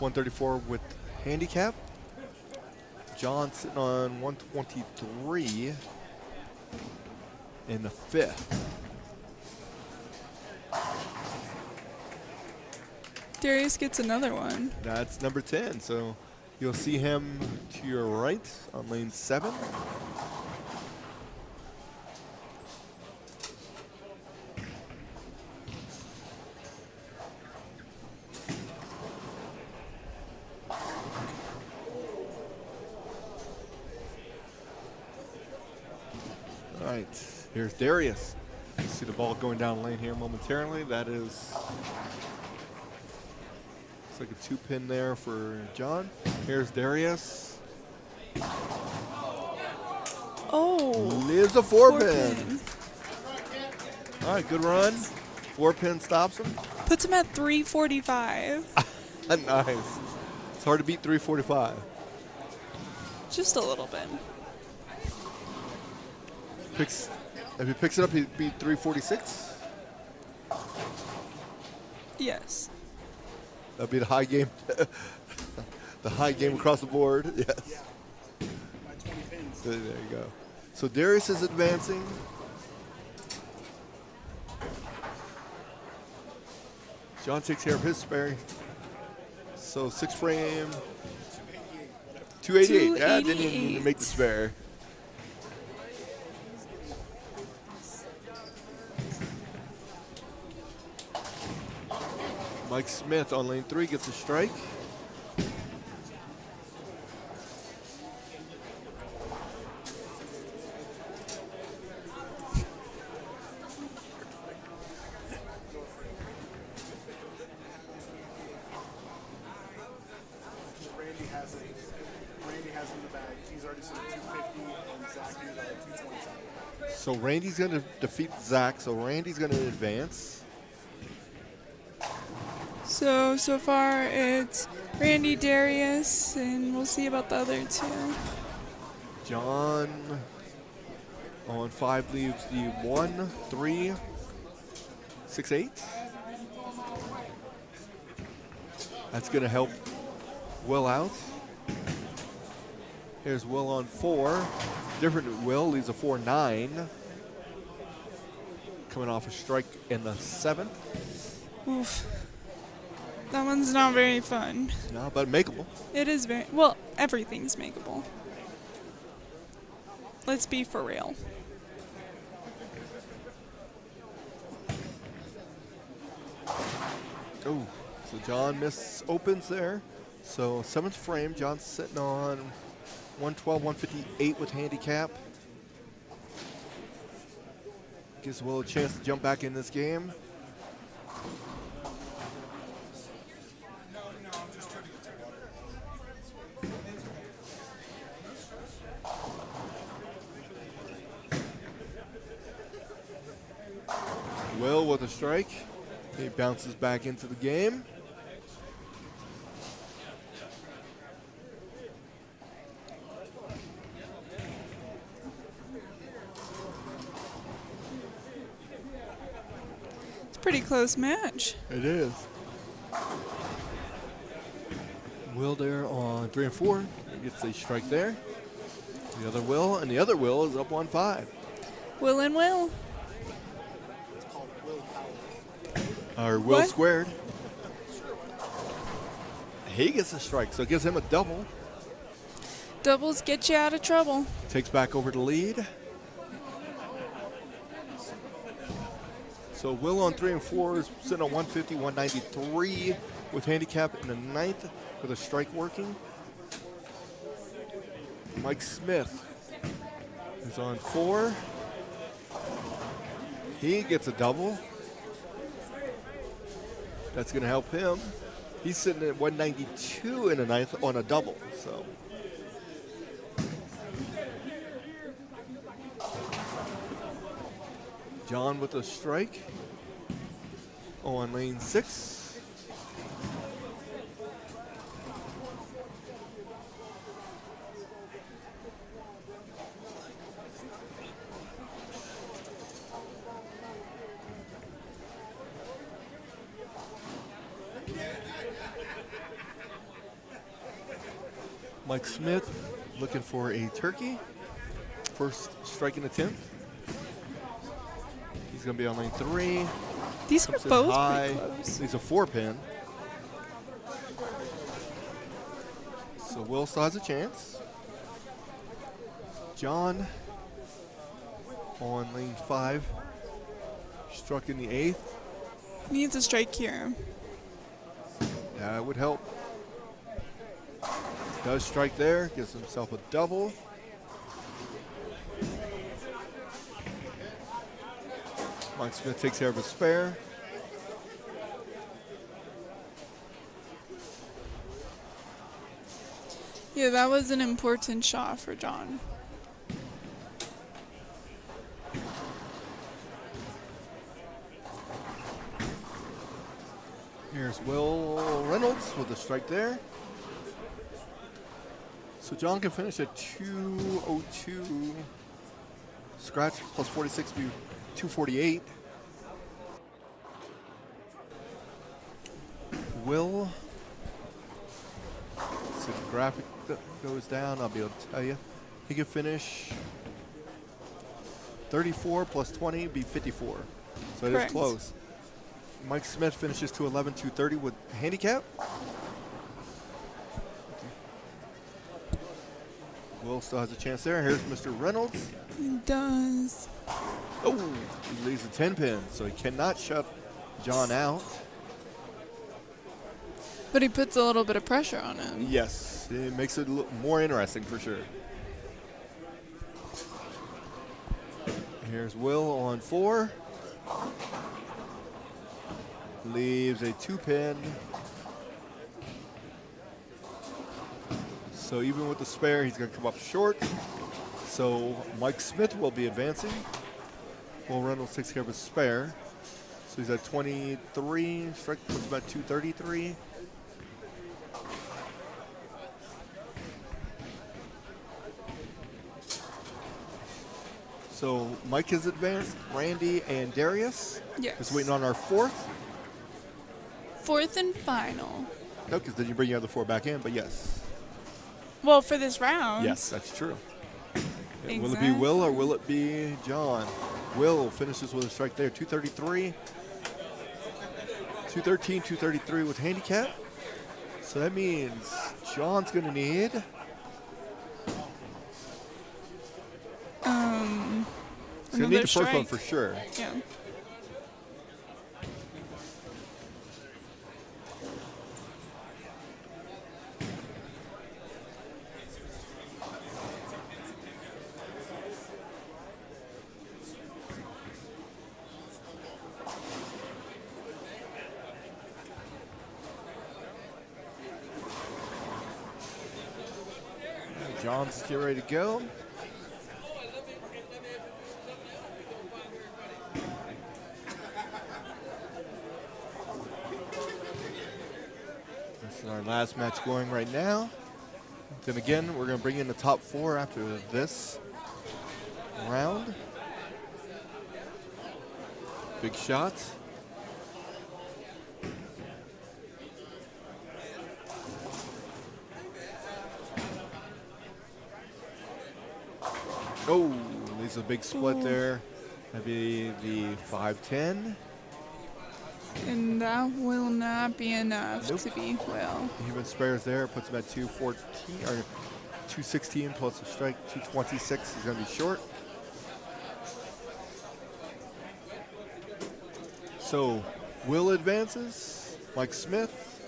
134 with handicap. John sitting on 123 in the 5th. Darius gets another one. That's number 10. So you'll see him to your right on lane 7. Here's Darius. You see the ball going down lane here momentarily. That is, looks like a 2-pin there for John. Here's Darius. Oh. Lives a 4-pin. All right, good run. 4-pin stops him. Puts him at 345. Nice. It's hard to beat 345. Just a little bit. If he picks it up, he'd beat 346. Yes. That'd be the high game. The high game across the board. Yes. So there you go. So Darius is advancing. John takes care of his spare. So 6 frame. 288. Yeah, didn't even need to make the spare. Mike Smith on lane 3 gets a strike. Randy has in the bag. He's already sent 250 and Zach ended up at 227. So Randy's going to defeat Zach. So Randy's going to advance. So far it's Randy, Darius, and we'll see about the other 2. John on 5 leaves the 1, 3, 6, 8. That's going to help Will out. Here's Will on 4. Different Will leaves a 4-9. Coming off a strike in the 7th. Oof. That one's not very fun. No, but makeable. It is very, well, everything's makeable. Let's be for real. Oh, so John opens there. So 7th frame, John's sitting on 112, 158 with handicap. Gives Will a chance to jump back in this game. Will with a strike. He bounces back into the game. It's a pretty close match. It is. Will there on 3 and 4. He gets a strike there. The other Will, and the other Will is up on 5. Will and Will. Or Will What? squared. He gets a strike, so it gives him a double. Doubles get you out of trouble. Takes back over the lead. So Will on 3 and 4 is sitting on 150, 193 with handicap in the 9th with a strike working. Mike Smith is on 4. He gets a double. That's going to help him. He's sitting at 192 in the 9th on a double. So John with a strike on lane 6. Mike Smith looking for a turkey. First striking attempt. He's going to be on lane 3. These are Comes in both high. pretty close. He's a 4-pin. So Will still has a chance. John on lane 5. Struck in the 8th. Needs a strike here. That would help. Does strike there, gives himself a double. Mike Smith takes care of his spare. Yeah, that was an important shot for John. Here's Will Reynolds with a strike there. So John can finish at 202. Scratch plus 46 be 248. Will. So the graphic goes down, I'll be able to tell you. He can finish 34 plus 20 be 54. So it is Correct. close. Mike Smith finishes 211, 230 with handicap. Will still has a chance there. Here's Mr. Reynolds. He does. Oh, he leaves a 10 pin, so he cannot shut John out. But he puts a little bit of pressure on him. Yes, it makes it a little more interesting for sure. Here's Will on 4. Leaves a 2 pin. So even with the spare, he's going to come up short. So Mike Smith will be advancing. Will Reynolds takes care of his spare. So he's at 23. Strike puts him at 233. So Mike is advanced. Randy and Darius. Yes. Just waiting on our 4th. 4th and final. No, because then you bring your other 4 back in, but yes. Well, for this round. Yes, that's true. Exactly. Will it be Will or will it be John? Will finishes with a strike there, 233. 213, 233 with handicap. So that means John's going to need... He's going to need the first one for sure. Yeah. John's getting ready to go. This is our last match going right now. Then again, we're going to bring in the top 4 after this round. Big shots. Oh, there's a big split there. That'd be the 5-10. And that will not be enough to be Will. Even spares there, puts him at 214 or 216 plus a strike, 226. He's going to be short. So Will advances, Mike Smith,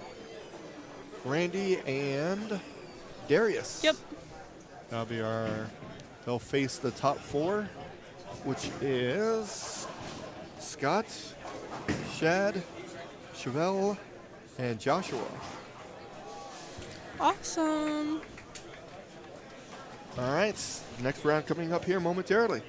Randy, and Darius. Yep. That'll be our, they'll face the top 4, which is Scott, Shad, Chevelle, and Joshua. Awesome. All right, next round coming up here momentarily.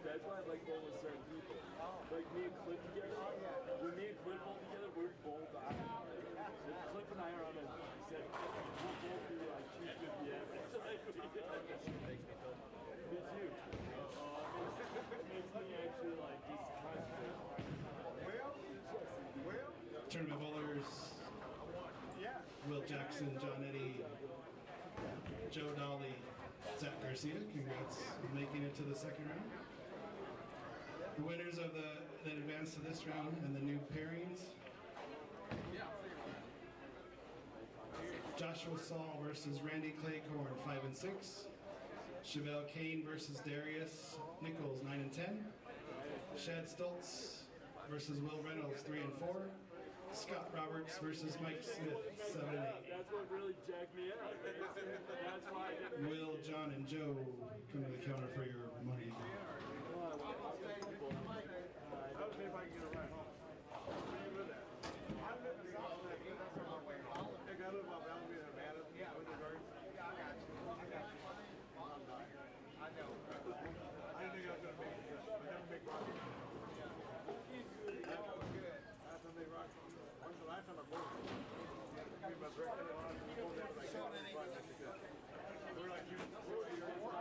That's why I like bowling with certain people. Like me and Cliff together. When me and Cliff bowl together, we're both out. Cliff and I are on a set. We'll both do like 250 average. Makes me feel me too. Makes me actually like just concentrate. Tournament bowlers, Will Jackson, John Eddy, Joe Dolly, Zach Garcia. Congrats on making it to the second round. The winners of that advance to this round and the new pairings. Joshua Saul versus Randy Claycorn, 5 and 6. Chevelle Kane versus Darius Nichols, 9 and 10. Shad Stoltz versus Will Reynolds, 3 and 4. Scott Roberts versus Mike Smith, 7 and 8. That's what really jacked me up. That's why I didn't. Will, John, and Joe come to the counter for your money. I'll see if I can get it right home. Where you live at? I live in South Texas. That's where I'm way. I live off Alameda, Nevada. Yeah, with the gardens. I got you. I'm not here. I know. I didn't think I was going to make it. I never make rocket. That was good. Last time they rocked. When's the last time I bought it? Me and my director, a lot of people go there, but I can't find that. We're like, you, 40 years old.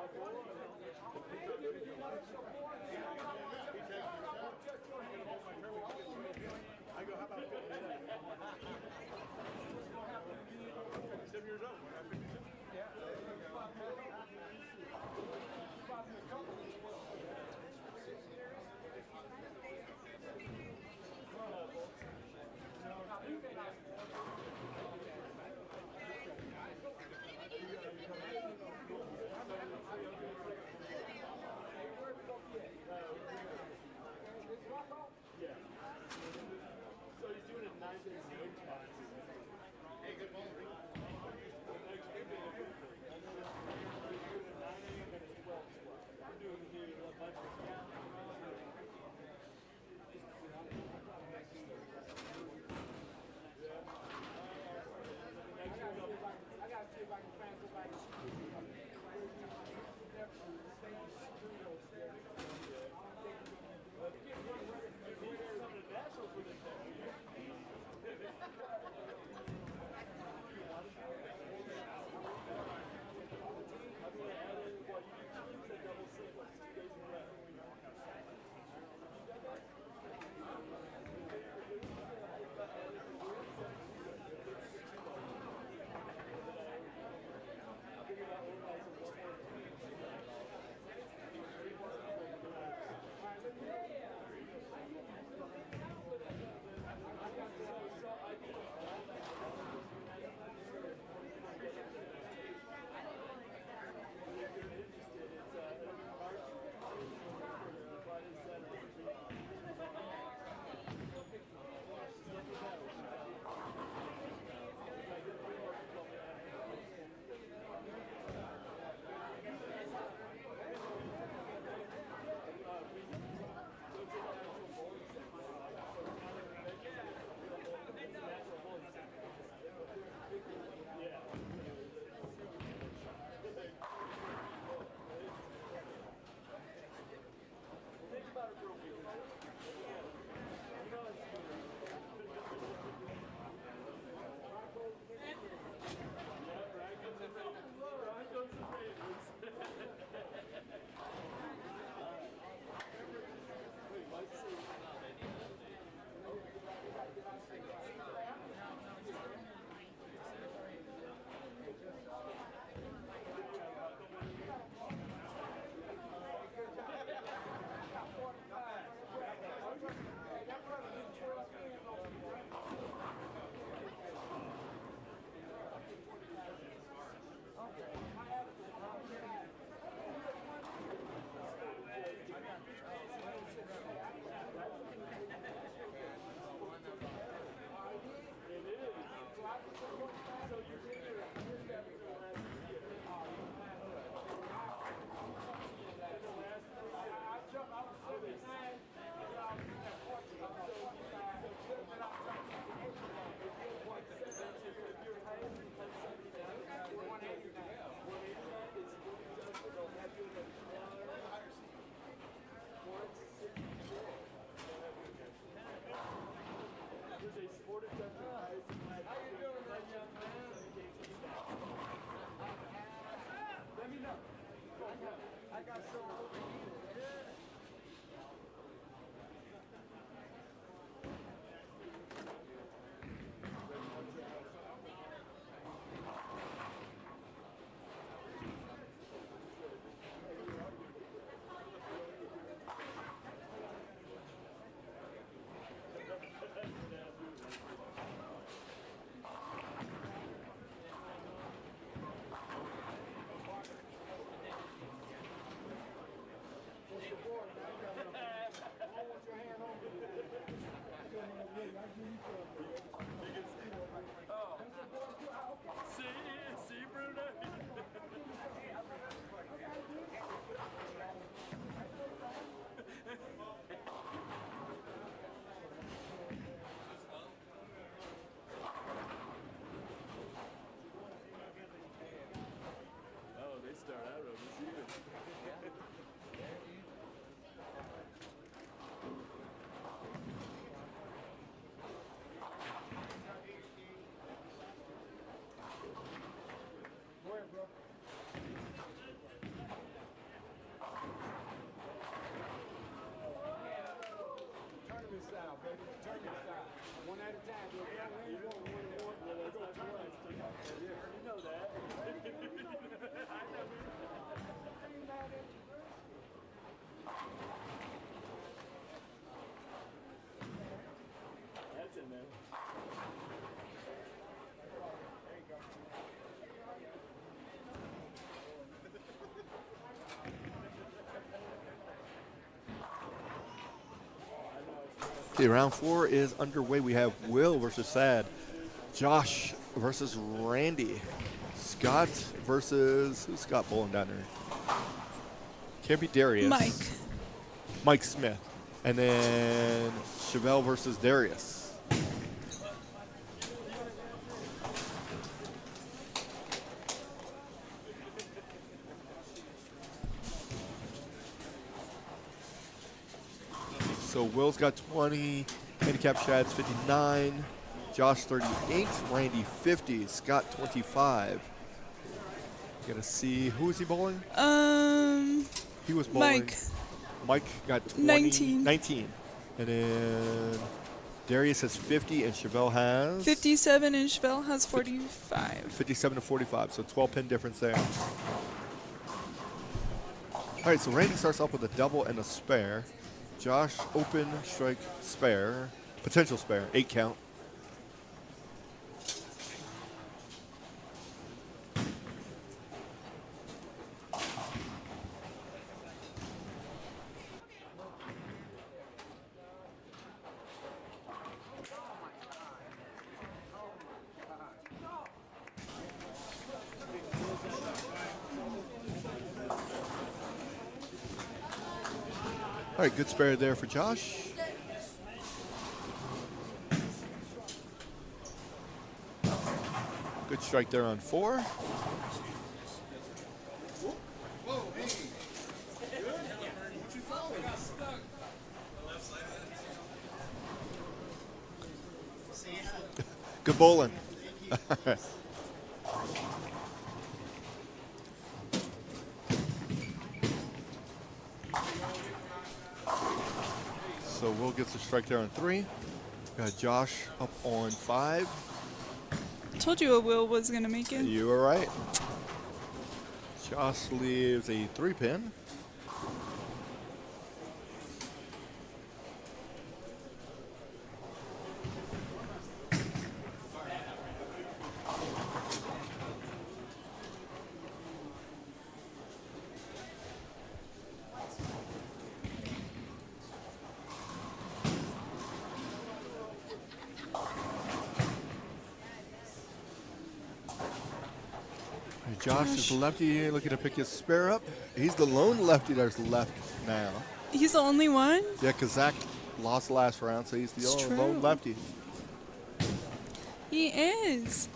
One at a time. You know that. That's in there. Okay, round 4 is underway. We have Will versus Sad, Josh versus Randy, Scott versus who's Scott bowling down there? Can't be Darius. Mike Smith, and then Chevelle versus Darius. So Will's got 20, handicap Shad's 59, Josh 38, Randy 50, Scott 25. Gotta see, who is he bowling? He was bowling. Mike got 19. And then Darius has 50 and Chevelle has 57 and Chevelle has 45. 57 to 45, so 12 pin difference there. All right, so Randy starts off with a double and a spare. Josh, open, strike, spare, potential spare, 8 count. All right, good spare there for Josh. Good strike there on 4. Good bowling. So Will gets the strike there on 3. Got Josh up on 5. Told you a Will was going to make it. You were right. Josh leaves a 3 pin. Josh is the lefty looking to pick his spare up. He's the lone lefty that's left now. He's the only one? Yeah, because Zach lost last round, so he's the only lone lefty. He is.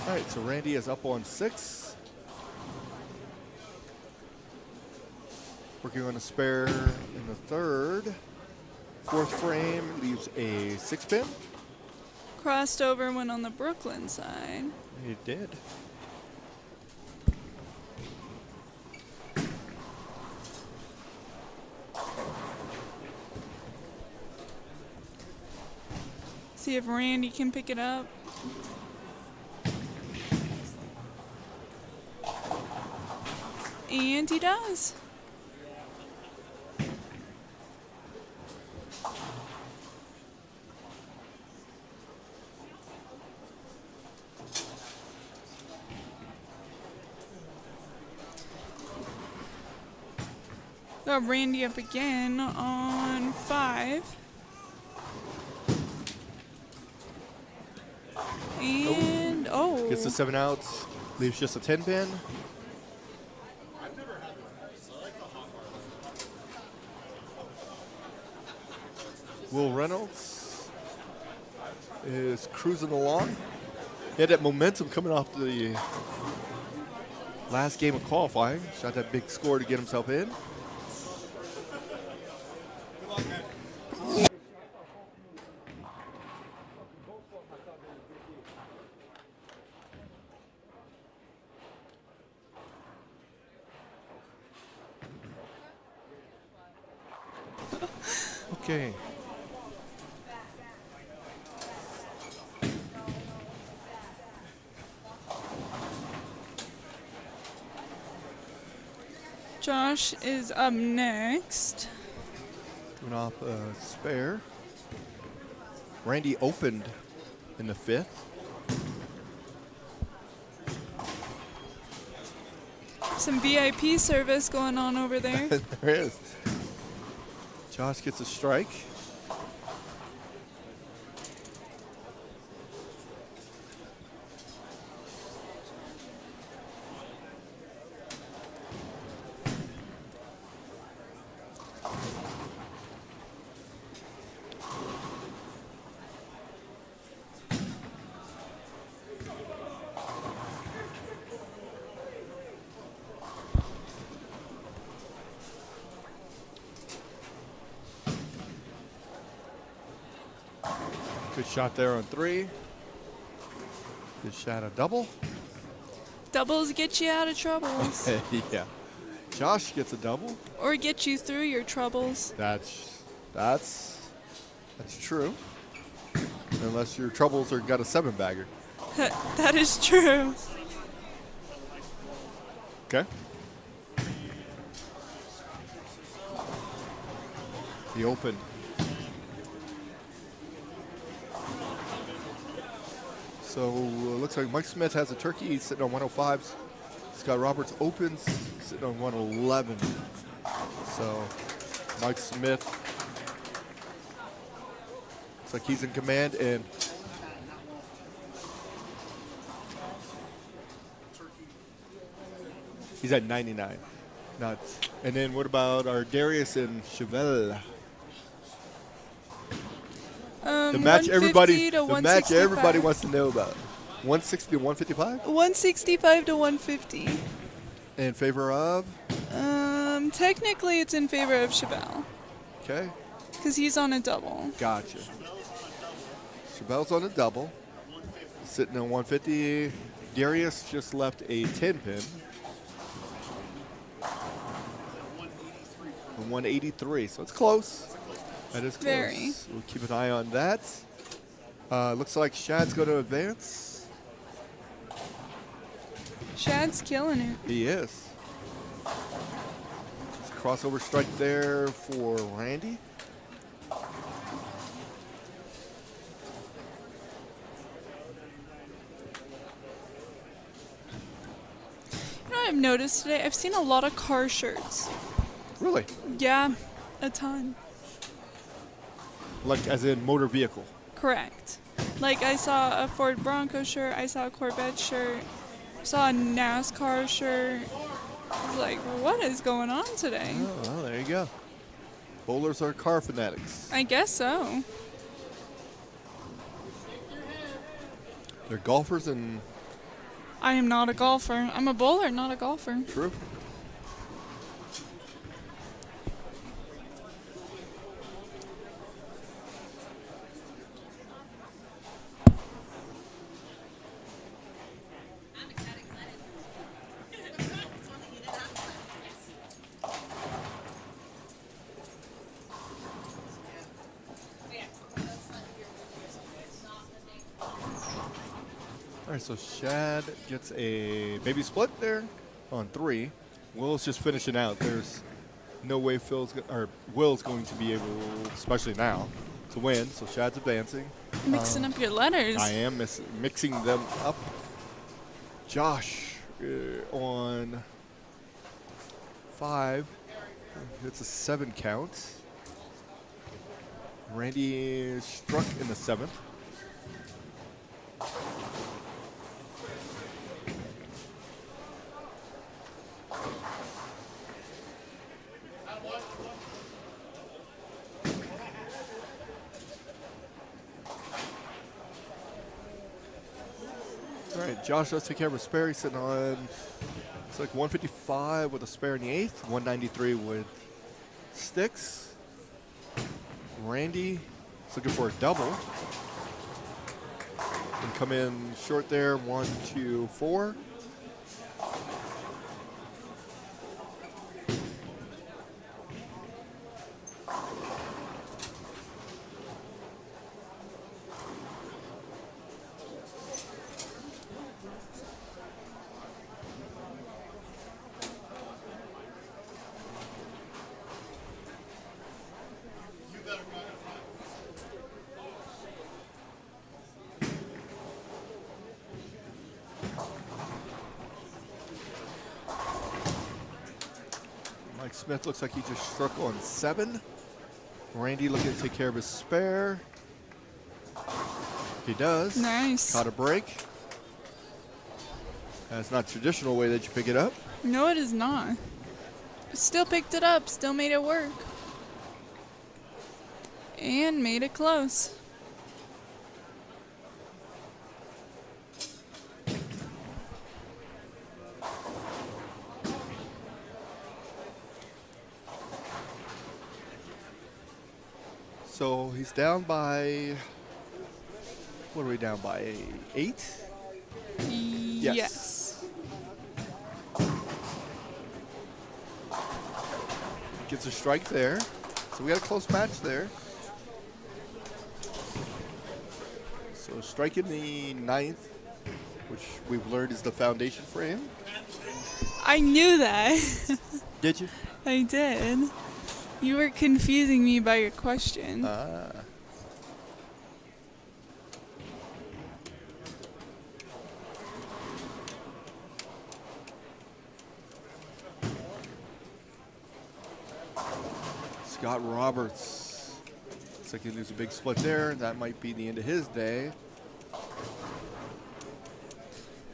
All right, so Randy is up on 6. Working on a spare in the 3rd. 4th frame leaves a 6 pin. Crossed over, went on the Brooklyn side. He did. See if Randy can pick it up. And he does. Got Randy up again on 5. And, oh. Gets the 7 outs. Leaves just a 10 pin. Will Reynolds is cruising along. He had that momentum coming off the Last game of qualifying. Shot that big score to get himself in. Okay. Josh is up next. Coming off a spare. Randy opened in the 5th. Some VIP service going on over there. There is. Josh gets a strike. Good shot there on 3. Good shot, a double. Doubles get you out of troubles. Yeah. Josh gets a double. Or get you through your troubles. That's true. Unless your troubles got a 7-bagger. That is true. Okay. He opened. So looks like Mike Smith has a turkey. He's sitting on 105s. Scott Roberts opens, sitting on 111. So Mike Smith looks like he's in command, and he's at 99. Nuts. And then what about our Darius and Chevelle? The match everybody wants to know about. 160 to 155? 165 to 150. In favor of? Technically it's in favor of Chevelle. Okay. Because he's on a double. Gotcha. Chevelle's on a double. Sitting on 150. Darius just left a 10-pin. 183, so it's close. That is close. Very. We'll keep an eye on that. Looks like Shad's going to advance. Shad's killing it. He is. It's a crossover strike there for Randy. You know what I've noticed today? I've seen a lot of car shirts. Really? Yeah, a ton. Like as in motor vehicle? Correct. Like I saw a Ford Bronco shirt, I saw a Corvette shirt, saw a NASCAR shirt. I was like, what is going on today? Oh, well, there you go. Bowlers are car fanatics. I guess so. They're golfers and... I am not a golfer. I'm a bowler, not a golfer. True. All right, so Shad gets a baby split there on 3. Will's just finishing out. There's no way Will's going to be able, especially now, to win. So Shad's advancing. Mixing up your letters. I am mixing them up. Josh on 5. It's a 7 count. Randy struck in the 7th. All right, Josh does take care of a spare. He's sitting on, it's like 155 with a spare in the 8th, 193 with sticks. Randy is looking for a double. And come in short there, 1, 2, 4. Mike Smith looks like he just struck on 7. Randy looking to take care of his spare. He does. Nice. Caught a break. That's not traditional way that you pick it up. No, it is not. But still picked it up. Still made it work. And made it close. So he's down by, what are we down by, 8? Yes. Gets a strike there. So we got a close match there. So strike in the 9th, which we've learned is the foundation for him. I knew that. Did you? I did. You were confusing me by your question. Scott Roberts. Looks like he loses a big split there. That might be the end of his day.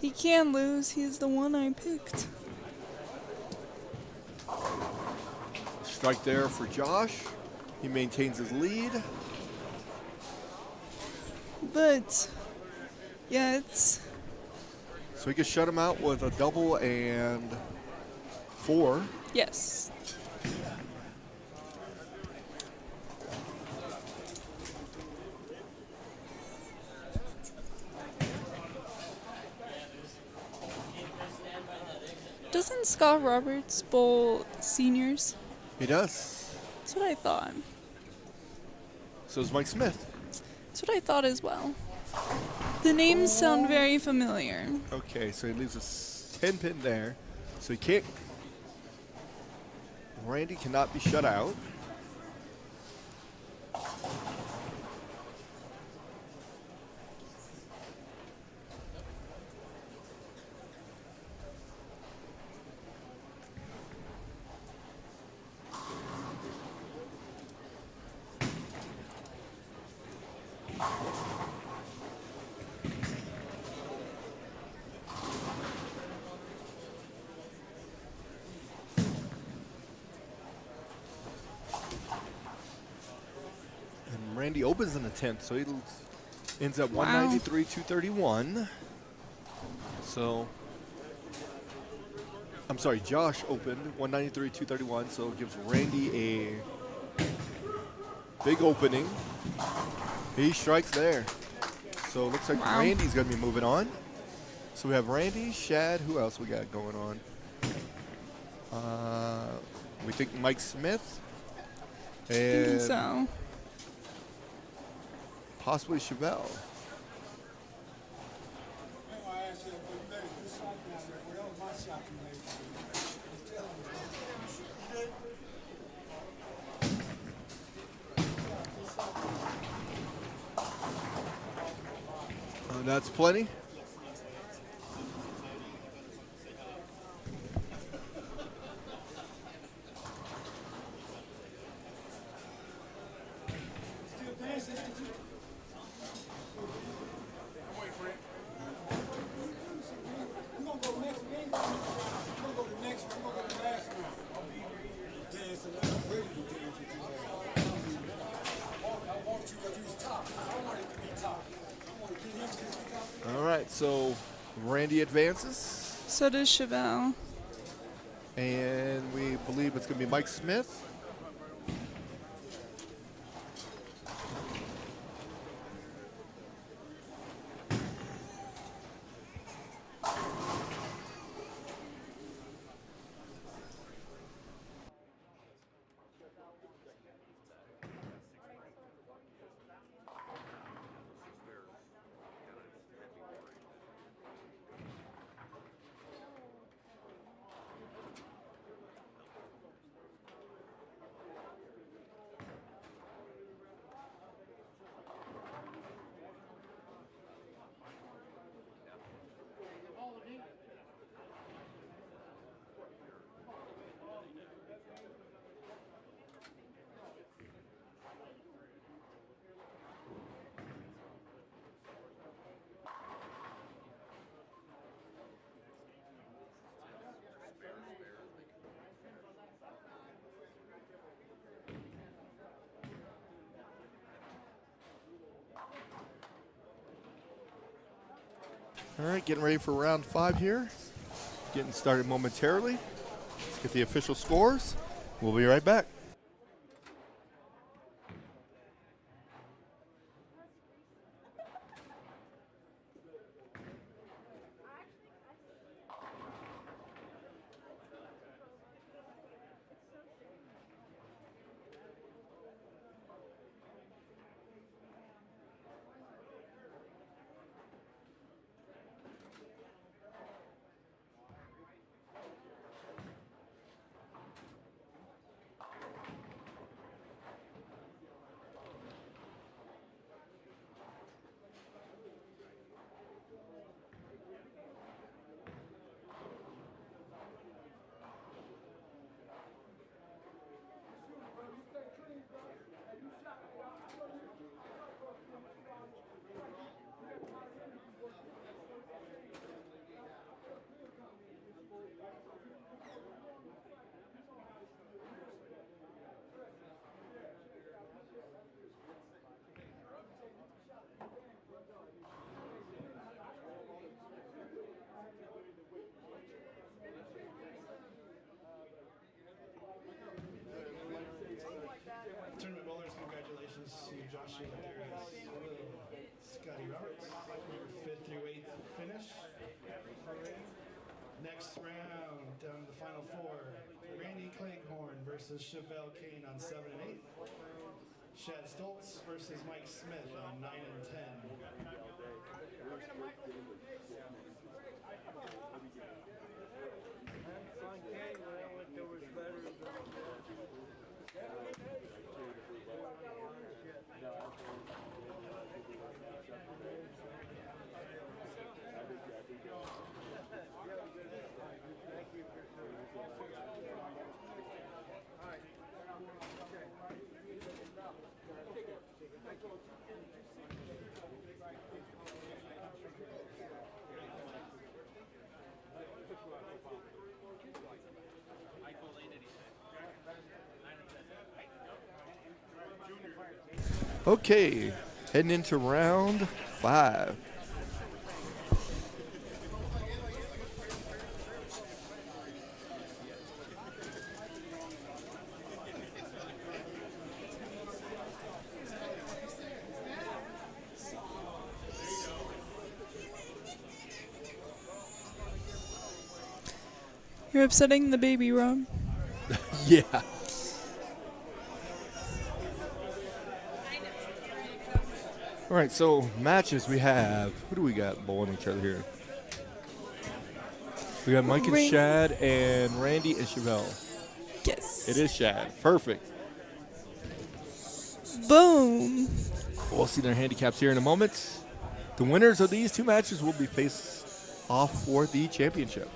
He can lose. He's the one I picked. Strike there for Josh. He maintains his lead. But, yeah, it's... So he can shut him out with a double and 4. Yes. Doesn't Scott Roberts bowl seniors? He does. That's what I thought. So is Mike Smith. That's what I thought as well. The names sound very familiar. Okay, so he leaves a 10 pin there. So he can't. Randy cannot be shut out. Randy opens in the 10th, so he ends up 193, 231. So, I'm sorry, Josh opened 193, 231, so it gives Randy a big opening. He strikes there. So it looks like Randy's going to be moving on. So we have Randy, Shad, who else we got going on? We think Mike Smith. I And think so. possibly Chevelle. That's plenty. All right, so Randy advances. So does Chevelle. And we believe it's going to be Mike Smith. All right, getting ready for round 5 here. Getting started momentarily. Let's get the official scores. We'll be right back. Tournament bowlers, congratulations to Joshua Darius, Scotty Roberts, your 5th through 8th finish. Next round, down to the final 4. Randy Cleghorn versus Chevelle Kane on 7 and 8. Shad Stoltz versus Mike Smith on 9 and 10. Okay, heading into round 5. You're upsetting the baby, Rob. Yeah. All right, so matches we have. Who do we got bowling each other here? We got Mike and Shad and Randy and Chevelle. Yes. It is Shad. Perfect. Boom. We'll see their handicaps here in a moment. The winners of these 2 matches will be faced off for the championship.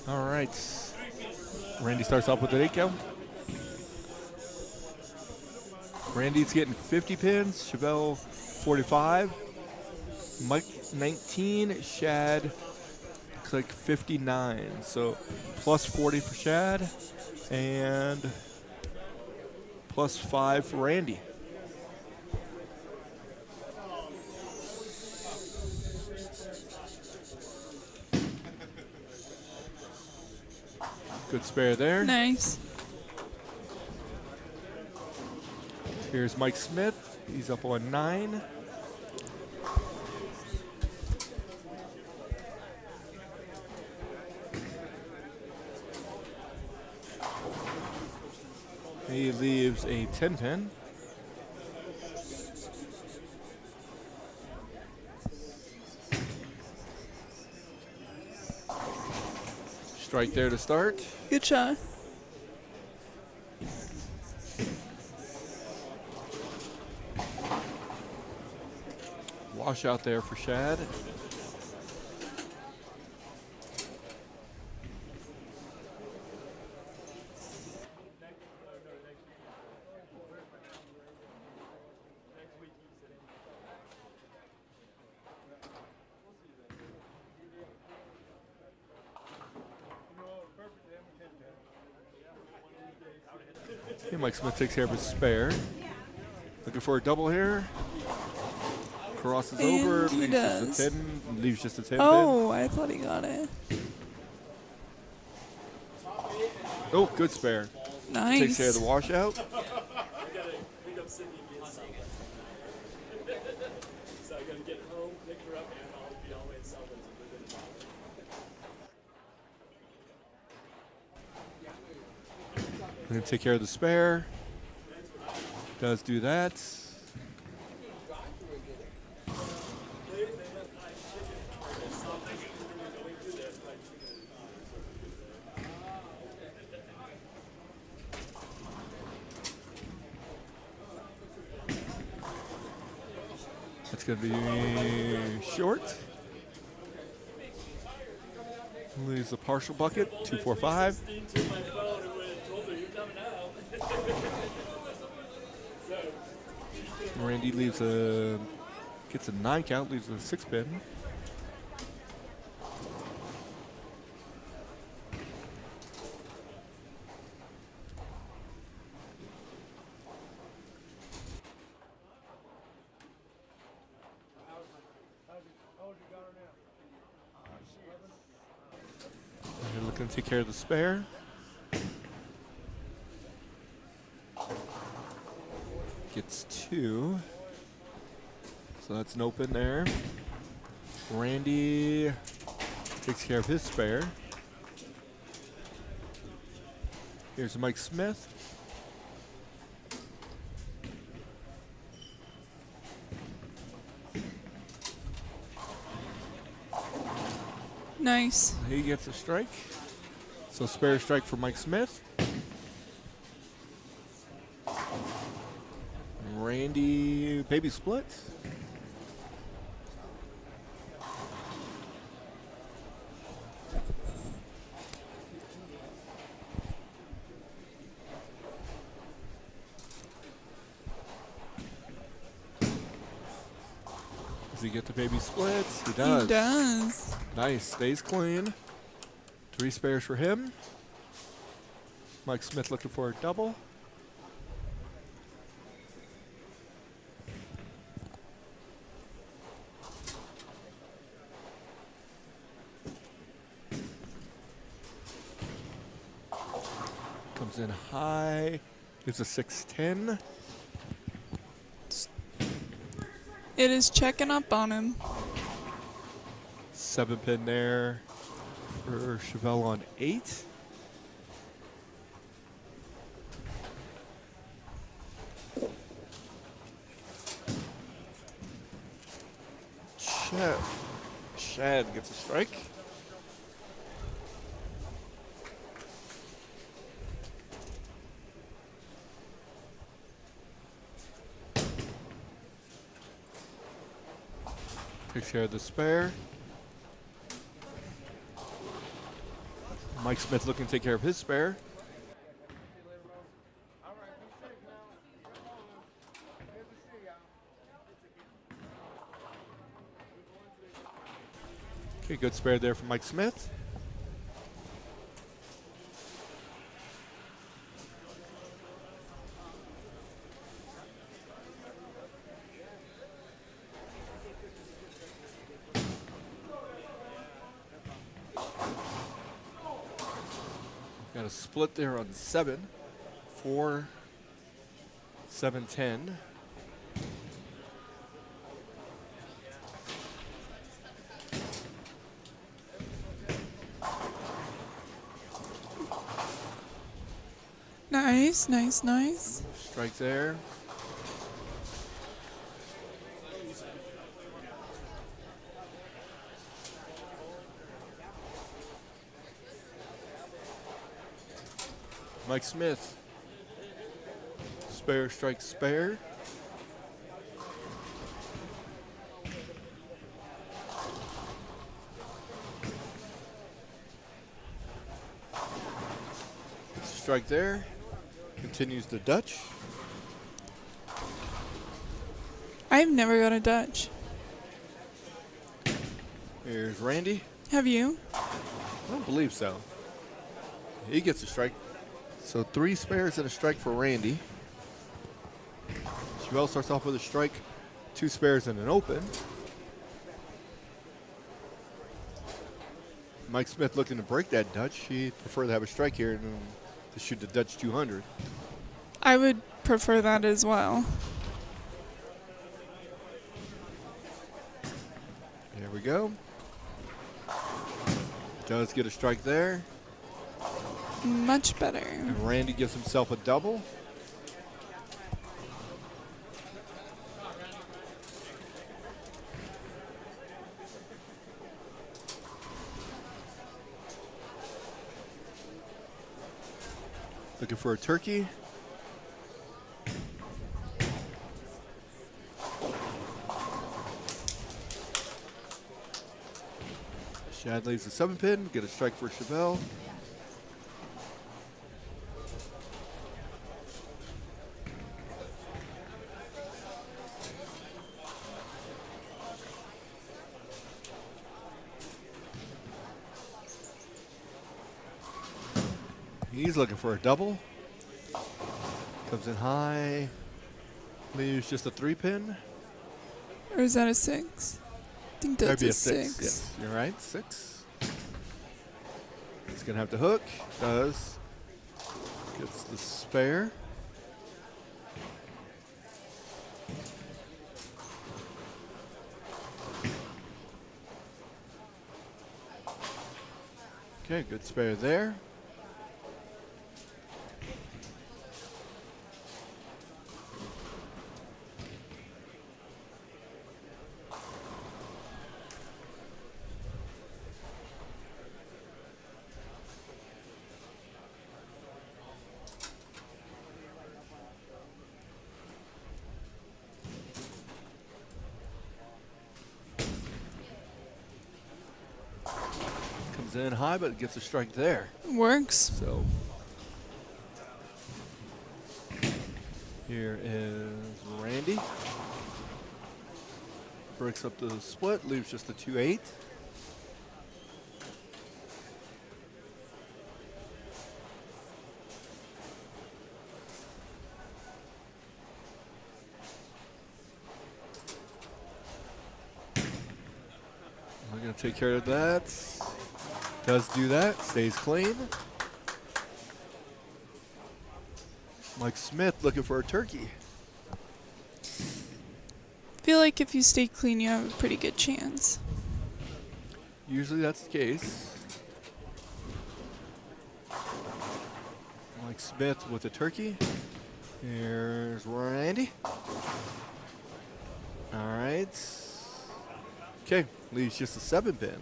All right. Randy starts off with an 8 count. Randy's getting 50 pins. Chevelle 45. Mike 19. Shad looks like 59. So plus 40 for Shad and plus 5 for Randy. Good spare there. Nice. Here's Mike Smith. He's up on 9. He leaves a 10 pin. Strike there to start. Good shot. Wash out there for Shad. Okay, Mike Smith takes care of his spare. Looking for a double here. Crosses And over. he Leaves does. just a 10. Leaves just a 10 Oh, I thought he got it. pin. Oh, good spare. Nice. Takes care of the washout. So I gotta get home, pick her up, and I'll be all the way in Southlands within an hour. Gonna take care of the spare. Does do that. That's gonna be short. Leaves a partial bucket, 245. Randy leaves gets a 9 count, leaves a 6 pin. They're looking to take care of the spare. Gets 2. So that's an open there. Randy takes care of his spare. Here's Mike Smith. Nice. He gets a strike. So spare strike for Mike Smith. Randy, baby split. Does he get the baby splits? He does. He does. Nice, stays clean. 3 spares for him. Mike Smith looking for a double. Comes in high. It's a 6-10. It is checking up on him. 7 pin there for Chevelle on 8. Shad gets a strike. Takes care of the spare. Mike Smith looking to take care of his spare. Okay, good spare there from Mike Smith. Got a split there on 7. 4, 7, 10. Nice, nice, nice. Strike there. Mike Smith. Spare, strike, spare. Strike there. Continues the Dutch. I've never got a Dutch. Here's Randy. Have you? I don't believe so. He gets a strike. So 3 spares and a strike for Randy. Chevelle starts off with a strike, 2 spares and an open. Mike Smith looking to break that Dutch. He'd prefer to have a strike here than to shoot the Dutch 200. I would prefer that as well. There we go. Does get a strike there. Much better. And Randy gives himself a double. Looking for a turkey. Shad leaves the 7-pin. Get a strike for Chevelle. He's looking for a double. Comes in high. Leaves just a 3-pin. Or is that a 6? I think that's That'd be a 6. Yes, you're right. 6. He's going to have to hook. Does. Gets the spare. Okay, good spare there. Comes in high, but gets a strike there. Works. So here is Randy. Breaks up the split, leaves just a 2-8. We're going to take care of that. Does do that, stays clean. Mike Smith looking for a turkey. Feel like if you stay clean, you have a pretty good chance. Usually that's the case. Mike Smith with a turkey. Here's Randy. All right. Okay, leaves just a 7-pin.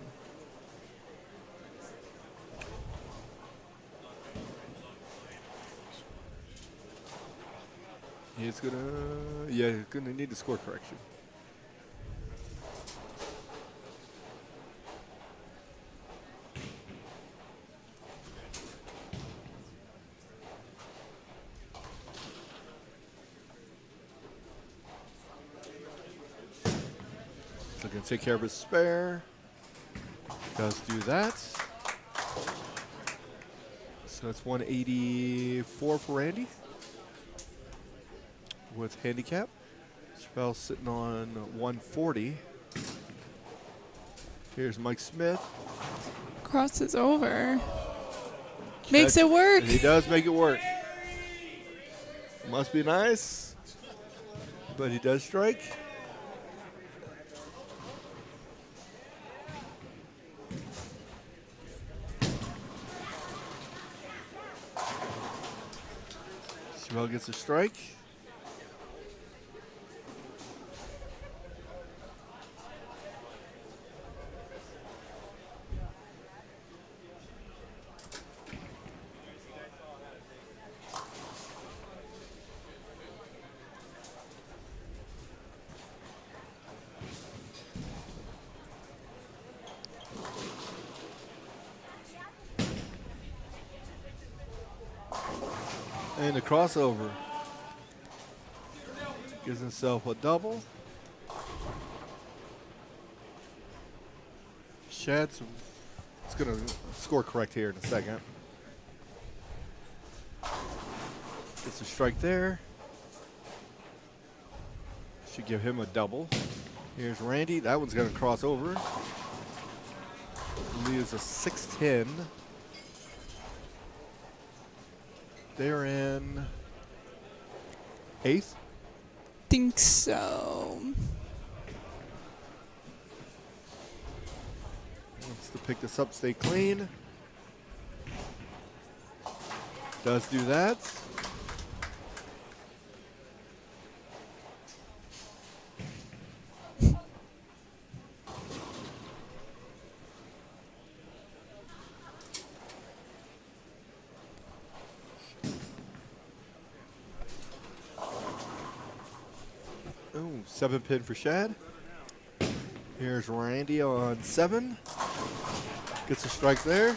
He's gonna need a score correction. So gonna take care of his spare. Does do that. So that's 184 for Randy with handicap. Chappelle sitting on 140. Here's Mike Smith. Crosses over. Makes it work. He does make it work. Must be nice, but he does strike. Chappelle gets a strike. And a crossover. Gives himself a double. Shad's it's going to score correct here in a second. Gets a strike there. Should give him a double. Here's Randy. That one's going to cross over. Leaves a 6-10. They're in 8th. Think so. Wants to pick this up, stay clean. Does do that. Ooh, 7 pin for Shad. Here's Randy on 7. Gets a strike there.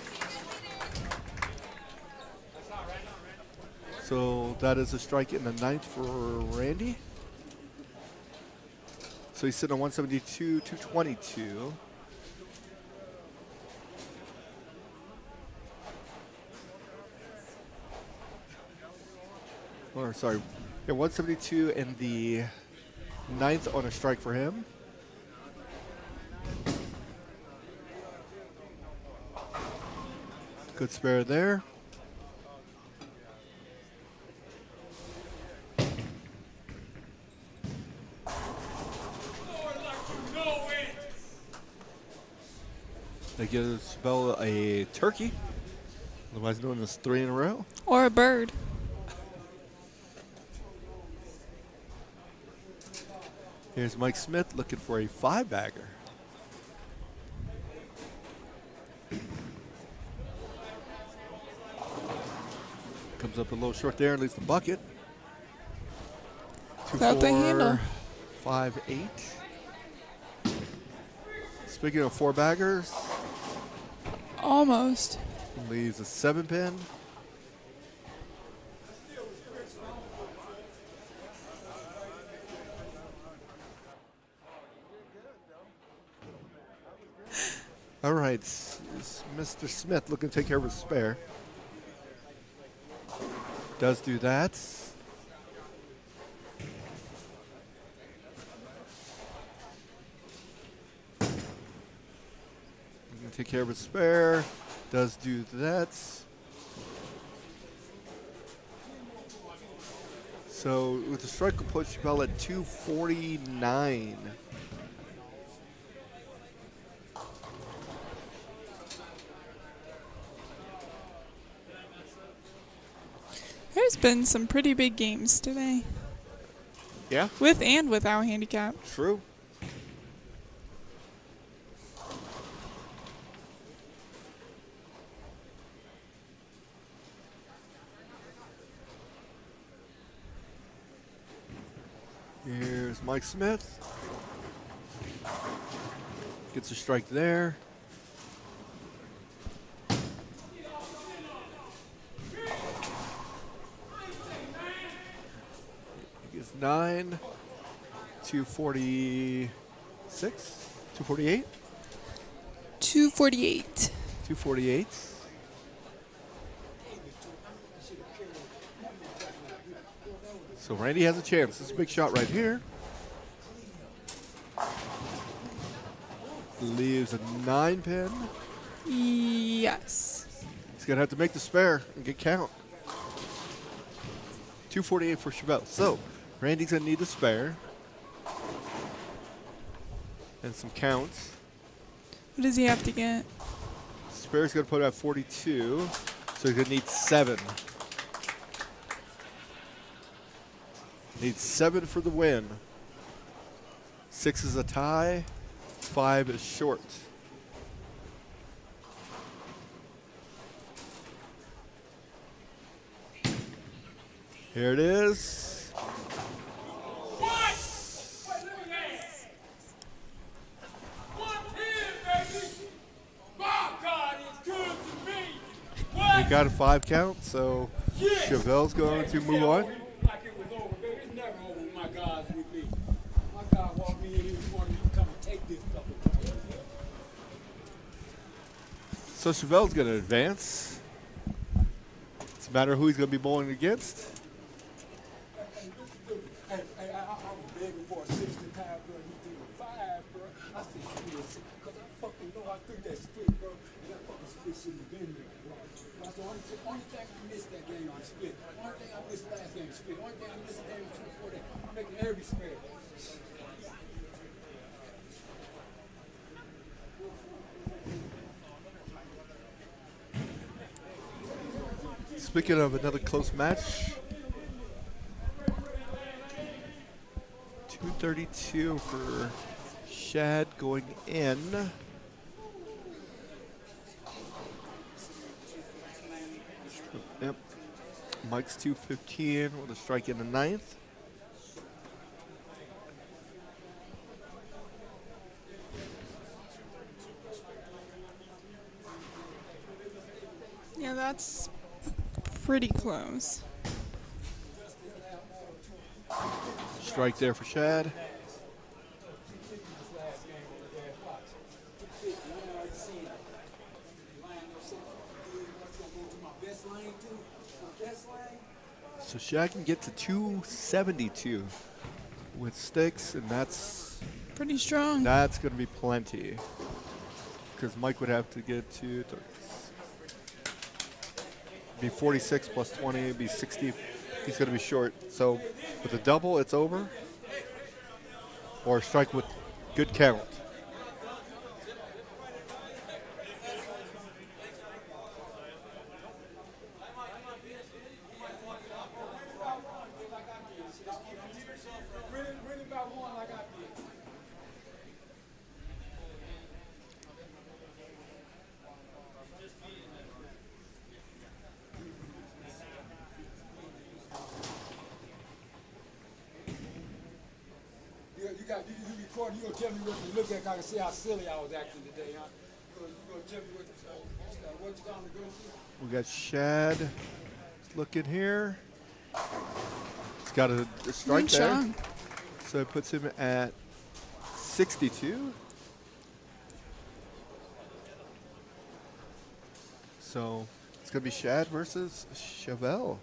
So that is a strike in the 9th for Randy. So he's sitting on 172, 222. Or sorry, yeah, 172 in the 9th on a strike for him. Good spare there. They give Spell a turkey, otherwise known as 3 in a row. Or a bird. Here's Mike Smith looking for a 5-bagger. Comes up a little short there and leaves the bucket. 2, Without the 4, handle. 5, 8. Speaking of 4-baggers, Almost. leaves a 7-pin. All right, is Mr. Smith looking to take care of his spare. Does do that. Looking to take care of his spare. Does do that. So with the strike, will put Chappelle at 249. There's been some pretty big games today. Yeah. With and without handicap. True. Here's Mike Smith. Gets a strike there. He gets 9, 246, 248. 248. 248. So Randy has a chance. This is a big shot right here. Leaves a 9-pin. Yes. He's going to have to make the spare and get count. 248 for Chevelle. So Randy's going to need the spare. And some counts. What does he have to get? Spare's going to put out 42. So he's going to need 7. Needs 7 for the win. 6 is a tie. 5 is short. Here it is. We got a 5 count, so Chevelle's going to move on. Like it was over, baby. It's never over with my guys with me. My guy walked me in here this morning. You come and take this fucking thing. So Chevelle's going to advance. It's a matter of who he's going to be bowling against. Hey, I was begging for a 60 time, bro. You threw a 5, bro. I said, give me a 6, because I fucking know I threw that split, bro. And that fucking split shouldn't have been there, bro. That's the only thing I missed that game on split. The only thing I missed last game split. The only thing I missed the game before that. I'm making every split. Speaking of another close match, 232 for Shad going in. Yep. Mike's 215 with a strike in the 9th. Yeah, that's pretty close. Strike there for Shad. So Shad can get to 272 with sticks, and that's pretty strong. That's going to be plenty, because Mike would have to get to be 46 plus 20, it'd be 60. He's going to be short. So with a double, it's over, or strike with good count. You recording, you gonna tell me what you look at, I can see how silly I was acting today, huh? You gonna tell me what you gonna go to? We got Shad looking here. He's got a strike Good there. shot. So it puts him at 62. So it's going to be Shad versus Chevelle.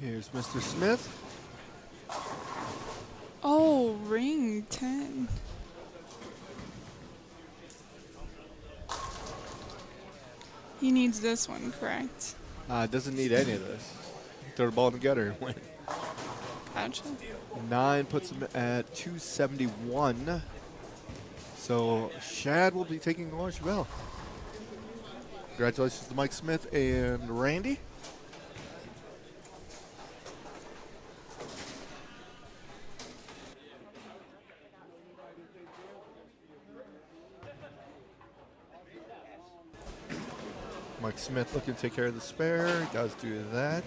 Here's Mr. Smith. Oh, ring 10. He needs this one, correct? Doesn't need any of this. Throw the ball together and win. Gotcha. 9 puts him at 271. So Shad will be taking on Chevelle. Congratulations to Mike Smith and Randy. Mike Smith looking to take care of the spare. He does do that.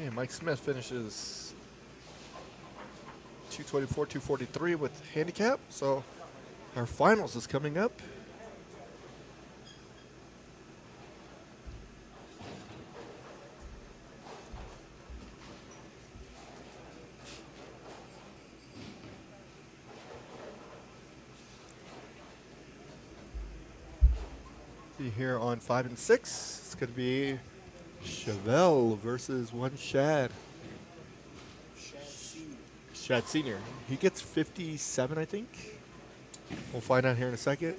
And Mike Smith finishes 224, 243 with handicap. So our finals is coming up. See here on 5 and 6, it's going to be Chevelle versus one Shad. Shad Senior. He gets 57, I think. We'll find out here in a second.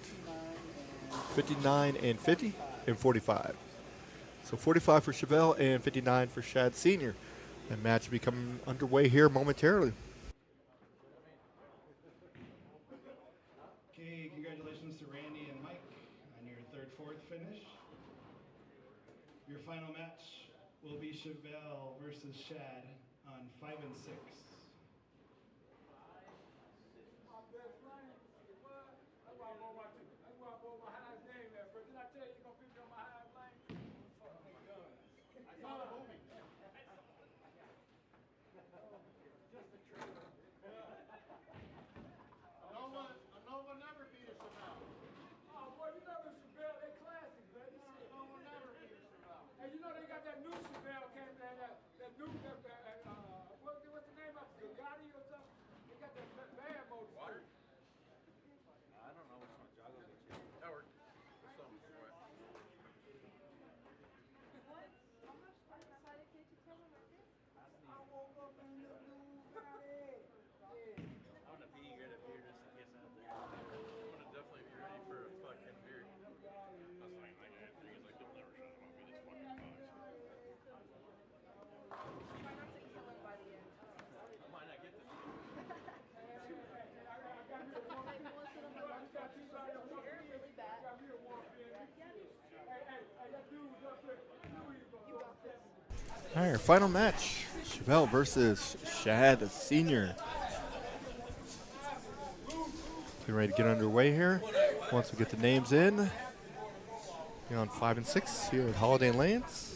59 and 50 and 45. So 45 for Chevelle and 59 for Shad Senior. The match will be coming underway here momentarily. Okay, congratulations to Randy and Mike on your third, fourth finish. Your final match will be Chevelle versus Shad on 5 and 6. Nova never beat a Chevelle. Oh, boy, you know the Chevelle, they classic, baby. Nova never beat a Chevelle. And you know they got that new Chevelle came there, that new, what's the name of it? Gotti or something? They got that bad motor. Water? I don't know which one Jago gets you. Howard. There's something for it. What? How much excited can't you tell them like this? I woke up in the new Gotti. Yeah. I'm gonna be eager to beer just in case I have to. I'm gonna definitely be ready for a fucking beer. That's like I got three. He's like, don't ever shut up on me. This fucking sucks. Try not to kill him by the end. I might not get this. Like most of them are lunch boxes here, really bad. You got this. All right, our final match. Chevelle versus Shad Senior. Getting ready to get underway here. Once we get the names in. Here on 5 and 6 here at Holiday Lanes.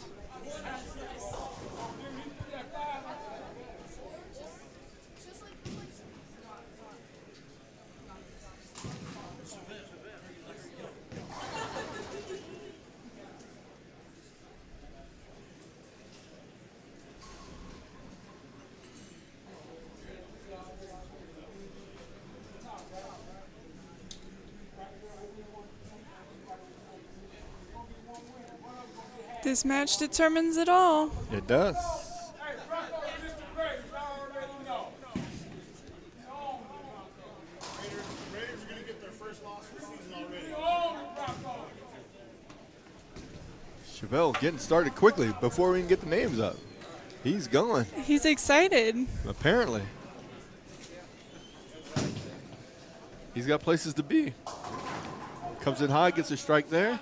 This match determines it all. It does. Hey, Rocco, Mr. Graves, I already know. Raiders are going to get their first loss of the season already. You own it, Rocco. Chevelle getting started quickly before we can get the names up. He's going, He's excited. apparently. He's got places to be. Comes in high, gets a strike there.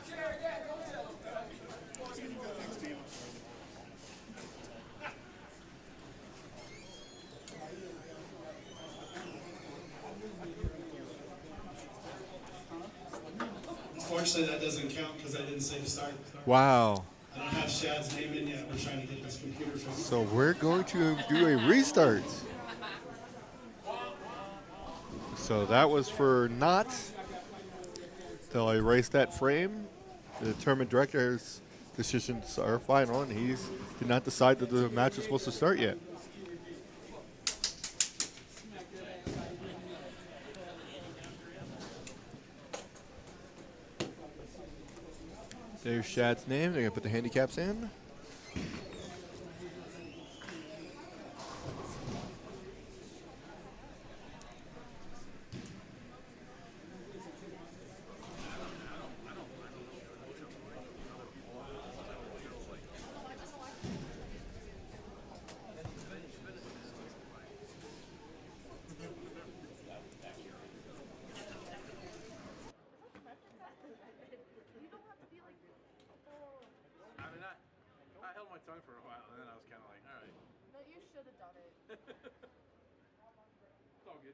Unfortunately, that doesn't count because I didn't say to start. Wow. I don't have Shad's name in yet. We're trying to get this computer fixed. So we're going to do a restart. So that was for not. They'll erase that frame. The tournament director's decisions are final, and he's did not decide that the match is supposed to start yet. There's Shad's name. They're going to put the handicaps in. I mean, I held my tongue for a while, and then I was kind of like, all right. No, you should have done it. It's all good.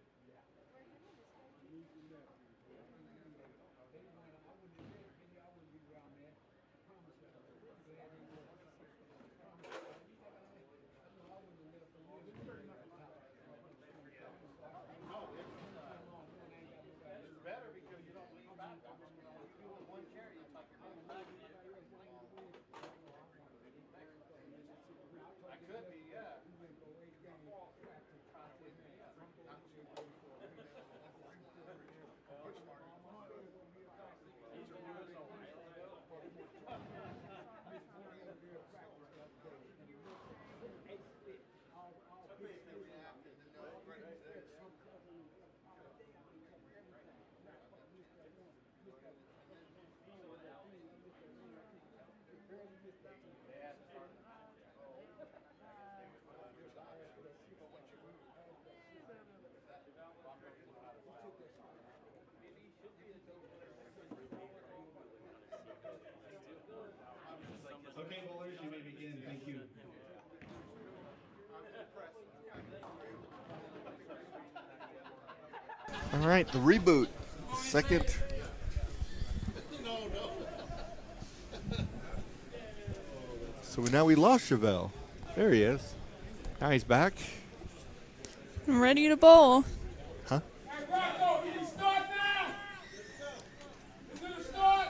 Okay, bowlers, you may begin. Thank you. All right, the reboot. Second. So now we lost Chevelle. There he is. Now he's back. I'm ready to bowl. Huh? Hey, Rocco, you can start now! You gonna start?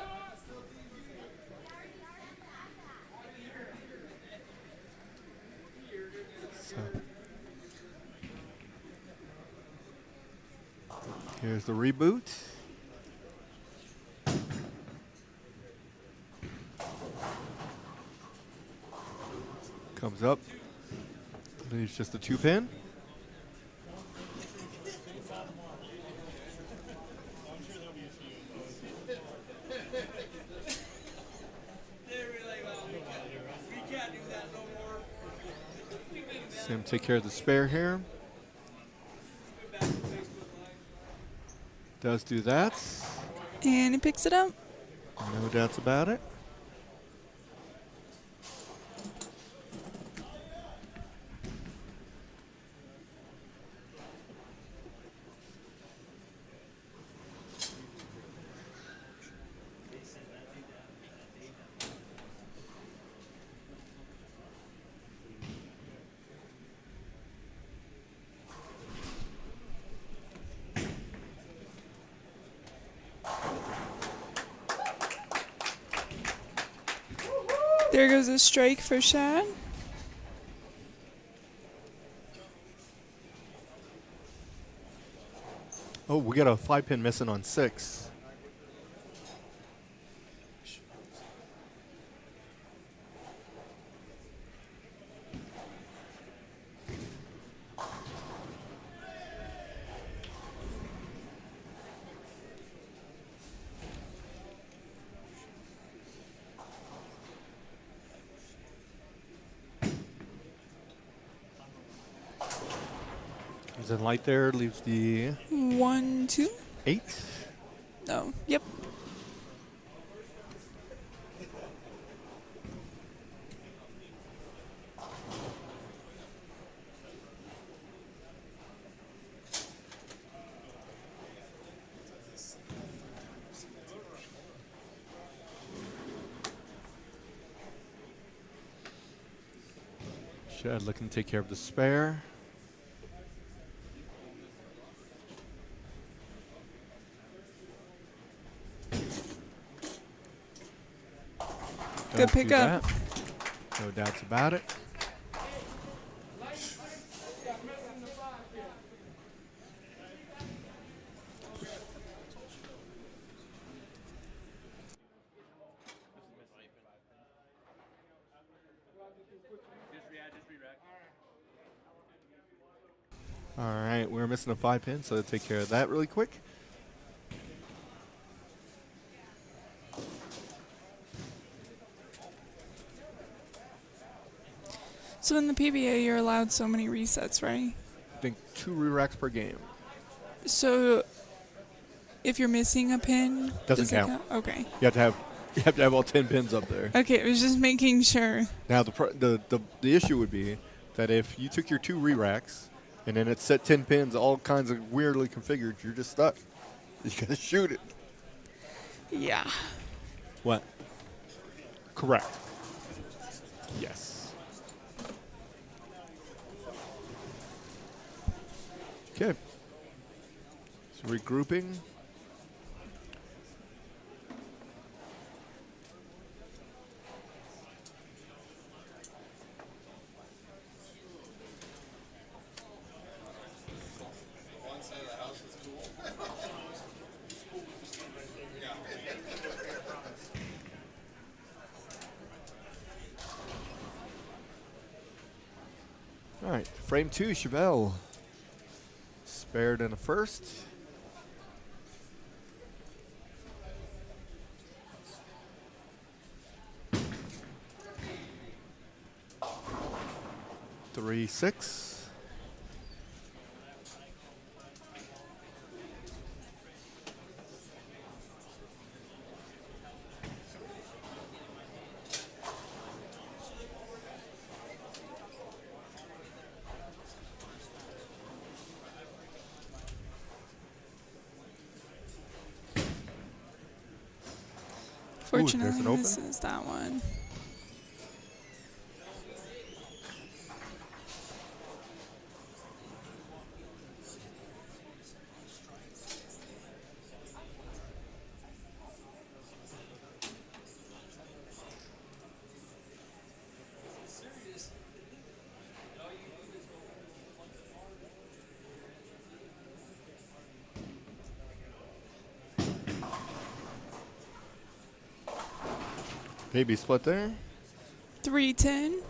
So here's the reboot. Comes up. Leaves just a 2-pin. Sam take care of the spare here. Does do that. And he picks it up. No doubts about it. There goes a strike for Shad. Oh, we got a 5-pin missing on 6. Comes in light there, leaves the 1, 2. 8. Oh, yep. Shad looking to take care of the spare. Good Does do pickup. that. No doubts about it. All right, we're missing a 5-pin, so let's take care of that really quick. So in the PBA, you're allowed so many resets, right? I think 2 re-racks per game. So if you're missing a pin, Doesn't does it count. Okay. You have to have all 10 pins up there. Okay, I was just making sure. Now the issue would be that if you took your 2 re-racks and then it's set 10 pins, all kinds of weirdly configured, you're just stuck. You gotta shoot it. Yeah. What? Correct. Yes. Okay. So regrouping. All right, frame 2, Chevelle. Spared in a first. Three, 6. Fortunately, an open. misses that one. Maybe split there. 310.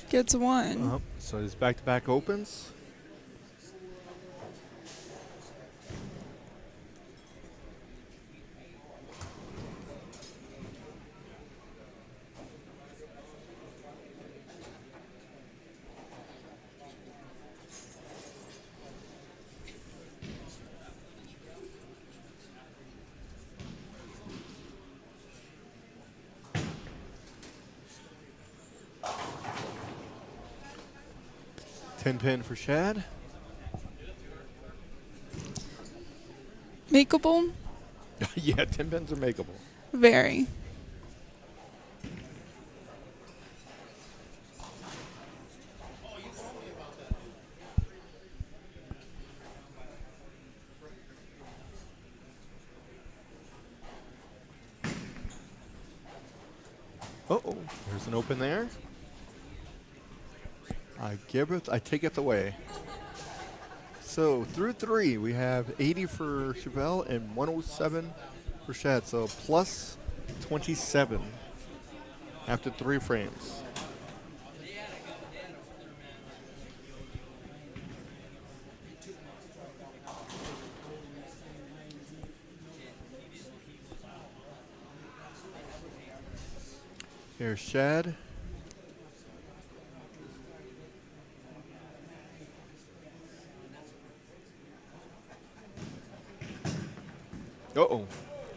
Gets one. So his back-to-back opens. Ten pin for Shad. Makeable? Yeah, 10 pins are makeable. Very. Uh-oh, there's an open there. I take it away. So through 3, we have 80 for Chevelle and 107 for Shad. So plus 27 after 3 frames. Here's Shad. Uh-oh.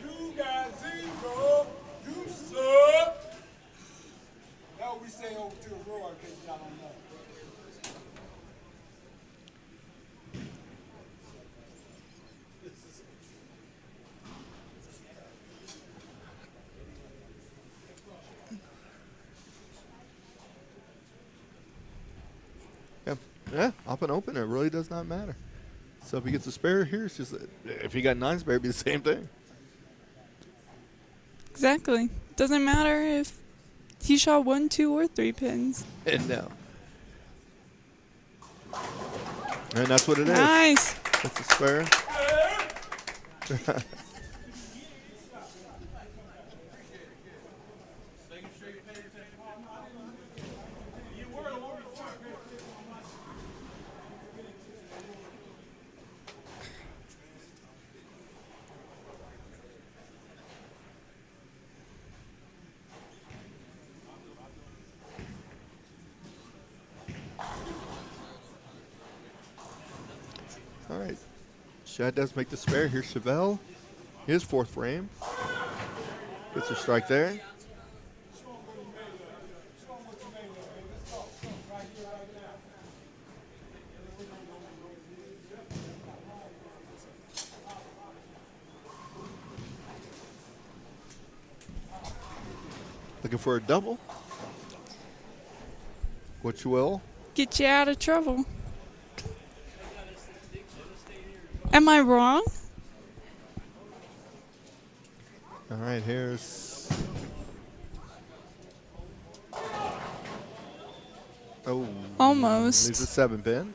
You got 0. You suck. That's what we say over to the road in case y'all don't know. Yeah, up and open, it really does not matter. So if he gets a spare here, it's just, if he got 9 spare, it'd be the same thing. Exactly. Doesn't matter if he shot 1, 2, or 3 pins. And no. And that's what it is. Nice. That's a spare. All right. Shad does make the spare. Here's Chevelle. His 4th frame. Gets a strike there. Looking for a double. Which will Get you out of trouble. Am I wrong? All right, here's. Oh. Almost. Leaves a 7 pin.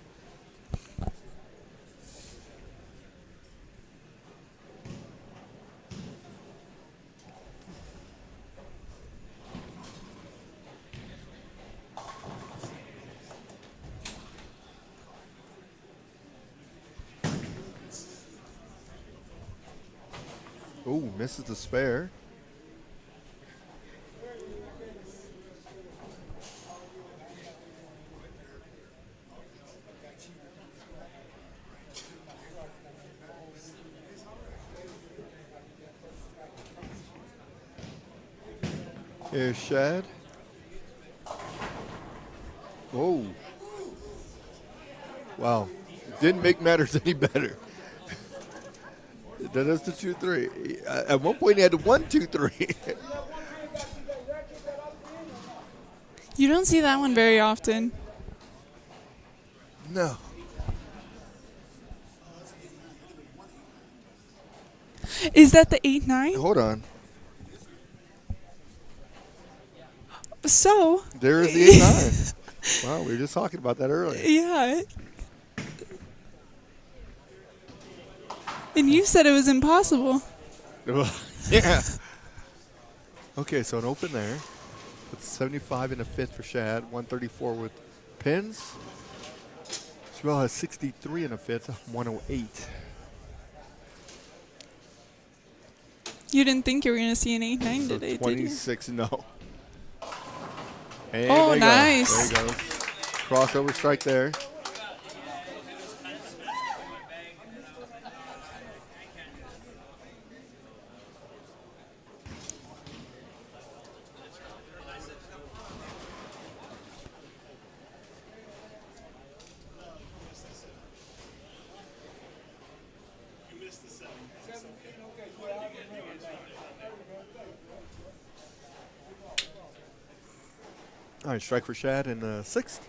Oh, misses the spare. Here's Shad. Whoa. Wow. Didn't make matters any better. That is the 2-3. At one point, he had the 1-2-3. You don't see that one very often. No. Is that the 8-9? Hold on. So. There is the 8-9. Wow, we were just talking about that earlier. Yeah. And you said it was impossible. Yeah. Okay, so an open there. With 75 in the fifth for Shad. 134 with pins. Swell has 63 in the fifth. 108. You didn't think you were going to see an 8-9 So today, did you? 26, no. And Oh, there you nice. go. There you go. Crossover strike there. All right, strike for Shad in the sixth.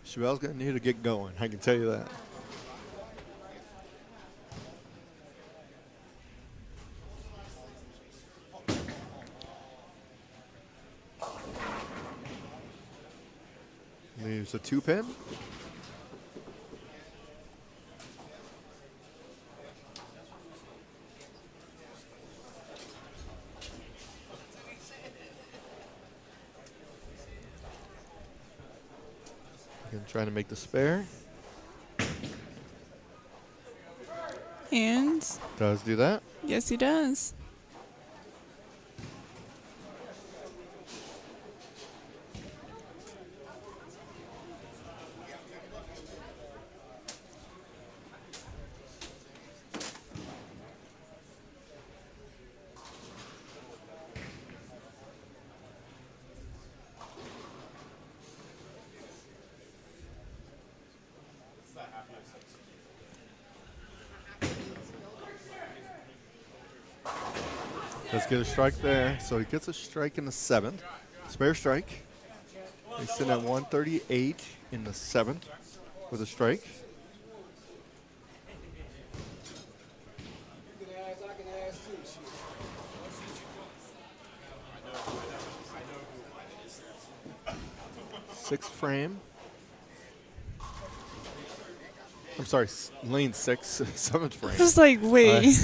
Chevelle's going to need to get going, I can tell you that. Leaves a 2-pin. Again, trying to make the spare. And Does do that. yes, he does. Let's get a strike there. So he gets a strike in the seventh. Spare strike. He's sitting at 138 in the seventh with a strike. Sixth frame. I'm sorry, lane 6, seventh frame. I was like, wait.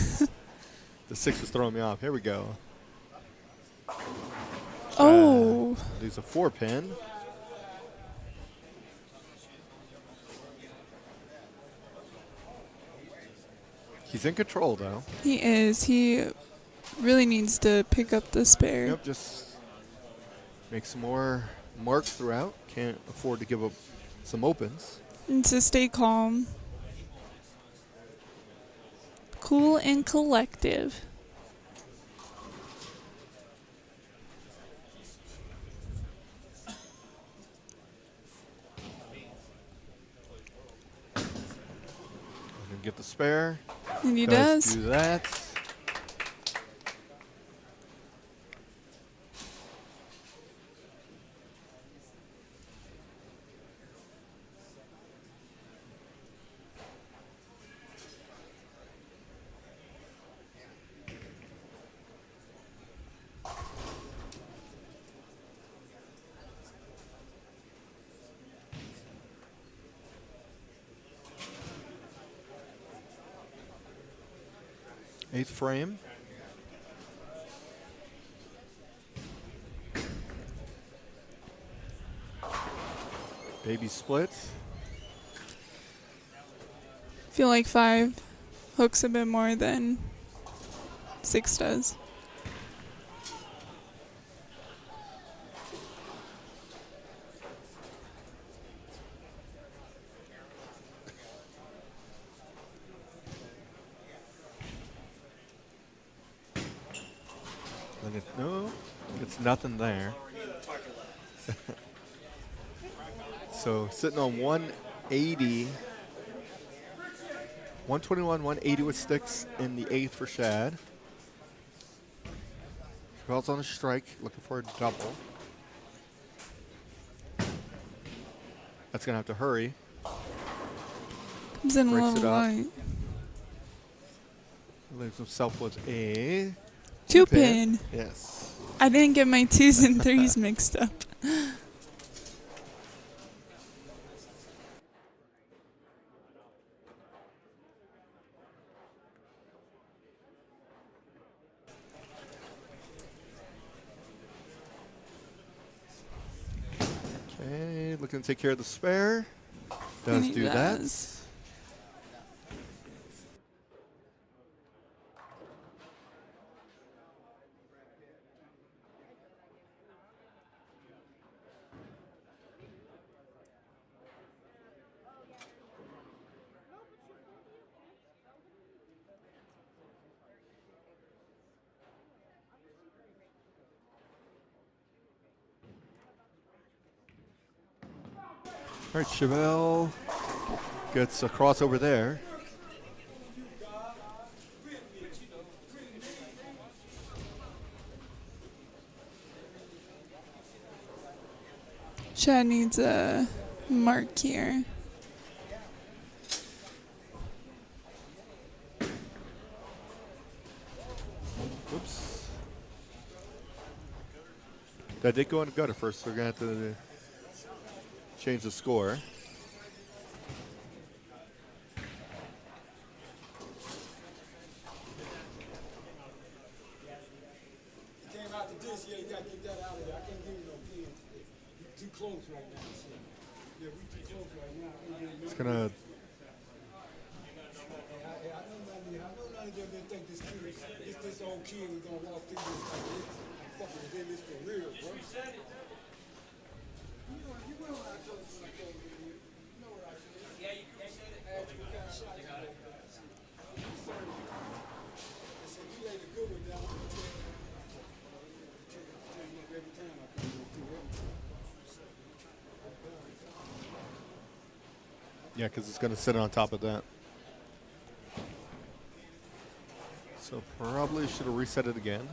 The 6 was throwing me off. Here we go. Oh. Leaves a 4-pin. He's in control, though. He is. He really needs to pick up the spare. Yep, just make some more marks throughout. Can't afford to give up some opens. And to stay calm. Cool and collective. Get the spare. And he does. Do that. Eighth frame. Baby split. Feel like 5 hooks a bit more than 6 does. No, it's nothing there. So sitting on 180, 121, 180 with sticks in the 8th for Shad. Bell's on a strike, looking for a double. That's gonna have to hurry. Comes in a Breaks it little up. light. Leaves himself with a Two pin. Yes. I didn't get my 2s and 3s mixed up. Okay, looking to take care of the spare. Does And he do that. does. All right, Chevelle gets a crossover there. Chad needs a mark here. Oops. That did go in the gutter first, so we're going to have to change the score. Came out to this, yeah, you gotta get that out of there. I can't give you no pins. You're too close right now. So. Yeah, we too close right now. It's going to... I know none of them didn't think this kid, this old kid was gonna walk through this like this. I'm fucking did this for real, bro. You know what I told you. You know what I said. Yeah, you said it. I asked you what kind of shot you got. I said, you laid a good one down. Every time I come through it. Yeah, because it's going to sit on top of that. So probably should have reset it again.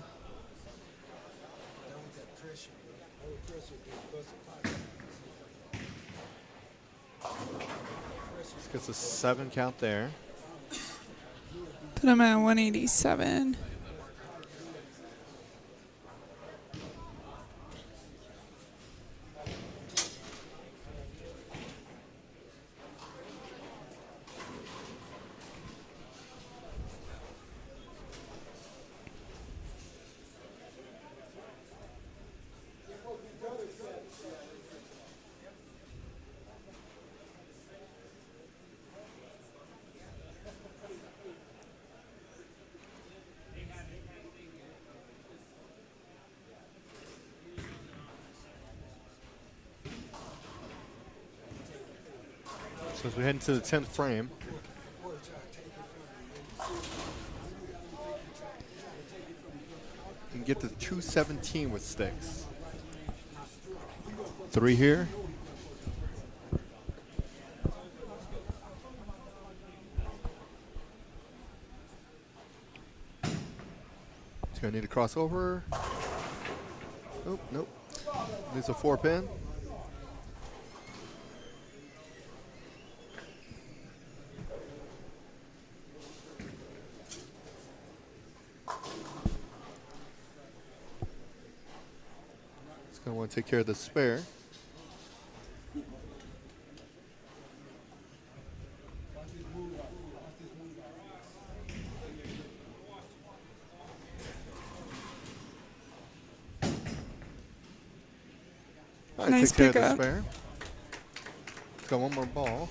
This gets a 7 count there. Put him at 187. So as we head into the 10th frame, you can get to 217 with sticks. 3 here. He's going to need a crossover. Oh, nope. Needs a 4 pin. Going to want to take care of the spare. All right, Nice take care of pickup. the spare. It's got one more ball.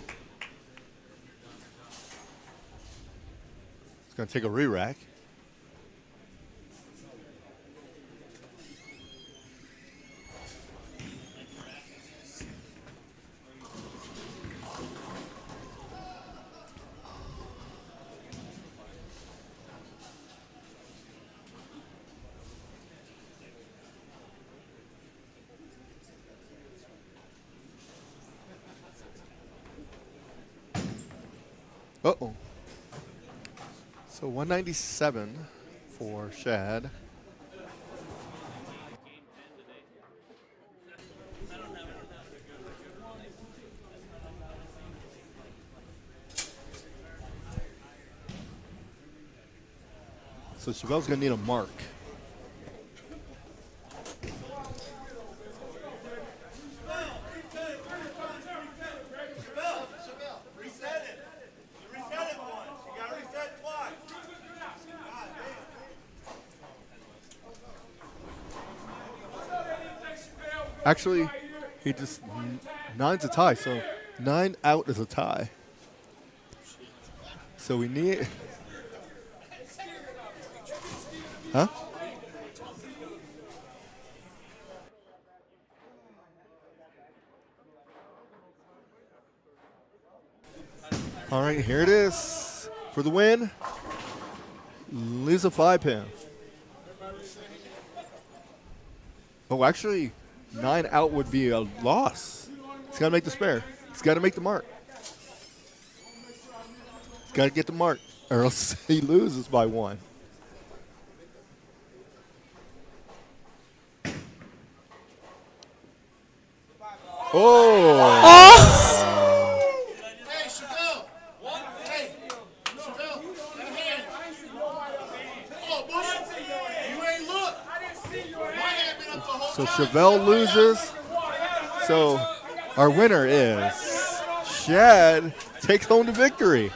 It's going to take a re-rack. Uh-oh. So 197 for Shad. So Chevelle's going to need a mark. Actually, he just nine's a tie, so 9 out is a tie. So we need, huh? All right, here it is for the win. Leaves a 5-pin. Oh, actually, 9 out would be a loss. He's got to make the spare. He's got to make the mark. He's got to get the mark, or else he loses by 1. Oh! Hey, Chevelle! Hey, Chevelle, that hand. Oh, Bush, you ain't look. My hand been up the whole So time. Chevelle loses. So our winner is Shad. Takes home the victory.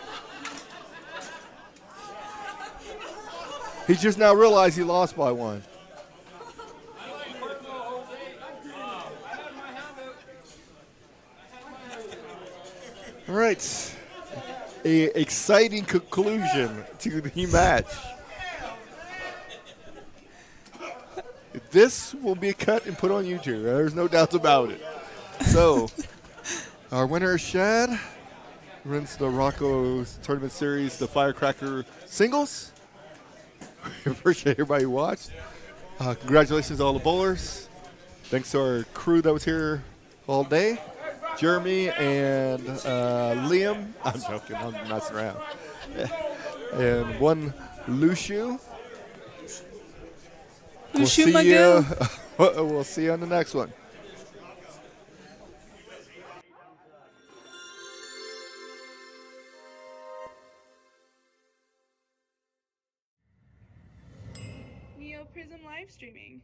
He just now realized he lost by 1. All right. A exciting conclusion to the match. This will be cut and put on YouTube. There's no doubts about it. So, our winner is Shad. Wins the Rocco Tournament Series, the Firecracker Singles. We appreciate everybody who watched. Congratulations to all the bowlers. Thanks to our crew that was here all day. Jeremy and Liam. I'm joking. I'm messing around. And one Lushu. We'll see you. We'll see you on the next one. Neo Prism live streaming.